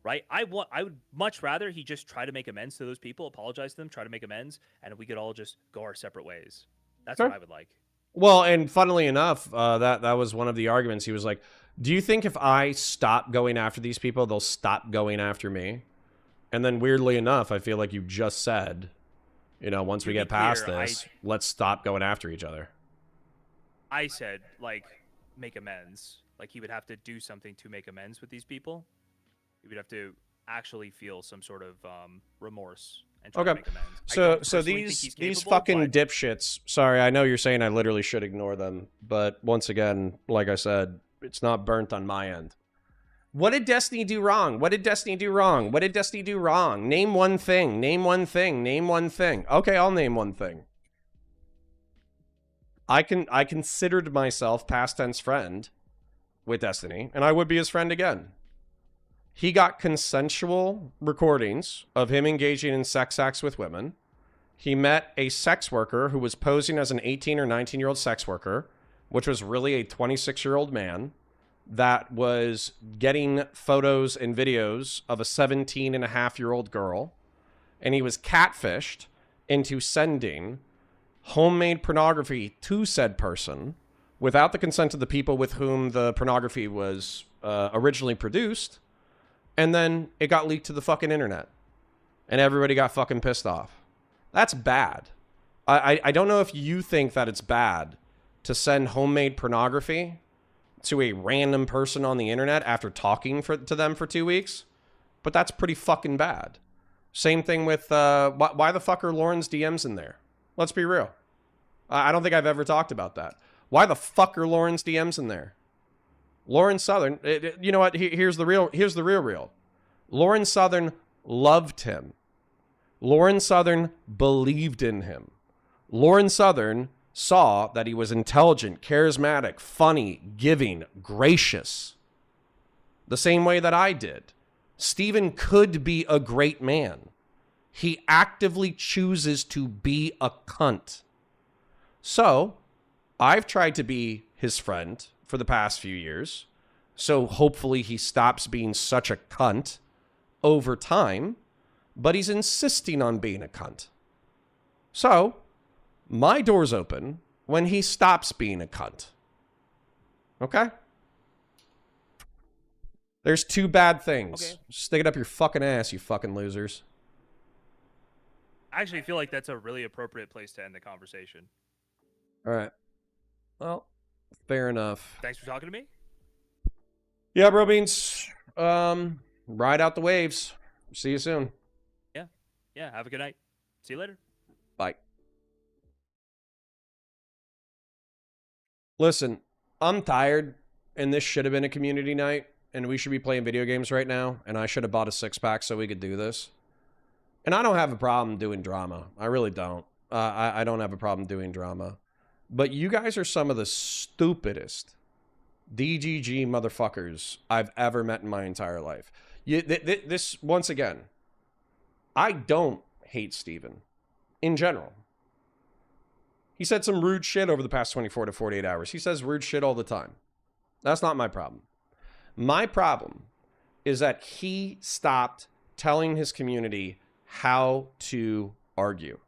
right? I would much rather he just try to make amends to those people, apologize to them, try to make amends, and we could all just go our separate ways. That's what I would like. Well, and funnily enough, that was one of the arguments. He was like, do you think if I stop going after these people, they'll stop going after me? And then weirdly enough, I feel like you just said, you know, once we get past this, let's stop going after each other. I said, like, make amends. Like, he would have to do something to make amends with these people. He would have to actually feel some sort of remorse and try to make amends. So these fucking dipshits. Sorry, I know you're saying I literally should ignore them, but once again, like I said, it's not burnt on my end. What did Destiny do wrong? What did Destiny do wrong? What did Destiny do wrong? Name one thing. Name one thing. Name one thing. Okay, I'll name one thing. I considered myself past tense friend with Destiny, and I would be his friend again. He got consensual recordings of him engaging in sex acts with women. He met a sex worker who was posing as an 18 or 19-year-old sex worker, which was really a 26-year-old man that was getting photos and videos of a 17-and-a-half-year-old girl. And he was catfished into sending homemade pornography to said person without the consent of the people with whom the pornography was originally produced. And then it got leaked to the fucking internet. And everybody got fucking pissed off. That's bad. I don't know if you think that it's bad to send homemade pornography to a random person on the internet after talking to them for 2 weeks. But that's pretty fucking bad. Same thing with, why the fuck are Lauren's DMs in there? Let's be real. I don't think I've ever talked about that. Why the fuck are Lauren's DMs in there? Lauren Southern, you know what? Here's the real. Lauren Southern loved him. Lauren Southern believed in him. Lauren Southern saw that he was intelligent, charismatic, funny, giving, gracious. The same way that I did. Steven could be a great man. He actively chooses to be a cunt. So, I've tried to be his friend for the past few years. So hopefully he stops being such a cunt over time, but he's insisting on being a cunt. So my door's open when he stops being a cunt. Okay? There's two bad things. Okay. Stick it up your fucking ass, you fucking losers. I actually feel like that's a really appropriate place to end the conversation. All right. Well, fair enough. Thanks for talking to me. Yeah, bro beans. Ride out the waves. See you soon. Yeah, have a good night. See you later. Bye. Listen, I'm tired, and this should have been a community night, and we should be playing video games right now, and I should have bought a six-pack so we could do this. And I don't have a problem doing drama. I really don't. I don't have a problem doing drama. But you guys are some of the stupidest DGG motherfuckers I've ever met in my entire life. This, once again, I don't hate Steven in general. He said some rude shit over the past 24 to 48 hours. He says rude shit all the time. That's not my problem. My problem is that he stopped telling his community how to argue.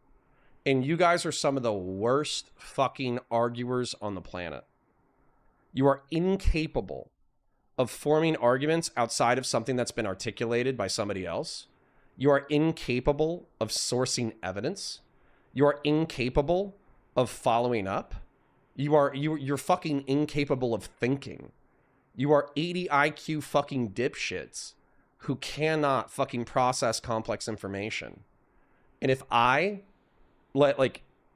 And you guys are some of the worst fucking arguers on the planet. You are incapable of forming arguments outside of something that's been articulated by somebody else. You are incapable of sourcing evidence. You are incapable of following up. You're fucking incapable of thinking. You are 80 IQ fucking dipshits who cannot fucking process complex information. And if I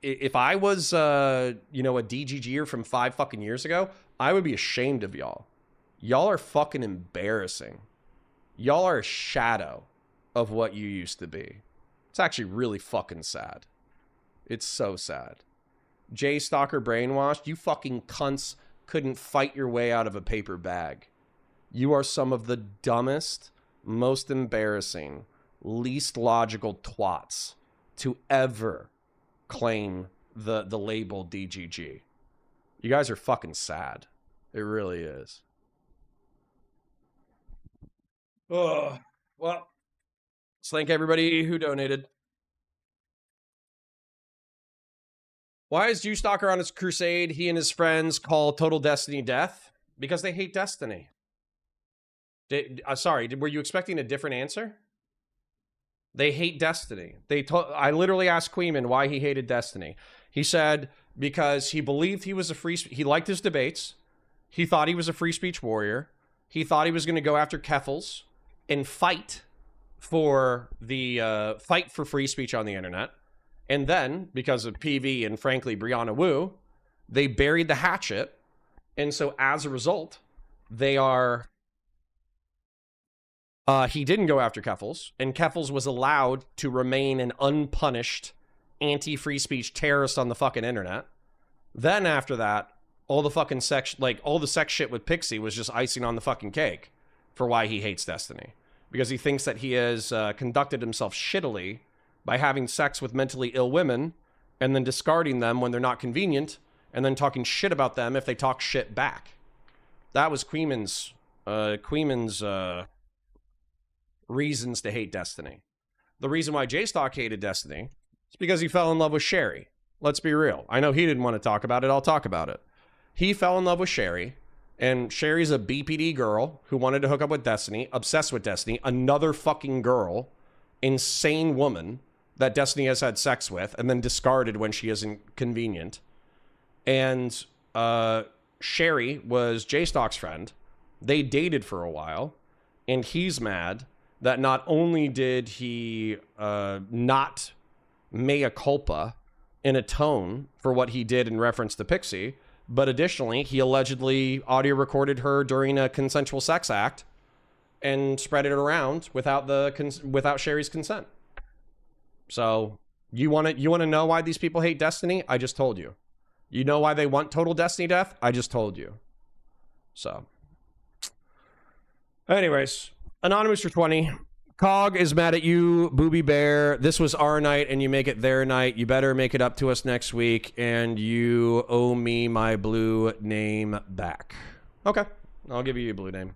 if I was you know, a DGGer from 5 fucking years ago, I would be ashamed of y'all. Y'all are fucking embarrassing. Y'all are a shadow of what you used to be. It's actually really fucking sad. It's so sad. Jay Stalker brainwashed. You fucking cunts couldn't fight your way out of a paper bag. You are some of the dumbest, most embarrassing, least logical twats to ever claim the label DGG. You guys are fucking sad. It really is. Oh, well, let's thank everybody who donated. Why is Jew Stalker on his crusade? He and his friends call Total Destiny death because they hate Destiny. Sorry, were you expecting a different answer? They hate Destiny. I literally asked Kuihman why he hated Destiny. He said because he believed he was he liked his debates. He thought he was a free speech warrior. He thought he was going to go after Keffels and fight for free speech on the internet. And then, because of PV and frankly Brianna Wu, they buried the hatchet. And so as a result, they are... he didn't go after Keffels, and Keffels was allowed to remain an unpunished anti-free speech terrorist on the fucking internet. Then after that, all the fucking sex shit with Pixie was just icing on the fucking cake for why he hates Destiny. Because he thinks that he has conducted himself shittily by having sex with mentally ill women and then discarding them when they're not convenient and then talking shit about them if they talk shit back. That was Kuihman's reasons to hate Destiny. The reason why J-Stock hated Destiny is because he fell in love with Sherry. Let's be real. I know he didn't want to talk about it. I'll talk about it. He fell in love with Sherry, and Sherry's a BPD girl who wanted to hook up with Destiny, obsessed with Destiny, another fucking girl, insane woman that Destiny has had sex with and then discarded when she isn't convenient. And Sherry was J-Stock's friend. They dated for a while, and he's mad that not only did he not mea culpa and atone for what he did in reference to Pixie, but additionally, he allegedly audio recorded her during a consensual sex act and spread it around without Sherry's consent. So you want to know why these people hate Destiny? I just told you. You know why they want Total Destiny death? I just told you. So, anyways, Anonymous for 20. Cog is mad at you, Booby Bear. This was our night and you make it their night. You better make it up to us next week, and you owe me my blue name back. Okay, I'll give you your blue name.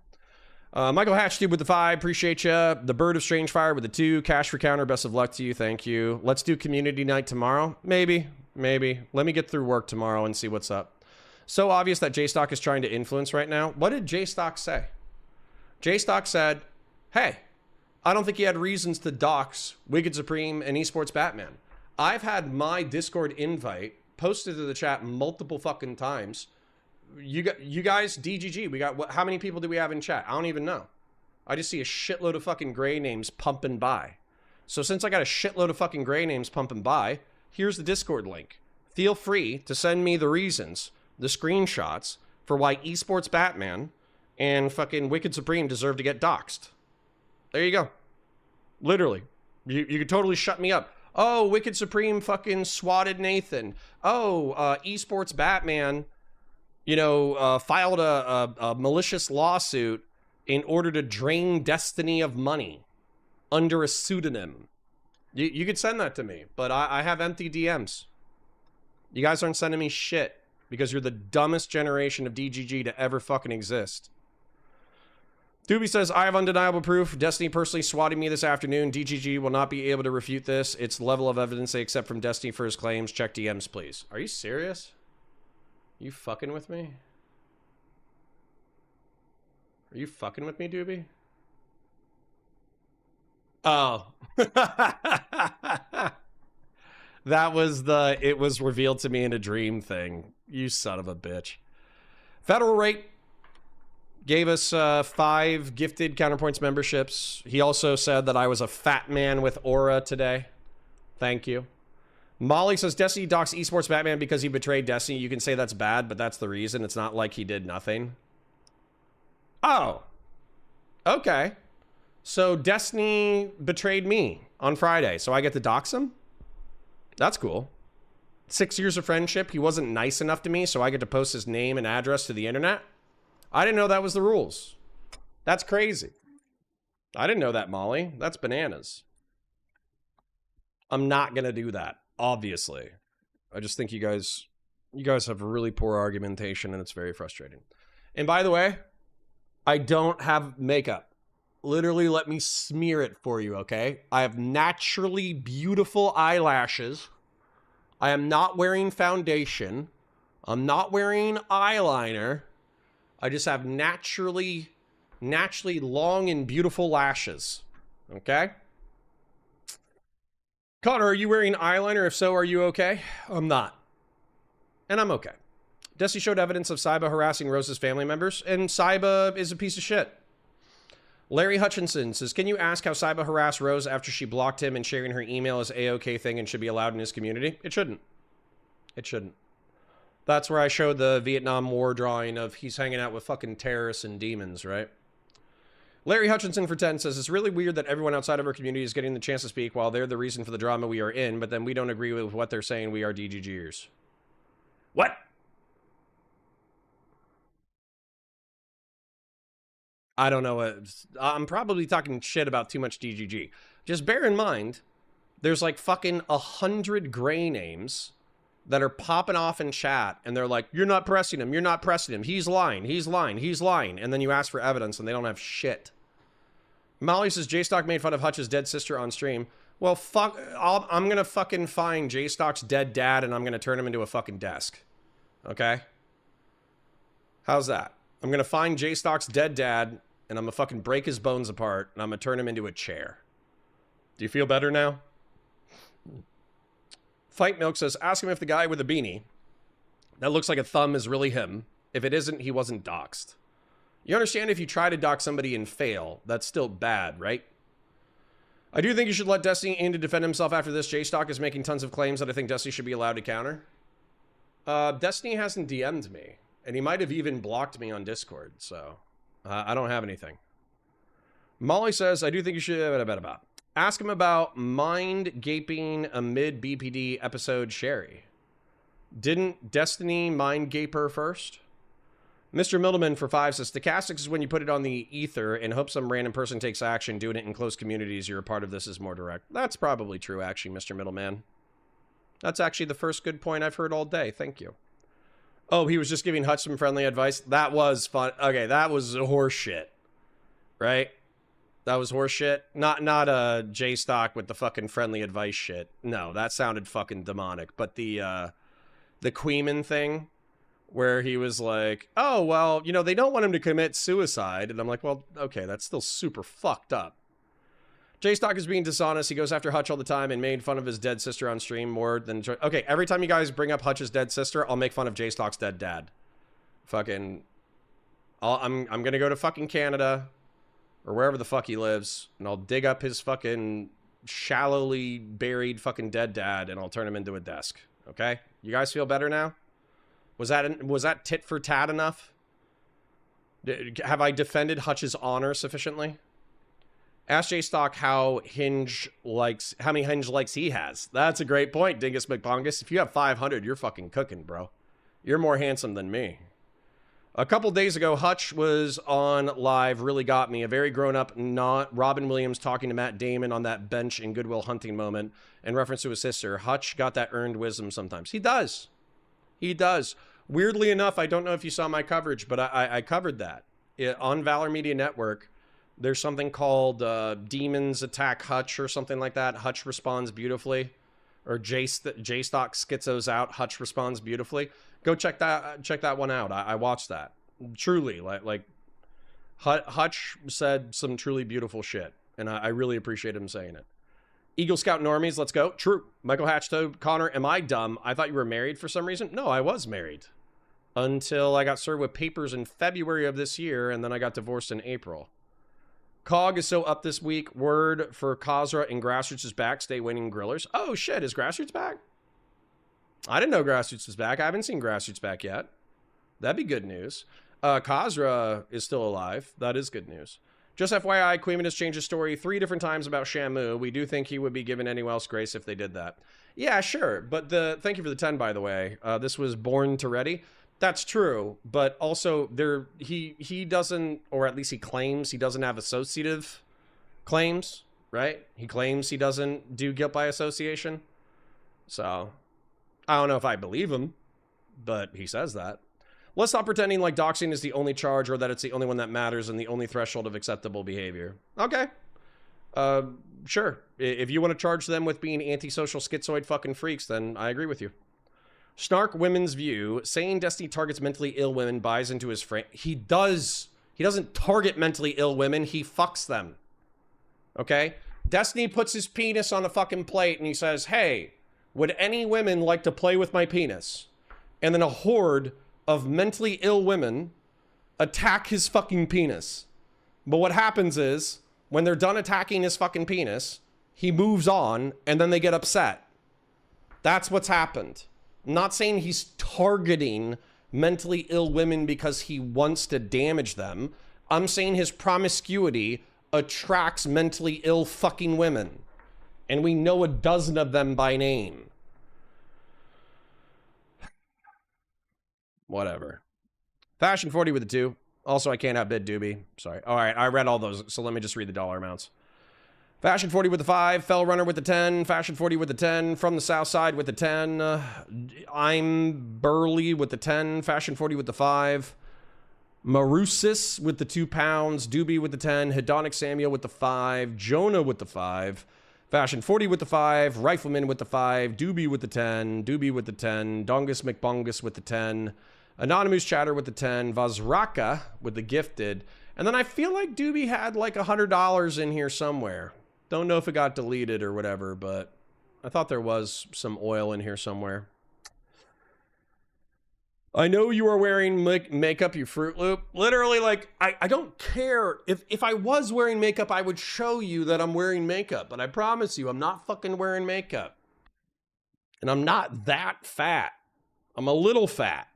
Michael Hatchtube with the 5, appreciate you. The Bird of Strange Fire with the 2, Cash for Counter, best of luck to you, thank you. Let's do community night tomorrow. Maybe. Let me get through work tomorrow and see what's up. So obvious that J-Stock is trying to influence right now. What did J-Stock say? J-Stock said, hey, I don't think he had reasons to dox Wicked Supreme and Esports Batman. I've had my Discord invite posted to the chat multiple fucking times. You guys, DGG, we got, how many people do we have in chat? I don't even know. I just see a shitload of fucking gray names pumping by. So since I got a shitload of fucking gray names pumping by, here's the Discord link. Feel free to send me the reasons, the screenshots, for why Esports Batman and fucking Wicked Supreme deserve to get doxxed. There you go. Literally. You could totally shut me up. Oh, Wicked Supreme fucking swatted Nathan. Oh, Esports Batman, you know, filed a malicious lawsuit in order to drain Destiny of money under a pseudonym. You could send that to me, but I have empty DMs. You guys aren't sending me shit because you're the dumbest generation of DGG to ever fucking exist. Doobie says, I have undeniable proof. Destiny personally swatted me this afternoon. DGG will not be able to refute this. It's the level of evidence they accept from Destiny for his claims. Check DMs, please. Are you serious? You fucking with me? Are you fucking with me, Doobie? Oh. That was the it was revealed to me in a dream thing. You son of a bitch. Federal Rate gave us 5 gifted Counterpoints memberships. He also said that I was a fat man with aura today. Thank you. Molly says Destiny docks esports Batman because he betrayed Destiny. You can say that's bad, but that's the reason. It's not like he did nothing. Oh. Okay. So Destiny betrayed me on Friday, so I get to dox him? That's cool. 6 years of friendship. He wasn't nice enough to me, so I get to post his name and address to the internet? I didn't know that was the rules. That's crazy. I didn't know that, Molly. That's bananas. I'm not going to do that, obviously. I just think you guys have really poor argumentation, and it's very frustrating. And by the way, I don't have makeup. Literally, let me smear it for you, okay? I have naturally beautiful eyelashes. I am not wearing foundation. I'm not wearing eyeliner. I just have naturally long and beautiful lashes, okay? Connor, are you wearing eyeliner? If so, are you okay? I'm not. And I'm okay. Desi showed evidence of Saiba harassing Rose's family members, and Saiba is a piece of shit. Larry Hutchinson says, can you ask how Saiba harassed Rose after she blocked him and sharing her email as A-OK thing and should be allowed in his community? It shouldn't. It shouldn't. That's where I showed the Vietnam War drawing of he's hanging out with fucking terrorists and demons, right? Larry Hutchinson for 10 says, it's really weird that everyone outside of our community is getting the chance to speak while they're the reason for the drama we are in, but then we don't agree with what they're saying. We are DGGers. What? I don't know what... I'm probably talking shit about too much DGG. Just bear in mind, there's like fucking 100 gray names that are popping off in chat, and they're like, you're not pressing him, you're not pressing him, he's lying, he's lying, he's lying, and then you ask for evidence, and they don't have shit. Molly says, J-Stock made fun of Hutch's dead sister on stream. Well, fuck, I'm gonna fucking find J-Stock's dead dad, and I'm gonna turn him into a fucking desk. Okay? How's that? I'm gonna find J-Stock's dead dad, and I'm gonna fucking break his bones apart, and I'm gonna turn him into a chair. Do you feel better now? Fight Milk says, ask him if the guy with the beanie that looks like a thumb is really him. If it isn't, he wasn't doxxed. You understand if you try to dox somebody and fail, that's still bad, right? I do think you should let Destiny in to defend himself after this. J-Stock is making tons of claims that I think Destiny should be allowed to counter. Destiny hasn't DM'd me, and he might have even blocked me on Discord, so I don't have anything. Molly says, I do think you should... Ask him about mind gaping amid BPD episode Sherry. Didn't Destiny mind gape her first? Mr. Middleman for 5 says, stochastics is when you put it on the ether and hope some random person takes action. Doing it in close communities, you're a part of this is more direct. That's probably true, actually, Mr. Middleman. That's actually the first good point I've heard all day. Thank you. Oh, he was just giving Hutch some friendly advice? That was fun. Okay, that was horse shit. Right? That was horse shit. Not a J-Stock with the fucking friendly advice shit. No, that sounded fucking demonic. But the Kuihman thing, where he was like, oh, well, you know, they don't want him to commit suicide. And I'm like, well, okay, that's still super fucked up. J-Stock is being dishonest. He goes after Hutch all the time and made fun of his dead sister on stream more than... Okay, every time you guys bring up Hutch's dead sister, I'll make fun of J-Stock's dead dad. Fucking... I'm gonna go to fucking Canada... or wherever the fuck he lives, and I'll dig up his fucking shallowly buried fucking dead dad, and I'll turn him into a desk. Okay? You guys feel better now? Was that tit for tat enough? Have I defended Hutch's honor sufficiently? Ask J-Stock how many Hinge likes he has. That's a great point, Dingus McBongus. If you have 500, you're fucking cooking, bro. You're more handsome than me. A couple days ago, Hutch was on live, really got me. A very grown-up, not Robin Williams talking to Matt Damon on that bench in Good Will Hunting moment in reference to his sister. Hutch got that earned wisdom sometimes. He does. He does. Weirdly enough, I don't know if you saw my coverage, but I covered that. On Valor Media Network, there's something called Demons Attack Hutch or something like that. Hutch responds beautifully. Or J-Stock schizos out. Hutch responds beautifully. Go check that one out. I watched that. Truly, like Hutch said some truly beautiful shit, and I really appreciate him saying it. Eagle Scout Normies, let's go. True. Michael Hatchtoe, Connor, am I dumb? I thought you were married for some reason. No, I was married until I got served with papers in February of this year, and then I got divorced in April. Cog is so up this week. Word for Kazra and Grassroots is back. Stay winning grillers. Oh shit, is Grassroots back? I didn't know Grassroots was back. I haven't seen Grassroots back yet. That'd be good news. Kazra is still alive. That is good news. Just FYI, Kuihman has changed his story 3 different times about Shamu. We do think he would be giving anyone else grace if they did that. Yeah, sure. But thank you for the 10, by the way. This was born to ready. That's true. But also, he doesn't, or at least he claims he doesn't have associative claims, right? He claims he doesn't do guilt by association. So, I don't know if I believe him, but he says that. Let's stop pretending like doxing is the only charge or that it's the only one that matters and the only threshold of acceptable behavior. Okay. Sure. If you want to charge them with being antisocial schizoid fucking freaks, then I agree with you. Snark Women's View, saying Destiny targets mentally ill women buys into his frame. He does. He doesn't target mentally ill women. He fucks them. Okay? Destiny puts his penis on a fucking plate and he says, hey, would any women like to play with my penis? And then a horde of mentally ill women attack his fucking penis. But what happens is, when they're done attacking his fucking penis, he moves on and then they get upset. That's what's happened. I'm not saying he's targeting mentally ill women because he wants to damage them. I'm saying his promiscuity attracts mentally ill fucking women. And we know a dozen of them by name. Whatever. Fashion 40 with the 2. Also, I can't outbid Doobie. Sorry. All right, I read all those, so let me just read the dollar amounts. Fashion 40 with the 5. Fell Runner with the 10. Fashion 40 with the 10. From the South Side with the 10. I'm Burley with the 10. Fashion 40 with the 5. Marusis with the 2 pounds. Doobie with the 10. Hedonic Samuel with the 5. Jonah with the 5. Fashion 40 with the 5. Rifleman with the 5. Doobie with the 10. Doobie with the 10. Dongus McBongus with the 10. Anonymous Chatter with the 10. Vazraka with the gifted. And then I feel like Doobie had like $100 in here somewhere. Don't know if it got deleted or whatever, but I thought there was some oil in here somewhere. I know you are wearing makeup, you Fruit Loop. Literally, like, I don't care. If I was wearing makeup, I would show you that I'm wearing makeup. But I promise you, I'm not fucking wearing makeup. And I'm not that fat. I'm a little fat.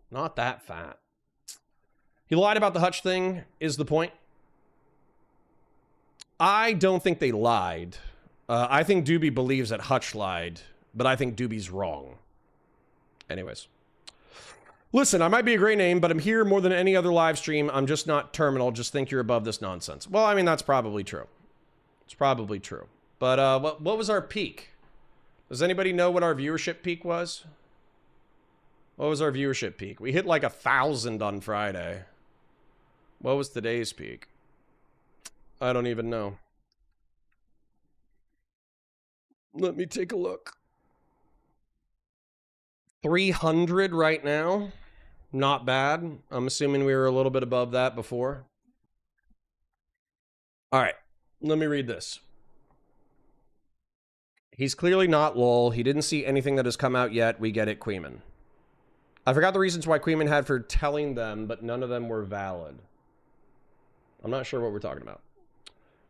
Not that fat. He lied about the Hutch thing, is the point. I don't think they lied. I think Doobie believes that Hutch lied, but I think Doobie's wrong. Anyways. Listen, I might be a great name, but I'm here more than any other live stream. I'm just not terminal. Just think you're above this nonsense. Well, I mean, that's probably true. It's probably true. But what was our peak? Does anybody know what our viewership peak was? What was our viewership peak? We hit like 1,000 on Friday. What was today's peak? I don't even know. Let me take a look. 300 right now. Not bad. I'm assuming we were a little bit above that before. All right. Let me read this. He's clearly not lol. He didn't see anything that has come out yet. We get it, Kuihman. I forgot the reasons why Kuihman had for telling them, but none of them were valid. I'm not sure what we're talking about.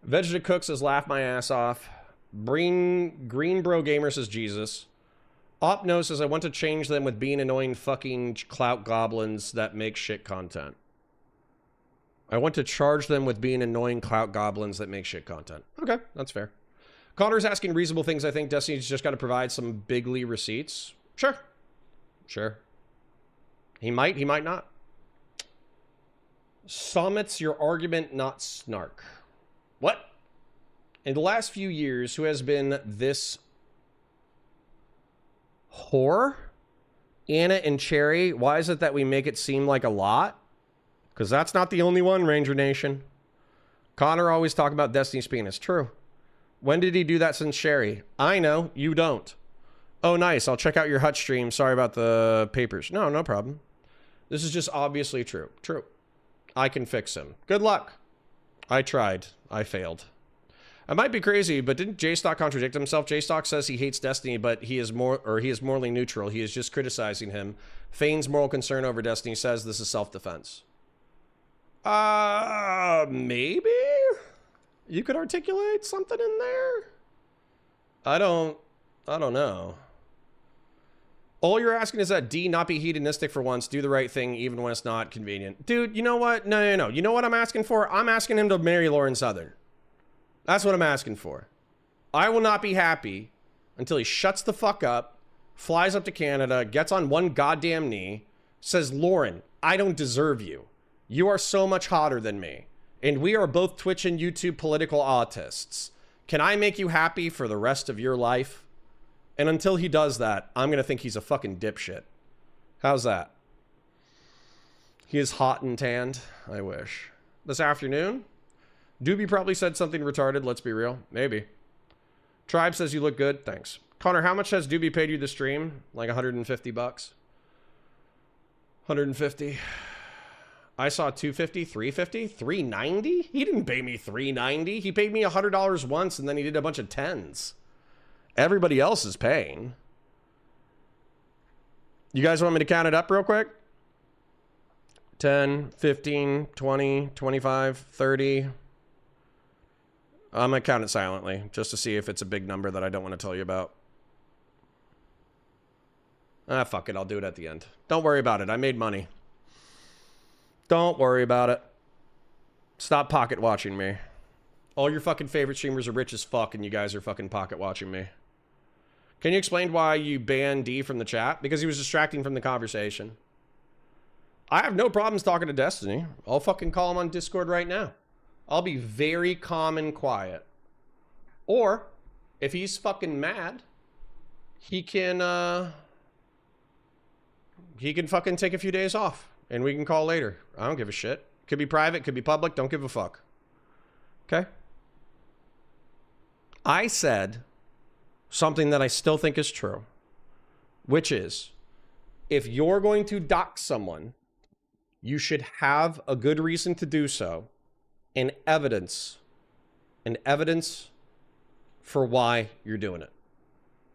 Vegeta Cook says, laugh my ass off. Green Bro Gamer says, Jesus. Opno says, I want to change them with being annoying fucking clout goblins that make shit content. I want to charge them with being annoying clout goblins that make shit content. Okay, that's fair. Connor's asking reasonable things. I think Destiny's just got to provide some bigly receipts. Sure. Sure. He might not. Summit's your argument, not snark. What? In the last few years, who has been this whore? Anna and Cherry. Why is it that we make it seem like a lot? Because that's not the only one, Ranger Nation. Connor always talk about Destiny's penis. True. When did he do that since Sherry? I know. You don't. Oh, nice. I'll check out your Hutch stream. Sorry about the papers. No, no problem. This is just obviously true. True. I can fix him. Good luck. I tried. I failed. I might be crazy, but didn't J-Stock contradict himself? J-Stock says he hates Destiny, but he is morally neutral. He is just criticizing him. Feigns moral concern over Destiny, says this is self-defense. Maybe? You could articulate something in there? I don't know. All you're asking is that D not be hedonistic for once, do the right thing even when it's not convenient. Dude, you know what? No. You know what I'm asking for? I'm asking him to marry Lauren Southern. That's what I'm asking for. I will not be happy until he shuts the fuck up, flies up to Canada, gets on one goddamn knee, says, Lauren, I don't deserve you. You are so much hotter than me. And we are both Twitch and YouTube political autists. Can I make you happy for the rest of your life? And until he does that, I'm going to think he's a fucking dipshit. How's that? He is hot and tanned. I wish. This afternoon? Doobie probably said something retarded. Let's be real. Maybe. Tribe says you look good. Thanks. Connor, how much has Doobie paid you to stream? Like 150 bucks? 150. I saw 250, 350, 390. He didn't pay me 390. He paid me $100 once, and then he did a bunch of tens. Everybody else is paying. You guys want me to count it up real quick? 10, 15, 20, 25, 30. I'm going to count it silently just to see if it's a big number that I don't want to tell you about. Ah, fuck it. I'll do it at the end. Don't worry about it. I made money. Don't worry about it. Stop pocket watching me. All your fucking favorite streamers are rich as fuck and you guys are fucking pocket watching me. Can you explain why you banned D from the chat? Because he was distracting from the conversation. I have no problems talking to Destiny. I'll fucking call him on Discord right now. I'll be very calm and quiet. Or, if he's fucking mad, he can fucking take a few days off. And we can call later. I don't give a shit. Could be private, could be public, don't give a fuck. Okay? I said something that I still think is true, which is, if you're going to dox someone, you should have a good reason to do so, and evidence for why you're doing it.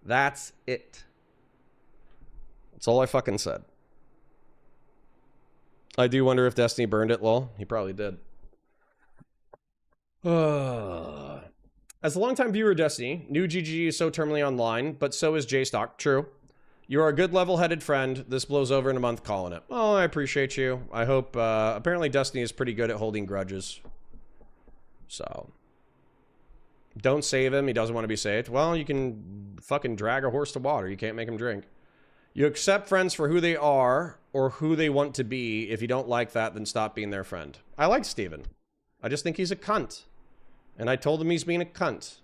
That's it. That's all I fucking said. I do wonder if Destiny burned it, lol. He probably did. As a longtime viewer of Destiny, new GG is so terminally online, but so is JStock. True. You are a good level-headed friend. This blows over in a month, calling it. Oh, I appreciate you. I hope, apparently Destiny is pretty good at holding grudges. So. Don't save him. He doesn't want to be saved. Well, you can fucking drag a horse to water. You can't make him drink. You accept friends for who they are or who they want to be. If you don't like that, then stop being their friend. I like Steven. I just think he's a cunt. And I told him he's being a cunt.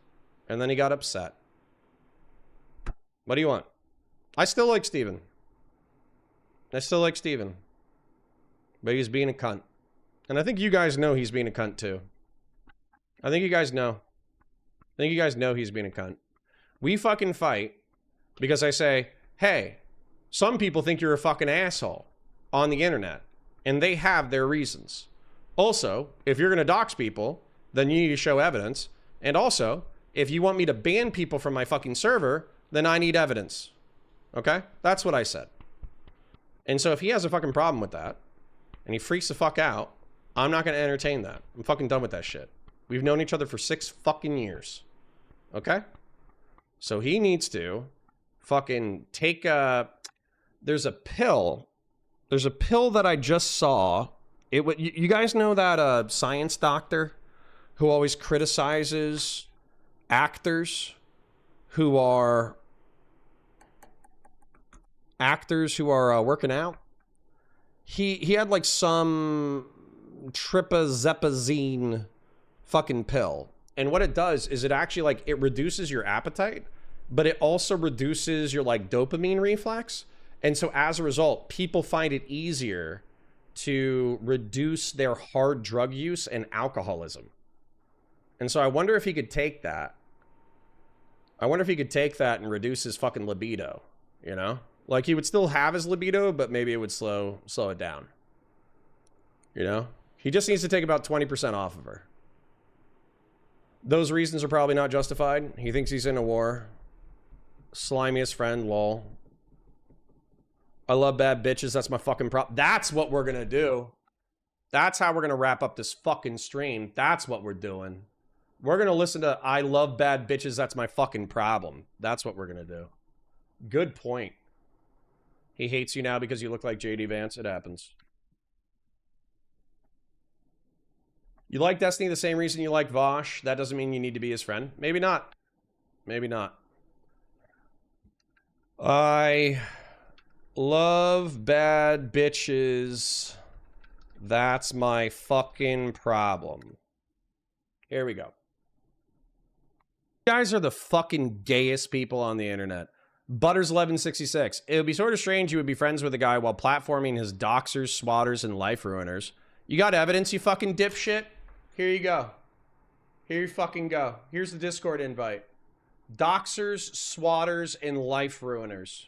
And then he got upset. What do you want? I still like Steven. I still like Steven. But he's being a cunt. And I think you guys know he's being a cunt too. I think you guys know. I think you guys know he's being a cunt. We fucking fight because I say, hey, some people think you're a fucking asshole on the internet, and they have their reasons. Also, if you're going to dox people, then you need to show evidence. And also, if you want me to ban people from my fucking server, then I need evidence. Okay? That's what I said. And so if he has a fucking problem with that, and he freaks the fuck out, I'm not going to entertain that. I'm fucking done with that shit. We've known each other for 6 fucking years. Okay? So he needs to fucking take a... There's a pill. There's a pill that I just saw. You guys know that science doctor who always criticizes actors who are working out? He had like some tripazepazine fucking pill. And what it does is it actually like it reduces your appetite, but it also reduces your like dopamine reflex. And so as a result, people find it easier to reduce their hard drug use and alcoholism. And so I wonder if he could take that. I wonder if he could take that and reduce his fucking libido, you know? Like he would still have his libido, but maybe it would slow it down. You know? He just needs to take about 20% off of her. Those reasons are probably not justified. He thinks he's in a war. Slimiest friend, lol. I love bad bitches. That's my fucking problem. That's what we're gonna do. That's how we're gonna wrap up this fucking stream. That's what we're doing. We're going to listen to I Love Bad Bitches, That's My Fucking Problem. That's what we're going to do. Good point. He hates you now because you look like JD Vance. It happens. You like Destiny the same reason you like Vosh. That doesn't mean you need to be his friend. Maybe not. Maybe not. I love bad bitches. That's my fucking problem. Here we go. You guys are the fucking gayest people on the internet. Butters1166. It would be sort of strange you would be friends with a guy while platforming his doxers, swatters, and life ruiners. You got evidence, you fucking dipshit? Here you go. Here you fucking go. Here's the Discord invite. Doxers, swatters, and life ruiners.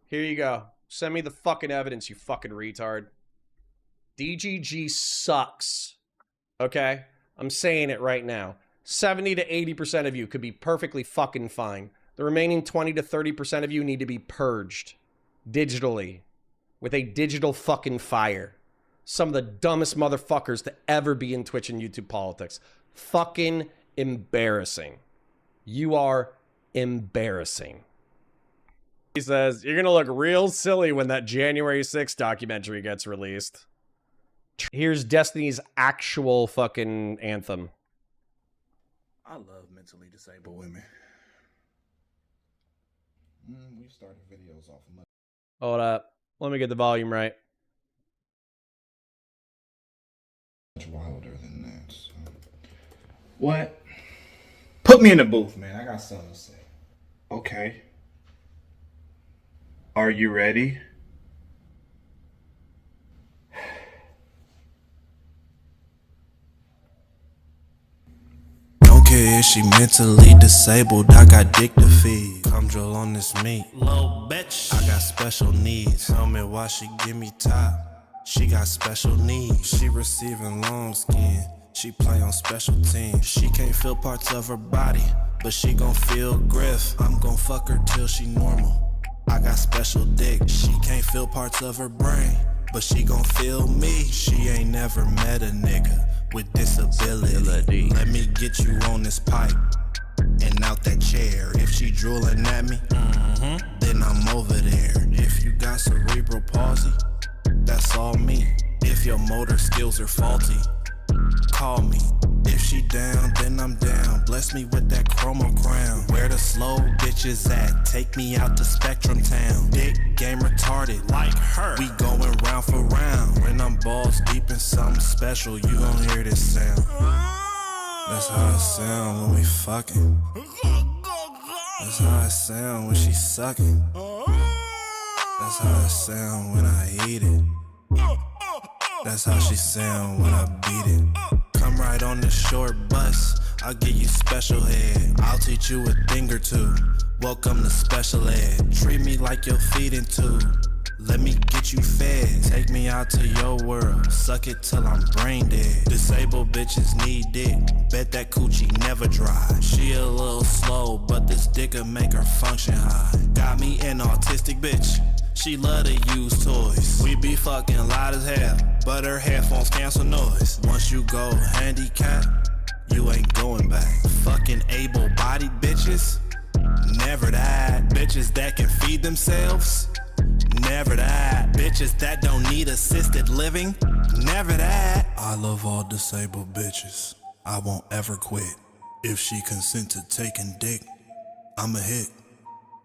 Here you go. Send me the fucking evidence, you fucking retard. DGG sucks. Okay? I'm saying it right now. 70 to 80% of you could be perfectly fucking fine. The remaining 20 to 30% of you need to be purged. Digitally. With a digital fucking fire. Some of the dumbest motherfuckers to ever be in Twitch and YouTube politics. Fucking embarrassing. You are embarrassing. He says, you're gonna look real silly when that January 6th documentary gets released. Here's Destiny's actual fucking anthem. I love mentally disabled women. We've started videos off of much. Hold up. Let me get the volume right. Much wilder than that. So. What? Put me in the booth, man. I got something to say. Okay. Are you ready? Don't care if she mentally disabled. I got dick to feed. Come drill on this meat. Low bitch. I got special needs. Tell me why she give me top. She got special needs. She receiving long skin. She play on special teams. She can't feel parts of her body, but she gon' feel griff. I'm gon' fuck her till she normal. I got special dick. She can't feel parts of her brain, but she gon' feel me. She ain't never met a nigga with disability. Let me get you on this pipe and out that chair. If she drooling at me, then I'm over there. If you got cerebral palsy, that's all me. If your motor skills are faulty, call me. If she down, then I'm down. Bless me with that chromo crown. Where the slow bitches at? Take me out to Spectrum Town. Dick game retarded, like her. We going round for round. When I'm balls deep in something special, you gon' hear this sound. That's how it sound when we fucking. That's how it sound when she sucking. That's how it sound when I eat it. That's how she sound when I beat it. Come right on the short bus, I'll give you special head. I'll teach you a thing or two. Welcome to special ed. Treat me like your feeding tube. Let me get you fed. Take me out to your world. Suck it till I'm brain dead. Disabled bitches need dick. Bet that coochie never dry. She a little slow, but this dick'll make her function high. Got me an autistic bitch. She love to use toys. We be fucking loud as hell, but her headphones cancel noise. Once you go handicap, you ain't going back. Fucking able-bodied bitches, never that. Bitches that can feed themselves, never that. Bitches that don't need assisted living, never that. I love all disabled bitches. I won't ever quit. If she consent to taking dick, I'm a hit.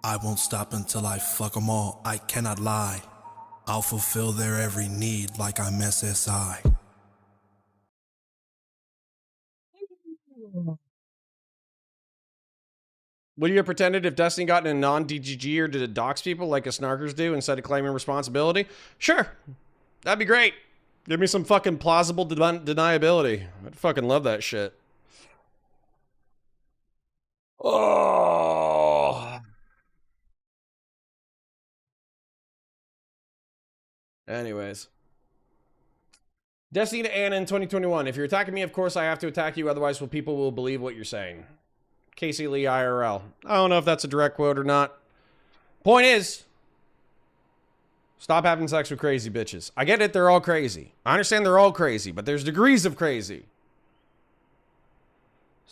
I won't stop until I fuck them all. I cannot lie. I'll fulfill their every need like I'm SSI. Would you have pretended if Destiny got in a non-DGG or did it dox people like us snarkers do instead of claiming responsibility? Sure. That'd be great. Give me some fucking plausible deniability. I'd fucking love that shit. Oh. Anyways. Destiny to Anna in 2021. If you're attacking me, of course I have to attack you. Otherwise, people will believe what you're saying. Casey Lee IRL. I don't know if that's a direct quote or not. Point is, stop having sex with crazy bitches. I get it. They're all crazy. I understand they're all crazy, but there's degrees of crazy.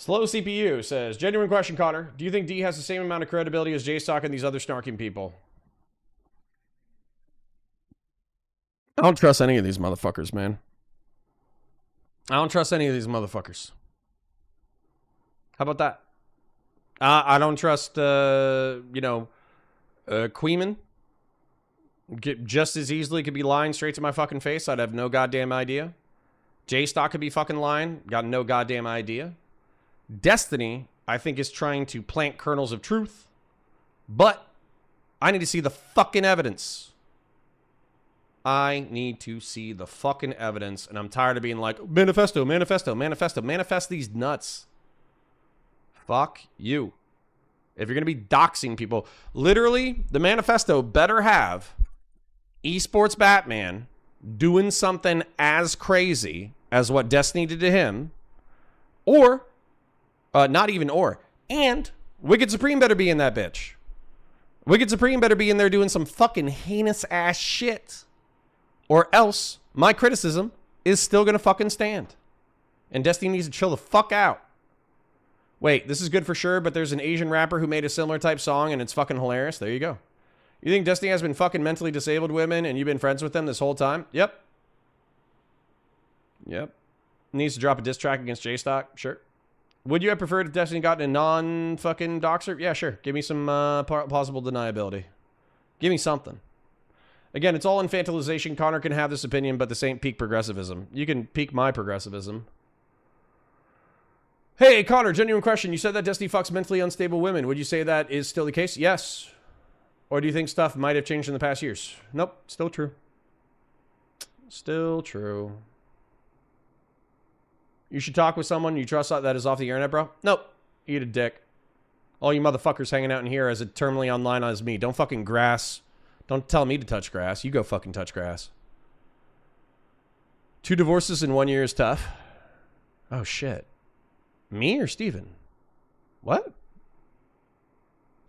Slow CPU says, genuine question, Connor. Do you think D has the same amount of credibility as J-Stock and these other snarking people? I don't trust any of these motherfuckers, man. I don't trust any of these motherfuckers. How about that? I don't trust, Kuihman. Just as easily could be lying straight to my fucking face. I'd have no goddamn idea. J-Stock could be fucking lying. Got no goddamn idea. Destiny, I think, is trying to plant kernels of truth. But I need to see the fucking evidence. I need to see the fucking evidence. And I'm tired of being like, manifesto, manifesto, manifesto. Manifest these nuts. Fuck you. If you're going to be doxing people, literally, the manifesto better have esports Batman doing something as crazy as what Destiny did to him, or, not even or, and Wicked Supreme better be in that bitch. Wicked Supreme better be in there doing some fucking heinous ass shit, or else my criticism is still going to fucking stand. And Destiny needs to chill the fuck out. Wait, this is good for sure, but there's an Asian rapper who made a similar type song and it's fucking hilarious. There you go. You think Destiny has been fucking mentally disabled women and you've been friends with them this whole time? Yep. Yep. Needs to drop a diss track against J-Stock? Sure. Would you have preferred if Destiny got a non-fucking doxer? Yeah, sure. Give me some plausible deniability. Give me something. Again, it's all infantilization. Connor can have this opinion, but this ain't peak progressivism. You can peak my progressivism. Hey, Connor, genuine question. You said that Destiny fucks mentally unstable women. Would you say that is still the case? Yes. Or do you think stuff might have changed in the past years? Nope. Still true. Still true. You should talk with someone you trust that is off the internet, bro. Nope. Eat a dick. All you motherfuckers hanging out in here as terminally online as me. Don't fucking grass. Don't tell me to touch grass. You go fucking touch grass. 2 divorces in 1 year is tough. Oh, shit. Me or Steven? What?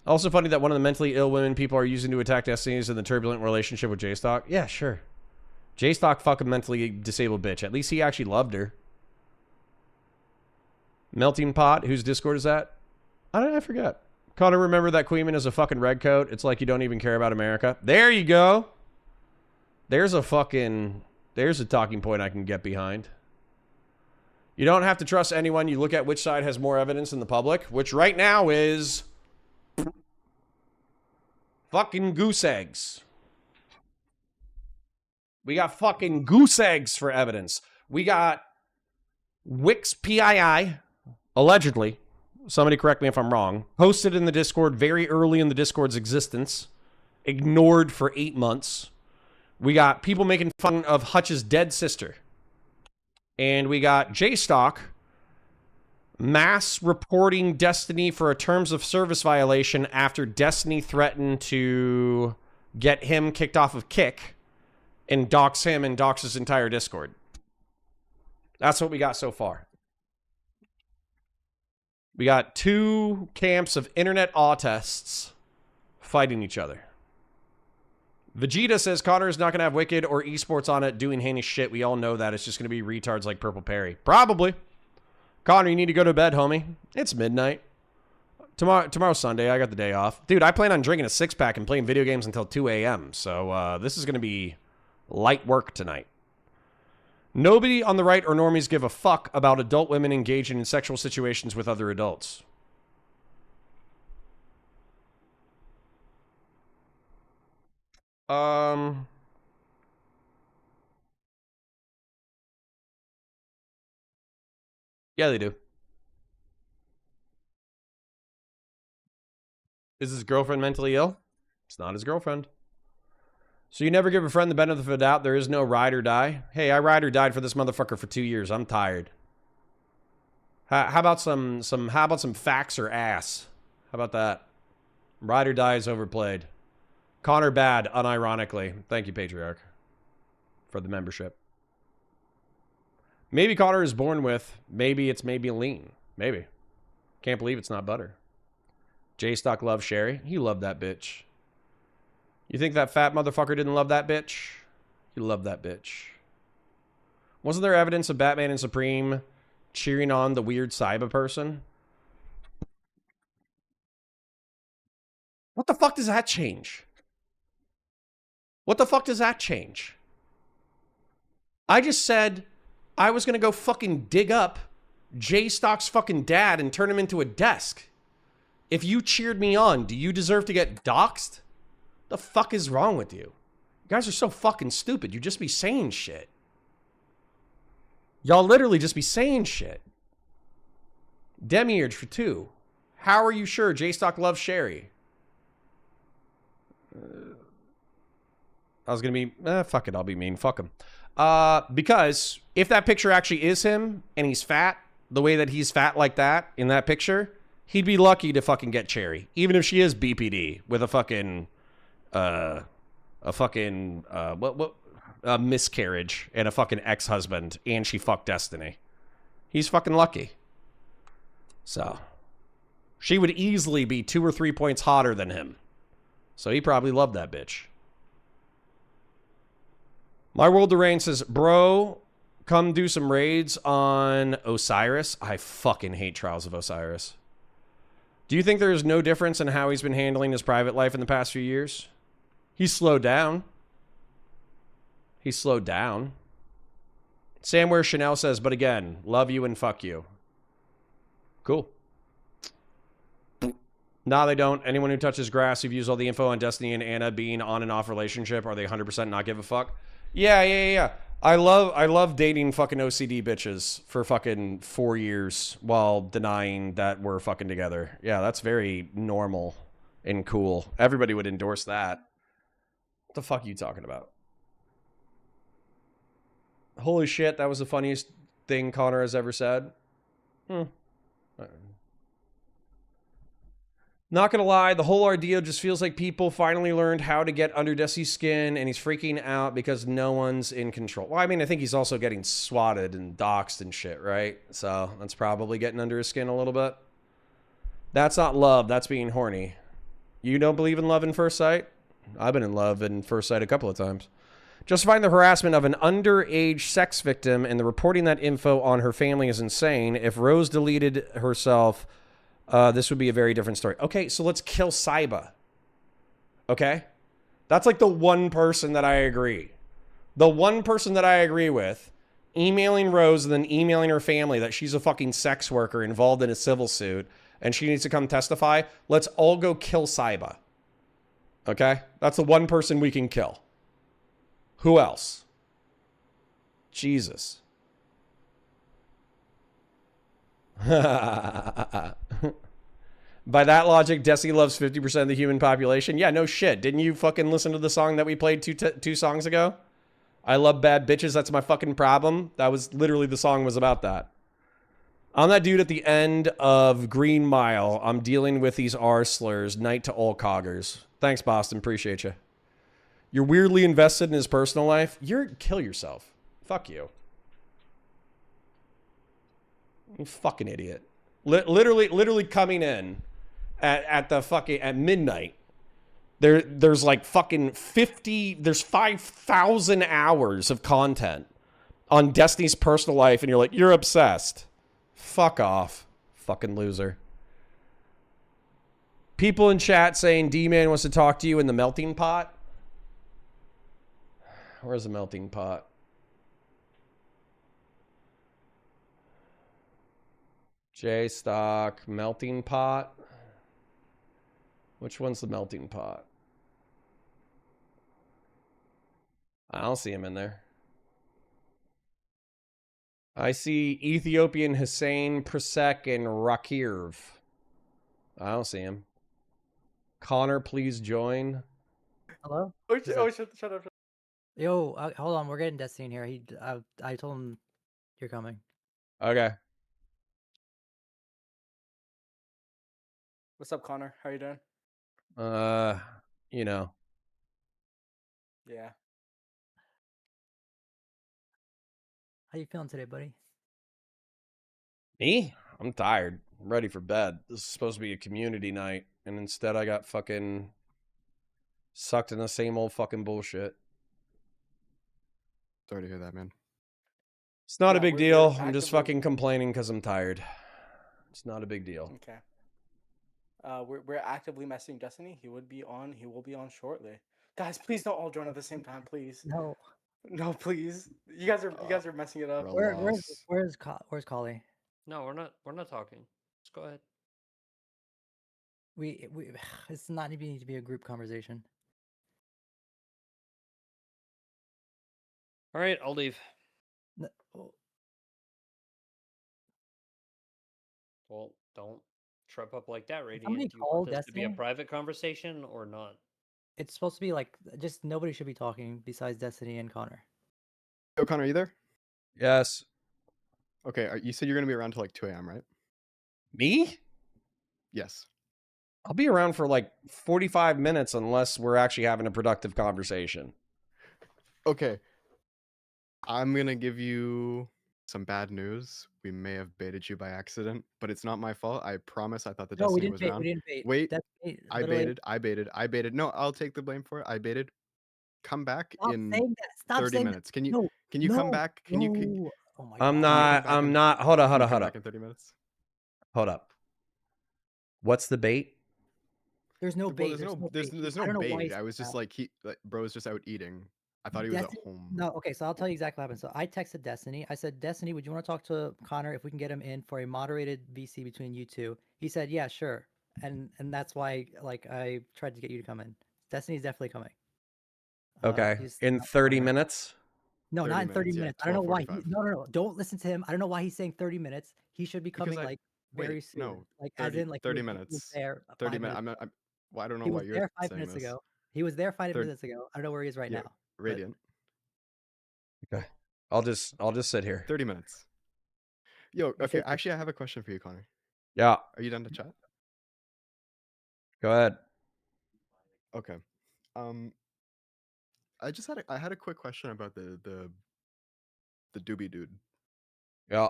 Also funny that one of the mentally ill women people are using to attack Destiny is in the turbulent relationship with J-Stock. Yeah, sure. J-Stock fucking mentally disabled bitch. At least he actually loved her. Melting Pot, whose Discord is that? I forget. Connor, remember that Kuihman is a fucking red coat? It's like you don't even care about America. There you go. There's a talking point I can get behind. You don't have to trust anyone. You look at which side has more evidence in the public, which right now is fucking goose eggs. We got fucking goose eggs for evidence. We got Wix PII, allegedly, somebody correct me if I'm wrong, posted in the Discord very early in the Discord's existence, ignored for 8 months. We got people making fun of Hutch's dead sister. And we got J-Stock mass reporting Destiny for a terms of service violation after Destiny threatened to get him kicked off of Kick and dox him and dox his entire Discord. That's what we got so far. We got 2 camps of internet autists fighting each other. Vegeta says Connor is not going to have Wicked or esports on it doing heinous shit. We all know that. It's just going to be retards like Purple Perry. Probably. Connor, you need to go to bed, homie. It's midnight. Tomorrow's Sunday. I got the day off. Dude, I plan on drinking a 6-pack and playing video games until 2 a.m. So this is going to be light work tonight. Nobody on the right or normies give a fuck about adult women engaging in sexual situations with other adults. Yeah, they do. Is his girlfriend mentally ill? It's not his girlfriend. So you never give a friend the benefit of the doubt. There is no ride or die. Hey, I ride or died for this motherfucker for 2 years. I'm tired. How about some facts or ass? How about that? Ride or die is overplayed. Connor bad, unironically. Thank you, Patriarch, for the membership. Maybe Connor is born with. Maybe it's lean. Maybe. Can't believe it's not butter. J-Stock loves Sherry. He loved that bitch. You think that fat motherfucker didn't love that bitch? He loved that bitch. Wasn't there evidence of Batman and Supreme cheering on the weird cyber person. What the fuck does that change? What the fuck does that change? I just said I was going to go fucking dig up J-Stock's fucking dad and turn him into a desk. If you cheered me on, do you deserve to get doxxed? The fuck is wrong with you? You guys are so fucking stupid. You just be saying shit. Y'all literally just be saying shit. Demiurge for 2. How are you sure J-Stock loves Sherry? I was going to be, fuck it, I'll be mean. Fuck him. Because if that picture actually is him and he's fat, the way that he's fat like that in that picture, he'd be lucky to fucking get Cherry. Even if she is BPD with a fucking, a miscarriage and a fucking ex-husband and she fucked Destiny. He's fucking lucky. So, she would easily be 2 or 3 points hotter than him. So he probably loved that bitch. My World Deranged says, bro, come do some raids on Osiris. I fucking hate Trials of Osiris. Do you think there is no difference in how he's been handling his private life in the past few years? He's slowed down. He's slowed down. Samwhere Chanel says, but again, love you and fuck you. Cool. Nah, they don't. Anyone who touches grass, who views all the info on Destiny and Anna being on and off relationship, are they 100% not give a fuck? Yeah. I love dating fucking OCD bitches for fucking 4 years while denying that we're fucking together. Yeah, that's very normal and cool. Everybody would endorse that. What the fuck are you talking about? Holy shit, that was the funniest thing Connor has ever said. Not gonna lie, the whole ordeal just feels like people finally learned how to get under Desi's skin and he's freaking out because no one's in control. Well, I mean, I think he's also getting swatted and doxxed and shit, right? So that's probably getting under his skin a little bit. That's not love, that's being horny. You don't believe in love in first sight? I've been in love in first sight a couple of times. Justifying the harassment of an underage sex victim and the reporting that info on her family is insane. If Rose deleted herself, this would be a very different story. Okay, so let's kill Saiba. Okay? That's like the one person that I agree. The one person that I agree with, emailing Rose and then emailing her family that she's a fucking sex worker involved in a civil suit and she needs to come testify. Let's all go kill Saiba. Okay? That's the one person we can kill. Who else? Jesus. By that logic, Desi loves 50% of the human population. Yeah, no shit. Didn't you fucking listen to the song that we played two songs ago? I love bad bitches. That's my fucking problem. That was literally the song was about that. I'm that dude at the end of Green Mile. I'm dealing with these R slurs. Night to all coggers. Thanks, Boston. Appreciate you. You're weirdly invested in his personal life. Kill yourself. Fuck you. You fucking idiot. Literally coming in at midnight. There's like fucking 5,000 hours of content on Destiny's personal life and you're like, you're obsessed. Fuck off. Fucking loser. People in chat saying D-Man wants to talk to you in the melting pot. Where's the melting pot? J-Stock, melting pot. Which one's the melting pot? I don't see him in there. I see Ethiopian Hussein, Prasek, and Rakirv. I don't see him. Connor, please join. Hello? Shut up. Yo, hold on. We're getting Destiny in here. I told him you're coming. Okay. What's up, Connor? How you doing? You know. Yeah. How you feeling today, buddy? Me? I'm tired. I'm ready for bed. This is supposed to be a community night, and instead I got fucking sucked in the same old fucking bullshit. Sorry to hear that, man. It's not a Yeah, big we're deal. I'm just actively- fucking complaining because I'm tired. It's not a big deal. Okay. We're actively messaging Destiny. He will be on shortly. Guys, please don't all join at the same time, please. No. No, please. You guys are messing it up. Where's Collie? No, we're not talking. Just go ahead. We it's not even need to be a group conversation. All right, I'll leave. Well, don't trip up like that, Radiant. Somebody Do you call want this to be a Destiny? private conversation or not? It's supposed to be like just nobody should be talking besides Destiny and Connor. Yo, Connor, are you there? Yes. Okay, you said you're gonna be around till like 2 a.m., right? Me? Yes. I'll be around for like 45 minutes unless we're actually having a productive conversation. Okay. I'm gonna give you some bad news. We may have baited you by accident, but it's not my fault. I promise. I thought the No, we Destiny didn't was bait. around. We didn't bait. Wait, Destiny I literally- baited. No, I'll take the blame for it. I baited. Come back Stop in saying that. Stop 30 saying minutes. that. Can you No, come no, back? no. Oh my I'm God. not. Hold Can you up. come back in 30 minutes? Hold up. What's the bait? There's no Well, bait. there's I don't no know why bait. he's I was just that. like bro's just out eating. I thought he was at home. No, okay, so I'll tell you exactly what happened. So I texted Destiny. I said, Destiny, would you want to talk to Connor if we can get him in for a moderated VC between you two? He said, yeah, sure. And that's why like I tried to get you to come in. Destiny's definitely coming. Okay. he's In not 30 Connor. minutes? No, 30 not in 30 minutes, yeah, minutes. I don't know why. 12:45. No. Don't listen to him. I don't know why he's saying 30 minutes. He should be coming like very Wait, soon. no. Like 30, as in like 30 he was minutes. there 30 5 minutes. minutes. Well, I don't know He why was you're there 5 saying minutes this. ago. He was there 5 Third- minutes ago. I don't know where he is right Yeah, now. but- Radiant. Okay. I'll just sit here. 30 minutes. Yo, okay, actually I have a question for you, Connor. Yeah. Are you done to chat? Go ahead. Okay. I had a quick question about the doobie dude. Yeah.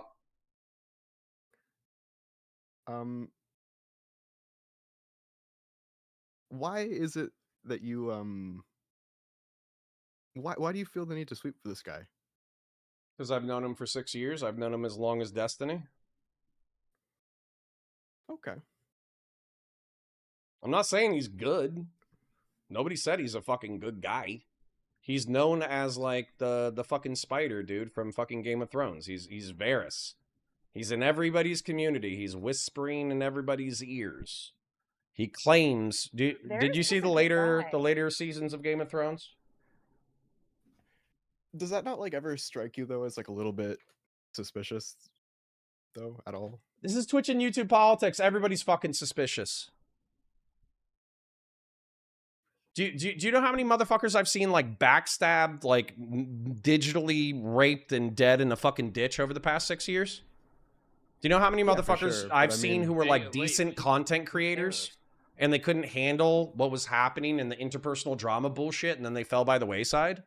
Why is it that you why do you feel the need to sweep for this guy? Because I've known him for 6 years. I've known him as long as Destiny. Okay. I'm not saying he's good. Nobody said he's a fucking good guy. He's known as like the fucking spider dude from fucking Game of Thrones. He's Varys. He's in everybody's community. He's whispering in everybody's ears. He claims. Did you see the later seasons of Game of Thrones? Does that not like ever strike you though as like a little bit suspicious though at all? This is Twitch and YouTube politics. Everybody's fucking suspicious. Do you know how many motherfuckers I've seen like backstabbed, like digitally raped and dead in a fucking ditch over the past 6 years? Do you know how many Yeah, for motherfuckers sure, but I've I seen mean- who were Hey, like wait, decent content creators and they couldn't handle what was happening in the interpersonal drama bullshit and then they fell by the wayside?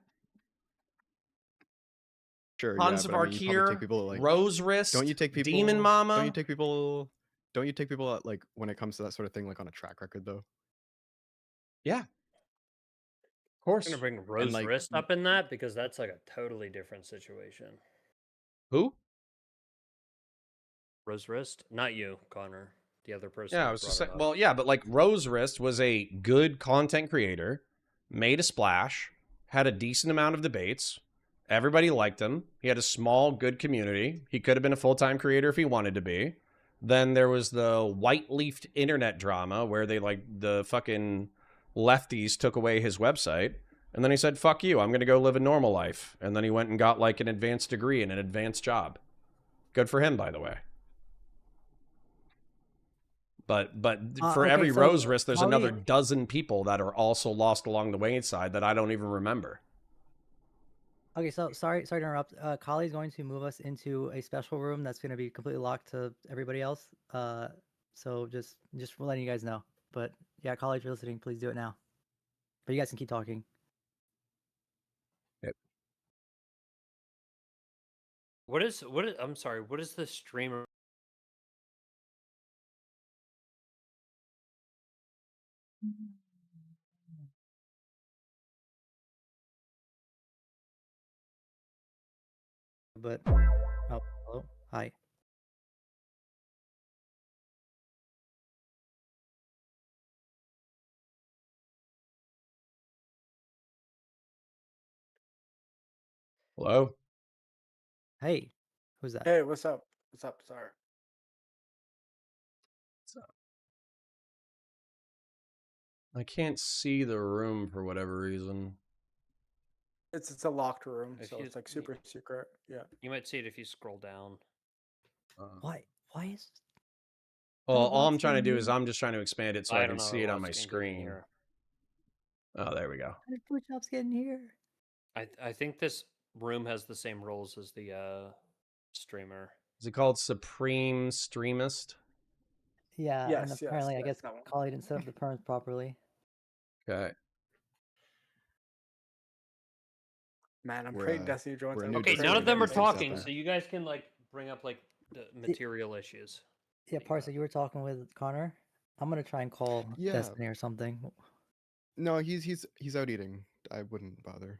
Sure, Tons yeah, of but I mean, you probably take Arkir, people like Rose Wrist, don't you take people Demon Mama. Don't you take people like when it comes to that sort of thing like on a track record though? Yeah. Of course. I'm gonna bring Rose like- Wrist up in that because that's like a totally different situation. Who? Rose Wrist, not you, Connor. The other person. Yeah, who I was just brought it saying. up. Well, yeah, but like Rose Wrist was a good content creator, made a splash, had a decent amount of debates. Everybody liked him. He had a small, good community. He could have been a full-time creator if he wanted to be. Then there was the white-leafed internet drama where they like the fucking lefties took away his website. And then he said, fuck you, I'm going to go live a normal life. And then he went and got like an advanced degree and an advanced job. Good for him, by the way. But for okay, every so Rose Wrist, there's Holly- another dozen people that are also lost along the wayside that I don't even remember. Okay, so sorry to interrupt. Kali's going to move us into a special room that's going to be completely locked to everybody else. So just letting you guys know. But yeah, Kali, if you're listening, please do it now. But you guys can keep talking. What is? I'm sorry. What is the streamer? But Oh, hello. Hi. Hello? Hey. Who's that? Hey, what's up? What's up? Sorry. I can't see the room for whatever reason. It's a locked room, If so you- it's like super secret. Yeah. You might see it if you scroll down. Why is Well, Don't all lock I'm trying to do screen is here? I'm just trying to expand it so I I can don't know see how it on lock my screen getting screen. here. Oh, there we go. How did Blue Chops get in here? I think this room has the same rules as the streamer. Is it called Supreme Streamist? Yeah, and Yes, apparently I yes, guess that one. Kali didn't set up the perms properly. Okay. Man, I'm We're, praying Destiny joins. we're a I'm new Okay, Discord none of them are if anything's out talking, there. so you guys can like bring up like the material issues. Yeah, Parsa, you were talking with Connor. I'm gonna try and call Yeah. Destiny or something. No, he's out eating. I wouldn't bother.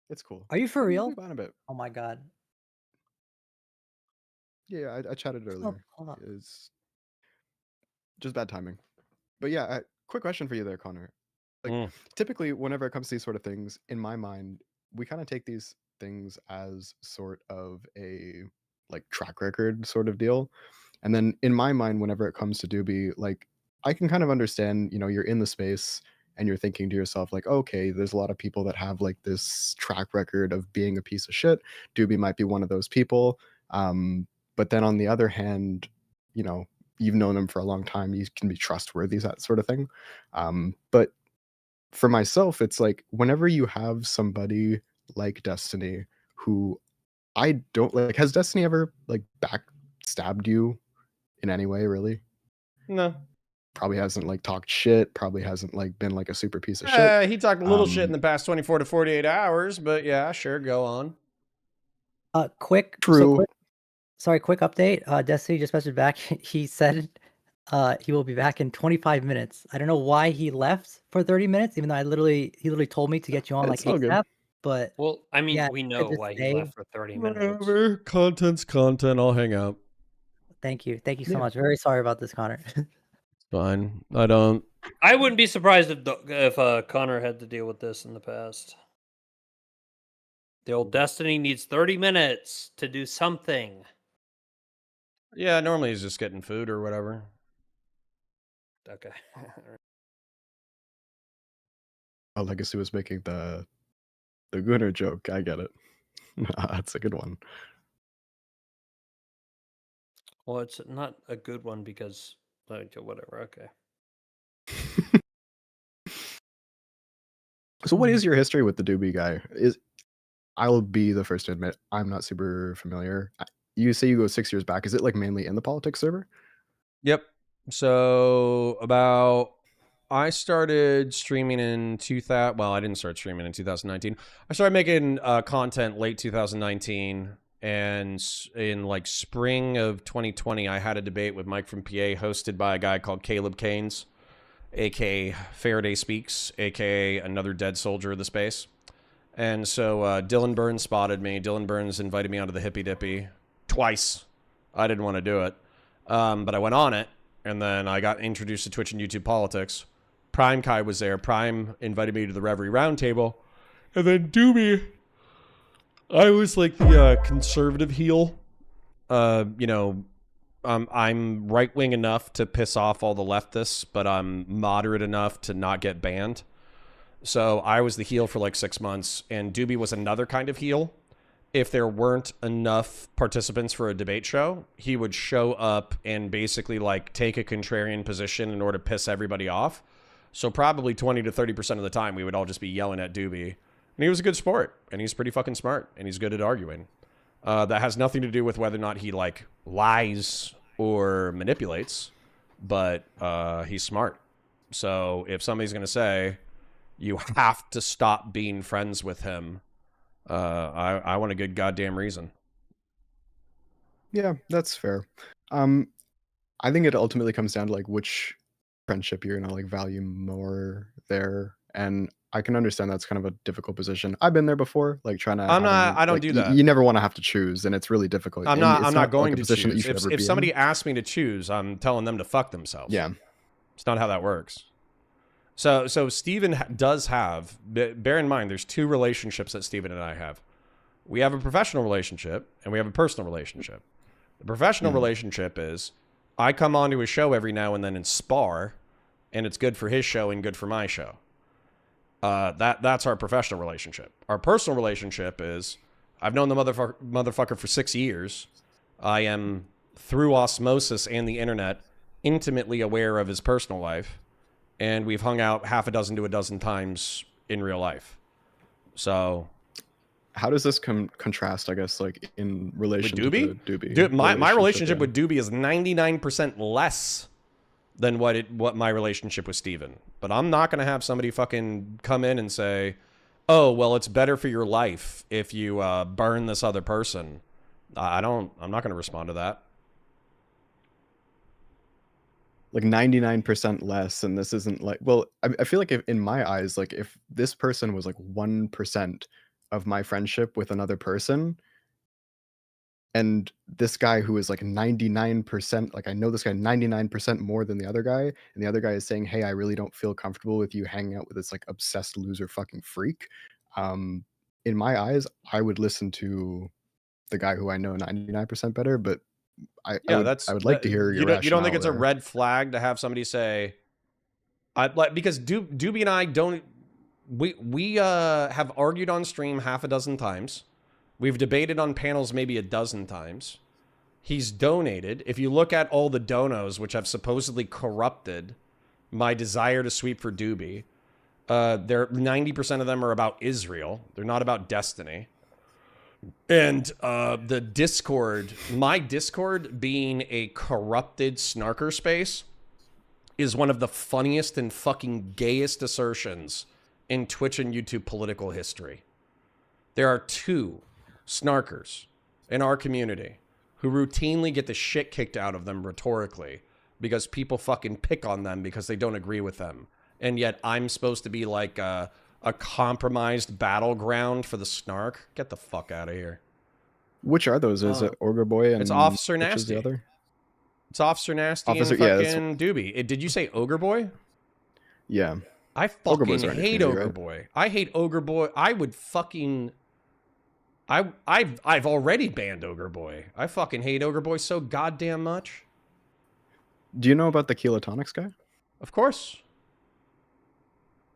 It's cool. Are you for We'll real? move on a bit. Oh my god. Yeah, I chatted Shut earlier. up. It's just bad timing. But yeah, quick question for you there, Connor. Like typically whenever it comes to these sort of things, in my mind, we kind of take these things as sort of a like track record sort of deal. And then in my mind, whenever it comes to Doobie, like I can kind of understand, you know, you're in the space and you're thinking to yourself, like, okay, there's a lot of people that have like this track record of being a piece of shit. Doobie might be one of those people. But then on the other hand, you know, you've known him for a long time, you can be trustworthy, that sort of thing. But for myself, it's like whenever you have somebody like Destiny who I don't like, has Destiny ever like backstabbed you in any way, really? No. Probably hasn't like talked shit, probably hasn't like been like a super piece of shit. He talked a little shit in the past 24 to 48 hours, but yeah, sure, go on. Quick. True. So quick. Sorry, quick update. Destiny just messaged back. He said he will be back in 25 minutes. I don't know why he left for 30 minutes, even though he literally told me to get you on like It's all good. ASAP. But Well, I mean, yeah, we he said know to why he stay. left for 30 minutes. Whatever. Content's content. I'll hang out. Thank you. Thank you so Yeah. much. Very sorry about this, Connor. Fine. I don't. I wouldn't be surprised if Connor had to deal with this in the past. The old Destiny needs 30 minutes to do something. Yeah, normally he's just getting food or whatever. Okay. Oh, Legacy was making the Gunner joke. I get it. That's a good one. Well, it's not a good one because whatever. Okay. So what is your history with the Doobie guy? I'll be the first to admit I'm not super familiar. You say you go 6 years back. Is it like mainly in the politics server? Yep. So I started streaming in 2000. Well, I didn't start streaming in 2019. I started making content late 2019, and in like spring of 2020, I had a debate with Mike from PA, hosted by a guy called Caleb Keynes, aka Faraday Speaks, aka another dead soldier of the space. And so Dylan Burns spotted me. Dylan Burns invited me onto the Hippy Dippy twice. I didn't want to do it, but I went on it, and then I got introduced to Twitch and YouTube politics. Prime Kai was there. Prime invited me to the Reverie Roundtable, and then Doobie. I was like the conservative heel. You know, I'm right wing enough to piss off all the leftists, but I'm moderate enough to not get banned. So I was the heel for like 6 months, and Doobie was another kind of heel. If there weren't enough participants for a debate show, he would show up and basically like take a contrarian position in order to piss everybody off. So probably 20 to 30% of the time, we would all just be yelling at Doobie. And he was a good sport, and he's pretty fucking smart, and he's good at arguing. That has nothing to do with whether or not he like lies or manipulates, but he's smart. So if somebody's going to say, you have to stop being friends with him, I want a good goddamn reason. Yeah, that's fair. I think it ultimately comes down to like which friendship you're gonna like value more there. And I can understand that's kind of a difficult position. I've been there before, like trying to. I don't do that. You never want to have to choose, and it's really difficult. I'm And not. I'm not going like a to position that you choose. should ever If be somebody in. asks me to choose, I'm telling them to fuck themselves. Yeah. It's not how that works. So Steven does have. Bear in mind, there's two relationships that Steven and I have. We have a professional relationship and we have a personal relationship. The professional relationship is I come onto a show every now and then and spar, and it's good for his show and good for my show. That's our professional relationship. Our personal relationship is I've known the motherfucker for 6 years. I am, through osmosis and the internet, intimately aware of his personal life, and we've hung out half a dozen to a dozen times in real life. So how does this contrast, I guess, like in relation with Doobie? to the Doobie? Dude, my relationship with Doobie is 99% less than what my relationship with Steven. But I'm not going to have somebody fucking come in and say, oh, well, it's better for your life if you burn this other person. I'm not going to respond to that. Like 99% less, and this isn't like, well, I feel like in my eyes, like if this person was like 1% of my friendship with another person, and this guy who is like 99%, like I know this guy 99% more than the other guy, and the other guy is saying, hey, I really don't feel comfortable with you hanging out with this like obsessed loser fucking freak. In my eyes, I would listen to the guy who I know 99% better, but I would like to hear your rationale. You don't think it's there. a red flag to have somebody say, because Doobie and I don't, we have argued on stream half a dozen times. We've debated on panels maybe a dozen times. He's donated. If you look at all the donos, which have supposedly corrupted my desire to sweep for Doobie, 90% of them are about Israel. They're not about Destiny. And the Discord, my Discord being a corrupted snarker space, is one of the funniest and fucking gayest assertions in Twitch and YouTube political history. There are two snarkers in our community who routinely get the shit kicked out of them rhetorically because people fucking pick on them because they don't agree with them. And yet I'm supposed to be like a compromised battleground for the snark. Get the fuck out of here. Which are those? Is it Ogre Boy and it's Officer which Nasty. is the other? It's Officer Nasty and fucking Doobie. Did you say Ogre Boy? Yeah. I fucking hate Ogre Boy. I hate Ogre Boy. I would fucking... I've already banned Ogre Boy. I fucking hate Ogre Boy so goddamn much. Do you know about the Kilotonics guy? Of course.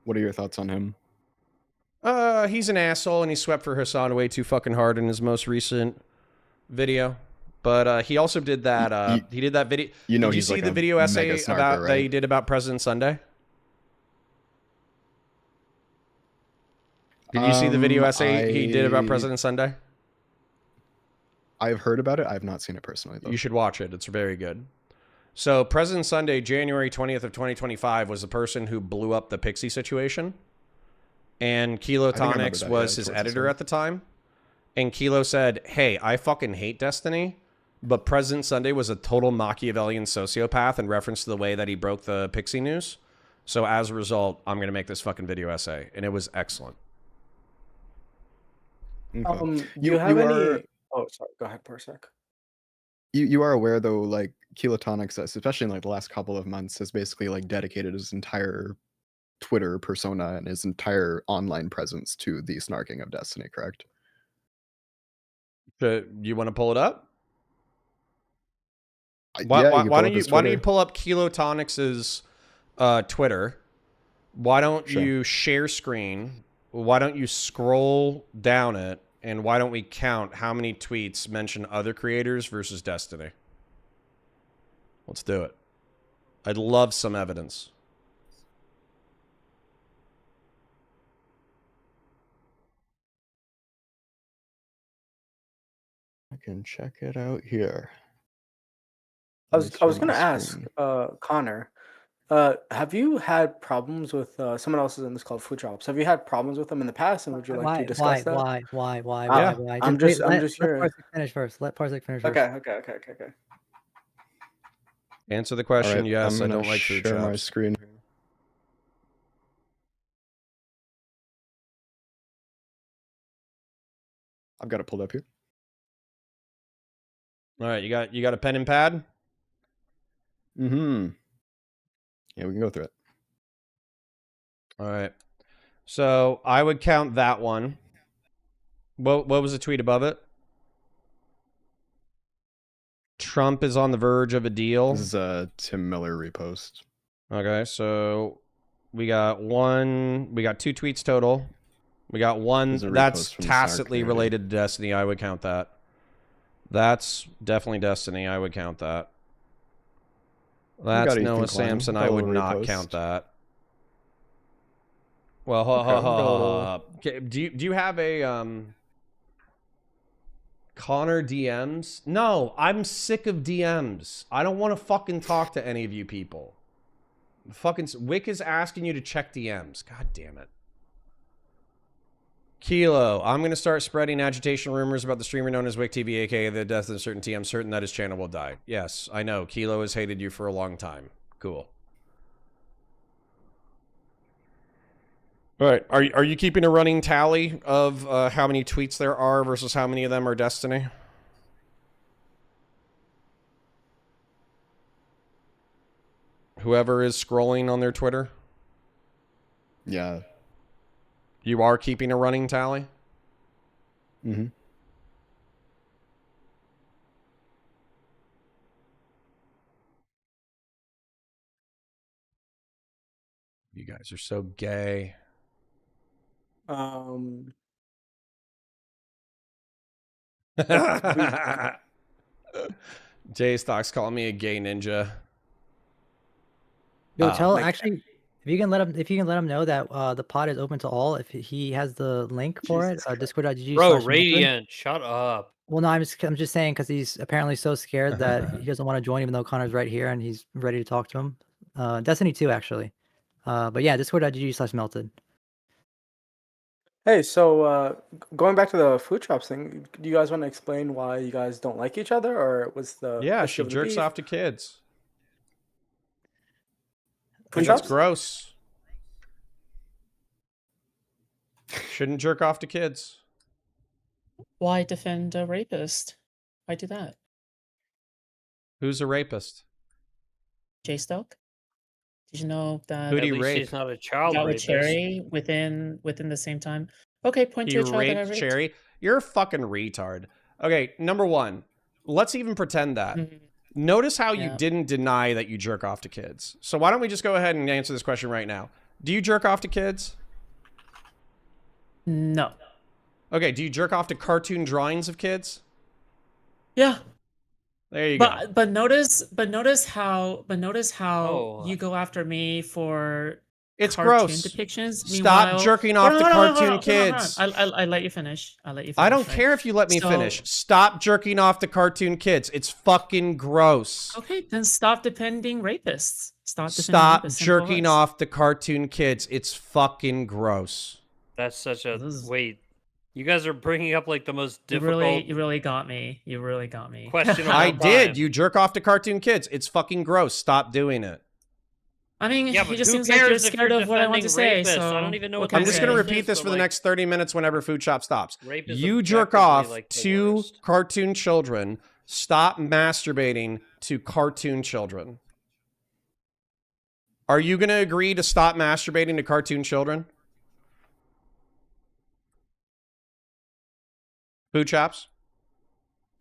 What are your thoughts on him? He's an asshole and he swept for Hassan way too fucking hard in his most recent video. But he also did that. He did that video. You know, did you he's see like the a video essay mega snarker, about right? that he did about President Sunday? Did you see the video essay he did about President Sunday? I've heard about it. I've not seen it personally, though. You should watch it. It's very good. So President Sunday, January 20th of 2025, was the person who blew up the Pixie situation. And Kilo Tonics was his editor at the time. And Kilo said, hey, I fucking hate Destiny, but President Sunday was a total Machiavellian sociopath in reference to the way that he broke the Pixie news. So as a result, I'm going to make this fucking video essay. And it was excellent. Okay. Do you have any... Oh, sorry. Go ahead for a sec. You are aware, though, like, Kilotonics, especially in, like, the last couple of months, has basically, like, dedicated his entire Twitter persona and his entire online presence to the snarking of Destiny, correct? You want to pull it up? Yeah, Why don't you pull up Kilotonics' Twitter? Why don't you share screen? Why don't you scroll down it? And why don't we count how many tweets mention other creators versus Destiny? Let's do it. I'd love some evidence. I can check it out here. I was going to ask Connor, have you had problems with someone else is in this called Food Drops? Have you had problems with them in the past, and would you like to discuss that? Why? I'm just Let curious. Parsec finish first. Let Parsec finish first. Okay. Answer the question. Right, yes, I I'm don't gonna like food share shops. my screen. I've got it pulled up here. All right, you got a pen and pad? Mm-hmm. Yeah, we can go through it. All right. So I would count that one. What was the tweet above it? Trump is on the verge of a deal. This is a Tim Miller repost. Okay, so we got two tweets total. We got one that's tacitly related to Destiny. I would count that. That's definitely Destiny. I would count that. That's Noah Samson. I would not count that. Well, do you have a Connor DMs? No, I'm sick of DMs. I don't want to fucking talk to any of you people. Fucking Wick is asking you to check DMs. God damn it. Kilo, I'm going to start spreading agitation rumors about the streamer known as Wick TV, aka the death of a certain T. I'm certain that his channel will die. Yes, I know. Kilo has hated you for a long time. Cool. All right. Are you keeping a running tally of how many tweets there are versus how many of them are Destiny? Whoever is scrolling on their Twitter? Yeah. You are keeping a running tally? Mm-hmm. You guys are so gay. Jay Stock's calling me a gay ninja. Yo, actually, if you can let him know that the pod is open to all. If he has the link for it, discord.gg. Bro, Radiant, shut up. Well, no, I'm just saying because he's apparently so scared that he doesn't want to join, even though Connor's right here and he's ready to talk to him. Destiny 2, actually. But yeah, discord.gg/melted. Hey, so going back to the food shops thing, do you guys want to explain why you guys don't like each other, or what's the Yeah, issue she of the jerks beef? off to kids. Food That's shops? gross. Shouldn't jerk off to kids. Why defend a rapist? Why do that? Who's a rapist? Jay Stoke? Did you know that Who'd he At least rape? she's not a child that with rapist. Cherry within the same time? Okay, point He to a child that I raped raped. Cherry? You're a fucking retard. Okay, number one, let's even pretend that. Notice how you Yeah. didn't deny that you jerk off to kids. So why don't we just go ahead and answer this question right now? Do you jerk off to kids? No. Okay, do you jerk off to cartoon drawings of kids? Yeah. There you go. But notice how Oh. you go after me for It's cartoon gross. depictions. Stop Meanwhile- jerking Hold off on, to hold on, hold cartoon on, hold on, hold on. kids. I let you finish. I let you finish. I don't right? care if you let me So- finish. Stop jerking off to cartoon kids. It's fucking gross. Okay, then stop defending rapists. Stop defending Stop rapists. Simple jerking as. off to cartoon kids. It's fucking gross. That's such a wait. You guys are bringing up like the most You difficult really got me. You really got me. question. of I all did. time. You jerk off to cartoon kids. It's fucking gross. Stop doing it. I mean, Yeah, it but just who seems like you're cares if scared you're of what I want to defending say. rapists? So I don't even know what can I'm I just say? going to rape repeat is, this but, for the like, next 30 minutes whenever Food Shop stops. Rape is You jerk off objectively, like, the to worst. cartoon children. Stop masturbating to cartoon children. Are you going to agree to stop masturbating to cartoon children? Food Chops?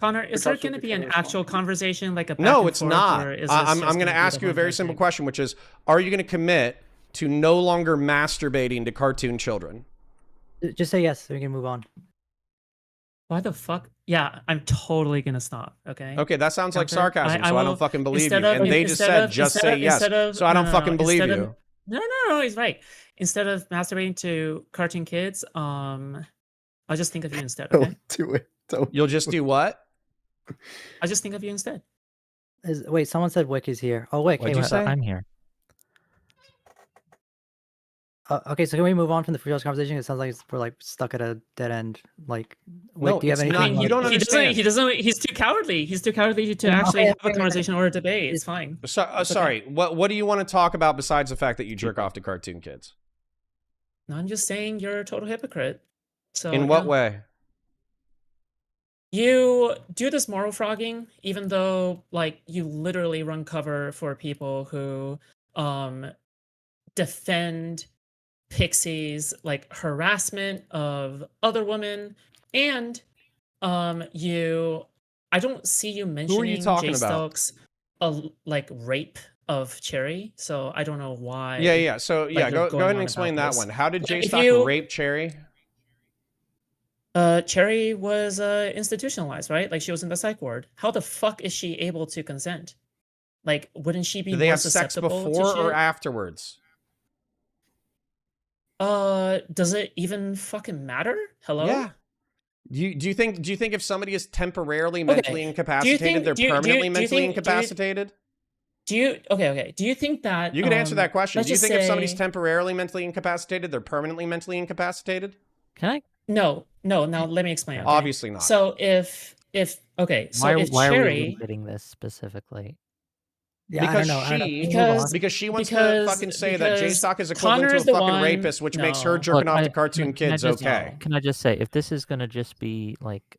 Connor, is there going to be an actual conversation, like a back No, and it's forth, not. or is I'm this going to be ask the you a whole very entire simple thing? question, which is, are you going to commit to no longer masturbating to cartoon children? Just say yes so we can move on. Why the fuck? Yeah, I'm totally gonna stop. Okay. Okay, that sounds like Okay? sarcasm, so I will- don't fucking believe you. instead of- And they just instead said, of- just instead say of- yes. instead of- So I don't no, fucking believe instead you. of- No, he's right. Instead of masturbating to cartoon kids, I'll just think of you instead. Okay. Do it. Don't. You'll just do what? I'll just think of you instead. Wait, someone said Wick is here. Oh, Wick, What'd hey, you say? I'm here. Okay, so can we move on from the free conversation? It sounds like we're like stuck at a dead end. Like, Wick, No, do you have it's anything? not. You don't understand. He doesn't. He's too cowardly. He's too cowardly to Okay, actually have a okay. conversation or a debate. It's fine. So, It's okay. sorry. What do you want to talk about besides the fact that you jerk off to cartoon kids? No, I'm just saying you're a total hypocrite. So In what yeah. way? you do this moral frogging, even though like you literally run cover for people who defend Pixie's like harassment of other women, and I don't see you Who are you mentioning talking Jay about? Stokes like rape of Cherry, so I don't know why. Yeah. So like, yeah, you're go going ahead and on explain about that this. one. How did Like, Jay if Stock you- rape Cherry? Cherry was institutionalized, right? Like she was in the psych ward. How the fuck is she able to consent? Like, wouldn't she be Did they more have sex susceptible to before or shit? afterwards? Does it even fucking matter? Hello? Yeah. Do you think if somebody is temporarily mentally Okay. incapacitated, they're permanently mentally incapacitated? Do you think that You could answer that question. let's Do you just think if somebody's say- temporarily mentally incapacitated, they're permanently mentally incapacitated? Can I? No. Now let me explain. Okay? Obviously not. So if okay, so if Why are we Cherry, litigating this specifically? Yeah, I don't know. I don't know. Because she wants to fucking say that Jay Stock is equivalent Connor to a is the fucking one- rapist, which makes her no. jerking Look, off to cartoon kids okay. Can I just say, if this is gonna just be like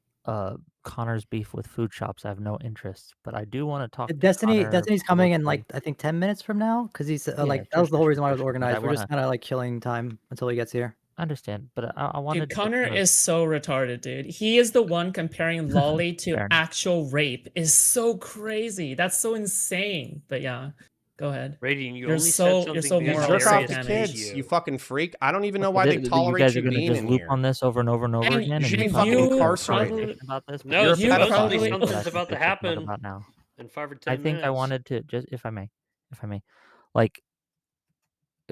Connor's beef with food shops, I have no interest. But I do want to talk. Destiny's coming in like I think 10 minutes from now because he's like that was the whole reason why I was organized. We're just kind of like killing time until he gets here. I understand, but I wanted. Dude, Connor is so retarded, dude. He is the one comparing Lolly to Fair enough. actual rape. Is so crazy. That's so insane. But yeah, go ahead. Radiant, you You're only so said you're something so because moral Jerk off to damage. kids, you fucking freak. I don't even know Okay, why they you tolerate guys you are gonna being just in loop here. on this over and over and over And again. you should be and fucking you incarcerated. About this, No, You're a you pedophile. supposedly That's what something's I about to think we're talking happen about now. in 5 or 10 I think minutes. I wanted to just, if I may, like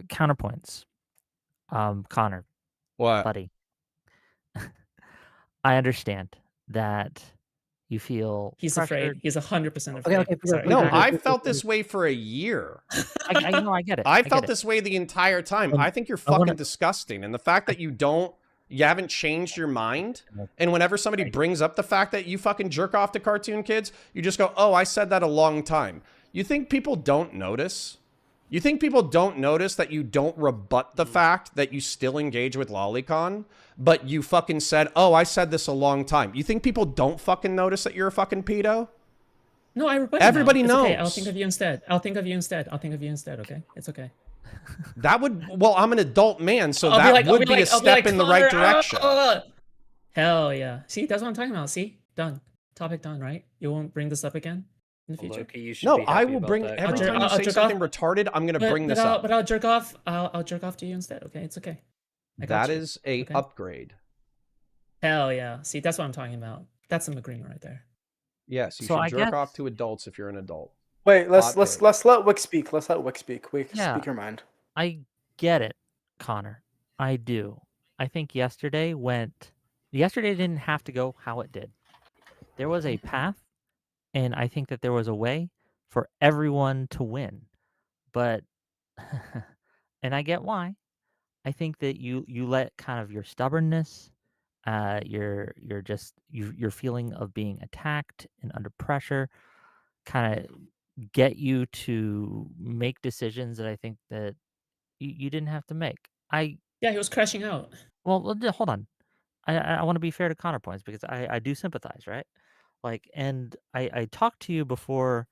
counterpoints. Connor, what, buddy? I understand that you feel He's pressured. afraid. He's 100% afraid. Okay, Sorry. No, I've felt this way for a year. I know, I get it. I get felt it. this way the entire time. I think you're I wanna- fucking disgusting. And the fact that you haven't changed your mind. And whenever somebody brings up the fact that you fucking jerk off to cartoon kids, you just go, oh, I said that a long time. You think people don't notice? You think people don't notice that you don't rebut the fact that you still engage with Lolicon, but you fucking said, oh, I said this a long time. You think people don't fucking notice that you're a fucking pedo? No, I rebut Everybody now. It's okay. knows. I'll think of you instead. I'll think of you instead. Okay, it's okay. That would, well, I'm an adult man, so I'll be that like- I'll would be be a like- I'll be step like, in the right "Connor, direction. Hell yeah. See, that's what I'm talking about. See, done. Topic done. Right? You won't bring this up again in the future. Loki, you should No, be I happy will about bring that. every I'll time you say jerk something off. retarded, I'm gonna bring this up. But I'll jerk off. I'll jerk off to you instead. Okay, it's okay. I got That you. is a Okay? upgrade. Hell yeah. See, that's what I'm talking about. That's some agreement right there. Yes, you So should I jerk guess- off to adults if you're an adult. Wait, let's Hot let's take. let's let Wick speak. Let's let Wick speak. Wick, Yeah. speak your mind. I get it, Connor. I do. I think yesterday didn't have to go how it did. There was a path, and I think that there was a way for everyone to win. But and I get why. I think that you let kind of your stubbornness, your feeling of being attacked and under pressure kind of get you to make decisions that I think that you didn't have to make. Yeah, he was crashing out. Well, hold on. I want to be fair to counterpoints because I do sympathize, right? Like, and I talked to you before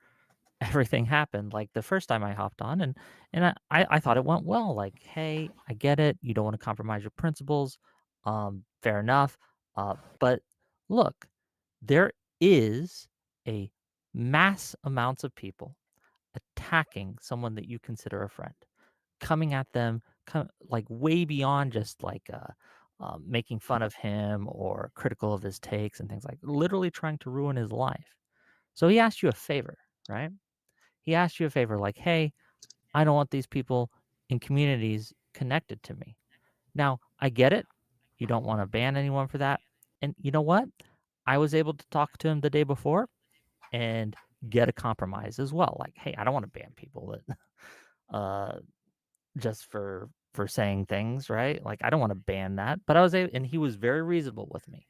everything happened, like the first time I hopped on, and I thought it went well. Like, hey, I get it. You don't want to compromise your principles. Fair enough. But look, there is a mass amounts of people attacking someone that you consider a friend, coming at them like way beyond just like making fun of him or critical of his takes and things, like literally trying to ruin his life. So he asked you a favor, right? He asked you a favor like, hey, I don't want these people in communities connected to me. Now, I get it. You don't want to ban anyone for that. And you know what? I was able to talk to him the day before and get a compromise as well. Like, hey, I don't want to ban people that just for saying things, right? Like, I don't want to ban that. But I was able, and he was very reasonable with me.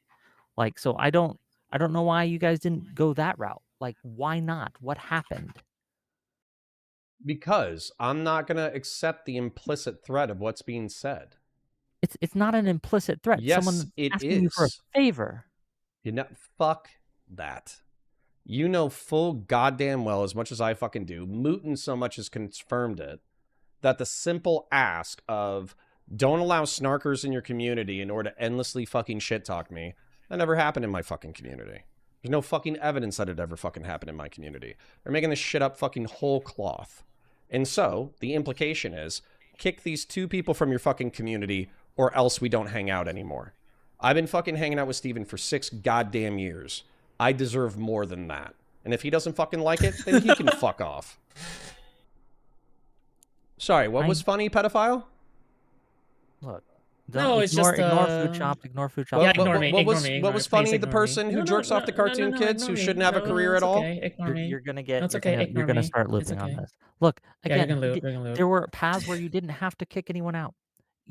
Like, so I don't know why you guys didn't go that route. Like, why not? What happened? Because I'm not going to accept the implicit threat of what's being said. It's not an implicit threat. Yes, Someone it asking you for a is. favor. You know, fuck that. You know full goddamn well, as much as I fucking do, Mootin so much has confirmed it, that the simple ask of don't allow snarkers in your community in order to endlessly fucking shit talk me, that never happened in my fucking community. There's no fucking evidence that it ever fucking happened in my community. They're making this shit up fucking whole cloth. And so, the implication is, kick these 2 people from your fucking community or else we don't hang out anymore. I've been fucking hanging out with Steven for 6 goddamn years. I deserve more than that. And if he doesn't fucking like it, then he can fuck off. Sorry, what was funny, pedophile? Look. No, it's ignore, just, ignore food chops. Ignore food chops. Yeah, ignore me. What was Please funny? The ignore me. person who jerks off to cartoon kids ignore who me. shouldn't have a No, career it's at all? okay. Ignore me. You're gonna get. No, it's you're okay. gonna, Ignore you're gonna me. start It's looping on okay. this. Look Yeah, you're again. gonna loop. You're gonna loop. There were paths where you didn't have to kick anyone out.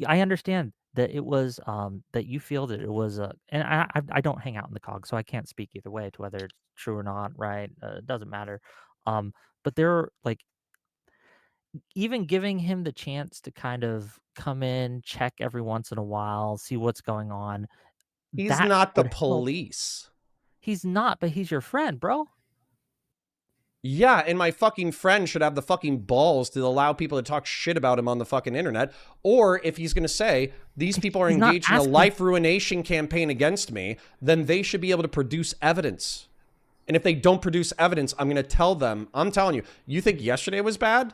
I understand that it was that you feel that it was and I don't hang out in the cog, so I can't speak either way to whether it's true or not. Right? It doesn't matter. But there are like even giving him the chance to kind of come in, check every once in a while, see what's going on. He's that not the would help. police. He's not, but he's your friend, bro. Yeah, and my fucking friend should have the fucking balls to allow people to talk shit about him on the fucking internet. Or if he's going to say, these people are He's not engaged in a asking- life ruination campaign against me, then they should be able to produce evidence. And if they don't produce evidence, I'm going to tell them, I'm telling you, you think yesterday was bad?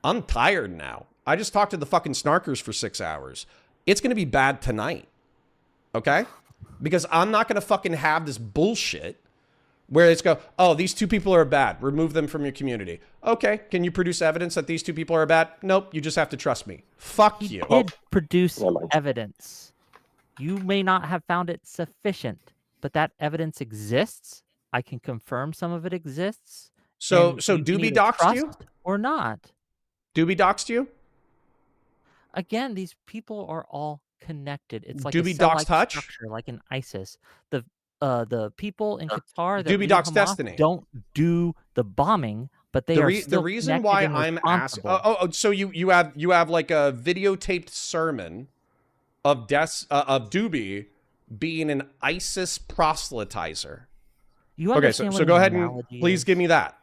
I'm tired now. I just talked to the fucking snarkers for 6 hours. It's going to be bad tonight. Okay? Because I'm not going to fucking have this bullshit where it's go, oh, these 2 people are bad. Remove them from your community. Okay, can you produce evidence that these 2 people are bad? Nope, you just have to trust me. Fuck you. Did produce evidence. You may not have found it sufficient, but that evidence exists. I can confirm some of it exists. So and you can Doobie either doxed you? trust or not. Doobie doxed you? Again, these people are all connected. It's like Doobie a cell-like doxed Hutch? structure, like an ISIS. The people in Qatar that Doobie lead doxed Hamas Destiny. don't do the bombing, but they the are the still reason connected why and I'm asking, responsible. so you have like a videotaped sermon of Doobie being an ISIS proselytizer. You Okay, understand so what go an ahead and analogy please is? give me that.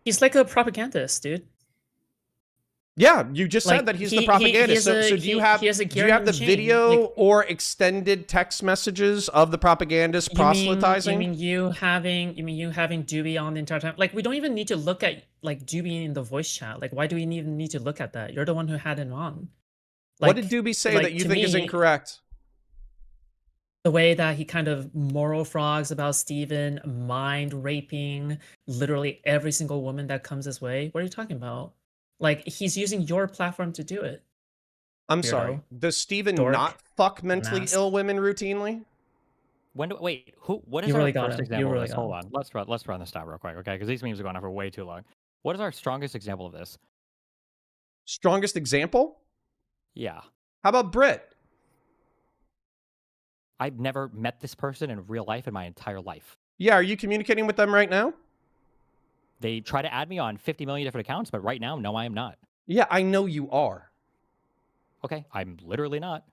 He's like a propagandist, dude. Yeah, you just Like, said that he's he- the propagandist. he has So a- do you he- have he has a do you have the regime, video like- or extended text messages of the propagandist proselytizing? You mean you having Doobie on the entire time? Like, we don't even need to look at like Doobie in the voice chat. Like, why do we even need to look at that? You're the one who had him on. What did Doobie say that you to think is me, incorrect? The way that he kind of moral frogs about Steven, mind raping literally every single woman that comes his way. What are you talking about? Like, he's using your platform to do it. I'm Weirdo. sorry. Does Steven Dork. not fuck mentally Mask. ill women routinely? Wait, what is You our really got first him. You example really of this? got Hold him. on. Let's run this down real quick, okay? Because these memes are going on for way too long. What is our strongest example of this? Strongest example? Yeah. How about Brit? I've never met this person in real life in my entire life. Yeah, are you communicating with them right now? They try to add me on 50 million different accounts, but right now, no, I am not. Yeah, I know you are. Okay, I'm literally not.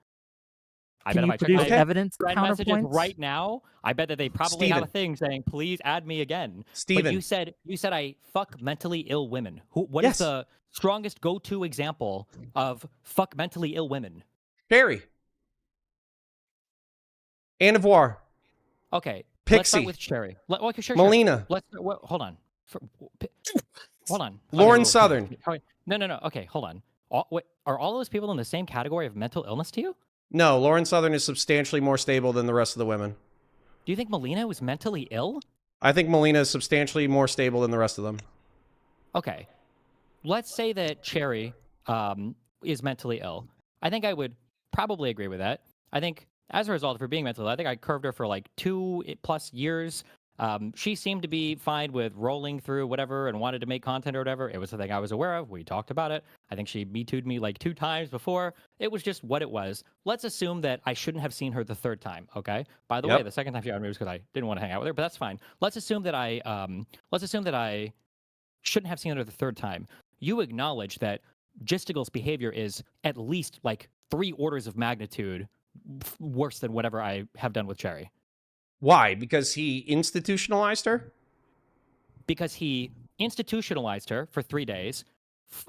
I Can bet you if I check produce my evidence friend messages counterpoints? right now, I bet that they probably have a Steven. thing saying, "Please add me again." Steven. But you said I fuck mentally ill women. What is Yes. the strongest go-to example of fuck mentally ill women? Sherry. Anne of War. Okay, let's Pixie. start with Sherry. Sure. Melina. Let's hold on. Hold on. Lauren whoa. Southern. No. Okay, hold on. Are all those people in the same category of mental illness to you? No, Lauren Southern is substantially more stable than the rest of the women. Do you think Melina was mentally ill? I think Melina is substantially more stable than the rest of them. Okay, let's say that Cherry is mentally ill. I think I would probably agree with that. I think as a result of her being mentally ill, I think I curved her for like 2+ years. She seemed to be fine with rolling through whatever and wanted to make content or whatever. It was the thing I was aware of. We talked about it. I think she Me Too'd me like 2 times before. It was just what it was. Let's assume that I shouldn't have seen her the 3rd time. Okay. By the way, the 2nd time she got me was because I didn't want to hang out with her, but that's fine. Let's assume that I shouldn't have seen her the 3rd time. You acknowledge that Gistigal's behavior is at least like 3 orders of magnitude worse than whatever I have done with Cherry. Why? Because he institutionalized her? Because he institutionalized her for 3 days.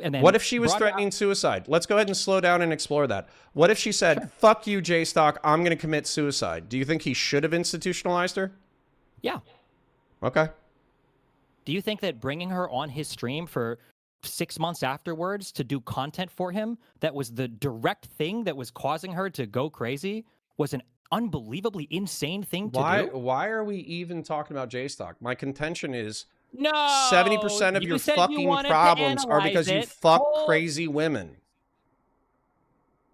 And then What if she was brought her out- threatening suicide? Let's go ahead and slow down and explore that. What if she said, fuck you, J-Stock, I'm going to commit suicide? Do you think he should have institutionalized her? Yeah. Okay. Do you think that bringing her on his stream for 6 months afterwards to do content for him that was the direct thing that was causing her to go crazy was an unbelievably insane thing to do? Why are we even talking about J-Stock? My contention is No, 70% of you your said you fucking wanted to problems are because you analyze it. fuck Hold- crazy women.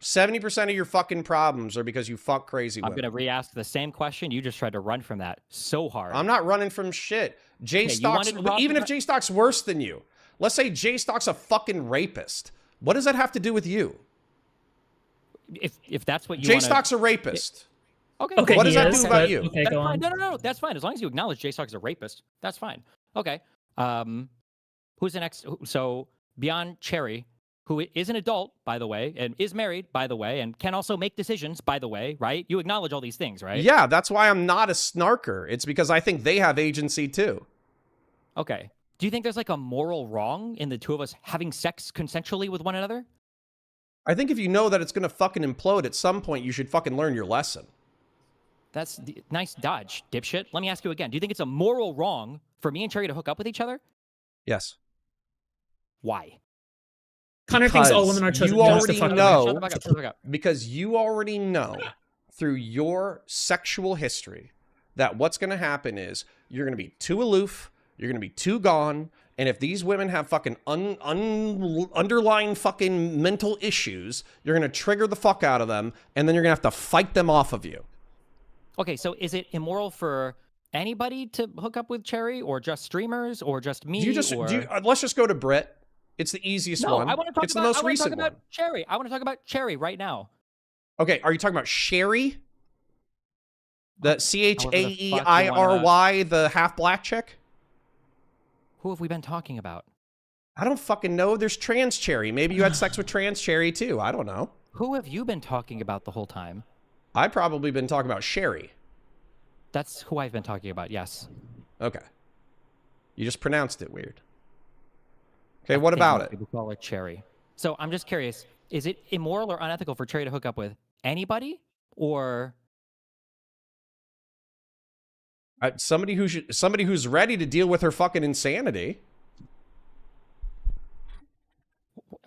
70% of your fucking problems are because you fuck crazy I'm women. going to re-ask the same question. You just tried to run from that so hard. I'm not running from shit. wanted to talk Even if about- J-Stock's worse than you, let's say J-Stock's a fucking rapist. What does that have to do with you? If that's what you want J-Stock's a rapist. Okay. Okay, What does he that is, do about but- you? Okay, That's go fine. on. No, that's fine. As long as you acknowledge J-Stock is a rapist, that's fine. Okay. Who's the next? So beyond Cherry, who is an adult, by the way, and is married, by the way, and can also make decisions, by the way, right? You acknowledge all these things, right? Yeah, that's why I'm not a snarker. It's because I think they have agency too. Okay. Do you think there's like a moral wrong in the two of us having sex consensually with one another? I think if you know that it's going to fucking implode at some point, you should fucking learn your lesson. That's nice dodge, dipshit. Let me ask you again. Do you think it's a moral wrong for me and Cherry to hook up with each other? Yes. Why? Connor thinks all women are chosen. You He wants to already fuck them. know, Shut the fuck up, shut the fuck up. because you already know through your sexual history that what's going to happen is you're going to be too aloof, you're going to be too gone, and if these women have fucking underlying fucking mental issues, you're going to trigger the fuck out of them, and then you're going to have to fight them off of you. Okay, so is it immoral for anybody to hook up with Cherry, or just streamers, or just me? Let's just go to Brett. It's the easiest No, one. I want to talk It's about. the most I want to recent talk about one. Cherry. I want to talk about Cherry right now. Okay, are you talking about Sherry? The Chaeiry, the half black chick? Who have we been talking about? I don't fucking know. There's trans Cherry. Maybe you had sex with trans Cherry too. I don't know. Who have you been talking about the whole time? I've probably been talking about Sherry. That's who I've been talking about, yes. Okay. You just pronounced it weird. Okay, what about it? People call it Cherry. So I'm just curious, is it immoral or unethical for Cherry to hook up with anybody, or Somebody who's ready to deal with her fucking insanity.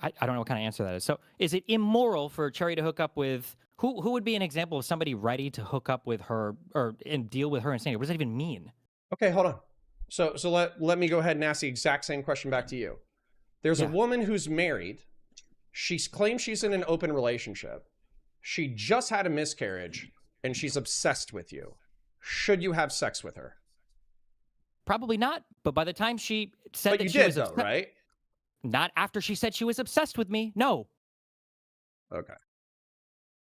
I don't know what kind of answer that is. So is it immoral for Cherry to hook up with who would be an example of somebody ready to hook up with her and deal with her insanity? What does that even mean? Okay, hold on. So let me go ahead and ask the exact same question back to you. There's a woman who's married. She claims she's in an open relationship. She just had a miscarriage, and she's obsessed with you. Should you have sex with her? Probably not. But by the time she said But that you she did, was though, obsessed, right? Not after she said she was obsessed with me. No. Okay.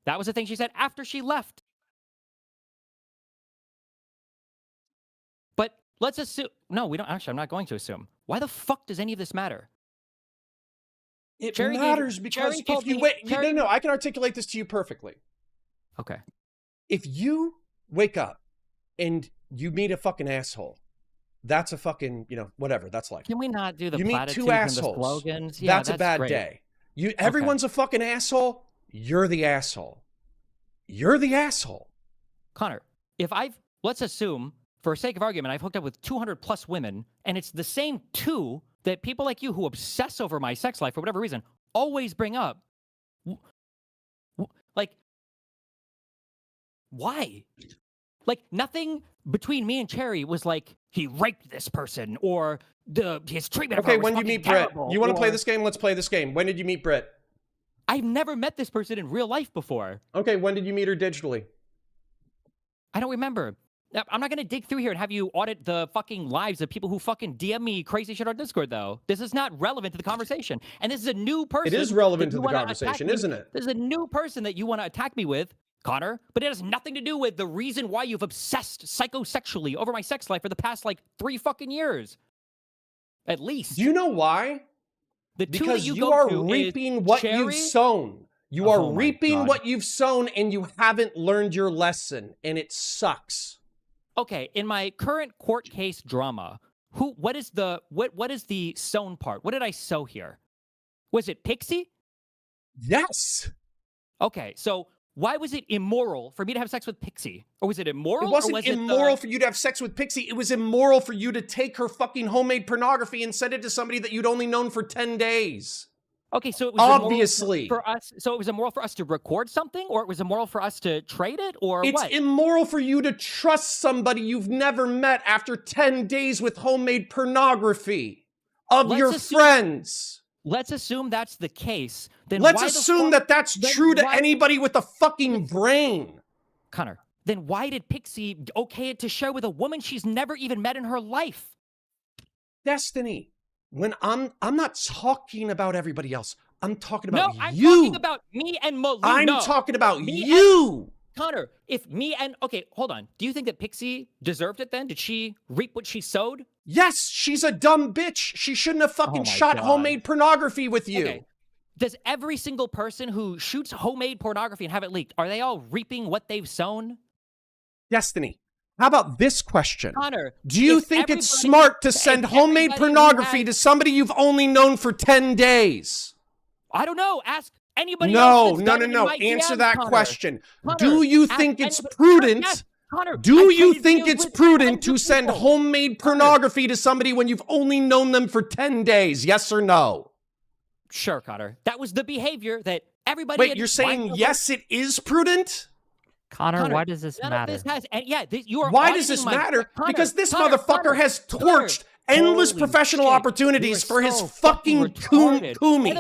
That was the thing she said after she left. But let's assume. No, we don't. Actually, I'm not going to assume. Why the fuck does any of this matter? It Cherry matters gave- because Cherry told if you me- wait, Cherry- no, I can articulate this to you perfectly. Okay. If you wake up and you meet a fucking asshole, that's a fucking, whatever. That's life. Can we not do the You meet platitudes two and the assholes. slogans? Yeah, That's a bad great. day. Everyone's a fucking asshole. You're the asshole. You're the asshole. Connor, let's assume, for sake of argument, I've hooked up with 200 plus women, and it's the same two that people like you who obsess over my sex life for whatever reason always bring up. Like, why? Like, nothing between me and Cherry was like, he raped this person, or his treatment of her Okay, was when did you fucking meet Britt? terrible, You want to play or- this game? Let's play this game. When did you meet Britt? I've never met this person in real life before. Okay, when did you meet her digitally? I don't remember. I'm not going to dig through here and have you audit the fucking lives of people who fucking DM me crazy shit on Discord, though. This is not relevant to the conversation. And this is a new person. It is relevant that to you the wanna attack conversation, me- isn't it? This is a new person that you want to attack me with, Connor, but it has nothing to do with the reason why you've obsessed psychosexually over my sex life for the past, 3 fucking years. At least. Do you know why? The two Because that you you go are to is reaping what you've Cherry- sown. You are Oh my reaping God. what you've sown, and you haven't learned your lesson, and it sucks. Okay, in my current court case drama, what is the sewn part? What did I sew here? Was it Pixie? Yes. Okay, so why was it immoral for me to have sex with Pixie? Or was it immoral? It wasn't or was immoral for you to have sex with Pixie. It was immoral for you to take her fucking homemade pornography and send it to somebody that you'd only known for 10 days. Okay, so it was obviously for us. So it was immoral for us to record something, or it was immoral for us to trade it, or it's what? immoral for you to trust somebody you've never met after 10 days with homemade pornography of your friends. Let's assume that's the case. Then let's why assume that that's true to anybody with a fucking brain. Connor, then why did Pixie okay it to share with a woman she's never even met in her life? Destiny. When I'm not talking about everybody else. I'm talking about no, I'm you. talking about me and Malou. I'm no. talking about me you. Connor, if me and okay, hold on. Do you think that Pixie deserved it then? Did she reap what she sowed? Yes, she's a dumb bitch. She shouldn't have fucking shot homemade pornography with you. Okay. Does every single person who shoots homemade pornography and have it leaked, are they all reaping what they've sown? Destiny. How about this question? Connor, do you think it's smart to send homemade pornography to somebody you've only known for 10 days? I don't know. Ask anybody else. No. Answer that question. Do you think it's prudent? Yes, Connor, do you think it's prudent to send homemade pornography to somebody when you've only known them for 10 days? Yes or no? Sure, Connor. That was the behavior that everybody. Wait, you're saying yes, it is prudent? Connor, why does this matter? You are why does this matter? Because this motherfucker has torched endless professional opportunities for his fucking kumi.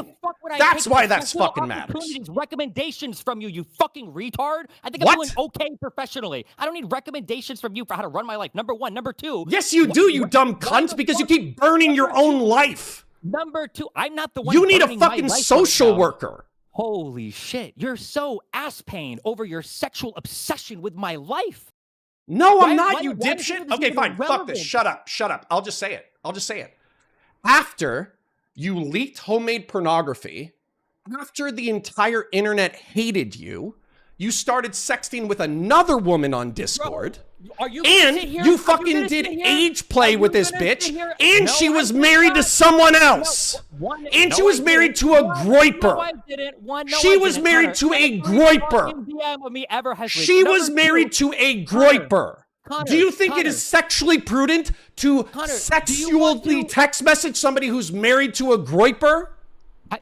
That's why that's fucking matters. Recommendations from you, you fucking retard. I think I'm doing okay professionally. I don't need recommendations from you for how to run my life. Number one. Number two. Yes, you do, you dumb cunt, because you keep burning your own life. Number two, I'm not the one. You need a fucking social worker. Holy shit, you're so ass pain over your sexual obsession with my life. No, I'm not, you dipshit. Okay, fine, fuck this. Shut up. I'll just say it. After you leaked homemade pornography, after the entire internet hated you, you started sexting with another woman on Discord. And you fucking did age play with this bitch, and she was married to someone else. And she was married to a groiper. She was married to a groiper. She was married to a groiper. Do you think it is sexually prudent to sexually text message somebody who's married to a groiper?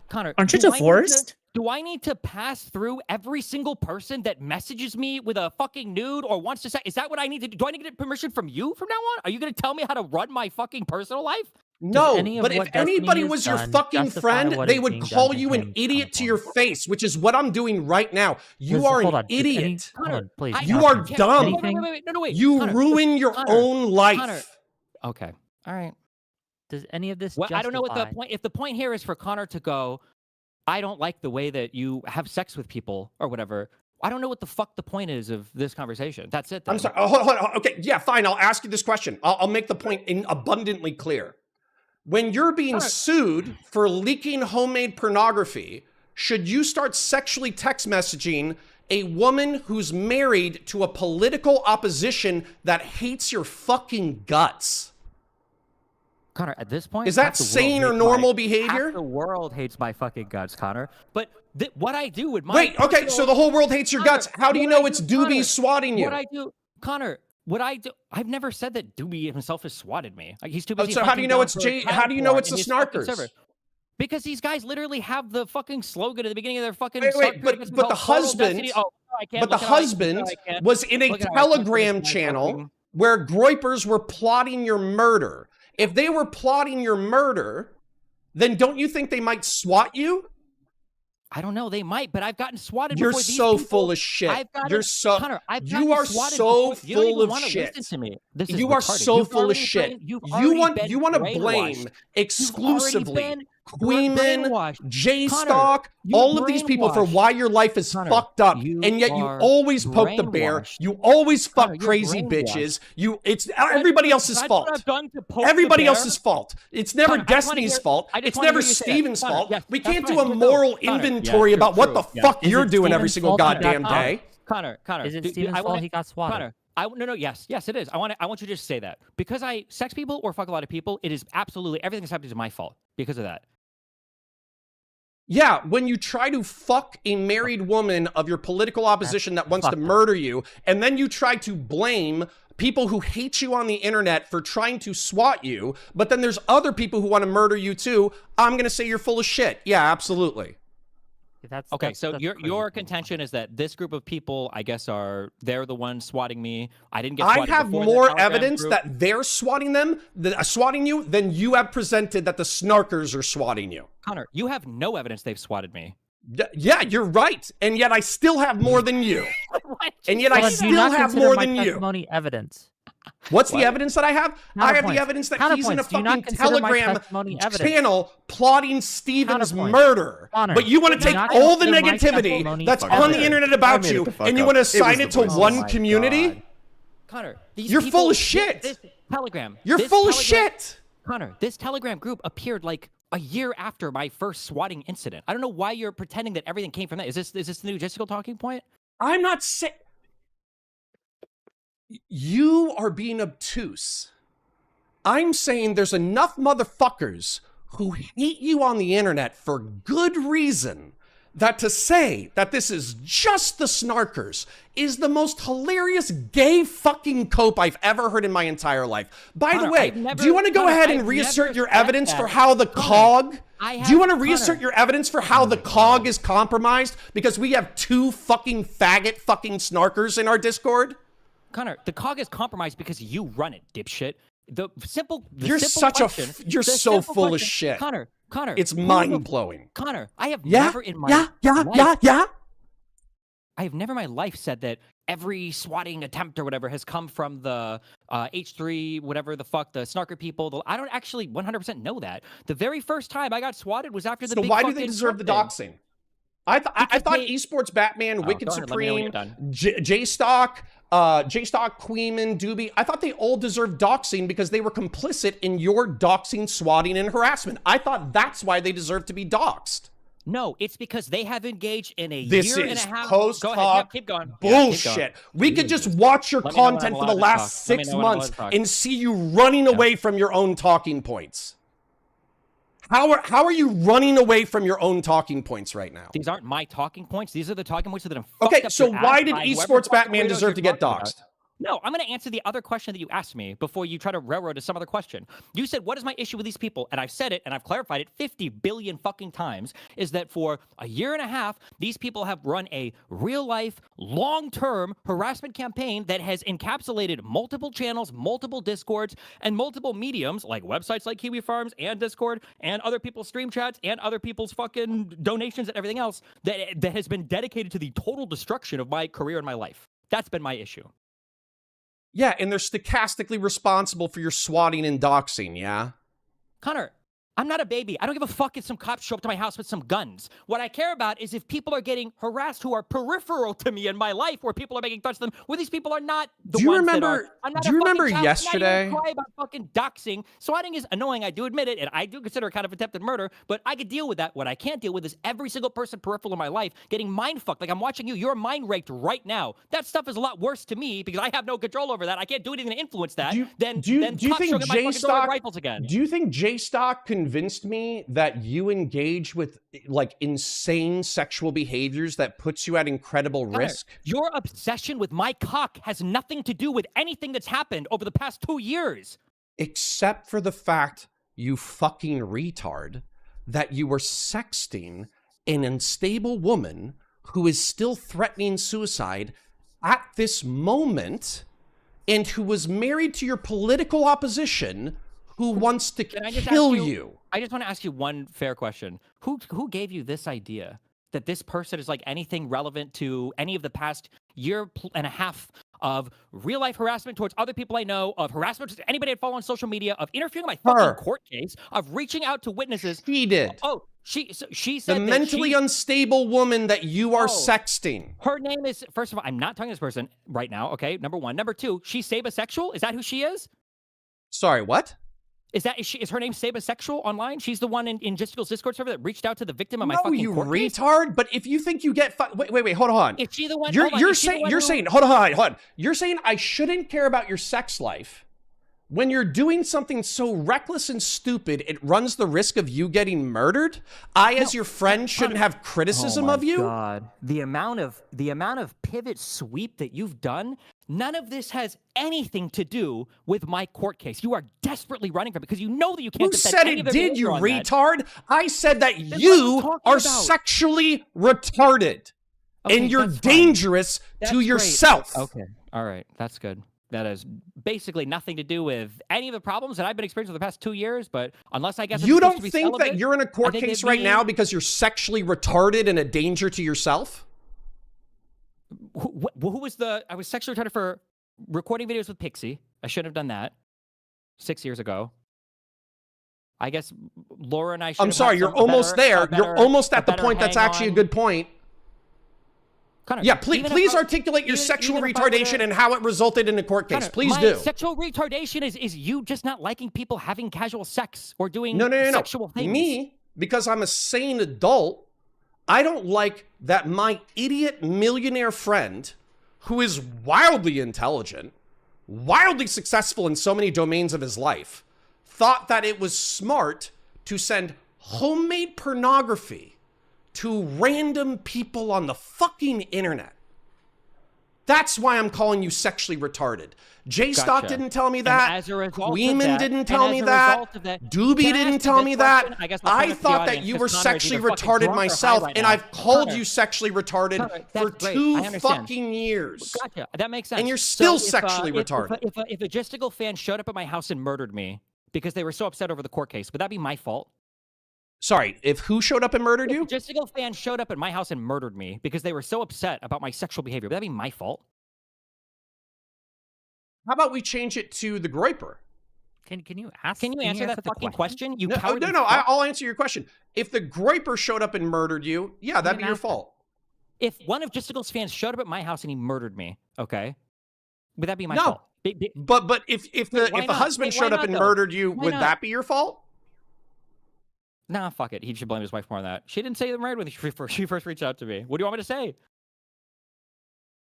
Connor, aren't you divorced? Do I need to pass through every single person that messages me with a fucking nude or wants to say? Is that what I need to do? Do I need to get permission from you from now on? Are you going to tell me how to run my fucking personal life? No, but if anybody was your fucking friend, they would call you an idiot to your face, which is what I'm doing right now. You are an idiot. Please. You are dumb. You ruin your own life. Connor. Okay. All right. Does any of this I don't know what the point. If the point here is for Connor to go, I don't like the way that you have sex with people or whatever. I don't know what the fuck the point is of this conversation. That's it. Then. I'm sorry. Oh, hold on. Okay. Yeah, fine. I'll ask you this question. I'll make the point abundantly clear. When you're being sued for leaking homemade pornography, should you start sexually text messaging a woman who's married to a political opposition that hates your fucking guts? Connor, at this point, is that sane or normal behavior? Half the world hates my fucking guts, Connor. But what I do with my wait, okay, so the whole world hates your guts. How do you know it's Doobie swatting you? What I do, Connor? What I do? I've never said that Doobie himself has swatted me. Like he's too busy. So how do you know it's How do you know it's the Snarkers? Because these guys literally have the fucking slogan at the beginning of their fucking. But the husband. But the husband was in a Telegram channel where groipers were plotting your murder. If they were plotting your murder, then don't you think they might swat you? I don't know. They might, but I've gotten swatted You're before. These so people, full of shit. Connor, you are so full of shit. You are so full of shit. You want to blame exclusively Kuihman, J-Stock, all of these people for why your life is fucked up, and yet you always poke the bear. You always fuck crazy bitches. It's everybody else's fault. Everybody else's fault. It's never Destiny's fault. It's never Steven's fault. We can't do a moral inventory about what the fuck you're doing every single goddamn day. Connor, is it Steven's fault he got swatted? No, yes, it is. I want you to just say that because I sex people or fuck a lot of people. It is absolutely everything that's happening is my fault because of that. Yeah, when you try to fuck a married woman of your political opposition that wants to murder you, and then you try to blame people who hate you on the internet for trying to swat you, but then there's other people who want to murder you too, I'm going to say you're full of shit. Yeah, absolutely. So your contention is that this group of people, I guess, they're the ones swatting me. I didn't get swatted. I have before more the Telegram evidence group. that they're swatting you than you have presented that the snarkers are swatting you. Connor, you have no evidence they've swatted me. Yeah, you're right. And yet I still have more than you. And yet I still have more than you. Testimony evidence. What's the evidence that I have? I have the evidence that he's in a fucking Telegram channel plotting Steven's murder. Connor, but you want to take all the negativity that's on the internet about you and you want to assign it to one community? Connor, you're full of shit. This Telegram. You're full of shit. Connor, this Telegram group appeared like a year after my first swatting incident. I don't know why you're pretending that everything came from that. Is this the new logistical talking point? I'm not saying... You are being obtuse. I'm saying there's enough motherfuckers who hate you on the internet for good reason that to say that this is just the snarkers is the most hilarious gay fucking cope I've ever heard in my entire life. By the way, do you want to go ahead and reassert your evidence for how the COG... Do you want to reassert your evidence for how the COG is compromised? Because we have two fucking faggot fucking snarkers in our Discord? Connor, the COG is compromised because you run it, dipshit. You're so full of shit. Connor, it's mind blowing. Connor, I have never in my life, I have never in my life said that every swatting attempt or whatever has come from the H3, whatever the fuck, the snarker people. I don't actually 100% know that. The very first time I got swatted was after the big why do they deserve the doxing? I thought Esports Batman, Wicked Supreme, J-Stock, Kuihman, Doobie, I thought they all deserved doxing because they were complicit in your doxing, swatting, and harassment. I thought that's why they deserve to be doxed. No, it's because they have engaged in a year and a half. This is post-hoc keep going. bullshit. We could just watch your content for the last 6 months and see you running away from your own talking points. How are you running away from your own talking points right now? These aren't my talking points. These are the talking points that have Okay, so why did Esports Batman deserve to get doxxed? No, I'm going to answer the other question that you asked me before you try to railroad to some other question. You said, what is my issue with these people? And I've said it, and I've clarified it 50 billion fucking times, is that for a year and a half, these people have run a real-life, long-term harassment campaign that has encapsulated multiple channels, multiple Discords, and multiple mediums, like websites like Kiwi Farms and Discord, and other people's stream chats, and other people's fucking donations and everything else, that has been dedicated to the total destruction of my career and my life. That's been my issue. Yeah, and they're stochastically responsible for your swatting and doxing, yeah? Connor, I'm not a baby. I don't give a fuck if some cops show up to my house with some guns. What I care about is if people are getting harassed who are peripheral to me in my life, where people are making threats to them, where these people are not the ones that are. Do you remember yesterday? I'm not even cry about fucking doxing. Swatting is annoying, I do admit it, and I do consider it kind of attempted murder, but I could deal with that. What I can't deal with is every single person peripheral in my life getting mind fucked. Like I'm watching you, you're mind raped right now. That stuff is a lot worse to me because I have no control over that. I can't do anything to influence that. Do you think J-Stock rifles again? Do you think J-Stock convinced me that you engage with like insane sexual behaviors that puts you at incredible risk? Your obsession with my cock has nothing to do with anything that's happened over the past 2 years. Except for the fact, you fucking retard, that you were sexting an unstable woman who is still threatening suicide at this moment and who was married to your political opposition who wants to kill you. I just want to ask you one fair question. Who gave you this idea that this person is like anything relevant to any of the past year and a half of real life harassment towards other people I know, of harassment towards anybody I follow on social media, of interfering in my fucking court case, of reaching out to witnesses? She did. Oh, she said the mentally unstable woman that you are sexting. Her name is, first of all, I'm not talking to this person right now, okay? Number one. Number two, she's sabasexual? Is that who she is? Sorry, what? Is her name Sabasexual online? She's the one in Justicle's Discord server that reached out to the victim of my No, fucking you court case? retard. But if you think you get wait, hold on. Is she the one? You're saying hold on. You're saying I shouldn't care about your sex life when you're doing something so reckless and stupid it runs the risk of you getting murdered. As your friend, shouldn't have criticism of you. God, the amount of pivot sweep that you've done. None of this has anything to do with my court case. You are desperately running from it because you know that you can't. Who said it did, you retard? I said that you are sexually retarded and you're dangerous to yourself. Okay, all right, that's good. That has basically nothing to do with any of the problems that I've been experiencing for the past 2 years. But unless I guess you don't think that you're in a court case right now because you're sexually retarded and a danger to yourself? Who was I was sexually retarded for recording videos with Pixie. I shouldn't have done that 6 years ago. I guess Laura and I should I'm sorry, you're almost there. You're almost at the point that's actually a good point. Connor, yeah, please articulate your sexual retardation and how it resulted in a court case. Connor, Please do. Sexual retardation is you just not liking people having casual sex or doing no. sexual things. Me, because I'm a sane adult, I don't like that my idiot millionaire friend, who is wildly intelligent, wildly successful in so many domains of his life, thought that it was smart to send homemade pornography to random people on the fucking internet. That's why I'm calling you sexually retarded. J-Stock didn't tell me that. Kuihman didn't tell me that. Doobie didn't tell me that. I thought that you were sexually retarded myself, and I've called you sexually retarded for 2 fucking years. Gotcha. That makes sense. And you're still sexually retarded. If a Justical fan showed up at my house and murdered me because they were so upset over the court case, would that be my fault? Sorry, if who showed up and murdered you? If a Justical fan showed up at my house and murdered me because they were so upset about my sexual behavior, would that be my fault? How about we change it to the Groiper? Can you answer that fucking question? You no, cowardly no, fuck? I'll answer your question. If the Groiper showed up and murdered you, yeah, that'd be your fault. If one of Justicle's fans showed up at my house and he murdered me, okay, would that be my fault? But if the husband showed up and murdered you, would that be your fault? Nah, fuck it. He should blame his wife more on that. She didn't say the right when she first reached out to me. What do you want me to say?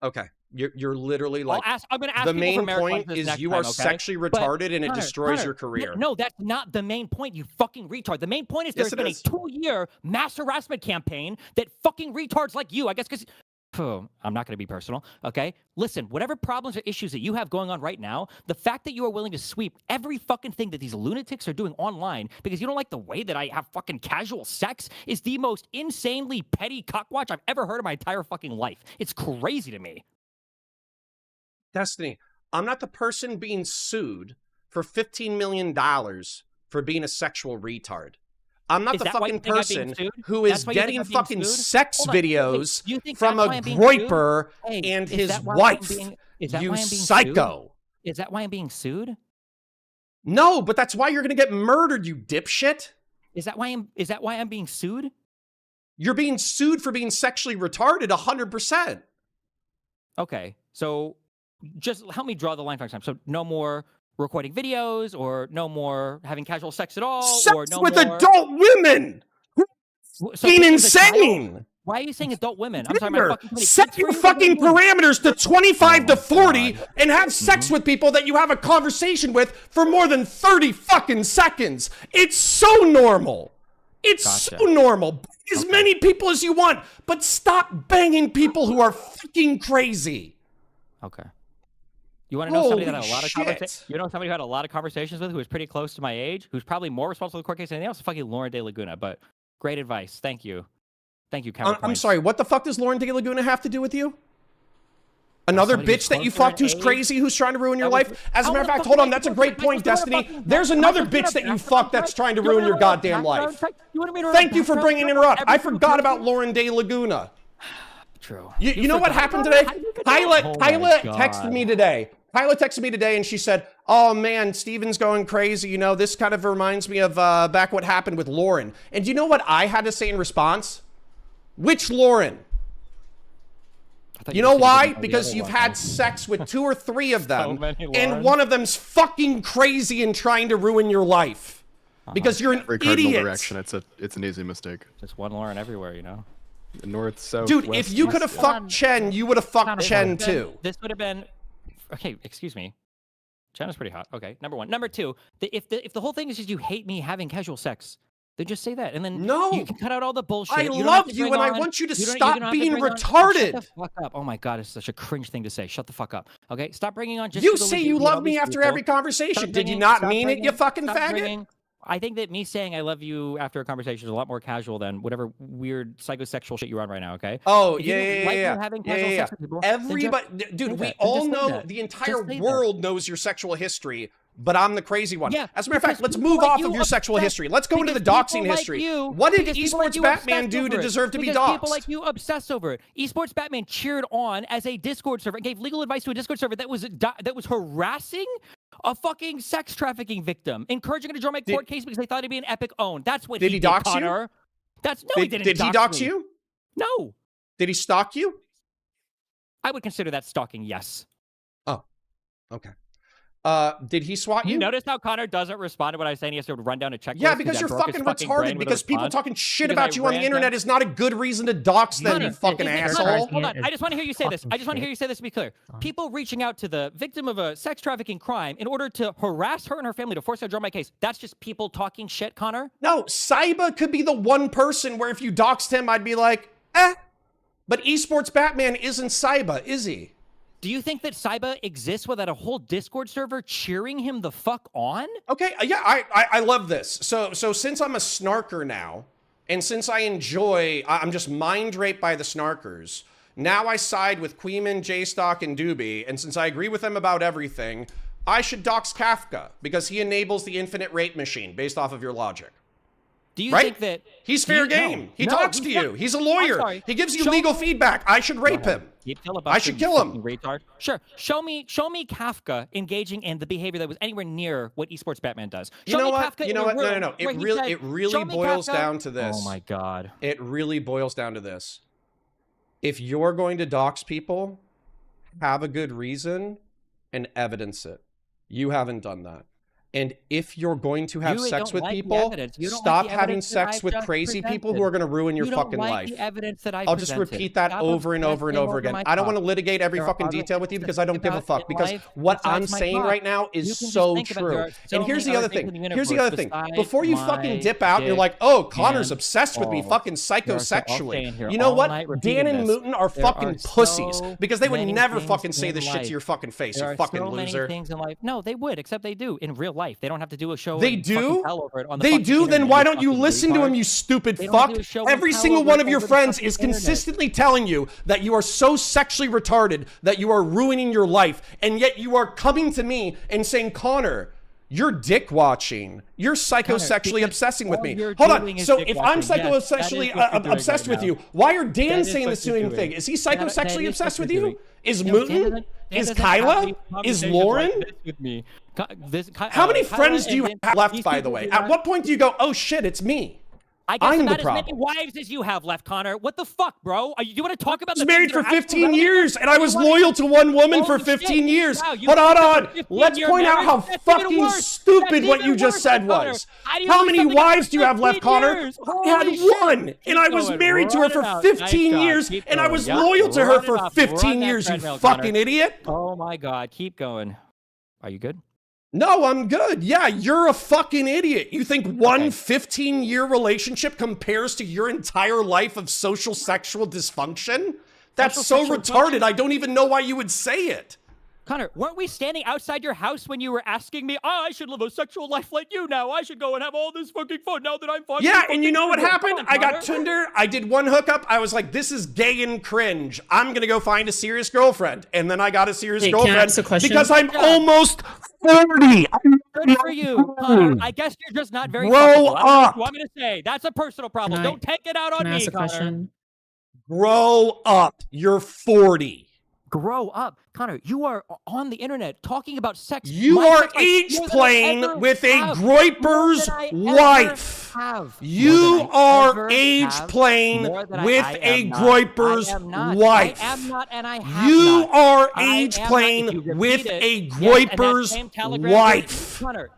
Okay, you're literally like. I'm going to ask the people main point is you are sexually retarded and it destroys your career. No, that's not the main point. You fucking retard. The main point is there's been a 2-year mass harassment campaign that fucking retards like you. I guess because. I'm not going to be personal, okay? Listen, whatever problems or issues that you have going on right now, the fact that you are willing to sweep every fucking thing that these lunatics are doing online because you don't like the way that I have fucking casual sex is the most insanely petty cockwatch I've ever heard in my entire fucking life. It's crazy to me. Destiny, I'm not the person being sued for $15 million for being a sexual retard. I'm not the fucking person who is getting fucking sex videos from a Groiper and his wife. You psycho. Is that why I'm being sued? No, but that's why you're gonna get murdered, you dipshit. Is that why I'm being sued? You're being sued for being sexually retarded 100%. Okay, so just help me draw the line for next time. So no more recording videos, or no more having casual sex at all, sex or no with more... adult women. So being insane. Why are you saying adult women? I'm sorry, my fucking set your fucking parameters to 25 to 40 and have sex with people that you have a conversation with for more than 30 fucking seconds. It's so normal. It's so normal. Bang as many people as you want, but stop banging people who are fucking crazy. Okay. You want to know somebody that had a lot of conversations? You know somebody who had a lot of conversations with, who was pretty close to my age, who's probably more responsible for the court case than anything else? Fucking Lauren De Laguna. But great advice. Thank you. Thank you, Counterpoint. I'm sorry. What the fuck does Lauren De Laguna have to do with you? Another bitch that you fucked who's crazy, who's trying to ruin your life? As a matter of fact, hold on. That's a great point, Destiny. There's another bitch that you fucked that's trying to ruin your goddamn life. Thank you for bringing it up. I forgot about Lauren De Laguna. True. You know what happened today? Kyla texted me today. Kyla texted me today and she said, oh man, Steven's going crazy. You know, this kind of reminds me of back what happened with Lauren. And you know what I had to say in response? Which Lauren? You know why? Because you've had sex with 2 or 3 of them, and one of them's fucking crazy and trying to ruin your life. Because you're an Every cardinal idiot. direction, it's an easy mistake. Just one Lauren everywhere, you know. North, south, Dude, west, if you could have east. fucked Chen, you would have fucked Chen too. This would have been okay. Excuse me. Chen is pretty hot. Okay, number 1. Number 2, if the whole thing is just you hate me having casual sex, then just say that, and then you can cut out all the bullshit. I love you, and I want you to stop being retarded. Shut the fuck up! Oh my god, it's such a cringe thing to say. Shut the fuck up. Okay, stop bringing on. You say you love me after every conversation. Did you not mean it, you fucking faggot? I think that me saying I love you after a conversation is a lot more casual than whatever weird psychosexual shit you're on right now, okay? Oh, If you don't like me having casual sex with people, then just Everybody, say dude, we that. all Just say know that. the Just entire say that. world knows your sexual history, but I'm the crazy one. Yeah, As a matter of fact, because let's people move like off you of your sexual obsess- history. Let's go into the because doxing people like history. you- What did because people like Esports you Batman obsess do to over it. deserve to be Because doxed? people like you obsess over it. Esports Batman cheered on as a Discord server and gave legal advice to a Discord server that was harassing a fucking sex trafficking victim, encouraging her to join my court case because they thought it'd be an epic own. That's what Did he dox you? Connor. That's no, he didn't. Did he dox me. you? No. Did he stalk you? I would consider that stalking. Yes. Oh, okay. Did he swat you? You notice how Connor doesn't respond to what I say and he has to run down a checklist? Yeah, because you're fucking retarded. Because people talking shit about you on the internet is not a good reason to dox them, you fucking asshole. Hold on, I just want to hear you say this. I just want to hear you say this to be clear. People reaching out to the victim of a sex trafficking crime in order to harass her and her family to force her to draw my case. That's just people talking shit, Connor? No, Saiba could be the one person where if you doxed him, I'd be like, eh. But Esports Batman isn't Saiba, is he? Do you think that Saiba exists without a whole Discord server cheering him the fuck on? Okay, yeah, I love this. So since I'm a snarker now, and since I'm just mind raped by the snarkers, now I side with Kuihman, J-Stock, and Doobie, and since I agree with them about everything, I should dox Kafka, because he enables the infinite rape machine, based off of your logic. Do you right? think that... He's fair game. He talks to you. He's a lawyer. He gives you legal feedback. I should rape him. I should kill him. Retard. Sure. Show me Kafka engaging in the behavior that was anywhere near what Esports Batman does. You know what? No. It really boils down to this. Oh my god. It really boils down to this. If you're going to dox people, have a good reason and evidence it. You haven't done that. And if you're going to have sex with people, stop having sex with crazy people who are going to ruin your fucking life. I'll just repeat that over and over and over again. I don't want to litigate every fucking detail with you because I don't give a fuck. Because what I'm saying right now is so true. And here's the other thing. Here's the other thing. Before you fucking dip out, you're like, oh, Connor's obsessed with me fucking psychosexually. You know what? Dan and Mooten are fucking pussies because they would never fucking say this shit to your fucking face, you fucking loser. No, they would, except they do in real life. They don't have to do a show. They do? They do? Then why don't you listen to him, you stupid fuck? Every single one of your friends is consistently telling you that you are so sexually retarded that you are ruining your life. And yet you are coming to me and saying, Connor, you're dick watching. You're psychosexually obsessing with me. Hold on. So if I'm psychosexually obsessed with you, why are Dan saying the same thing? Is he psychosexually obsessed with you? Is Mooten? Is Kyla? Is Lauren? How many friends do you have left, by the way? At what point do you go, oh shit, it's me? I guess I'm about the problem. as many wives as you have left, Connor. What the fuck, bro? You want to talk about I was married for 15 years, and I was loyal to one woman for 15 years. Hold on. Let's point out how fucking stupid what you just said was. How many wives do you have left, Connor? I had one, and I was married to her for 15 years, and I was loyal to her for 15 years, you fucking idiot. Oh my god, keep going. Are you good? No, I'm good. Yeah, you're a fucking idiot. You think one 15-year relationship compares to your entire life of social sexual dysfunction? That's so retarded. I don't even know why you would say it. Connor, weren't we standing outside your house when you were asking me, I should live a sexual life like you now. I should go and have all this fucking fun now that I'm fucking. Yeah, and you know what happened? I got Tinder. I did one hookup. I was like, this is gay and cringe. I'm going to go find a serious girlfriend. And then I got a serious girlfriend because I'm almost 40. Good for you, Connor. I guess you're just not very Grow up. I don't know what you want me to say? That's a personal problem. Don't take it out on me, Connor. Grow up. You're 40. Grow up. Connor, you are on the internet talking about sex. You are age playing with a Groiper's wife. have. You are age playing with a Groiper's wife. I am not, and I have You not. are I age am playing not. If you with repeat it, a yes, and that Groiper's same telegram wife. Connor,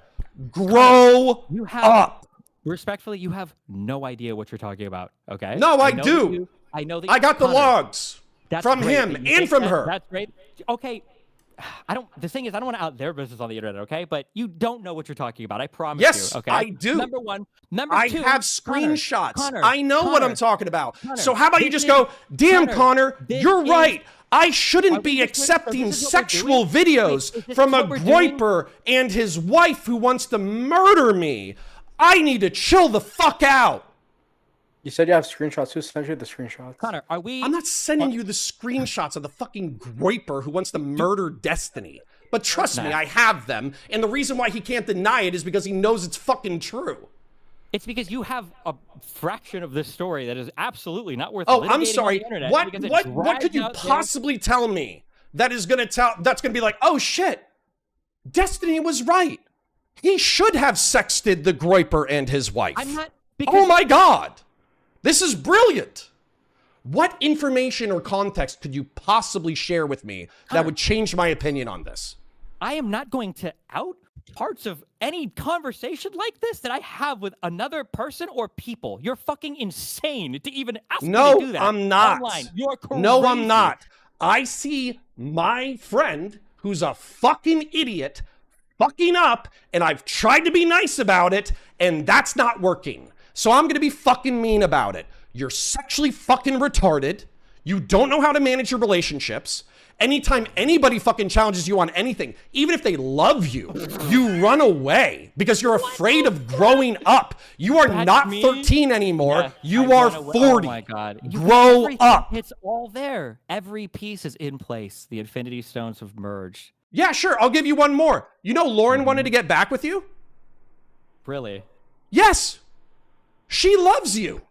Grow you have, up. Respectfully, you have no idea what you're talking about. Okay? No, I know do. that you- I know that I got the Connor, logs that's from great him that you and think from that- her. That's great. Okay. The thing is, I don't want to out their business on the internet, okay? But you don't know what you're talking about. I promise Yes, you. Okay. I do. Number one. Number I two. have screenshots. Connor, I know what I'm Connor, talking about. Connor, So how about you this just go, is- damn, Connor, this you're is- right. I shouldn't Are we be just doing- so accepting this is what we're sexual doing? videos Wait, is this from a what we're doing? Groiper and his wife who wants to murder me. I need to chill the fuck out. You said you have screenshots. Who sent you the screenshots? Connor, are we? I'm not sending you the screenshots of the fucking Groiper who wants to murder Destiny. But trust me, Nah. I have them. And the reason why he can't deny it is because he knows it's fucking true. It's because you have a fraction of this story that is absolutely not worth. Oh, I'm litigating on sorry. the internet What because it what could drags you out there. possibly tell me that's gonna be like, oh shit, Destiny was right. He should have sexted the Groiper and his wife. I'm not. Oh my god. This is brilliant. What information or context could you possibly share with me that would change my opinion on this? I am not going to out parts of any conversation like this that I have with another person or people. You're fucking insane to even ask me to do that. No, I'm not. Online. You're crazy. No, I'm not. I see my friend who's a fucking idiot fucking up, and I've tried to be nice about it, and that's not working. So I'm gonna be fucking mean about it. You're sexually fucking retarded. You don't know how to manage your relationships. Anytime anybody fucking challenges you on anything, even if they love you, you run away because you're afraid of growing up. You are That's not me? 13 anymore. Yeah, you I are run away. 40. Oh my god. Grow Everything, up. It's all there. Every piece is in place. The Infinity Stones have merged. Yeah, sure. I'll give you one more. You know Lauren wanted to get back with you? Really? Yes. She loves you.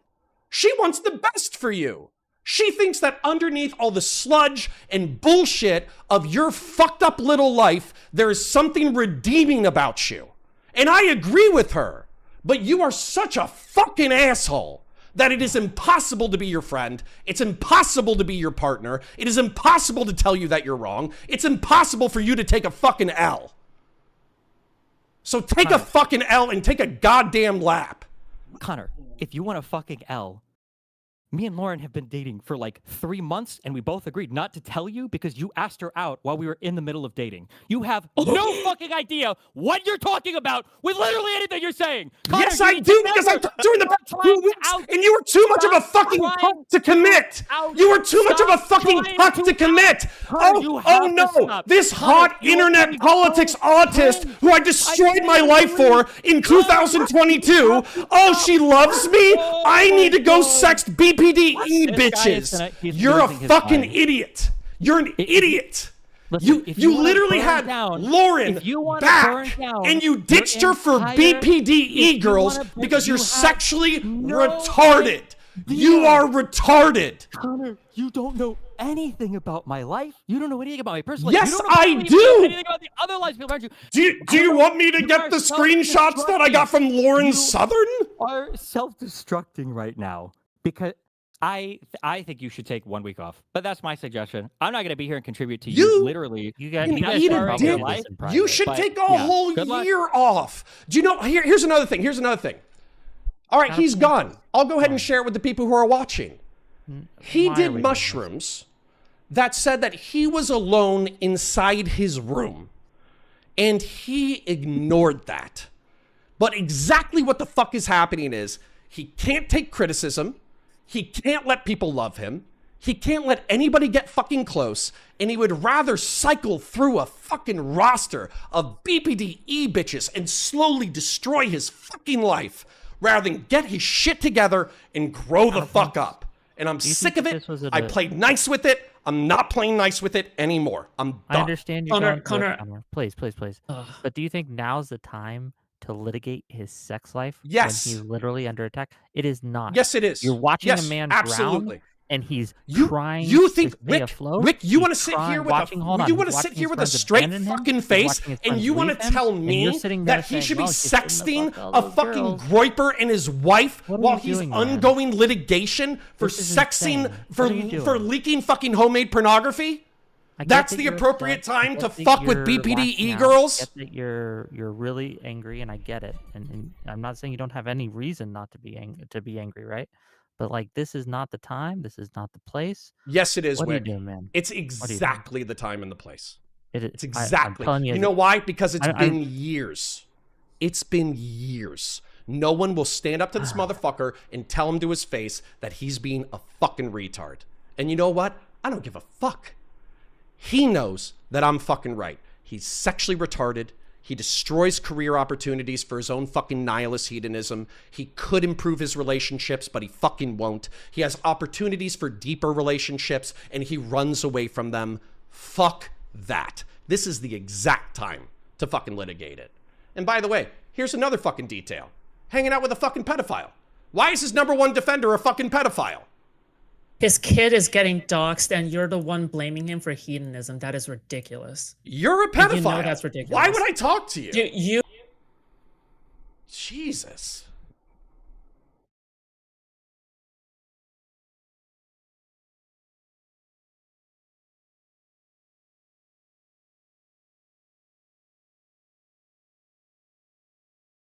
She wants the best for you. She thinks that underneath all the sludge and bullshit of your fucked up little life, there is something redeeming about you. And I agree with her. But you are such a fucking asshole that it is impossible to be your friend. It's impossible to be your partner. It is impossible to tell you that you're wrong. It's impossible for you to take a fucking L. So take a fucking L and take a goddamn lap. Connor, if you want a fucking L, me and Lauren have been dating for like 3 months, and we both agreed not to tell you because you asked her out while we were in the middle of dating. You have no fucking idea what you're talking about with literally anything you're saying. Connor, Yes, you I need do, to because I remember, talked during the you're past 2 trying weeks, out- and you were too much of a stop fucking trying cuck to commit. out- You were too much of a stop fucking trying cuck to commit. Connor, you Oh have to no, stop. this Connor, hot you're internet being politics so autist cringe. who I destroyed my can't life for believe- in 2022. Oh, she loves me. I need to go sex BPDE This guy is bitches. gonna- he's You're a losing his fucking mind. idiot. You're an idiot. Listen, if You wanna literally burn had down- Lauren if you wanna back, burn down and you your ditched her for entire- BPDE if you girls wanna burn- because you're you have sexually no retarded. You idea. are retarded. Connor, you don't know anything about my life. You don't know anything about my personal life. Yes, You don't I know do. anything about the other lives people around you. Do you want me to get the screenshots that I got from Lauren Southern? Are self-destructing right now because I think you should take 1 week off. But that's my suggestion. I'm not going to be here and contribute to you. Literally, You guys, You you guys need should a probably dick. do this in private. You should but, take a yeah, whole good luck. year off. Do you know? Here's another thing. All right, he's gone. I'll go ahead and share it with the people who are watching. He Why are did we doing mushrooms that said that he was alone inside his room, and he ignored that. But exactly what the fuck is happening is he can't take criticism. He can't let people love him. He can't let anybody get fucking close. And he would rather cycle through a fucking roster of BPDE bitches and slowly destroy his fucking life rather than get his shit together and grow the fuck up. And I'm Do you sick think of that it. this was a I bit- played nice with it. I'm not playing nice with it anymore. I'm done. I understand you, Connor. Please, please, please. Ugh. But do you think now's the time to litigate his sex life? Yes. When he's literally under attack? It is not. Yes, it is. You're watching Yes, a man absolutely. drown. and he's You trying think to stay Rick? afloat. Rick, you He's want to sit here trying, with watching. Hold a on. you He's want to sit watching here his with a friends straight abandon him. fucking He's face, watching his and friends you want leave to him, tell and you're me sitting there that he saying, should be "Well, he shouldn't have sexting fucked all a those fucking girls." groiper and his wife What are while you he's doing, man? ongoing litigation for This is sexing insane. for What are you for doing? leaking fucking homemade pornography? I get That's that the you're appropriate upset. I time to get that fuck with you're lashing BPDE out. girls? I get that you're really angry, and I get it. And I'm not saying you don't have any reason not to be angry, right? But like, this is not the time. This is not the place. Yes, it is, What are you Wick. doing, man? It's What are you doing? exactly the time and the place. I'm It's exactly. telling you, You know why? Because it's I- been years. It's been years. No one will stand up to this motherfucker and tell him to his face that he's being a fucking retard. And you know what? I don't give a fuck. He knows that I'm fucking right. He's sexually retarded. He destroys career opportunities for his own fucking nihilist hedonism. He could improve his relationships, but he fucking won't. He has opportunities for deeper relationships, and he runs away from them. Fuck that. This is the exact time to fucking litigate it. And by the way, here's another fucking detail. Hanging out with a fucking pedophile. Why is his number one defender a fucking pedophile? His kid is getting doxxed, and you're the one blaming him for hedonism. That is ridiculous. You're a pedophile. You know that's ridiculous. Why would I talk to you? You Jesus.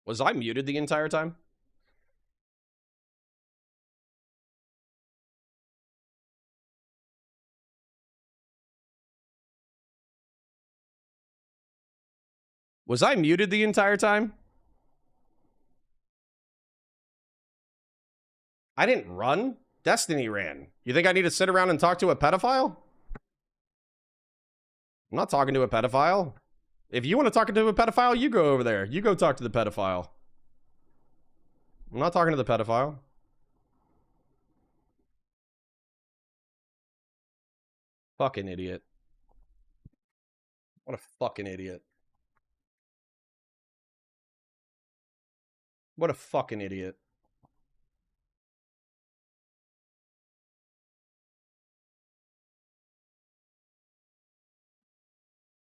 Was I muted the entire time? Was I muted the entire time? I didn't run. Destiny ran. You think I need to sit around and talk to a pedophile? I'm not talking to a pedophile. If you want to talk to a pedophile, you go over there. You go talk to the pedophile. I'm not talking to the pedophile. Fucking idiot. What a fucking idiot. What a fucking idiot.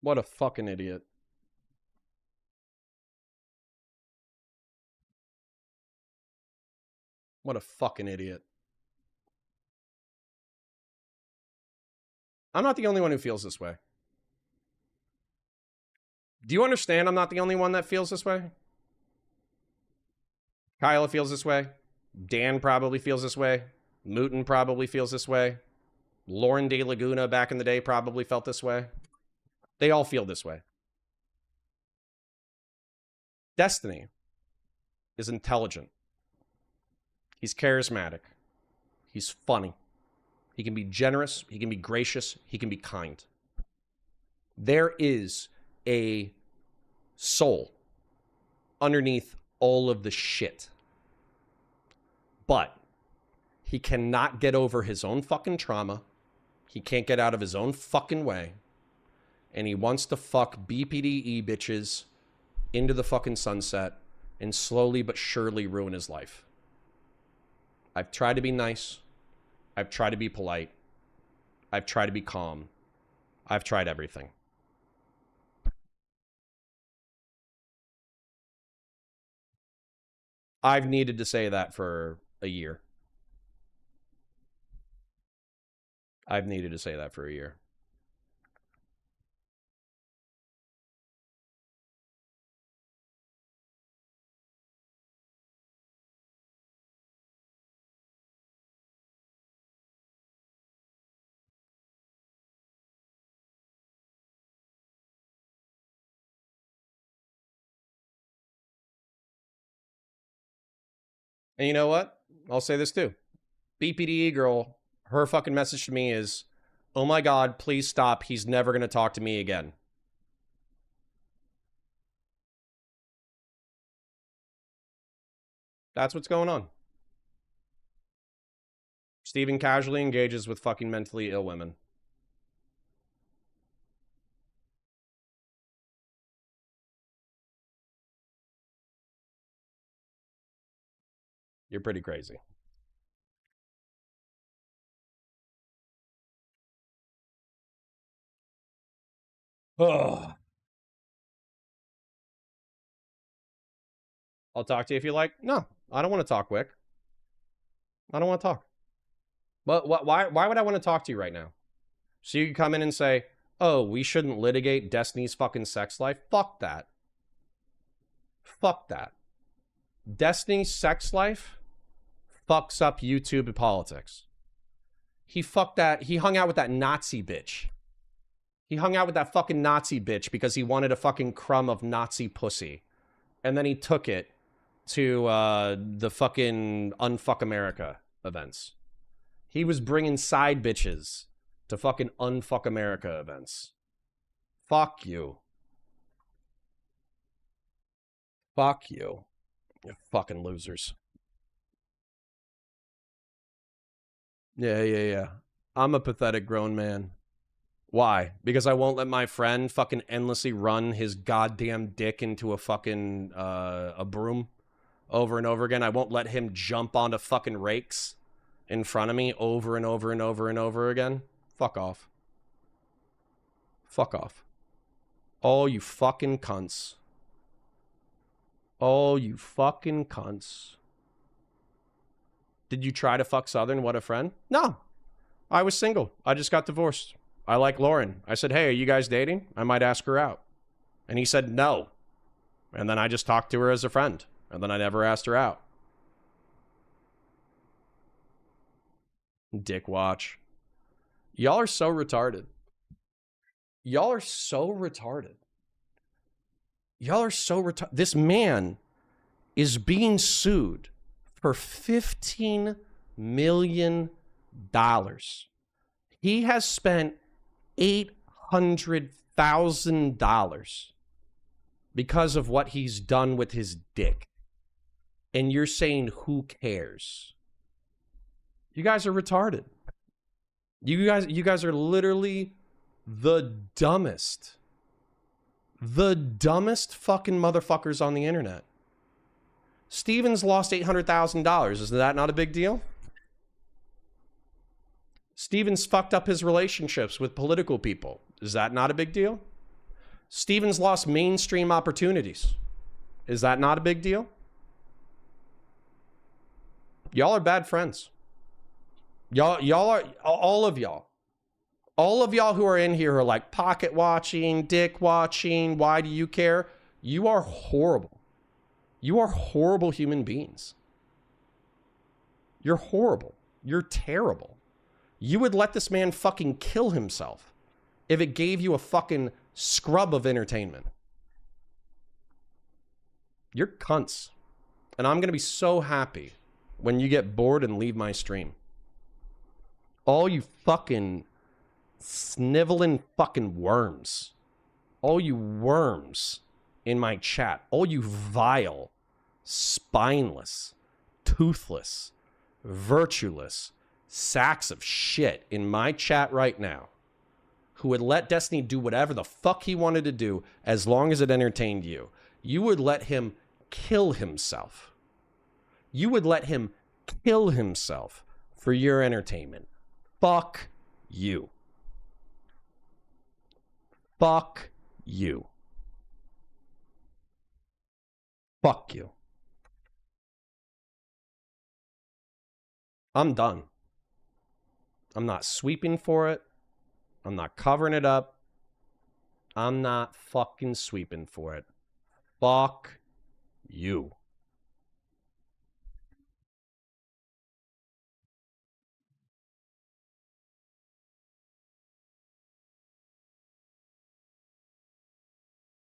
What a fucking idiot. What a fucking idiot. I'm not the only one who feels this way. Do you understand I'm not the only one that feels this way? Kyla feels this way. Dan probably feels this way. Mooten probably feels this way. Lauren De Laguna back in the day probably felt this way. They all feel this way. Destiny is intelligent. He's charismatic. He's funny. He can be generous. He can be gracious. He can be kind. There is a soul underneath all of the shit. But he cannot get over his own fucking trauma. He can't get out of his own fucking way. And he wants to fuck BPDE bitches into the fucking sunset and slowly but surely ruin his life. I've tried to be nice. I've tried to be polite. I've tried to be calm. I've tried everything. I've needed to say that for a year. I've needed to say that for a year. And you know what? I'll say this too. BPDE girl, her fucking message to me is, oh my God, please stop. He's never going to talk to me again. That's what's going on. Steven casually engages with fucking mentally ill women. You're pretty crazy. Oh. I'll talk to you if you like. No, I don't want to talk, Wick. I don't want to talk. But why would I want to talk to you right now? So you can come in and say, oh, we shouldn't litigate Destiny's fucking sex life? Fuck that. Fuck that. Destiny's sex life fucks up YouTube and politics. He fucked that. He hung out with that Nazi bitch. He hung out with that fucking Nazi bitch because he wanted a fucking crumb of Nazi pussy. And then he took it to the fucking Unfuck America events. He was bringing side bitches to fucking Unfuck America events. Fuck you. Fuck you. You fucking losers. Yeah. I'm a pathetic grown man. Why? Because I won't let my friend fucking endlessly run his goddamn dick into a fucking a broom over and over again. I won't let him jump onto fucking rakes in front of me over and over and over and over again. Fuck off. Fuck off. Oh, you fucking cunts. Oh, you fucking cunts. Did you try to fuck Southern? What a friend? No. I was single. I just got divorced. I like Lauren. I said, hey, are you guys dating? I might ask her out. And he said no. And then I just talked to her as a friend. And then I never asked her out. Dick watch. Y'all are so retarded. Y'all are so retarded. Y'all are so retarded. This man is being sued for $15 million. He has spent $800,000 because of what he's done with his dick. And you're saying, who cares? You guys are retarded. You guys are literally the dumbest fucking motherfuckers on the internet. Steven's lost $800,000. Is that not a big deal? Steven's fucked up his relationships with political people. Is that not a big deal? Steven's lost mainstream opportunities. Is that not a big deal? Y'all are bad friends. Y'all are, all of y'all who are in here are like pocket watching, dick watching, why do you care? You are horrible. You are horrible human beings. You're horrible. You're terrible. You would let this man fucking kill himself if it gave you a fucking scrub of entertainment. You're cunts. And I'm going to be so happy when you get bored and leave my stream. All you fucking sniveling fucking worms. All you worms in my chat. All you vile, spineless, toothless, virtueless sacks of shit in my chat right now who would let Destiny do whatever the fuck he wanted to do as long as it entertained you. You would let him kill himself. You would let him kill himself for your entertainment. Fuck you. Fuck you. Fuck you. I'm done. I'm not sweeping for it. I'm not covering it up. I'm not fucking sweeping for it. Fuck you.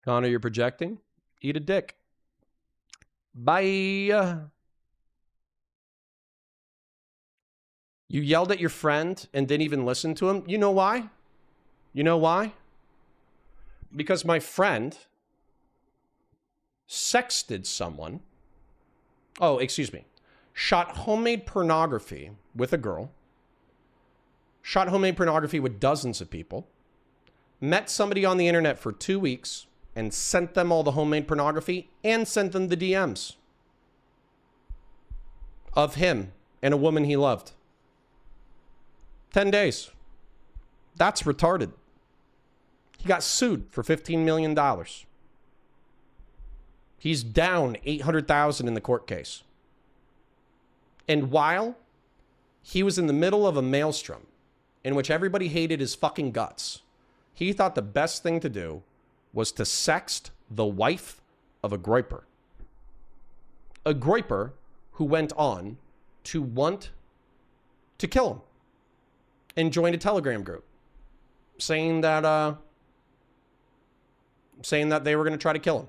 Connor, you're projecting? Eat a dick. Bye. You yelled at your friend and didn't even listen to him. You know why? You know why? Because my friend sexted someone. Oh, excuse me. Shot homemade pornography with a girl. Shot homemade pornography with dozens of people. Met somebody on the internet for 2 weeks and sent them all the homemade pornography and sent them the DMs of him and a woman he loved. 10 days. That's retarded. He got sued for $15 million. He's down $800,000 in the court case. And while he was in the middle of a maelstrom in which everybody hated his fucking guts, he thought the best thing to do was to sext the wife of a groiper. A groiper who went on to want to kill him and joined a Telegram group saying that they were going to try to kill him.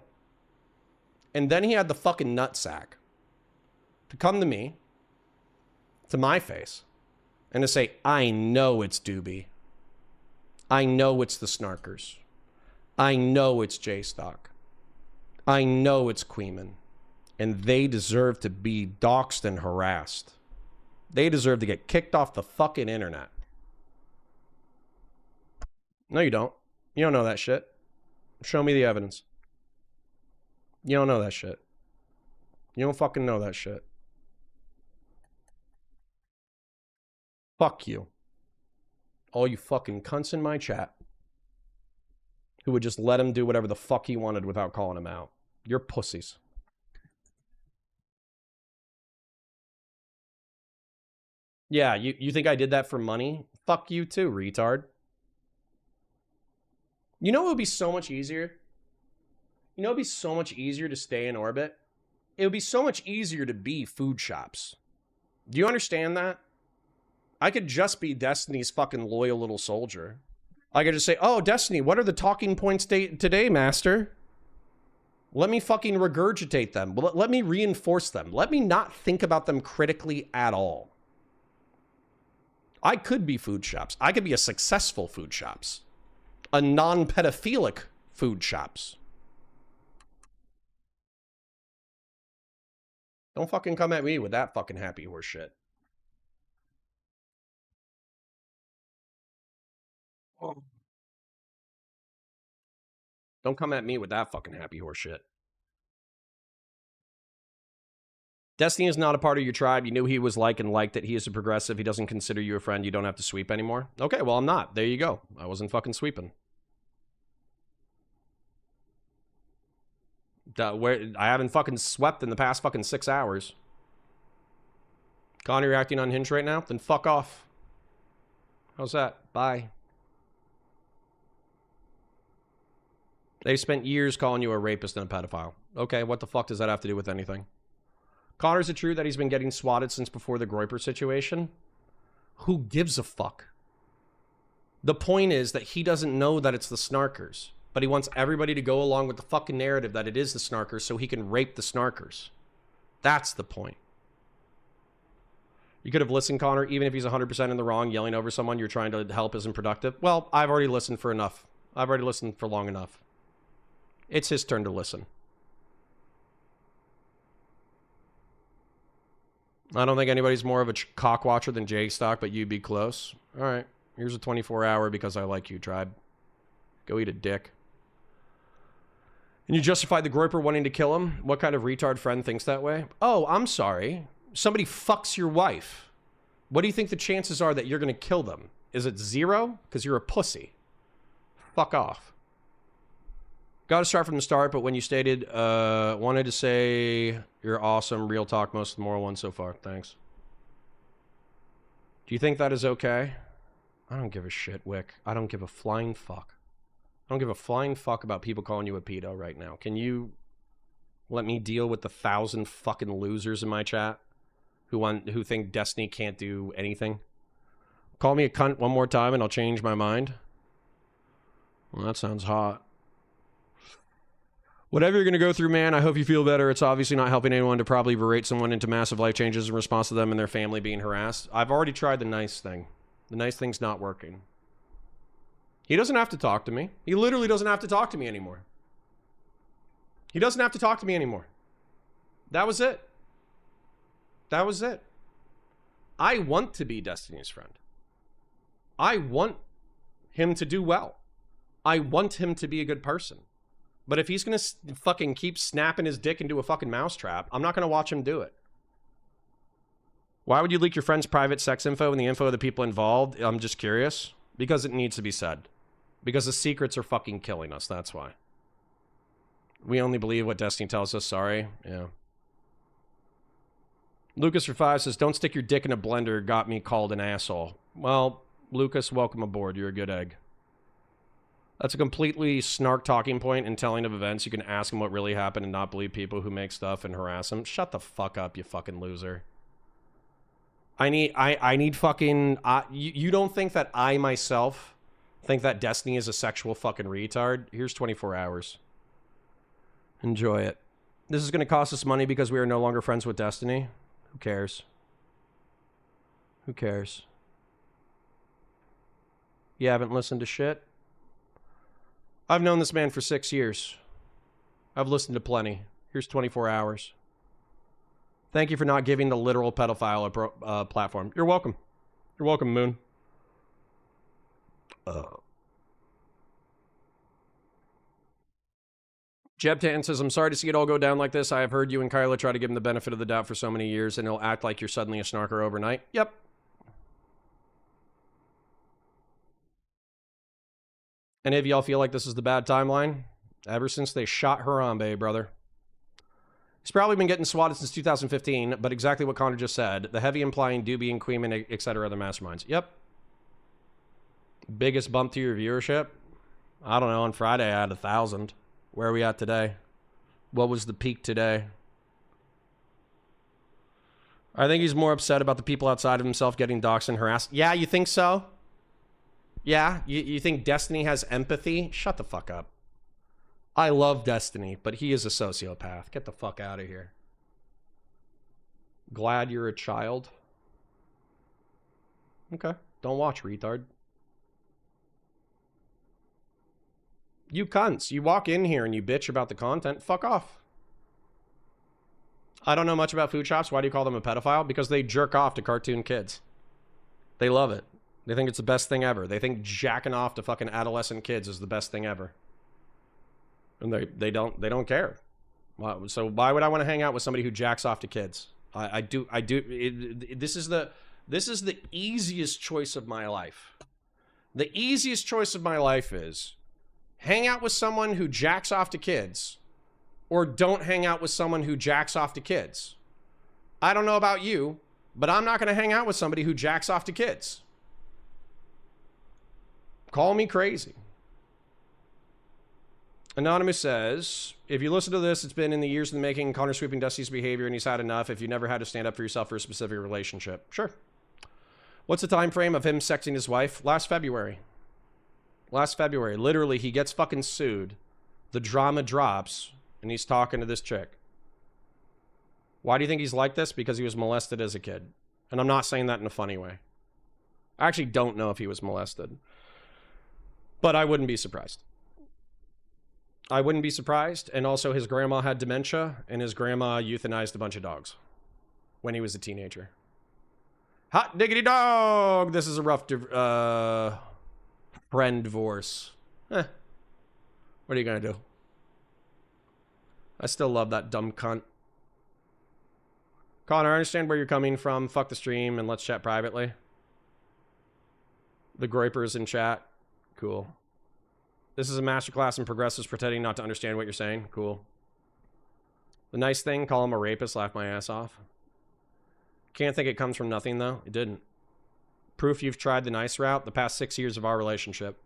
And then he had the fucking nutsack to come to me, to my face, and to say, I know it's Doobie. I know it's the Snarkers. I know it's J-Stock. I know it's Kuihman. And they deserve to be doxxed and harassed. They deserve to get kicked off the fucking internet. No, you don't. You don't know that shit. Show me the evidence. You don't know that shit. You don't fucking know that shit. Fuck you. All you fucking cunts in my chat who would just let him do whatever the fuck he wanted without calling him out. You're pussies. Yeah, you think I did that for money? Fuck you too, retard. You know it would be so much easier? You know it would be so much easier to stay in orbit? It would be so much easier to be food shops. Do you understand that? I could just be Destiny's fucking loyal little soldier. I could just say, oh, Destiny, what are the talking points today, master? Let me fucking regurgitate them. Let me reinforce them. Let me not think about them critically at all. I could be food shops. I could be a successful food shops. A non-pedophilic food shops. Don't fucking come at me with that fucking happy horse shit. Don't come at me with that fucking happy horse shit. Destiny is not a part of your tribe. You knew he was like and liked it. He is a progressive. He doesn't consider you a friend. You don't have to sweep anymore. Okay, well, I'm not. There you go. I wasn't fucking sweeping. I haven't fucking swept in the past fucking 6 hours. Connor, you're acting unhinged right now? Then fuck off. How's that? Bye. They've spent years calling you a rapist and a pedophile. Okay, what the fuck does that have to do with anything? Connor, is it true that he's been getting swatted since before the Groiper situation? Who gives a fuck? The point is that he doesn't know that it's the Snarkers, but he wants everybody to go along with the fucking narrative that it is the Snarkers so he can rape the Snarkers. That's the point. You could have listened, Connor, even if he's 100% in the wrong, yelling over someone you're trying to help isn't productive. Well, I've already listened for enough. I've already listened for long enough. It's his turn to listen. I don't think anybody's more of a cock watcher than J-Stock, but you'd be close. All right, here's a 24-hour because I like you, tribe. Go eat a dick. And you justified the Groiper wanting to kill him? What kind of retard friend thinks that way? Oh, I'm sorry. Somebody fucks your wife. What do you think the chances are that you're going to kill them? Is it 0? Because you're a pussy. Fuck off. Got to start from the start, but when you stated, wanted to say you're awesome, real talk, most of the moral ones so far. Thanks. Do you think that is okay? I don't give a shit, Wick. I don't give a flying fuck. I don't give a flying fuck about people calling you a pedo right now. Can you let me deal with the 1,000 fucking losers in my chat who think Destiny can't do anything? Call me a cunt one more time and I'll change my mind. Well, that sounds hot. Whatever you're going to go through, man, I hope you feel better. It's obviously not helping anyone to probably berate someone into massive life changes in response to them and their family being harassed. I've already tried the nice thing. The nice thing's not working. He doesn't have to talk to me. He literally doesn't have to talk to me anymore. He doesn't have to talk to me anymore. That was it. That was it. I want to be Destiny's friend. I want him to do well. I want him to be a good person. But if he's going to fucking keep snapping his dick into a fucking mousetrap, I'm not going to watch him do it. Why would you leak your friend's private sex info and the info of the people involved? I'm just curious. Because it needs to be said. Because the secrets are fucking killing us, that's why. We only believe what Destiny tells us, sorry. Yeah. Lucas for 5 says, don't stick your dick in a blender, got me called an asshole. Well, Lucas, welcome aboard. You're a good egg. That's a completely snark talking point in telling of events. You can ask them what really happened and not believe people who make stuff and harass them. Shut the fuck up, you fucking loser. I need fucking... you don't think that I myself think that Destiny is a sexual fucking retard? Here's 24 hours. Enjoy it. This is going to cost us money because we are no longer friends with Destiny. Who cares? Who cares? You haven't listened to shit? I've known this man for 6 years. I've listened to plenty. Here's 24 hours. Thank you for not giving the literal pedophile a platform. You're welcome. You're welcome, Moon. Jebtan says, I'm sorry to see it all go down like this. I have heard you and Kyla try to give him the benefit of the doubt for so many years, and he'll act like you're suddenly a snarker overnight. Yep. Any of y'all feel like this is the bad timeline? Ever since they shot Harambe, brother. He's probably been getting swatted since 2015, but exactly what Connor just said. The heavy implying Doobie and Kuihman, etc. are the masterminds. Yep. Biggest bump to your viewership? I don't know. On Friday, I had 1,000. Where are we at today? What was the peak today? I think he's more upset about the people outside of himself getting doxxed and harassed. Yeah, you think so? Yeah? You think Destiny has empathy? Shut the fuck up. I love Destiny, but he is a sociopath. Get the fuck out of here. Glad you're a child? Okay. Don't watch, retard. You cunts. You walk in here and you bitch about the content. Fuck off. I don't know much about food shops. Why do you call them a pedophile? Because they jerk off to cartoon kids. They love it. They think it's the best thing ever. They think jacking off to fucking adolescent kids is the best thing ever. And they don't care. So why would I want to hang out with somebody who jacks off to kids? I do. This is the easiest choice of my life. The easiest choice of my life is hang out with someone who jacks off to kids, or don't hang out with someone who jacks off to kids. I don't know about you, but I'm not going to hang out with somebody who jacks off to kids. Call me crazy. Anonymous says, if you listen to this, it's been in the years in the making, Connor sweeping Dusty's behavior, and he's had enough. If you never had to stand up for yourself for a specific relationship. Sure. What's the time frame of him sexting his wife? Last February. Last February. Literally, he gets fucking sued. The drama drops, and he's talking to this chick. Why do you think he's like this? Because he was molested as a kid. And I'm not saying that in a funny way. I actually don't know if he was molested. But I wouldn't be surprised. I wouldn't be surprised. And also, his grandma had dementia, and his grandma euthanized a bunch of dogs when he was a teenager. Hot diggity dog! This is a rough friend divorce. What are you gonna do? I still love that dumb cunt. Connor, I understand where you're coming from. Fuck the stream and let's chat privately. The Groipers in chat. Cool. This is a masterclass in progressives pretending not to understand what you're saying. Cool. The nice thing, call him a rapist, laugh my ass off. Can't think it comes from nothing, though. It didn't. Proof you've tried the nice route the past 6 years of our relationship.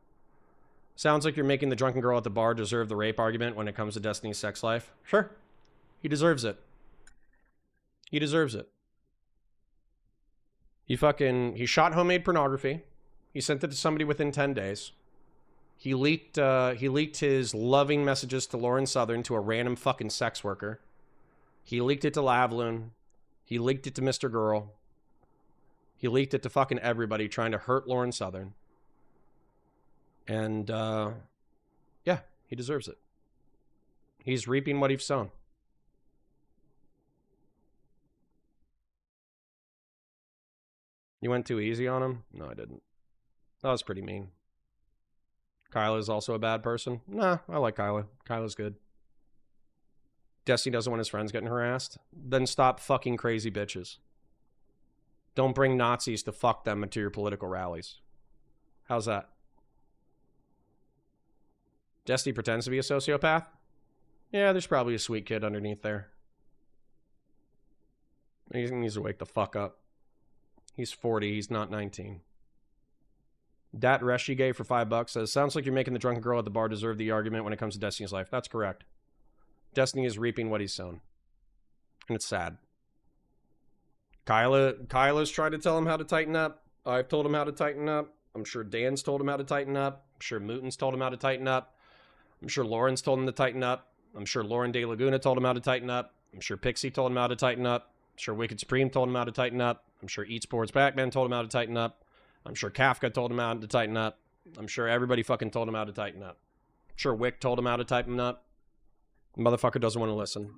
Sounds like you're making the drunken girl at the bar deserve the rape argument when it comes to Destiny's sex life. Sure. He deserves it. He deserves it. He shot homemade pornography. He sent it to somebody within 10 days. He leaked his loving messages to Lauren Southern to a random fucking sex worker. He leaked it to Lavloon. He leaked it to Mr. Girl. He leaked it to fucking everybody trying to hurt Lauren Southern. And, yeah, he deserves it. He's reaping what he's sown. You went too easy on him? No, I didn't. That was pretty mean. Kyla's also a bad person? Nah, I like Kyla. Kyla's good. Destiny doesn't want his friends getting harassed? Then stop fucking crazy bitches. Don't bring Nazis to fuck them into your political rallies. How's that? Destiny pretends to be a sociopath. Yeah, there's probably a sweet kid underneath there. He needs to wake the fuck up. He's 40, he's not 19. Dat Reshige for $5 says, sounds like you're making the drunken girl at the bar deserve the argument when it comes to Destiny's life. That's correct. Destiny is reaping what he's sown. And it's sad. Kyla's tried to tell him how to tighten up. I've told him how to tighten up. I'm sure Dan's told him how to tighten up. I'm sure Mooten's told him how to tighten up. I'm sure Lauren's told him to tighten up. I'm sure Lauren De Laguna told him how to tighten up. I'm sure Pixie told him how to tighten up. I'm sure Wicked Supreme told him how to tighten up. I'm sure Eat Sports Batman told him how to tighten up. I'm sure Kafka told him how to tighten up. I'm sure everybody fucking told him how to tighten up. I'm sure Wick told him how to tighten up. The motherfucker doesn't want to listen.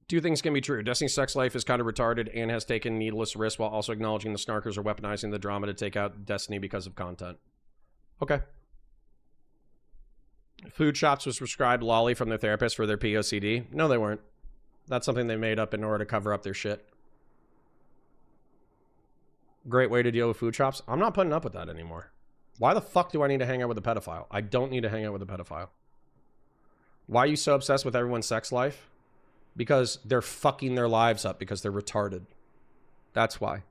Two things can be true. Destiny's sex life is kind of retarded and has taken needless risks while also acknowledging the snarkers are weaponizing the drama to take out Destiny because of content. Okay. Food Shops was prescribed lolly from their therapist for their POCD. No, they weren't. That's something they made up in order to cover up their shit. Great way to deal with food shops. I'm not putting up with that anymore. Why the fuck do I need to hang out with a pedophile? I don't need to hang out with a pedophile. Why are you so obsessed with everyone's sex life? Because they're fucking their lives up because they're retarded. That's why.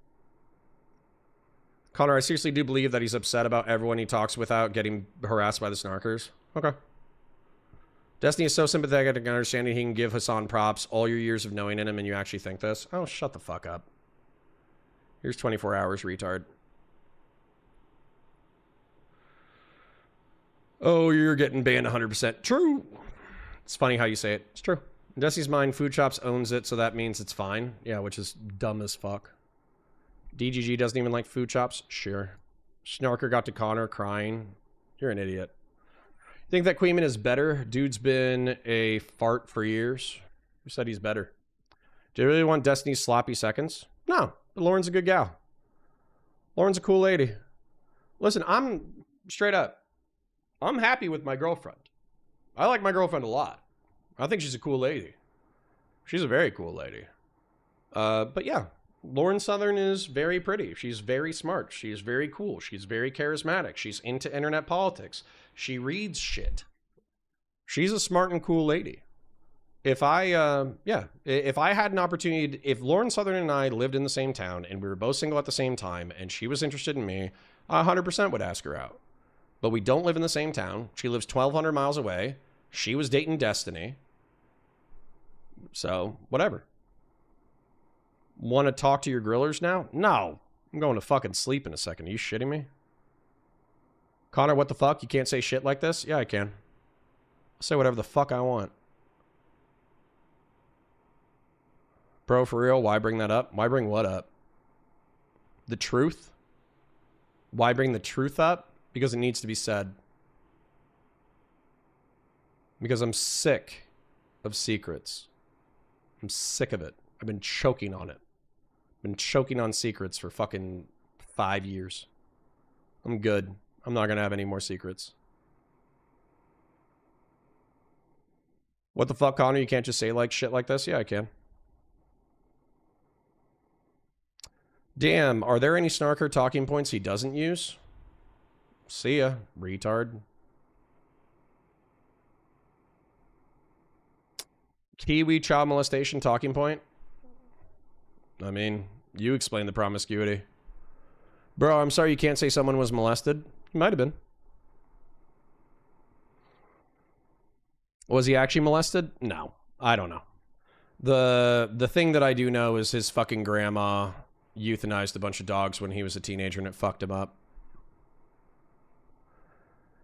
Connor, I seriously do believe that he's upset about everyone he talks without getting harassed by the snarkers. Okay. Destiny is so sympathetic and understanding he can give Hassan props all your years of knowing him and you actually think this? Oh, shut the fuck up. Here's 24 hours, retard. Oh, you're getting banned 100%. True. It's funny how you say it. It's true. In Destiny's mind, Food Shops owns it, so that means it's fine. Yeah, which is dumb as fuck. DGG doesn't even like Food Shops? Sure. Snarker got to Connor crying. You're an idiot. Think that Kuihman is better? Dude's been a fart for years. Who said he's better? Do you really want Destiny's sloppy seconds? No, but Lauren's a good gal. Lauren's a cool lady. Listen, I'm straight up. I'm happy with my girlfriend. I like my girlfriend a lot. I think she's a cool lady. She's a very cool lady. But yeah, Lauren Southern is very pretty. She's very smart. She's very cool. She's very charismatic. She's into internet politics. She reads shit. She's a smart and cool lady. If I had an opportunity, if Lauren Southern and I lived in the same town and we were both single at the same time and she was interested in me, I 100% would ask her out. But we don't live in the same town. She lives 1,200 miles away. She was dating Destiny. So, whatever. Want to talk to your grillers now? No. I'm going to fucking sleep in a second. Are you shitting me? Connor, what the fuck? You can't say shit like this? Yeah, I can. I'll say whatever the fuck I want. Bro, for real, why bring that up? Why bring what up? The truth? Why bring the truth up? Because it needs to be said. Because I'm sick of secrets. I'm sick of it. I've been choking on it. I've been choking on secrets for fucking 5 years. I'm good. I'm not going to have any more secrets. What the fuck, Connor? You can't just say like shit like this? Yeah, I can. Damn, are there any snarker talking points he doesn't use? See ya, retard. Kiwi child molestation talking point? I mean, you explain the promiscuity. Bro, I'm sorry you can't say someone was molested. He might have been. Was he actually molested? No. I don't know. The thing that I do know is his fucking grandma euthanized a bunch of dogs when he was a teenager and it fucked him up.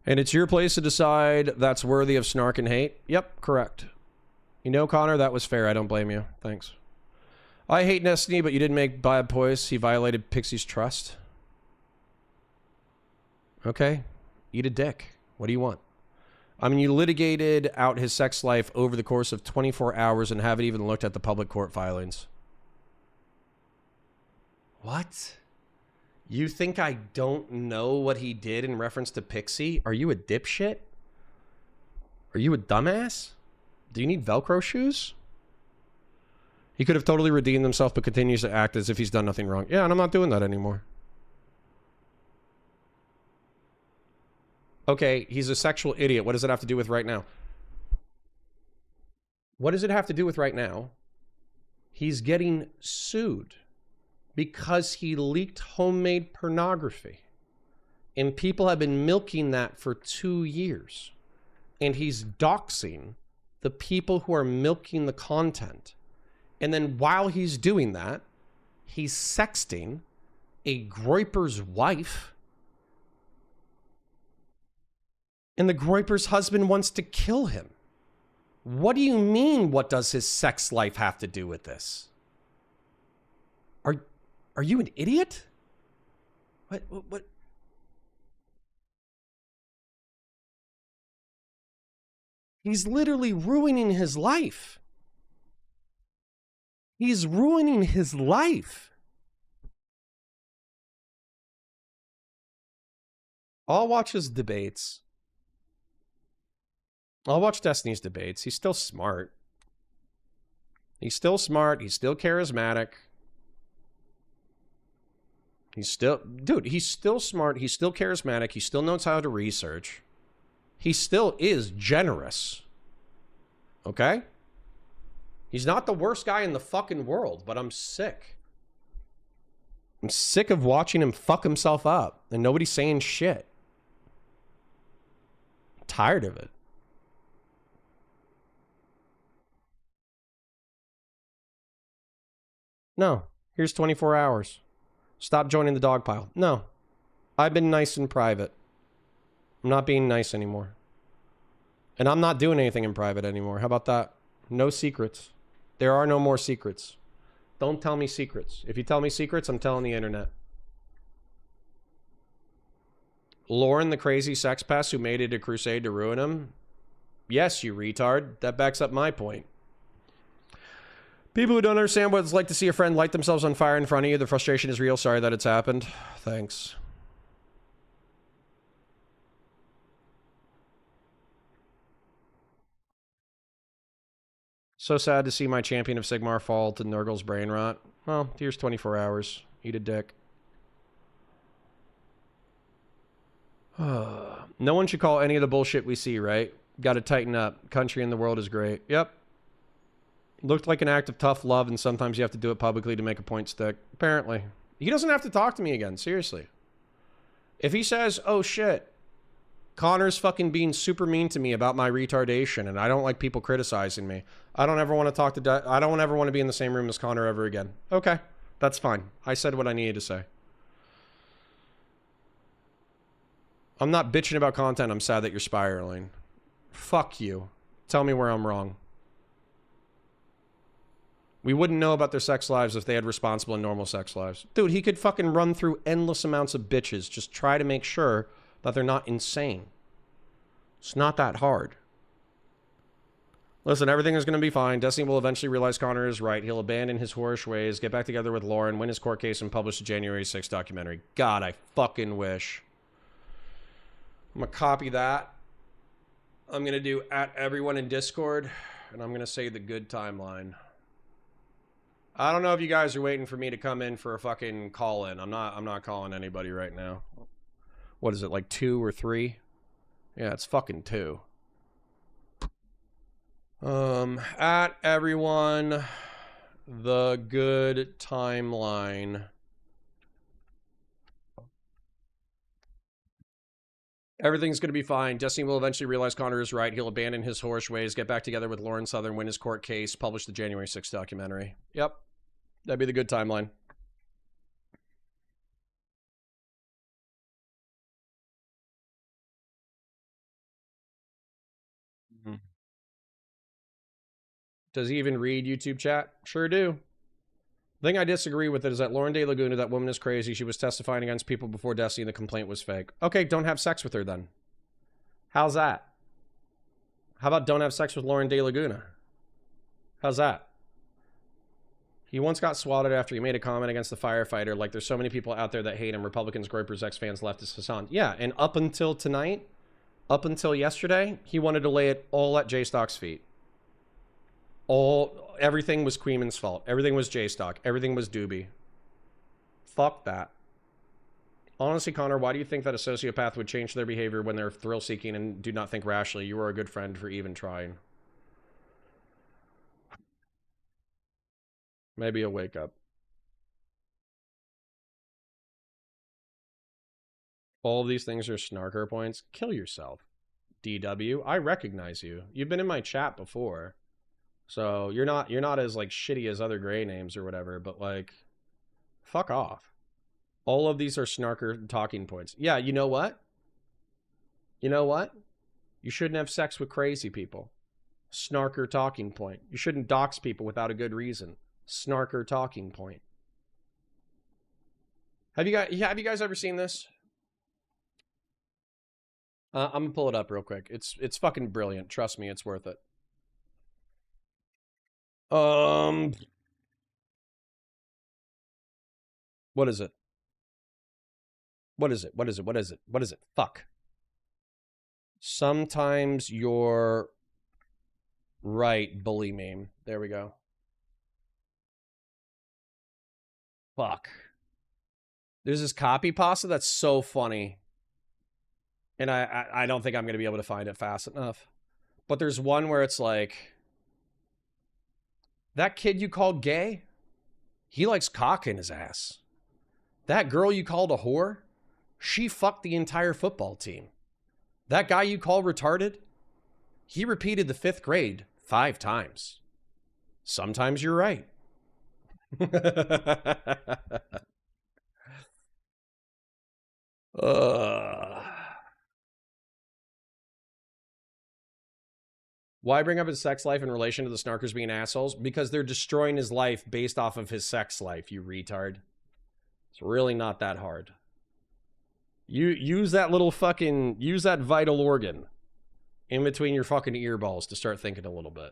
And it's your place to decide that's worthy of snark and hate? Yep, correct. You know, Connor, that was fair. I don't blame you. Thanks. I hate Destiny, but you didn't make bad poise. He violated Pixie's trust. Okay. Eat a dick. What do you want? I mean, you litigated out his sex life over the course of 24 hours and haven't even looked at the public court filings. What? You think I don't know what he did in reference to Pixie? Are you a dipshit? Are you a dumbass? Do you need Velcro shoes? He could have totally redeemed himself but continues to act as if he's done nothing wrong. Yeah, and I'm not doing that anymore. Okay, he's a sexual idiot. What does it have to do with right now? What does it have to do with right now? He's getting sued because he leaked homemade pornography. And people have been milking that for 2 years. And he's doxing the people who are milking the content. And then while he's doing that, he's sexting a Groiper's wife. And the Groiper's husband wants to kill him. What do you mean, what does his sex life have to do with this? Are you an idiot? What? He's literally ruining his life. He's ruining his life. I'll watch his debates. I'll watch Destiny's debates. He's still smart. He's still smart. He's still charismatic. He's still smart. He's still charismatic. He still knows how to research. He still is generous. Okay? He's not the worst guy in the fucking world, but I'm sick. I'm sick of watching him fuck himself up and nobody's saying shit. I'm tired of it. No. Here's 24 hours. Stop joining the dog pile. No. I've been nice in private. I'm not being nice anymore. And I'm not doing anything in private anymore. How about that? No secrets. There are no more secrets. Don't tell me secrets. If you tell me secrets, I'm telling the internet. Lauren, the crazy sex pest who made it a crusade to ruin him? Yes, you retard. That backs up my point. People who don't understand what it's like to see a friend light themselves on fire in front of you. The frustration is real. Sorry that it's happened. Thanks. So sad to see my champion of Sigmar fall to Nurgle's brain rot. Well, here's 24 hours. Eat a dick. No one should call any of the bullshit we see, right? Got to tighten up. Country in the world is great. Yep. Looked like an act of tough love, and sometimes you have to do it publicly to make a point stick. Apparently. He doesn't have to talk to me again. Seriously. If he says, oh shit, Connor's fucking being super mean to me about my retardation, and I don't like people criticizing me. I don't ever want to talk to... I don't ever want to be in the same room as Connor ever again. Okay. That's fine. I said what I needed to say. I'm not bitching about content. I'm sad that you're spiraling. Fuck you. Tell me where I'm wrong. We wouldn't know about their sex lives if they had responsible and normal sex lives. Dude, he could fucking run through endless amounts of bitches. Just try to make sure that they're not insane. It's not that hard. Listen, everything is going to be fine. Destiny will eventually realize Connor is right. He'll abandon his whorish ways, get back together with Lauren, win his court case, and publish the January 6th documentary. God, I fucking wish. I'm going to copy that. I'm going to do @everyone in Discord, and I'm going to say the good timeline. I don't know if you guys are waiting for me to come in for a fucking call-in. I'm not calling anybody right now. What is it, like 2 or 3? Yeah, it's fucking 2. @everyone, the good timeline. Everything's going to be fine. Destiny will eventually realize Connor is right. He'll abandon his whorish ways, get back together with Lauren Southern, win his court case, publish the January 6th documentary. Yep. That'd be the good timeline. Mm-hmm. Does he even read YouTube chat? Sure do. The thing I disagree with it is that Lauren De Laguna, that woman is crazy. She was testifying against people before Destiny and the complaint was fake. Okay, don't have sex with her then. How's that? How about don't have sex with Lauren De Laguna? How's that? He once got swatted after he made a comment against the firefighter. Like, there's so many people out there that hate him. Republicans, Groypers, ex-fans, leftists, Hassan. Yeah, and up until tonight, up until yesterday, he wanted to lay it all at J-Stock's feet. Everything was Kuihman's fault. Everything was J-Stock. Everything was Doobie. Fuck that. Honestly, Connor, why do you think that a sociopath would change their behavior when they're thrill-seeking and do not think rationally? You are a good friend for even trying. Maybe a wake-up. All of these things are snarker points. Kill yourself. DW, I recognize you. You've been in my chat before. So you're not as like shitty as other gray names or whatever, but like fuck off. All of these are snarker talking points. Yeah, you know what? You know what? You shouldn't have sex with crazy people. Snarker talking point. You shouldn't dox people without a good reason. Snarker talking point. Have you guys ever seen this? I'm gonna pull it up real quick. It's fucking brilliant. Trust me, it's worth it. What is it? What is it? What is it? What is it? What is it? Fuck. Sometimes you're right, bully meme. There we go. Fuck. There's this copy pasta that's so funny. And I don't think I'm going to be able to find it fast enough. But there's one where it's like, that kid you called gay, he likes cock in his ass. That girl you called a whore, she fucked the entire football team. That guy you call retarded, he repeated the 5th grade 5 times. Sometimes you're right. Why bring up his sex life in relation to the snarkers being assholes? Because they're destroying his life based off of his sex life, you retard. It's really not that hard. You use that little fucking, use that vital organ in between your fucking earballs to start thinking a little bit.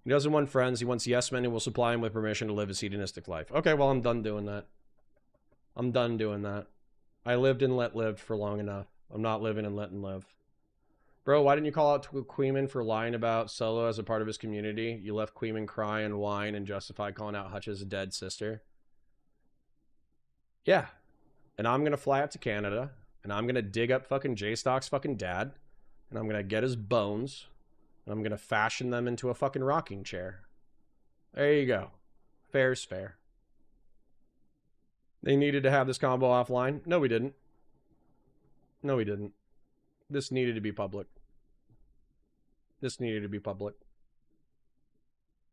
He doesn't want friends. He wants yes men who will supply him with permission to live his hedonistic life. Okay, well, I'm done doing that. I'm done doing that. I lived and let lived for long enough. I'm not living and letting live. Bro, why didn't you call out Kuihman for lying about Solo as a part of his community? You left Kuihman cry and whine and justify calling out Hutch's dead sister. Yeah. And I'm going to fly out to Canada, and I'm going to dig up fucking J-Stock's fucking dad, and I'm going to get his bones, and I'm going to fashion them into a fucking rocking chair. There you go. Fair's fair. They needed to have this combo offline? No, we didn't. No, we didn't. This needed to be public. This needed to be public.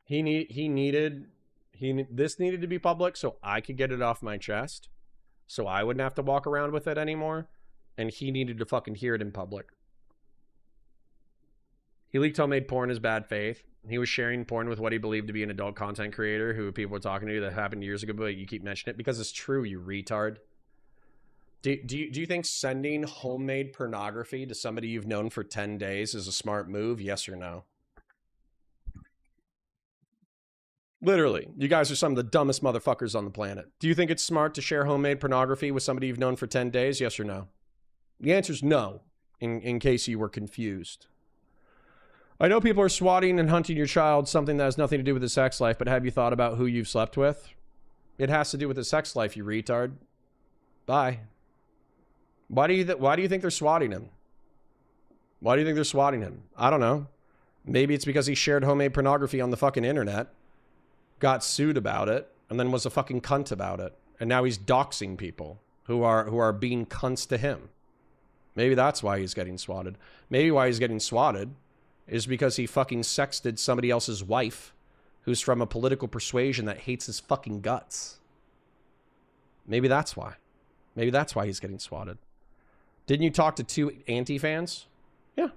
This needed to be public so I could get it off my chest. So I wouldn't have to walk around with it anymore. And he needed to fucking hear it in public. He leaked homemade porn as bad faith. He was sharing porn with what he believed to be an adult content creator who people were talking to that happened years ago, but you keep mentioning it because it's true, you retard. Do you think sending homemade pornography to somebody you've known for 10 days is a smart move? Yes or no? Literally, you guys are some of the dumbest motherfuckers on the planet. Do you think it's smart to share homemade pornography with somebody you've known for 10 days? Yes or no? The answer is no, in case you were confused. I know people are swatting and hunting your child, something that has nothing to do with his sex life, but have you thought about who you've slept with? It has to do with his sex life, you retard. Bye. Why do you think they're swatting him? Why do you think they're swatting him? I don't know. Maybe it's because he shared homemade pornography on the fucking internet, got sued about it, and then was a fucking cunt about it. And now he's doxing people who are being cunts to him. Maybe that's why he's getting swatted. Maybe why he's getting swatted is because he fucking sexted somebody else's wife who's from a political persuasion that hates his fucking guts. Maybe that's why. Maybe that's why he's getting swatted. Didn't you talk to 2 anti-fans? Yeah,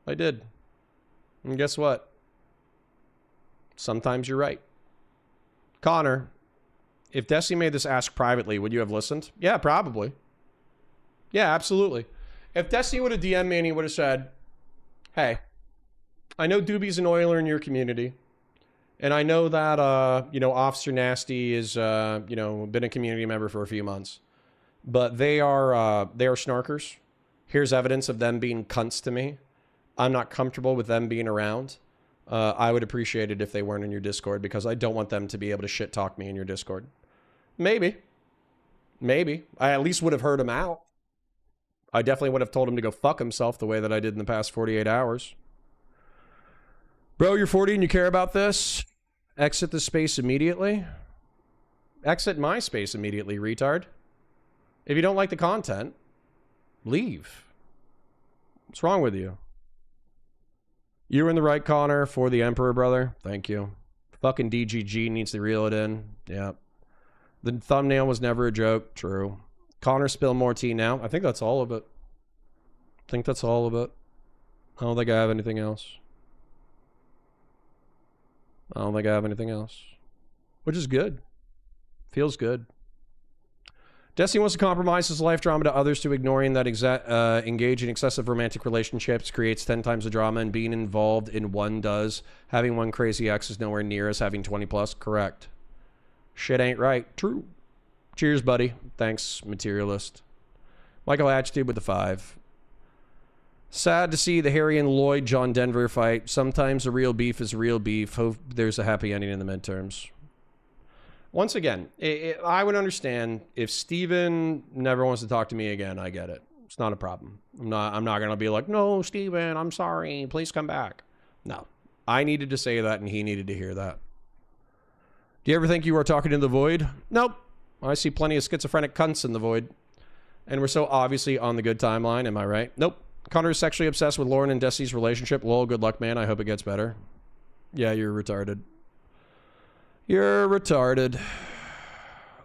I did. And guess what? Sometimes you're right. Connor, if Desi made this ask privately, would you have listened? Yeah, probably. Yeah, absolutely. If Desi would have DM'd me and he would have said, hey, I know Doobie's an oiler in your community, and I know that, Officer Nasty is, been a community member for a few months. But they are snarkers. Here's evidence of them being cunts to me. I'm not comfortable with them being around. I would appreciate it if they weren't in your Discord because I don't want them to be able to shit talk me in your Discord. Maybe. Maybe. I at least would have heard him out. I definitely would have told him to go fuck himself the way that I did in the past 48 hours. Bro, you're 40 and you care about this? Exit the space immediately? Exit my space immediately, retard. If you don't like the content, leave. What's wrong with you? You were in the right, Connor, for the Emperor, brother. Thank you. Fucking DGG needs to reel it in. Yeah. The thumbnail was never a joke. True. Connor, spill more tea now. I think that's all of it. I don't think I have anything else. Which is good. Feels good. Destiny wants to compromise his life drama to others to ignoring that engage in excessive romantic relationships creates 10 times the drama, and being involved in one does. Having one crazy ex is nowhere near as having 20 plus. Correct. Shit ain't right. True. Cheers, buddy. Thanks, materialist. Michael Hatchtube with the 5. Sad to see the Harry and Lloyd John Denver fight. Sometimes a real beef is real beef. Hope there's a happy ending in the midterms. Once again, I would understand if Steven never wants to talk to me again. I get it. It's not a problem. I'm not going to be like, no, Steven, I'm sorry. Please come back. No. I needed to say that and he needed to hear that. Do you ever think you are talking to the void? Nope. I see plenty of schizophrenic cunts in the void. And we're so obviously on the good timeline. Am I right? Nope. Connor is sexually obsessed with Lauren and Destiny's relationship. Lol, good luck, man. I hope it gets better. Yeah, you're retarded. You're retarded.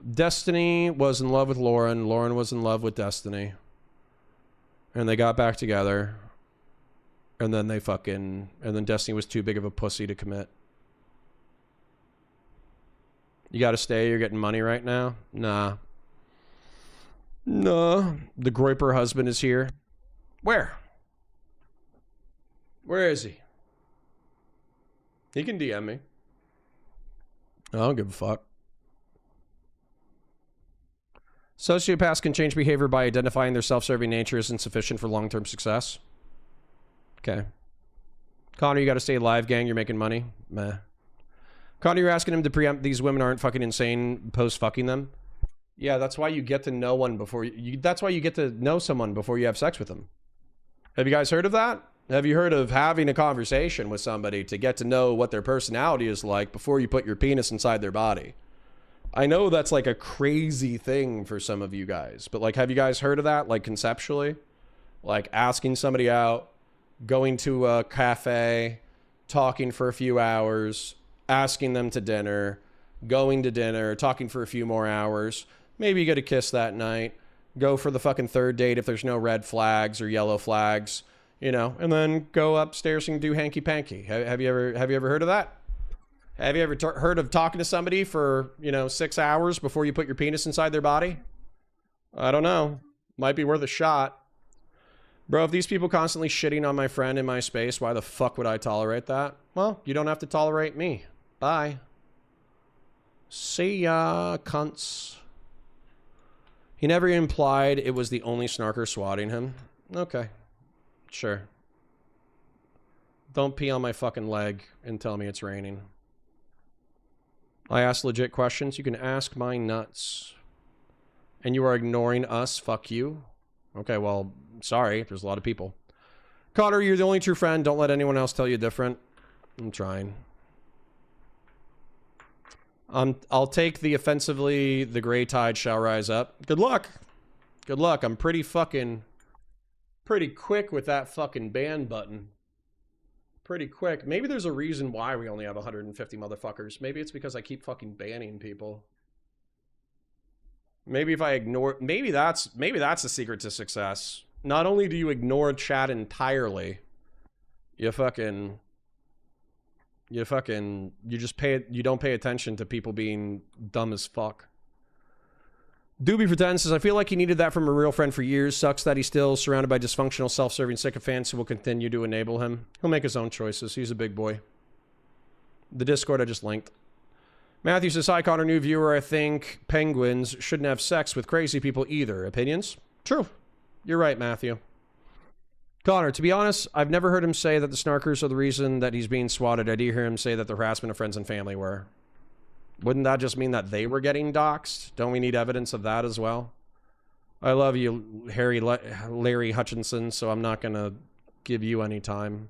Destiny was in love with Lauren. Lauren was in love with Destiny. And they got back together. And then and then Destiny was too big of a pussy to commit. You gotta stay, you're getting money right now? Nah. The Groiper husband is here. Where? Where is he? He can DM me. I don't give a fuck. Sociopaths can change behavior by identifying their self-serving nature as insufficient for long-term success. Okay. Connor, you gotta stay alive, gang. You're making money. Meh. Connor, you're asking him to preempt these women aren't fucking insane post-fucking them? Yeah, that's why you get to know one before that's why you get to know someone before you have sex with them. Have you guys heard of that? Have you heard of having a conversation with somebody to get to know what their personality is like before you put your penis inside their body? I know that's like a crazy thing for some of you guys, but like, have you guys heard of that? Like conceptually? Like asking somebody out, going to a cafe, talking for a few hours, asking them to dinner, going to dinner, talking for a few more hours. Maybe you get a kiss that night. Go for the fucking third date if there's no red flags or yellow flags, you know, and then go upstairs and do hanky panky. Have you ever heard of that? Have you ever heard of talking to somebody for, 6 hours before you put your penis inside their body? I don't know. Might be worth a shot. Bro, if these people constantly shitting on my friend in my space, why the fuck would I tolerate that? Well, you don't have to tolerate me. Bye. See ya, cunts. He never implied it was the only snarker swatting him. Okay. Sure. Don't pee on my fucking leg and tell me it's raining. I ask legit questions. You can ask my nuts. And you are ignoring us. Fuck you. Okay, well, sorry. There's a lot of people. Connor, you're the only true friend. Don't let anyone else tell you different. I'm trying. I'll take the offensively, the gray tide shall rise up. Good luck. Good luck. I'm pretty quick with that fucking ban button. Pretty quick. Maybe there's a reason why we only have 150 motherfuckers. Maybe it's because I keep fucking banning people. Maybe if I ignore, maybe that's the secret to success. Not only do you ignore chat entirely, you don't pay attention to people being dumb as fuck. Doobie Pretend says, I feel like he needed that from a real friend for years. Sucks that he's still surrounded by dysfunctional, self-serving sycophants who will continue to enable him. He'll make his own choices. He's a big boy. The Discord I just linked. Matthew says, hi, Connor, new viewer. I think penguins shouldn't have sex with crazy people either. Opinions? True. You're right, Matthew. Connor, to be honest, I've never heard him say that the snarkers are the reason that he's being swatted. I did hear him say that the harassment of friends and family were. Wouldn't that just mean that they were getting doxxed? Don't we need evidence of that as well? I love you, Larry Hutchinson, so I'm not going to give you any time.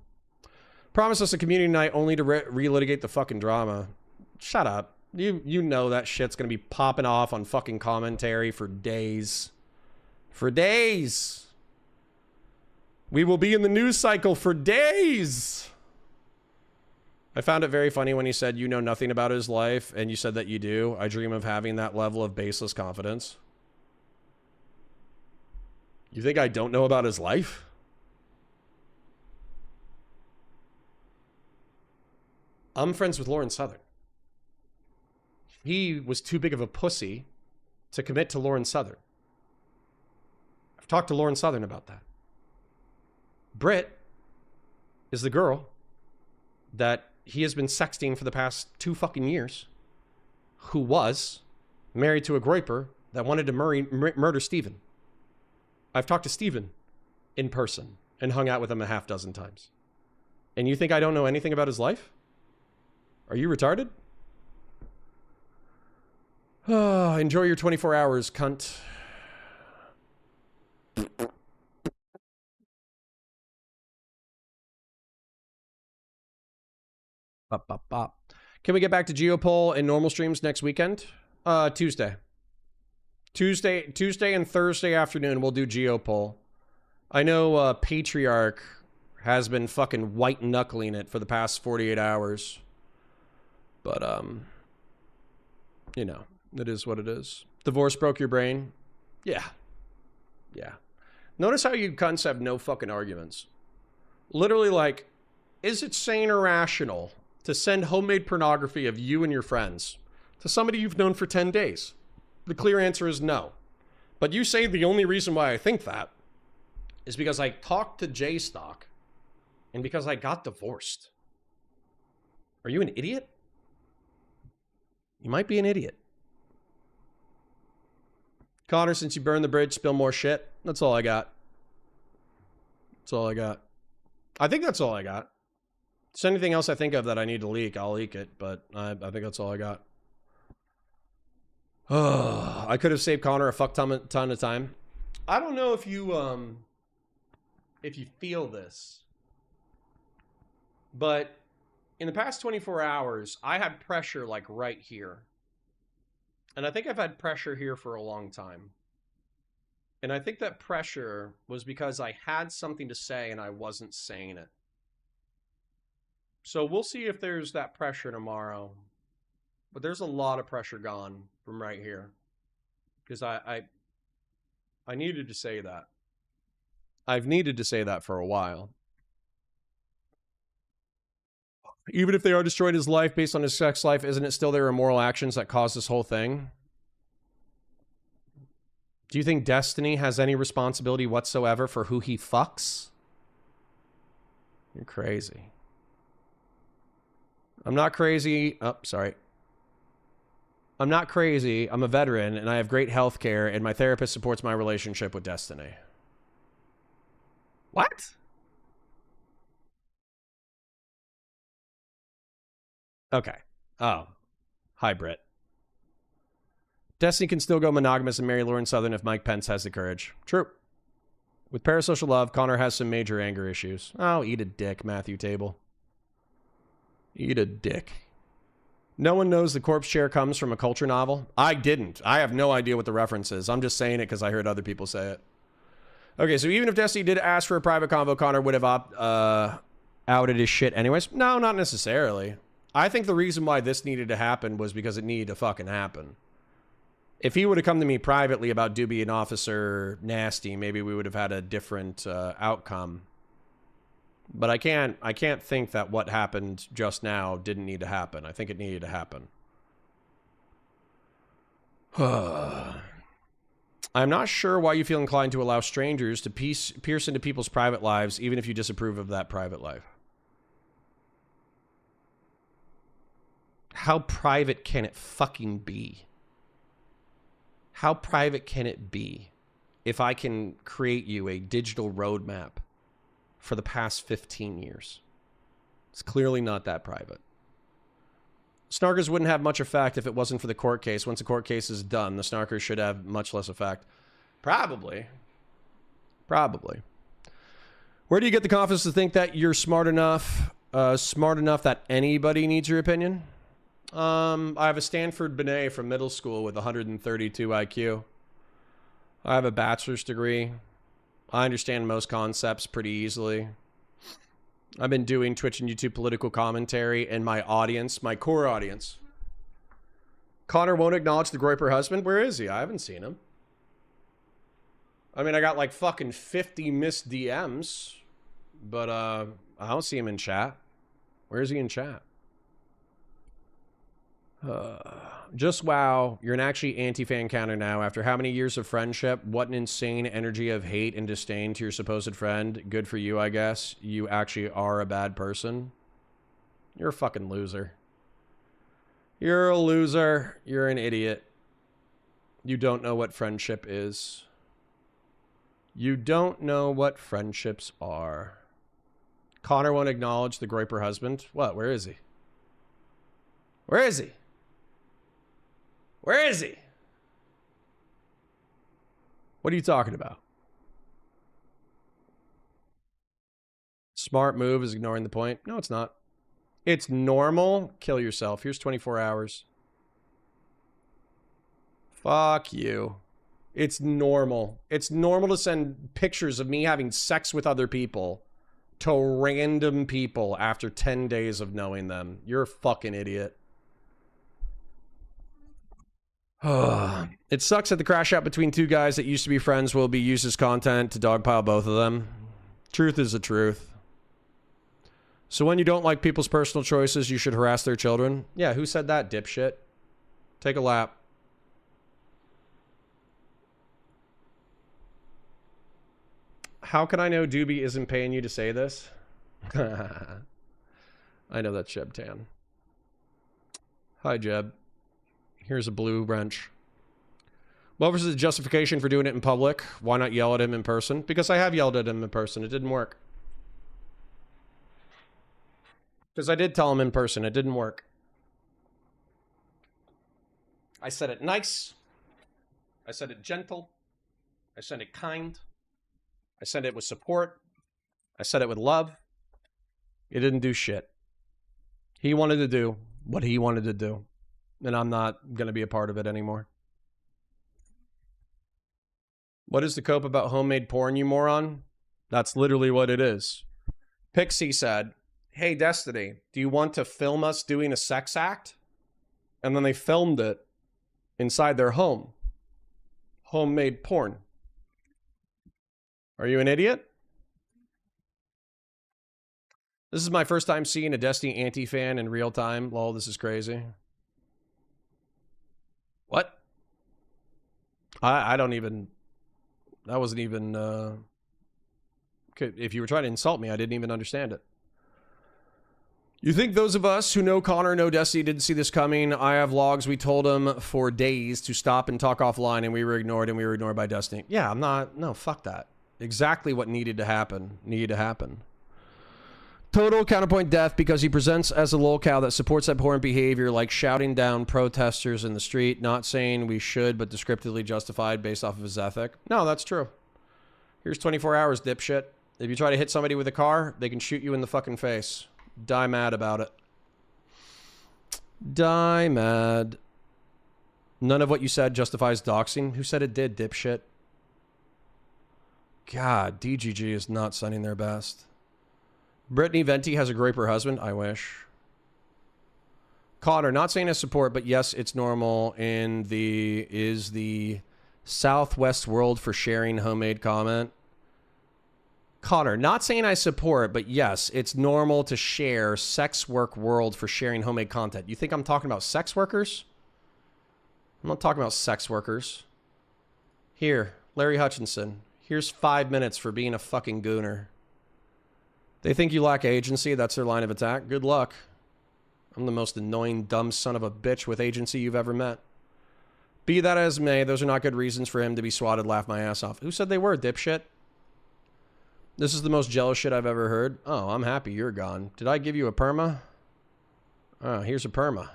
Promise us a community night only to relitigate the fucking drama. Shut up. You know that shit's going to be popping off on fucking commentary for days. For days. We will be in the news cycle for days. I found it very funny when he said you know nothing about his life, and you said that you do. I dream of having that level of baseless confidence. You think I don't know about his life? I'm friends with Lauren Southern. He was too big of a pussy to commit to Lauren Southern. I've talked to Lauren Southern about that. Britt is the girl that he has been sexting for the past 2 fucking years, who was married to a groiper that wanted to murder Steven. I've talked to Steven in person and hung out with him a half dozen times. And you think I don't know anything about his life? Are you retarded? Enjoy your 24 hours, cunt. Bop, bop, bop. Can we get back to Geopol and normal streams next weekend? Tuesday and Thursday afternoon we'll do Geopol. I know Patriarch has been fucking white knuckling it for the past 48 hours. But you know, it is what it is. Divorce broke your brain? Yeah. Yeah. Notice how you cunts have no fucking arguments. Literally, like, is it sane or rational to send homemade pornography of you and your friends to somebody you've known for 10 days? The clear answer is no. But you say the only reason why I think that is because I talked to J-Stock and because I got divorced. Are you an idiot? You might be an idiot. Connor, since you burned the bridge, spill more shit. That's all I got. That's all I got. I think that's all I got. If there's anything else I think of that I need to leak, I'll leak it. But I think that's all I got. I could have saved Connor a fuck ton of time. I don't know if you feel this, but in the past 24 hours, I had pressure like right here. And I think I've had pressure here for a long time. And I think that pressure was because I had something to say and I wasn't saying it. So we'll see if there's that pressure tomorrow. But there's a lot of pressure gone from right here. Because I needed to say that. I've needed to say that for a while. Even if they are destroyed his life based on his sex life, isn't it still their immoral actions that caused this whole thing? Do you think Destiny has any responsibility whatsoever for who he fucks? You're crazy. I'm not crazy. Oh, sorry. I'm not crazy. I'm a veteran and I have great health care and my therapist supports my relationship with Destiny. What? Okay. Oh. Hi, Britt. Destiny can still go monogamous and marry Lauren Southern if Mike Pence has the courage. True. With parasocial love, Connor has some major anger issues. Oh, eat a dick, Matthew Table. Eat a dick. No one knows the corpse chair comes from a culture novel. I didn't. I have no idea what the reference is. I'm just saying it because I heard other people say it. Okay, so even if Destiny did ask for a private convo, Connor would have outed his shit anyways. No, not necessarily. I think the reason why this needed to happen was because it needed to fucking happen. If he would have come to me privately about Doobie and Officer Nasty, maybe we would have had a different outcome. But I can't think that what happened just now didn't need to happen. I think it needed to happen. I'm not sure why you feel inclined to allow strangers to pierce into people's private lives, even if you disapprove of that private life. How private can it fucking be? How private can it be if I can create you a digital roadmap for the past 15 years? It's clearly not that private. Snarkers wouldn't have much effect if it wasn't for the court case. Once the court case is done, the snarkers should have much less effect. Probably. Probably. Where do you get the confidence to think that you're smart enough that anybody needs your opinion? I have a Stanford Benet from middle school with 132 IQ. I have a bachelor's degree. I understand most concepts pretty easily. I've been doing Twitch and YouTube political commentary, and my audience, my core audience. Connor won't acknowledge the Groiper husband. Where is he? I haven't seen him. I mean, I got like fucking 50 missed DMs, but I don't see him in chat. Where is he in chat? Just wow, you're an actually anti-fan counter now. After how many years of friendship? What an insane energy of hate and disdain to your supposed friend. Good for you, I guess. You actually are a bad person. You're a fucking loser. You're a loser. You're an idiot. You don't know what friendship is. You don't know what friendships are. Connor won't acknowledge the Groiper husband. What? Where is he? Where is he? Where is he? What are you talking about? Smart move is ignoring the point. No, it's not. It's normal. Kill yourself. Here's 24 hours. Fuck you. It's normal. It's normal to send pictures of me having sex with other people to random people after 10 days of knowing them. You're a fucking idiot. It sucks that the crash out between two guys that used to be friends will be used as content to dogpile both of them. Truth is the truth. So when you don't like people's personal choices, you should harass their children? Yeah, who said that, dipshit? Take a lap. How can I know Doobie isn't paying you to say this? I know that's Jeb Tan. Hi, Jeb. Here's a blue wrench. What was the justification for doing it in public? Why not yell at him in person? Because I have yelled at him in person. It didn't work. Because I did tell him in person. It didn't work. I said it nice. I said it gentle. I said it kind. I said it with support. I said it with love. It didn't do shit. He wanted to do what he wanted to do. And I'm not going to be a part of it anymore. What is the cope about homemade porn, you moron? That's literally what it is. Pixie said, hey, Destiny, do you want to film us doing a sex act? And then they filmed it inside their home. Homemade porn. Are you an idiot? This is my first time seeing a Destiny anti-fan in real time. Lol, this is crazy. What? I don't even... That wasn't even... if you were trying to insult me, I didn't even understand it. You think those of us who know Connor, know Destiny, didn't see this coming? I have logs. We told him for days to stop and talk offline, and we were ignored, and we were ignored by Destiny. Yeah, I'm not... No, fuck that. Exactly what needed to happen. Total counterpoint death because he presents as a lolcow that supports abhorrent behavior like shouting down protesters in the street, not saying we should, but descriptively justified based off of his ethic. No, that's true. Here's 24 hours, dipshit. If you try to hit somebody with a car, they can shoot you in the fucking face. Die mad about it. Die mad. None of what you said justifies doxing. Who said it did, dipshit? God, DGG is not sending their best. Brittany Venti has a Groiper husband. I wish. Connor, not saying as support, but yes, it's normal in the Southwest world for sharing homemade comment. Connor, not saying I support, but yes, it's normal to share sex work world for sharing homemade content. You think I'm talking about sex workers? I'm not talking about sex workers. Here, Larry Hutchinson. Here's 5 minutes for being a fucking gooner. They think you lack agency. That's their line of attack. Good luck. I'm the most annoying, dumb son of a bitch with agency you've ever met. Be that as may, those are not good reasons for him to be swatted, laugh my ass off. Who said they were, dipshit? This is the most jealous shit I've ever heard. Oh, I'm happy you're gone. Did I give you a perma? Oh, here's a perma.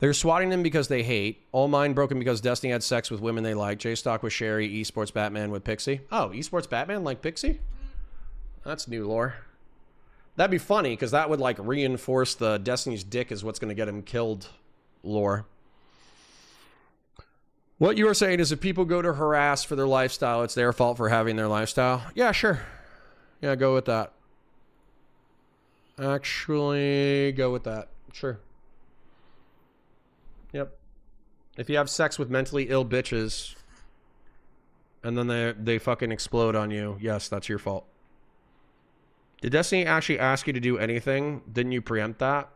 They're swatting him because they hate. All Mine broken because Destiny had sex with women they like. J-Stock with Sherry. Esports Batman with Pixie. Oh, Esports Batman like Pixie? That's new lore. That'd be funny, because that would, like, reinforce the Destiny's dick is what's going to get him killed lore. What you are saying is if people go to harass for their lifestyle, it's their fault for having their lifestyle. Yeah, sure. Yeah, go with that. Actually, go with that. Sure. Yep. If you have sex with mentally ill bitches and then they fucking explode on you, yes, that's your fault. Did Destiny actually ask you to do anything? Didn't you preempt that?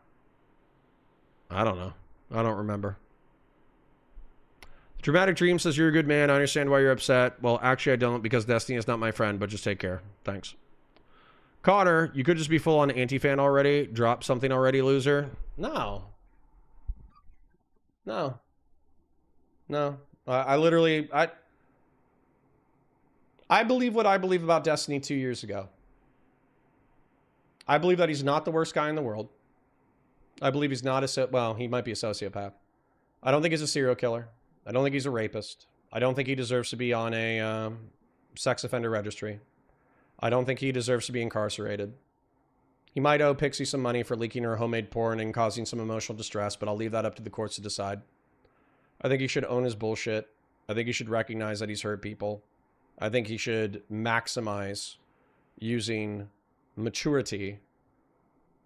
I don't know. I don't remember. Dramatic Dream says, you're a good man. I understand why you're upset. Well, actually, I don't, because Destiny is not my friend, but just take care. Thanks. Connor, you could just be full on anti-fan already. Drop something already, loser. No. No. No. I literally... I believe what I believe about Destiny 2 years ago. I believe that he's not the worst guy in the world. I believe he's not a... Well, he might be a sociopath. I don't think he's a serial killer. I don't think he's a rapist. I don't think he deserves to be on a sex offender registry. I don't think he deserves to be incarcerated. He might owe Pixie some money for leaking her homemade porn and causing some emotional distress, but I'll leave that up to the courts to decide. I think he should own his bullshit. I think he should recognize that he's hurt people. I think he should maximize using maturity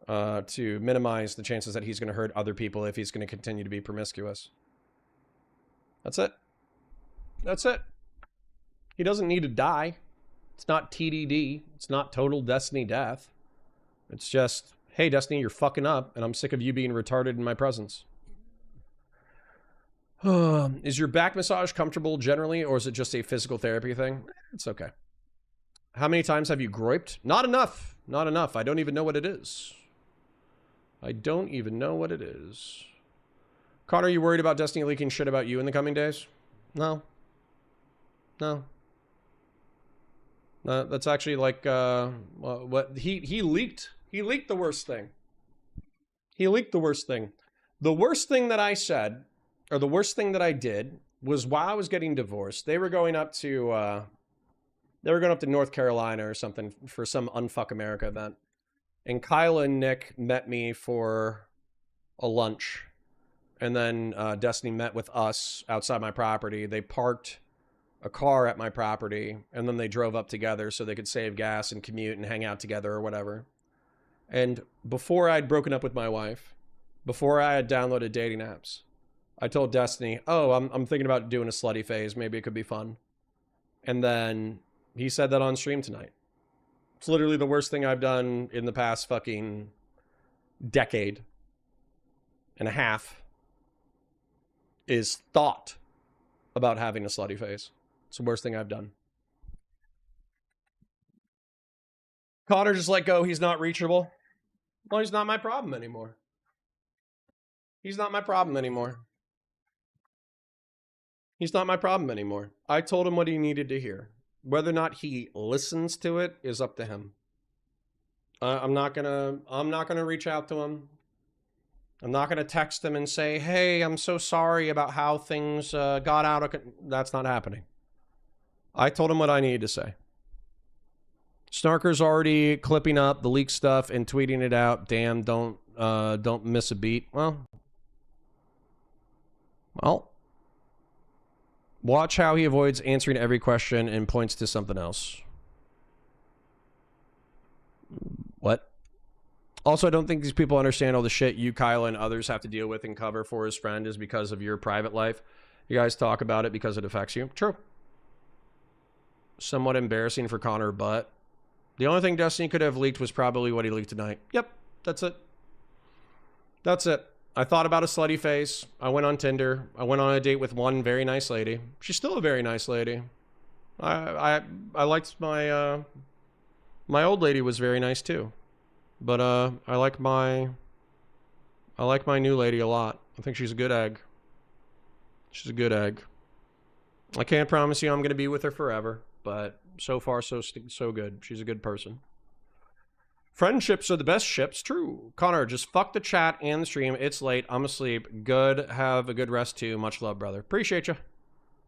to minimize the chances that he's going to hurt other people if he's going to continue to be promiscuous. That's it. That's it. He doesn't need to die. It's not TDD. It's not total Destiny death. It's just, hey, Destiny, you're fucking up, and I'm sick of you being retarded in my presence. Is your back massage comfortable generally, or is it just a physical therapy thing? It's okay. How many times have you groiped? Not enough. Not enough. I don't even know what it is. I don't even know what it is. Connor, are you worried about Destiny leaking shit about you in the coming days? No. No. That's actually like, what he leaked. He leaked the worst thing. He leaked the worst thing. The worst thing that I said, or the worst thing that I did, was while I was getting divorced, they were going up to North Carolina or something for some Unfuck America event. And Kyle and Nick met me for a lunch. And then Destiny met with us outside my property. They parked a car at my property, and then they drove up together so they could save gas and commute and hang out together or whatever. And before I'd broken up with my wife, before I had downloaded dating apps, I told Destiny, oh, I'm thinking about doing a slutty phase. Maybe it could be fun. And then he said that on stream tonight. It's literally the worst thing I've done in the past fucking decade and a half is thought about having a slutty phase. It's the worst thing I've done. Connor just let go. He's not reachable. Well, he's not my problem anymore. He's not my problem anymore. He's not my problem anymore. I told him what he needed to hear. Whether or not he listens to it is up to him. I'm not gonna reach out to him. I'm not gonna text him and say, "Hey, I'm so sorry about how things got out of." That's not happening. I told him what I needed to say. Snarker's already clipping up the leak stuff and tweeting it out. Damn, don't miss a beat. Well, watch how he avoids answering every question and points to something else. What? Also, I don't think these people understand all the shit you, Kyle, and others have to deal with and cover for his friend is because of your private life. You guys talk about it because it affects you. True. Somewhat embarrassing for Connor, but the only thing Destiny could have leaked was probably what he leaked tonight. Yep, that's it. That's it. I thought about a slutty face. I went on Tinder. I went on a date with one very nice lady. She's still a very nice lady. I liked my my old lady was very nice too. But I like my new lady a lot. I think she's a good egg. She's a good egg. I can't promise you I'm going to be with her forever, but so far so good. She's a good person. Friendships are the best ships. True. Connor, just fuck the chat and the stream. It's late. I'm asleep. Good. Have a good rest too. Much love, brother. Appreciate you.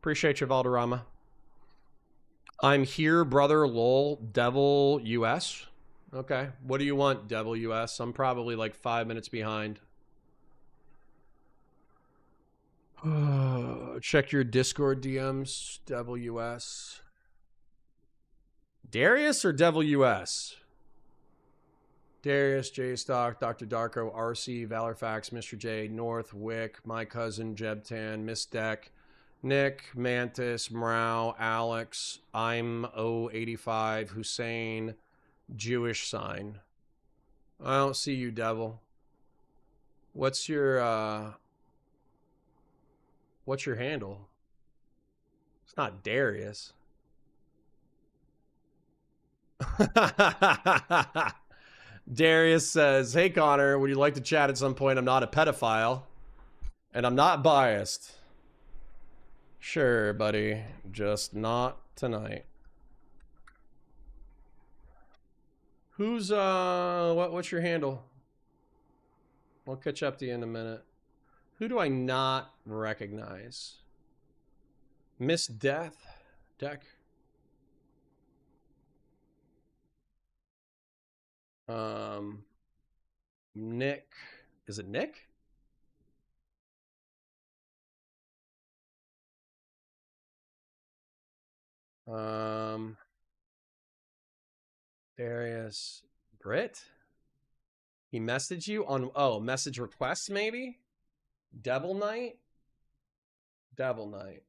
Appreciate you, Valderrama. I'm here, brother. Lol. Devil US. Okay. What do you want, Devil US? I'm probably like 5 minutes behind. Check your Discord DMs, Devil US. Darius or Devil US? Darius, J Stock, Dr. Darko, RC, Valorfax, Mr. J, North, Wick, my cousin, Jebtan, Miss Deck, Nick, Mantis, Mrau, Alex, I'm 085, Hussein, Jewish sign. I don't see you, Devil. What's your handle? It's not Darius. Darius says, hey Connor, would you like to chat at some point? I'm not a pedophile and I'm not biased. Sure, buddy, just not tonight. Who's what's your handle? I'll catch up to you in a minute. Who do I not recognize? Miss Death Deck. Nick. Is it Nick? Darius. Britt? He messaged you on, message requests maybe? Devil Knight? Devil Knight.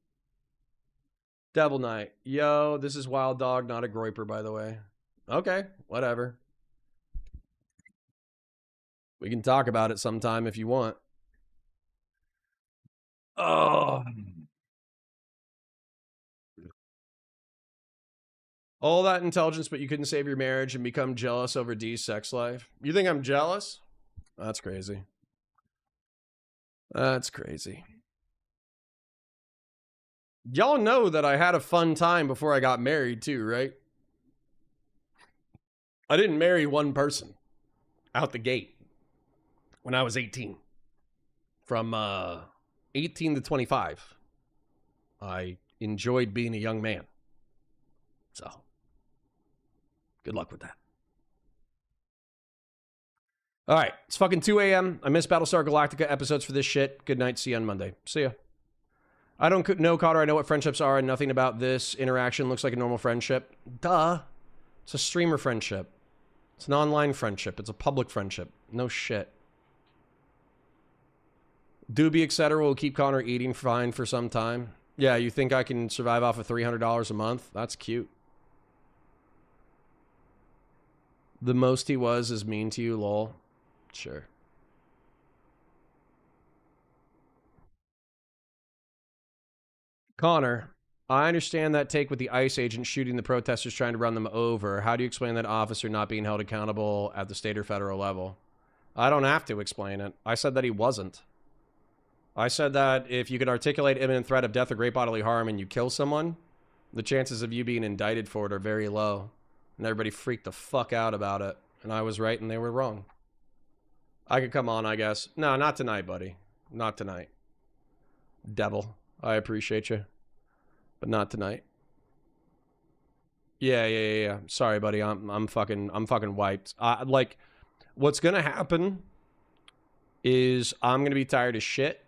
Devil Knight. Yo, this is Wild Dog, not a groiper, by the way. Okay, whatever. We can talk about it sometime if you want. Oh. All that intelligence, but you couldn't save your marriage and become jealous over D's sex life. You think I'm jealous? That's crazy. That's crazy. Y'all know that I had a fun time before I got married too, right? I didn't marry one person out the gate when I was 18. From 18 to 25, I enjoyed being a young man. So, good luck with that. All right, it's fucking 2 a.m. I missed Battlestar Galactica episodes for this shit. Good night. See you on Monday. See ya. I don't know, Cotter. I know what friendships are, and nothing about this interaction looks like a normal friendship. Duh. It's a streamer friendship. It's an online friendship. It's a public friendship. No shit. Doobie, etc. will keep Connor eating fine for some time. Yeah, you think I can survive off of $300 a month? That's cute. The most he was is mean to you, lol. Sure. Connor, I understand that take with the ICE agent shooting the protesters trying to run them over. How do you explain that officer not being held accountable at the state or federal level? I don't have to explain it. I said that he wasn't. I said that if you could articulate imminent threat of death or great bodily harm and you kill someone, the chances of you being indicted for it are very low. And everybody freaked the fuck out about it. And I was right and they were wrong. I could come on, I guess. No, not tonight, buddy. Not tonight. Devil, I appreciate you. But not tonight. Yeah. Sorry, buddy. I'm fucking wiped. Like, what's gonna happen is I'm gonna be tired as shit.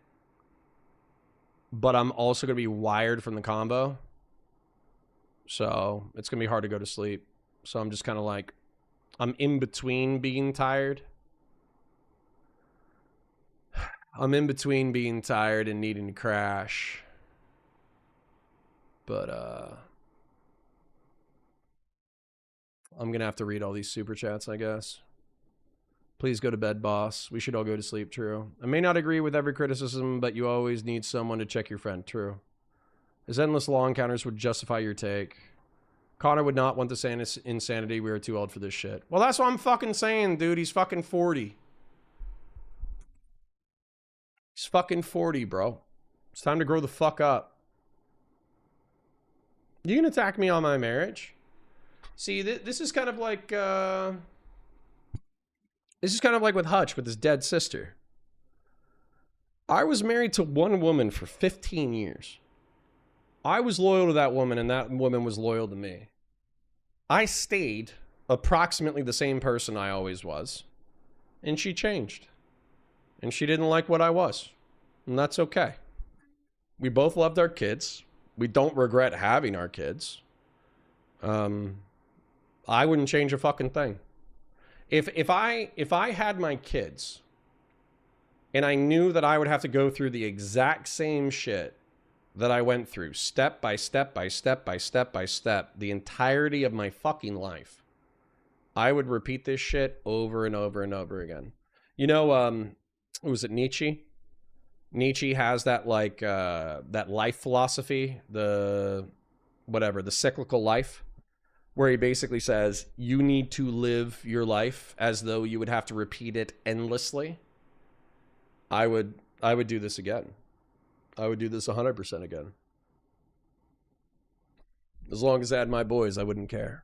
But I'm also gonna be wired from the combo. So it's gonna be hard to go to sleep. So I'm just kind of like, I'm in between being tired. I'm in between being tired and needing to crash. But, I'm gonna have to read all these super chats, I guess. Please go to bed, boss. We should all go to sleep, true. I may not agree with every criticism, but you always need someone to check your friend, true. His endless law encounters would justify your take. Connor would not want to say insanity. We are too old for this shit. Well, that's what I'm fucking saying, dude. He's fucking 40. He's fucking 40, bro. It's time to grow the fuck up. You can attack me on my marriage. See, this is kind of like, This is kind of like with Hutch with his dead sister. I was married to one woman for 15 years. I was loyal to that woman, and that woman was loyal to me. I stayed approximately the same person I always was, and she changed. And she didn't like what I was, and that's okay. We both loved our kids. We don't regret having our kids. I wouldn't change a fucking thing. If I had my kids and I knew that I would have to go through the exact same shit that I went through, step by step by step by step by step, the entirety of my fucking life, I would repeat this shit over and over and over again. You know, was it Nietzsche? Nietzsche has that like that life philosophy, the cyclical life, where he basically says you need to live your life as though you would have to repeat it endlessly. I would do this again. I would do this 100% again. As long as I had my boys, I wouldn't care.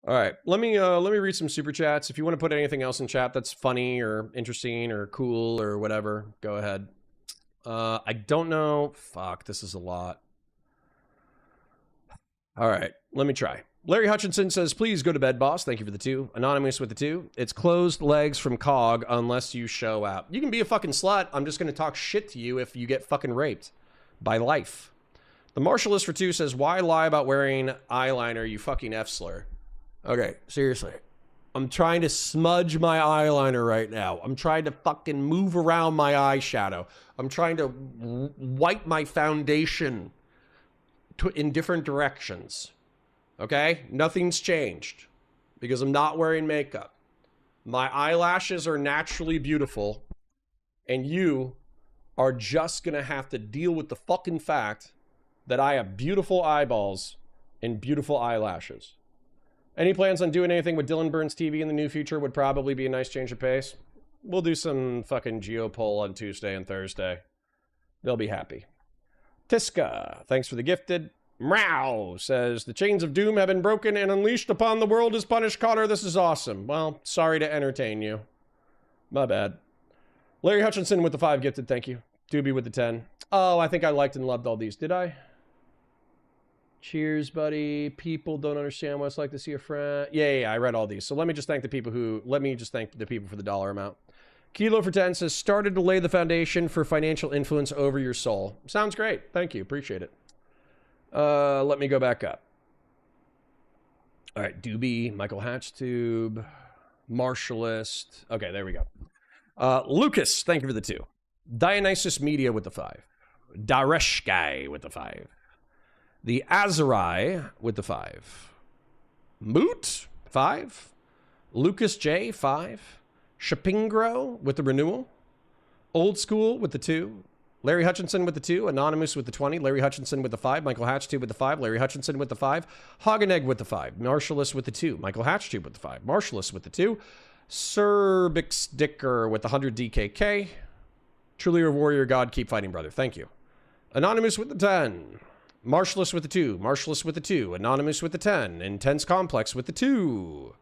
All right, let me read some super chats. If you want to put anything else in chat that's funny or interesting or cool or whatever, go ahead. I don't know. Fuck, this is a lot. All right, let me try. Larry Hutchinson says, please go to bed, boss. Thank you for the 2. Anonymous with the 2. It's closed legs from COG unless you show out. You can be a fucking slut. I'm just going to talk shit to you if you get fucking raped by life. The Marshallist for 2 says, why lie about wearing eyeliner, you fucking F-slur? Okay, seriously. I'm trying to smudge my eyeliner right now. I'm trying to fucking move around my eyeshadow. I'm trying to wipe my foundation in different directions. Okay? Nothing's changed because I'm not wearing makeup. My eyelashes are naturally beautiful, and you are just gonna have to deal with the fucking fact that I have beautiful eyeballs and beautiful eyelashes. Any plans on doing anything with Dylan Burns TV in the new future would probably be a nice change of pace. We'll do some fucking Geopoll on Tuesday and Thursday. They'll be happy. Tiska, thanks for the gifted. Meow says, the chains of doom have been broken and unleashed upon the world is punished. Connor, this is awesome. Well, sorry to entertain you. My bad. Larry Hutchinson with the 5 gifted, thank you. Doobie with the 10. Oh, I think I liked and loved all these. Did I? Cheers, buddy. People don't understand what it's like to see a friend. Yeah, I read all these. So let me just thank the people for the dollar amount. Kilo for 10 says, started to lay the foundation for financial influence over your soul. Sounds great. Thank you. Appreciate it. Let me go back up. All right. Doobie, Michael Hatchtube, Marshallist. Okay, there we go. Lucas, thank you for the 2. Dionysus Media with the 5. Daresh Guy with the 5. The Azarai with the 5. Moot, 5. Lucas J, 5. Shapingro with the renewal. Old School with the 2. Larry Hutchinson with the 2. Anonymous with the 20. Larry Hutchinson with the 5. Michael Hatchtube with the 5. Larry Hutchinson with the 5. Hoggenegg with the 5. Marshallist with the 2. Michael Hatchtube with the 5. Marshallist with the 2. Serbix Dicker with the 100 DKK. Truly a warrior god. Keep fighting, brother. Thank you. Anonymous with the 10. Marshallist with the 2. Marshallist with the 2. Anonymous with the 10. Intense Complex with the 2.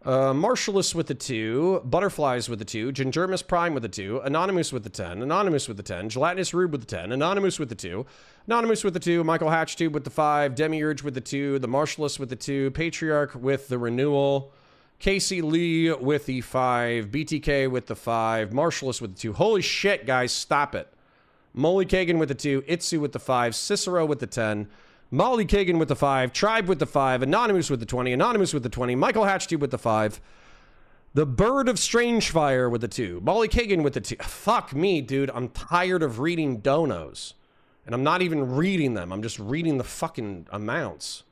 Marshallist with the 2. Butterflies with the 2. Gingermus Prime with the 2. Anonymous with the 10. Anonymous with the 10. Gelatinous Rube with the 10. Anonymous with the 2. Anonymous with the 2. Michael Hatchtube with the 5. Demiurge with the 2. The Marshallist with the 2. Patriarch with the renewal. Casey Lee with the 5. BTK with the 5. Marshallist with the 2. Holy shit, guys. Stop it. Molly Kagan with the 2, Itsu with the 5, Cicero with the 10, Molly Kagan with the 5, Tribe with the 5, Anonymous with the 20, Anonymous with the 20, Michael Hatchtube with the 5, The Bird of Strangefire with the 2, Molly Kagan with the 2. Fuck me, dude. I'm tired of reading donos. And I'm not even reading them. I'm just reading the fucking amounts.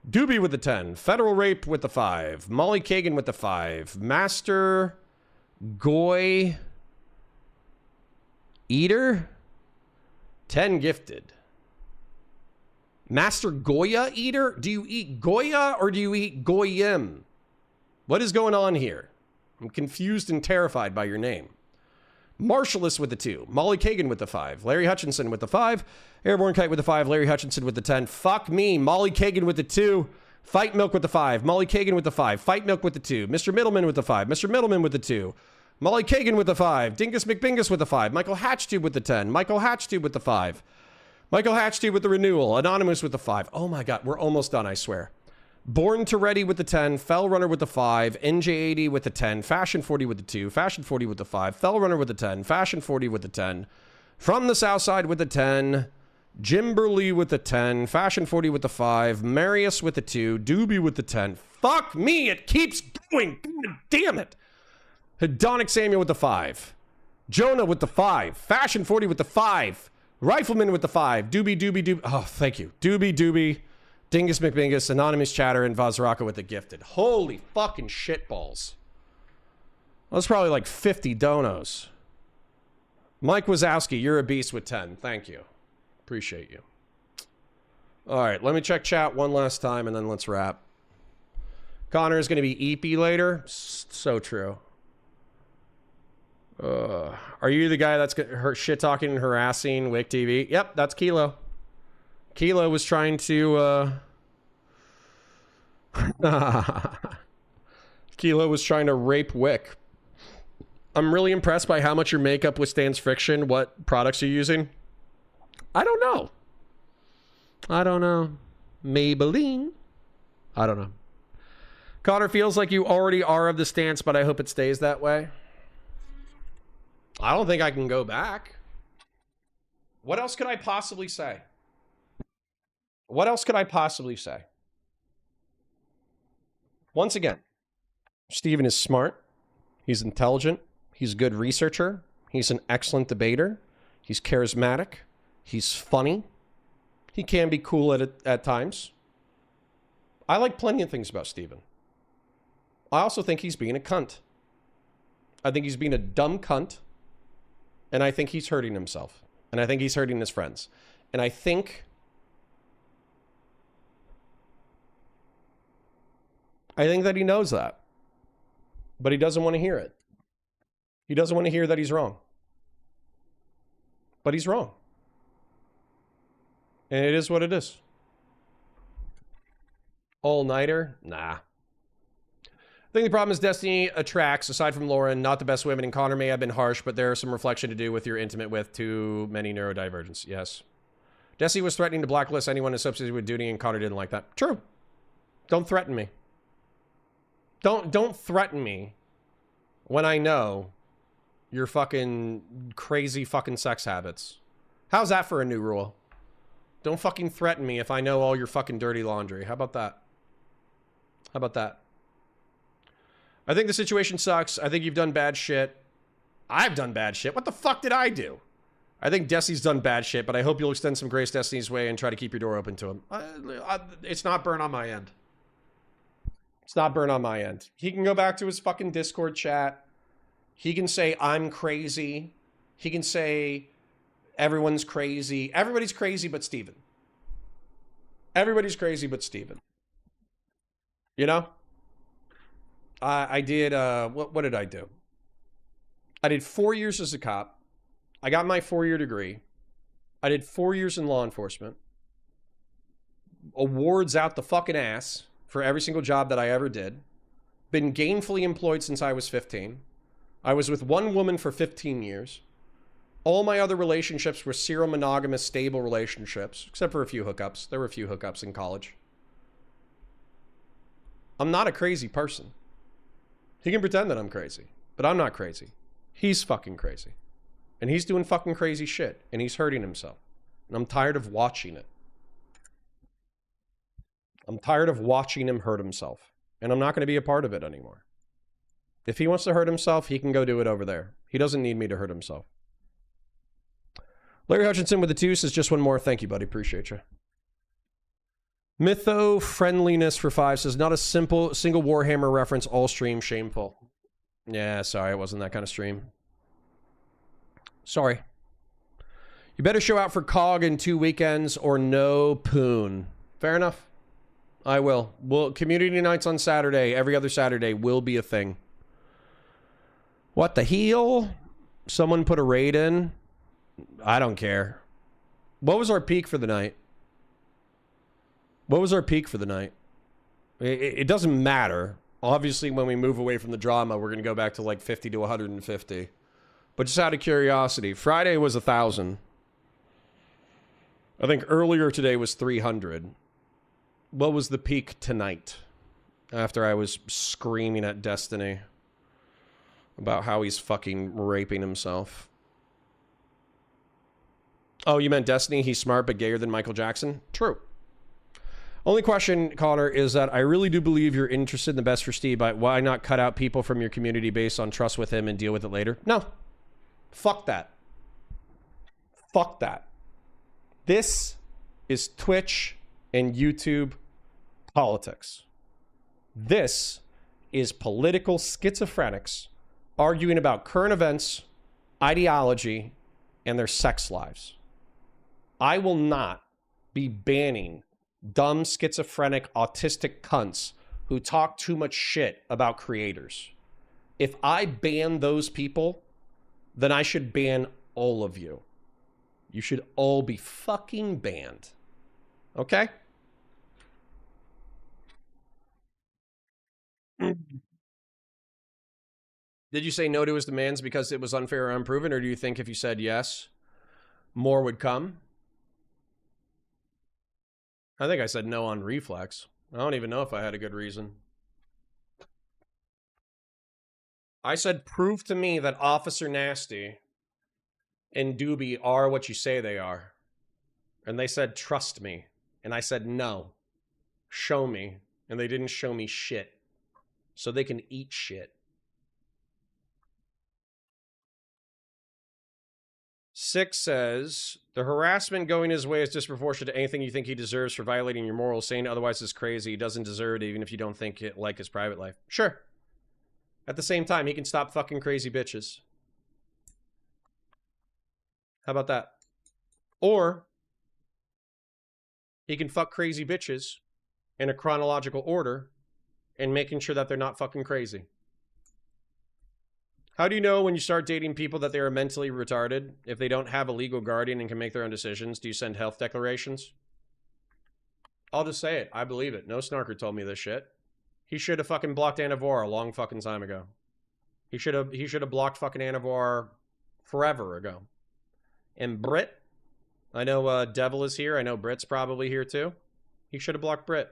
Doobie with the 10, Federal Rape with the 5, Molly Kagan with the 5, Master Goy Eater? 10 gifted. Master Goya Eater? Do you eat Goya or do you eat Goyim? What is going on here? I'm confused and terrified by your name. Marshallist with the 2. Molly Kagan with the 5. Larry Hutchinson with the 5. Airborne Kite with the 5. Larry Hutchinson with the 10. Fuck me. Molly Kagan with the 2. Fight Milk with the 5. Molly Kagan with the 5. Fight Milk with the 2. Mr. Middleman with the 5. Mr. Middleman with the 2. Molly Kagan with the 5. Dingus McBingus with the 5. Michael Hatchtube with the 10. Michael Hatchtube with the 5. Michael Hatchtube with the renewal. Anonymous with the 5. Oh my God, we're almost done, I swear. Born to Ready with the 10. Fell Runner with the 5. NJ80 with the 10. Fashion 40 with the 2. Fashion 40 with the 5. Fell Runner with the 10. Fashion 40 with the 10. From the South Side with the 10. Jimberly with the 10. Fashion 40 with the 5. Marius with the 2. Doobie with the 10. Fuck me, it keeps going. God damn it. Hedonic Samuel with the 5. Jonah with the 5. Fashion 40 with the 5. Rifleman with the 5. Doobie. Oh, thank you. Doobie. Dingus McBingus, Anonymous Chatter, and Vazraka with the gifted. Holy fucking shitballs. That's probably like 50 donos. Mike Wazowski, you're a beast with 10. Thank you. Appreciate you. All right, let me check chat one last time and then let's wrap. Connor is going to be EP later. So true. Are you the guy that's shit talking and harassing Wick TV? Yep, that's Kilo. Kilo was trying to Kilo was trying to rape Wick. I'm really impressed by how much your makeup withstands friction. What products you're using? I don't know. Maybelline. I don't know. Connor feels like you already are of the stance, but I hope it stays that way. I don't think I can go back. What else could I possibly say? Once again, Steven is smart. He's intelligent. He's a good researcher. He's an excellent debater. He's charismatic. He's funny. He can be cool at times. I like plenty of things about Steven. I also think he's being a cunt. I think he's being a dumb cunt. And I think he's hurting himself. And I think he's hurting his friends. And I think that he knows that. But he doesn't want to hear it. He doesn't want to hear that he's wrong. But he's wrong. And it is what it is. All-nighter? Nah. I think the problem is Destiny attracts, aside from Lauren, not the best women, and Connor may have been harsh, but there's some reflection to do with you're intimate with too many neurodivergence. Yes. Destiny was threatening to blacklist anyone associated with duty, and Connor didn't like that. True. Don't threaten me. Don't threaten me when I know your fucking crazy fucking sex habits. How's that for a new rule? Don't fucking threaten me if I know all your fucking dirty laundry. How about that? I think the situation sucks. I think you've done bad shit. I've done bad shit. What the fuck did I do? I think Desi's done bad shit, but I hope you'll extend some grace Destiny's way and try to keep your door open to him. It's not burn on my end. He can go back to his fucking Discord chat. He can say, I'm crazy. He can say, everyone's crazy. Everybody's crazy but Steven. You know? I did, what did I do? I did 4 years as a cop. I got my 4-year degree. I did 4 years in law enforcement. Awards out the fucking ass for every single job that I ever did. Been gainfully employed since I was 15. I was with one woman for 15 years. All my other relationships were serial-monogamous, stable relationships, except for a few hookups. There were a few hookups in college. I'm not a crazy person. He can pretend that I'm crazy, but I'm not crazy. He's fucking crazy. And he's doing fucking crazy shit, and he's hurting himself. And I'm tired of watching it. I'm tired of watching him hurt himself. And I'm not going to be a part of it anymore. If he wants to hurt himself, he can go do it over there. He doesn't need me to hurt himself. Larry Hutchinson with the 2 says, just one more. Thank you, buddy. Appreciate you. Mytho Friendliness for 5 says, not a single Warhammer reference, all stream, shameful. Yeah, sorry, it wasn't that kind of stream. Sorry. You better show out for COG in 2 weekends or no poon. Fair enough. I will. Well, community nights on Saturday, every other Saturday, will be a thing. What the hell? Someone put a raid in? I don't care. What was our peak for the night? It doesn't matter. Obviously, when we move away from the drama, we're going to go back to like 50 to 150. But just out of curiosity, Friday was 1,000. I think earlier today was 300. What was the peak tonight? After I was screaming at Destiny about how he's fucking raping himself. Oh, you meant Destiny? He's smart but gayer than Michael Jackson? True. Only question, Connor, is that I really do believe you're interested in the best for Steve, but why not cut out people from your community based on trust with him and deal with it later? No. Fuck that. Fuck that. This is Twitch and YouTube politics. This is political schizophrenics arguing about current events, ideology, and their sex lives. I will not be banning dumb, schizophrenic, autistic cunts who talk too much shit about creators. If I ban those people, then I should ban all of you. You should all be fucking banned. Okay? Did you say no to his demands because it was unfair or unproven, or do you think if you said yes, more would come? I think I said no on reflex. I don't even know if I had a good reason. I said, prove to me that Officer Nasty and Doobie are what you say they are. And they said, trust me. And I said, no. Show me. And they didn't show me shit. So they can eat shit. Six says, the harassment going his way is disproportionate to anything you think he deserves for violating your morals. Saying otherwise is crazy. He doesn't deserve it even if you don't think it like his private life. Sure. At the same time, he can stop fucking crazy bitches. How about that? Or he can fuck crazy bitches in a chronological order and making sure that they're not fucking crazy. How do you know when you start dating people that they are mentally retarded? If they don't have a legal guardian and can make their own decisions, do you send health declarations? I'll just say it. I believe it. No snarker told me this shit. He should have fucking blocked Anavor a long fucking time ago. He should have blocked fucking Anavor forever ago. And Brit, I know Devil is here. I know Brit's probably here too. He should have blocked Brit.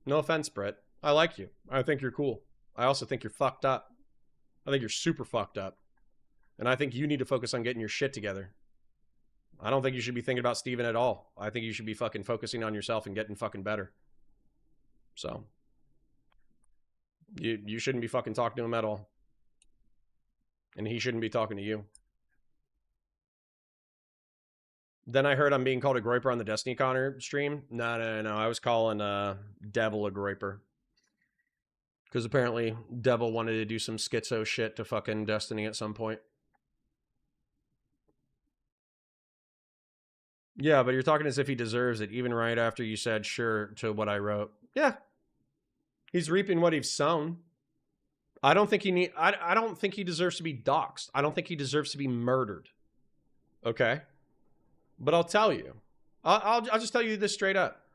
No offense, Brit. I like you. I think you're cool. I also think you're fucked up. I think you're super fucked up. And I think you need to focus on getting your shit together. I don't think you should be thinking about Steven at all. I think you should be fucking focusing on yourself and getting fucking better. So. You shouldn't be fucking talking to him at all. And he shouldn't be talking to you. Then I heard I'm being called a groiper on the Destiny Connor stream. No. I was calling Devil a groiper. Because apparently Devil wanted to do some schizo shit to fucking Destiny at some point. Yeah, but you're talking as if he deserves it, even right after you said sure to what I wrote. Yeah. He's reaping what he's sown. I don't think I don't think he deserves to be doxxed. I don't think he deserves to be murdered. Okay? But I'll tell you. I'll just tell you this straight up.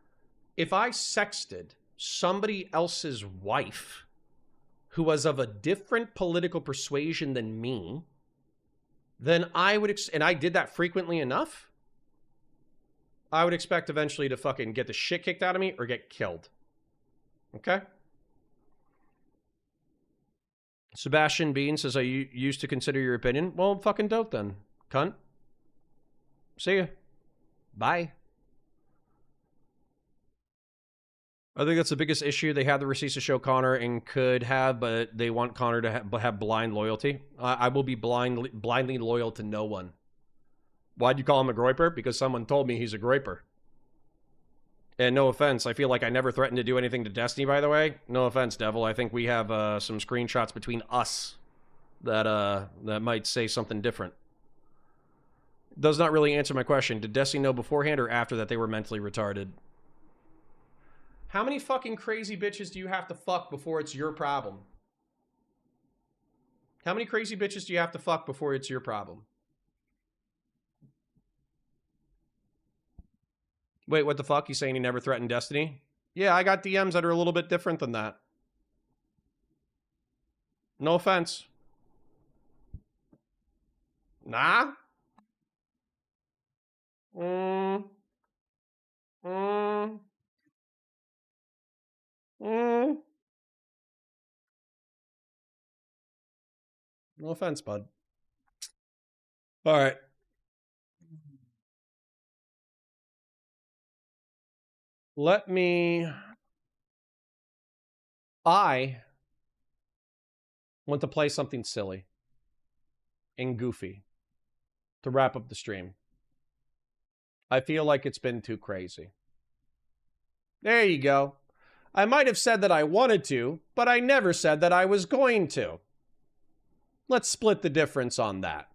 If I sexted somebody else's wife who was of a different political persuasion than me, then I would, and I did that frequently enough, I would expect eventually to fucking get the shit kicked out of me or get killed. Okay? Sebastian Bean says, I used to consider your opinion. Well, fucking dope then, cunt. See ya. Bye. I think that's the biggest issue. They have the receipts to show Connor and could have, but they want Connor to have blind loyalty. I will be blindly loyal to no one. Why'd you call him a groiper? Because someone told me he's a groiper. And no offense, I feel like I never threatened to do anything to Destiny, by the way. No offense, Devil. I think we have some screenshots between us that might say something different. Does not really answer my question. Did Destiny know beforehand or after that they were mentally retarded? How many fucking crazy bitches do you have to fuck before it's your problem? How many crazy bitches do you have to fuck before it's your problem? Wait, what the fuck? You saying he never threatened Destiny? Yeah, I got DMs that are a little bit different than that. No offense. Nah? Mm. Mm. Mm. No offense, bud. All right. I want to play something silly and goofy to wrap up the stream. I feel like it's been too crazy. There you go. I might have said that I wanted to, but I never said that I was going to. Let's split the difference on that.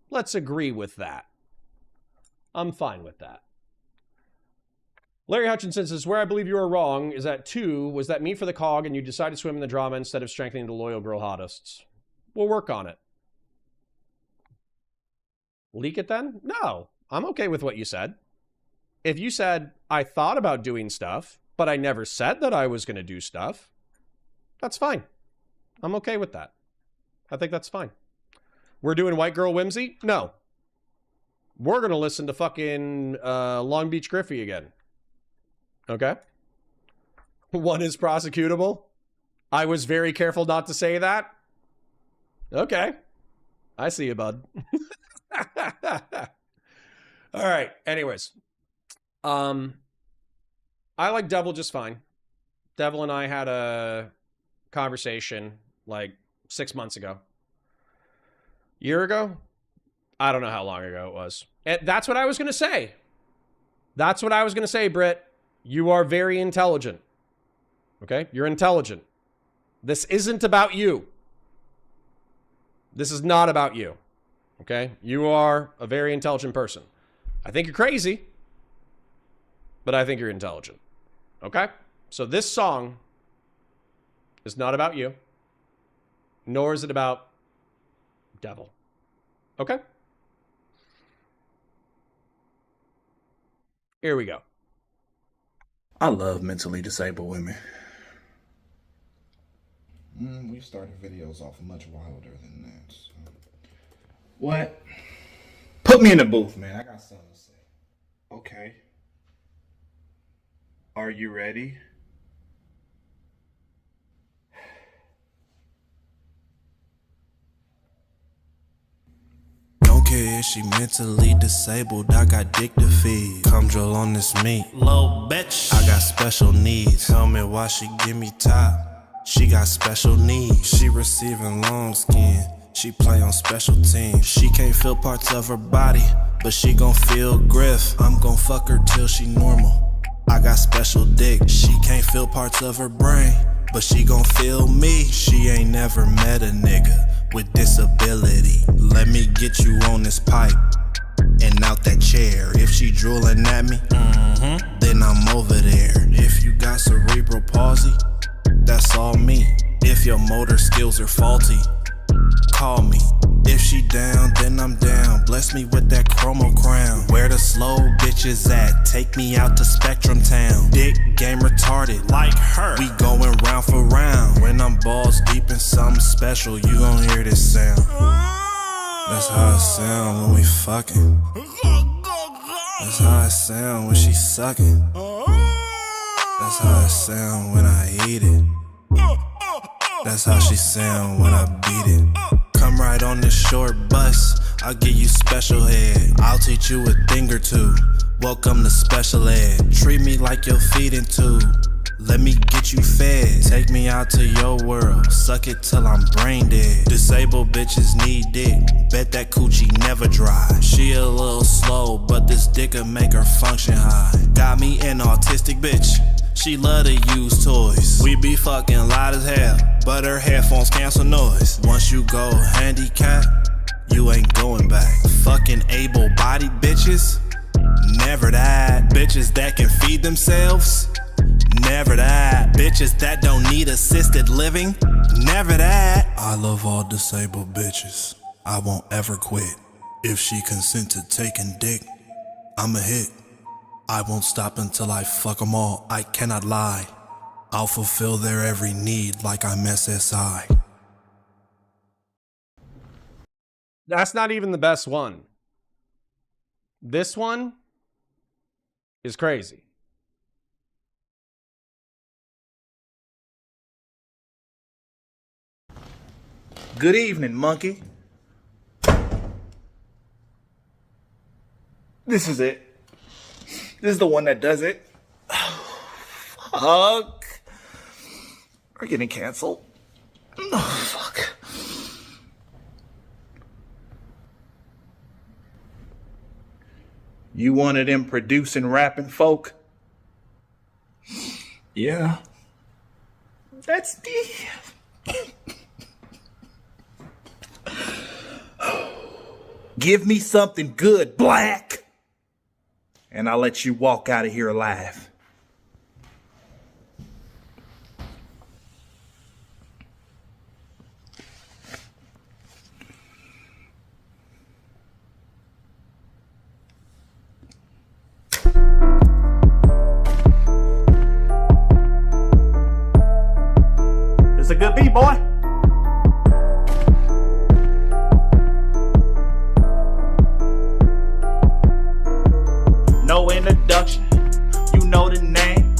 Let's agree with that. I'm fine with that. Larry Hutchinson says, where I believe you are wrong is that 2 was that meat for the cog and you decided to swim in the drama instead of strengthening the loyal girl hottists. We'll work on it. Leak it then? No, I'm okay with what you said. If you said, I thought about doing stuff, but I never said that I was going to do stuff, that's fine. I'm okay with that. I think that's fine. We're doing White Girl Whimsy? No. We're going to listen to fucking Long Beach Griffey again. Okay? One is prosecutable. I was very careful not to say that. Okay. I see you, bud. All right. Anyways. I like Devil just fine. Devil and I had a conversation like 6 months ago. Year ago? I don't know how long ago it was. And that's what I was going to say. That's what I was going to say, Britt. You are very intelligent. Okay? You're intelligent. This isn't about you. This is not about you. Okay? You are a very intelligent person. I think you're crazy, but I think you're intelligent. Okay? So this song is not about you, nor is it about Devil. Okay? Here we go. I love mentally disabled women. We've started videos off much wilder than that. So. What? Put me in the booth, man. I got something to say. Okay. Are you ready? Don't care if she mentally disabled, I got dick to feed. Come drill on this meat. Low bitch. I got special needs. Tell me why she give me top. She got special needs. She receiving long skin. She play on special teams. She can't feel parts of her body, but she gon' feel griff. I'm gon' fuck her till she normal. I got special dick. She can't feel parts of her brain, but she gon' feel me. She ain't never met a nigga with disability. Let me get you on this pipe and out that chair. If she drooling at me, then I'm over there. If you got cerebral palsy, that's all me. If your motor skills are faulty, call me. If she down, then I'm down. Bless me with that chromo crown. Where the slow bitches at? Take me out to Spectrum Town. Dick game retarded, like her. We going round for round. When I'm balls deep in something special, you gon' hear this sound. That's how it sound when we fucking. That's how it sound when she sucking. That's how it sound when I eat it. That's how she sound when I beat it. Come right on this short bus, I'll give you special head. I'll teach you a thing or two. Welcome to special ed. Treat me like your feeding tube. Let me get you fed. Take me out to your world. Suck it till I'm brain dead. Disabled bitches need dick. Bet that coochie never dry. She a little slow, but this dick'll make her function high. Got me an autistic bitch. She love to use toys. We be fucking loud as hell, but her headphones cancel noise. Once you go handicap, you ain't going back. Fucking able-bodied bitches, never that. Bitches that can feed themselves, never that. Bitches that don't need assisted living, never that. I love all disabled bitches. I won't ever quit. If she consent to taking dick, I'm a hit. I won't stop until I fuck them all, I cannot lie. I'll fulfill their every need like I'm SSI. That's not even the best one. This one is crazy. Good evening, monkey. This is it. This is the one that does it. Fuck. We're getting canceled. Oh, fuck. You one of them producing, rapping folk? Yeah. That's the... Give me something good, black, and I'll let you walk out of here alive. It's a good beat, boy. No introduction, you know the name.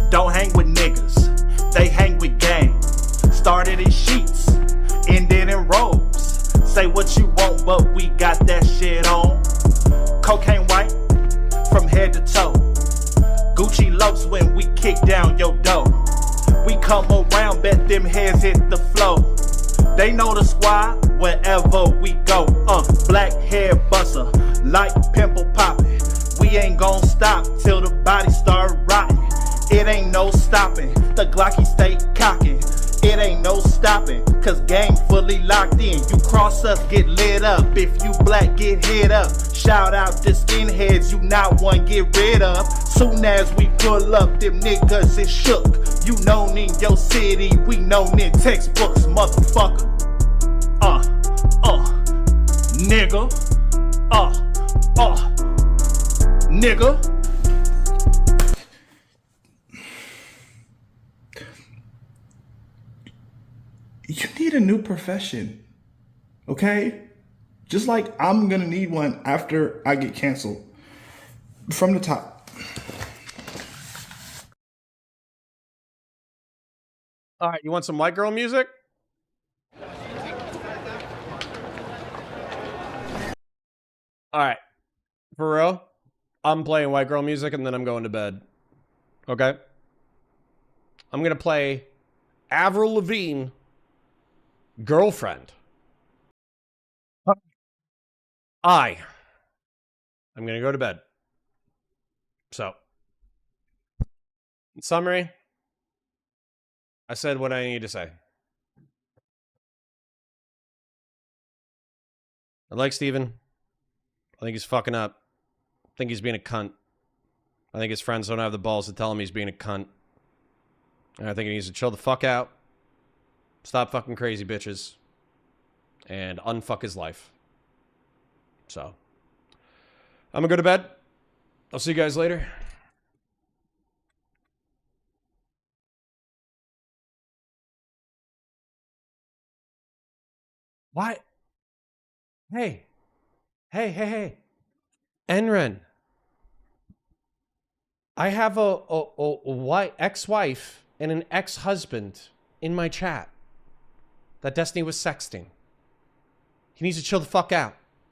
Don't hang with niggas, they hang with gang. Started in sheets, ended in robes. Say what you want, but we got that shit on. Cocaine white, from head to toe. Gucci loafs when we kick down your door. We come around, bet them heads hit the floor. They know the squad wherever we go. Black hair buster, like pimple poppin'. We ain't gon' stop till the body start rotting. It ain't no stopping, the Glocky stay cocking. It ain't no stopping, cause gang fully locked in. You cross us, get lit up. If you black, get hit up. Shout out to skinheads, you not one get rid of. Soon as we pull up, them niggas is shook. You known in your city, we known in textbooks, motherfucker. Nigga. Nigga. You need a new profession, okay? Just like I'm gonna need one after I get canceled. From the top. All right, you want some white girl music? All right, for real, I'm playing white girl music and then I'm going to bed. Okay? I'm gonna play Avril Lavigne, Girlfriend. I'm gonna go to bed. So, in summary, I said what I need to say. I like Steven. I think he's fucking up. I think he's being a cunt. I think his friends don't have the balls to tell him he's being a cunt. And I think he needs to chill the fuck out. Stop fucking crazy bitches. And unfuck his life. So, I'm gonna go to bed. I'll see you guys later. What? Hey. Hey. Enren. I have a ex-wife and an ex-husband in my chat that Destiny was sexting. He needs to chill the fuck out.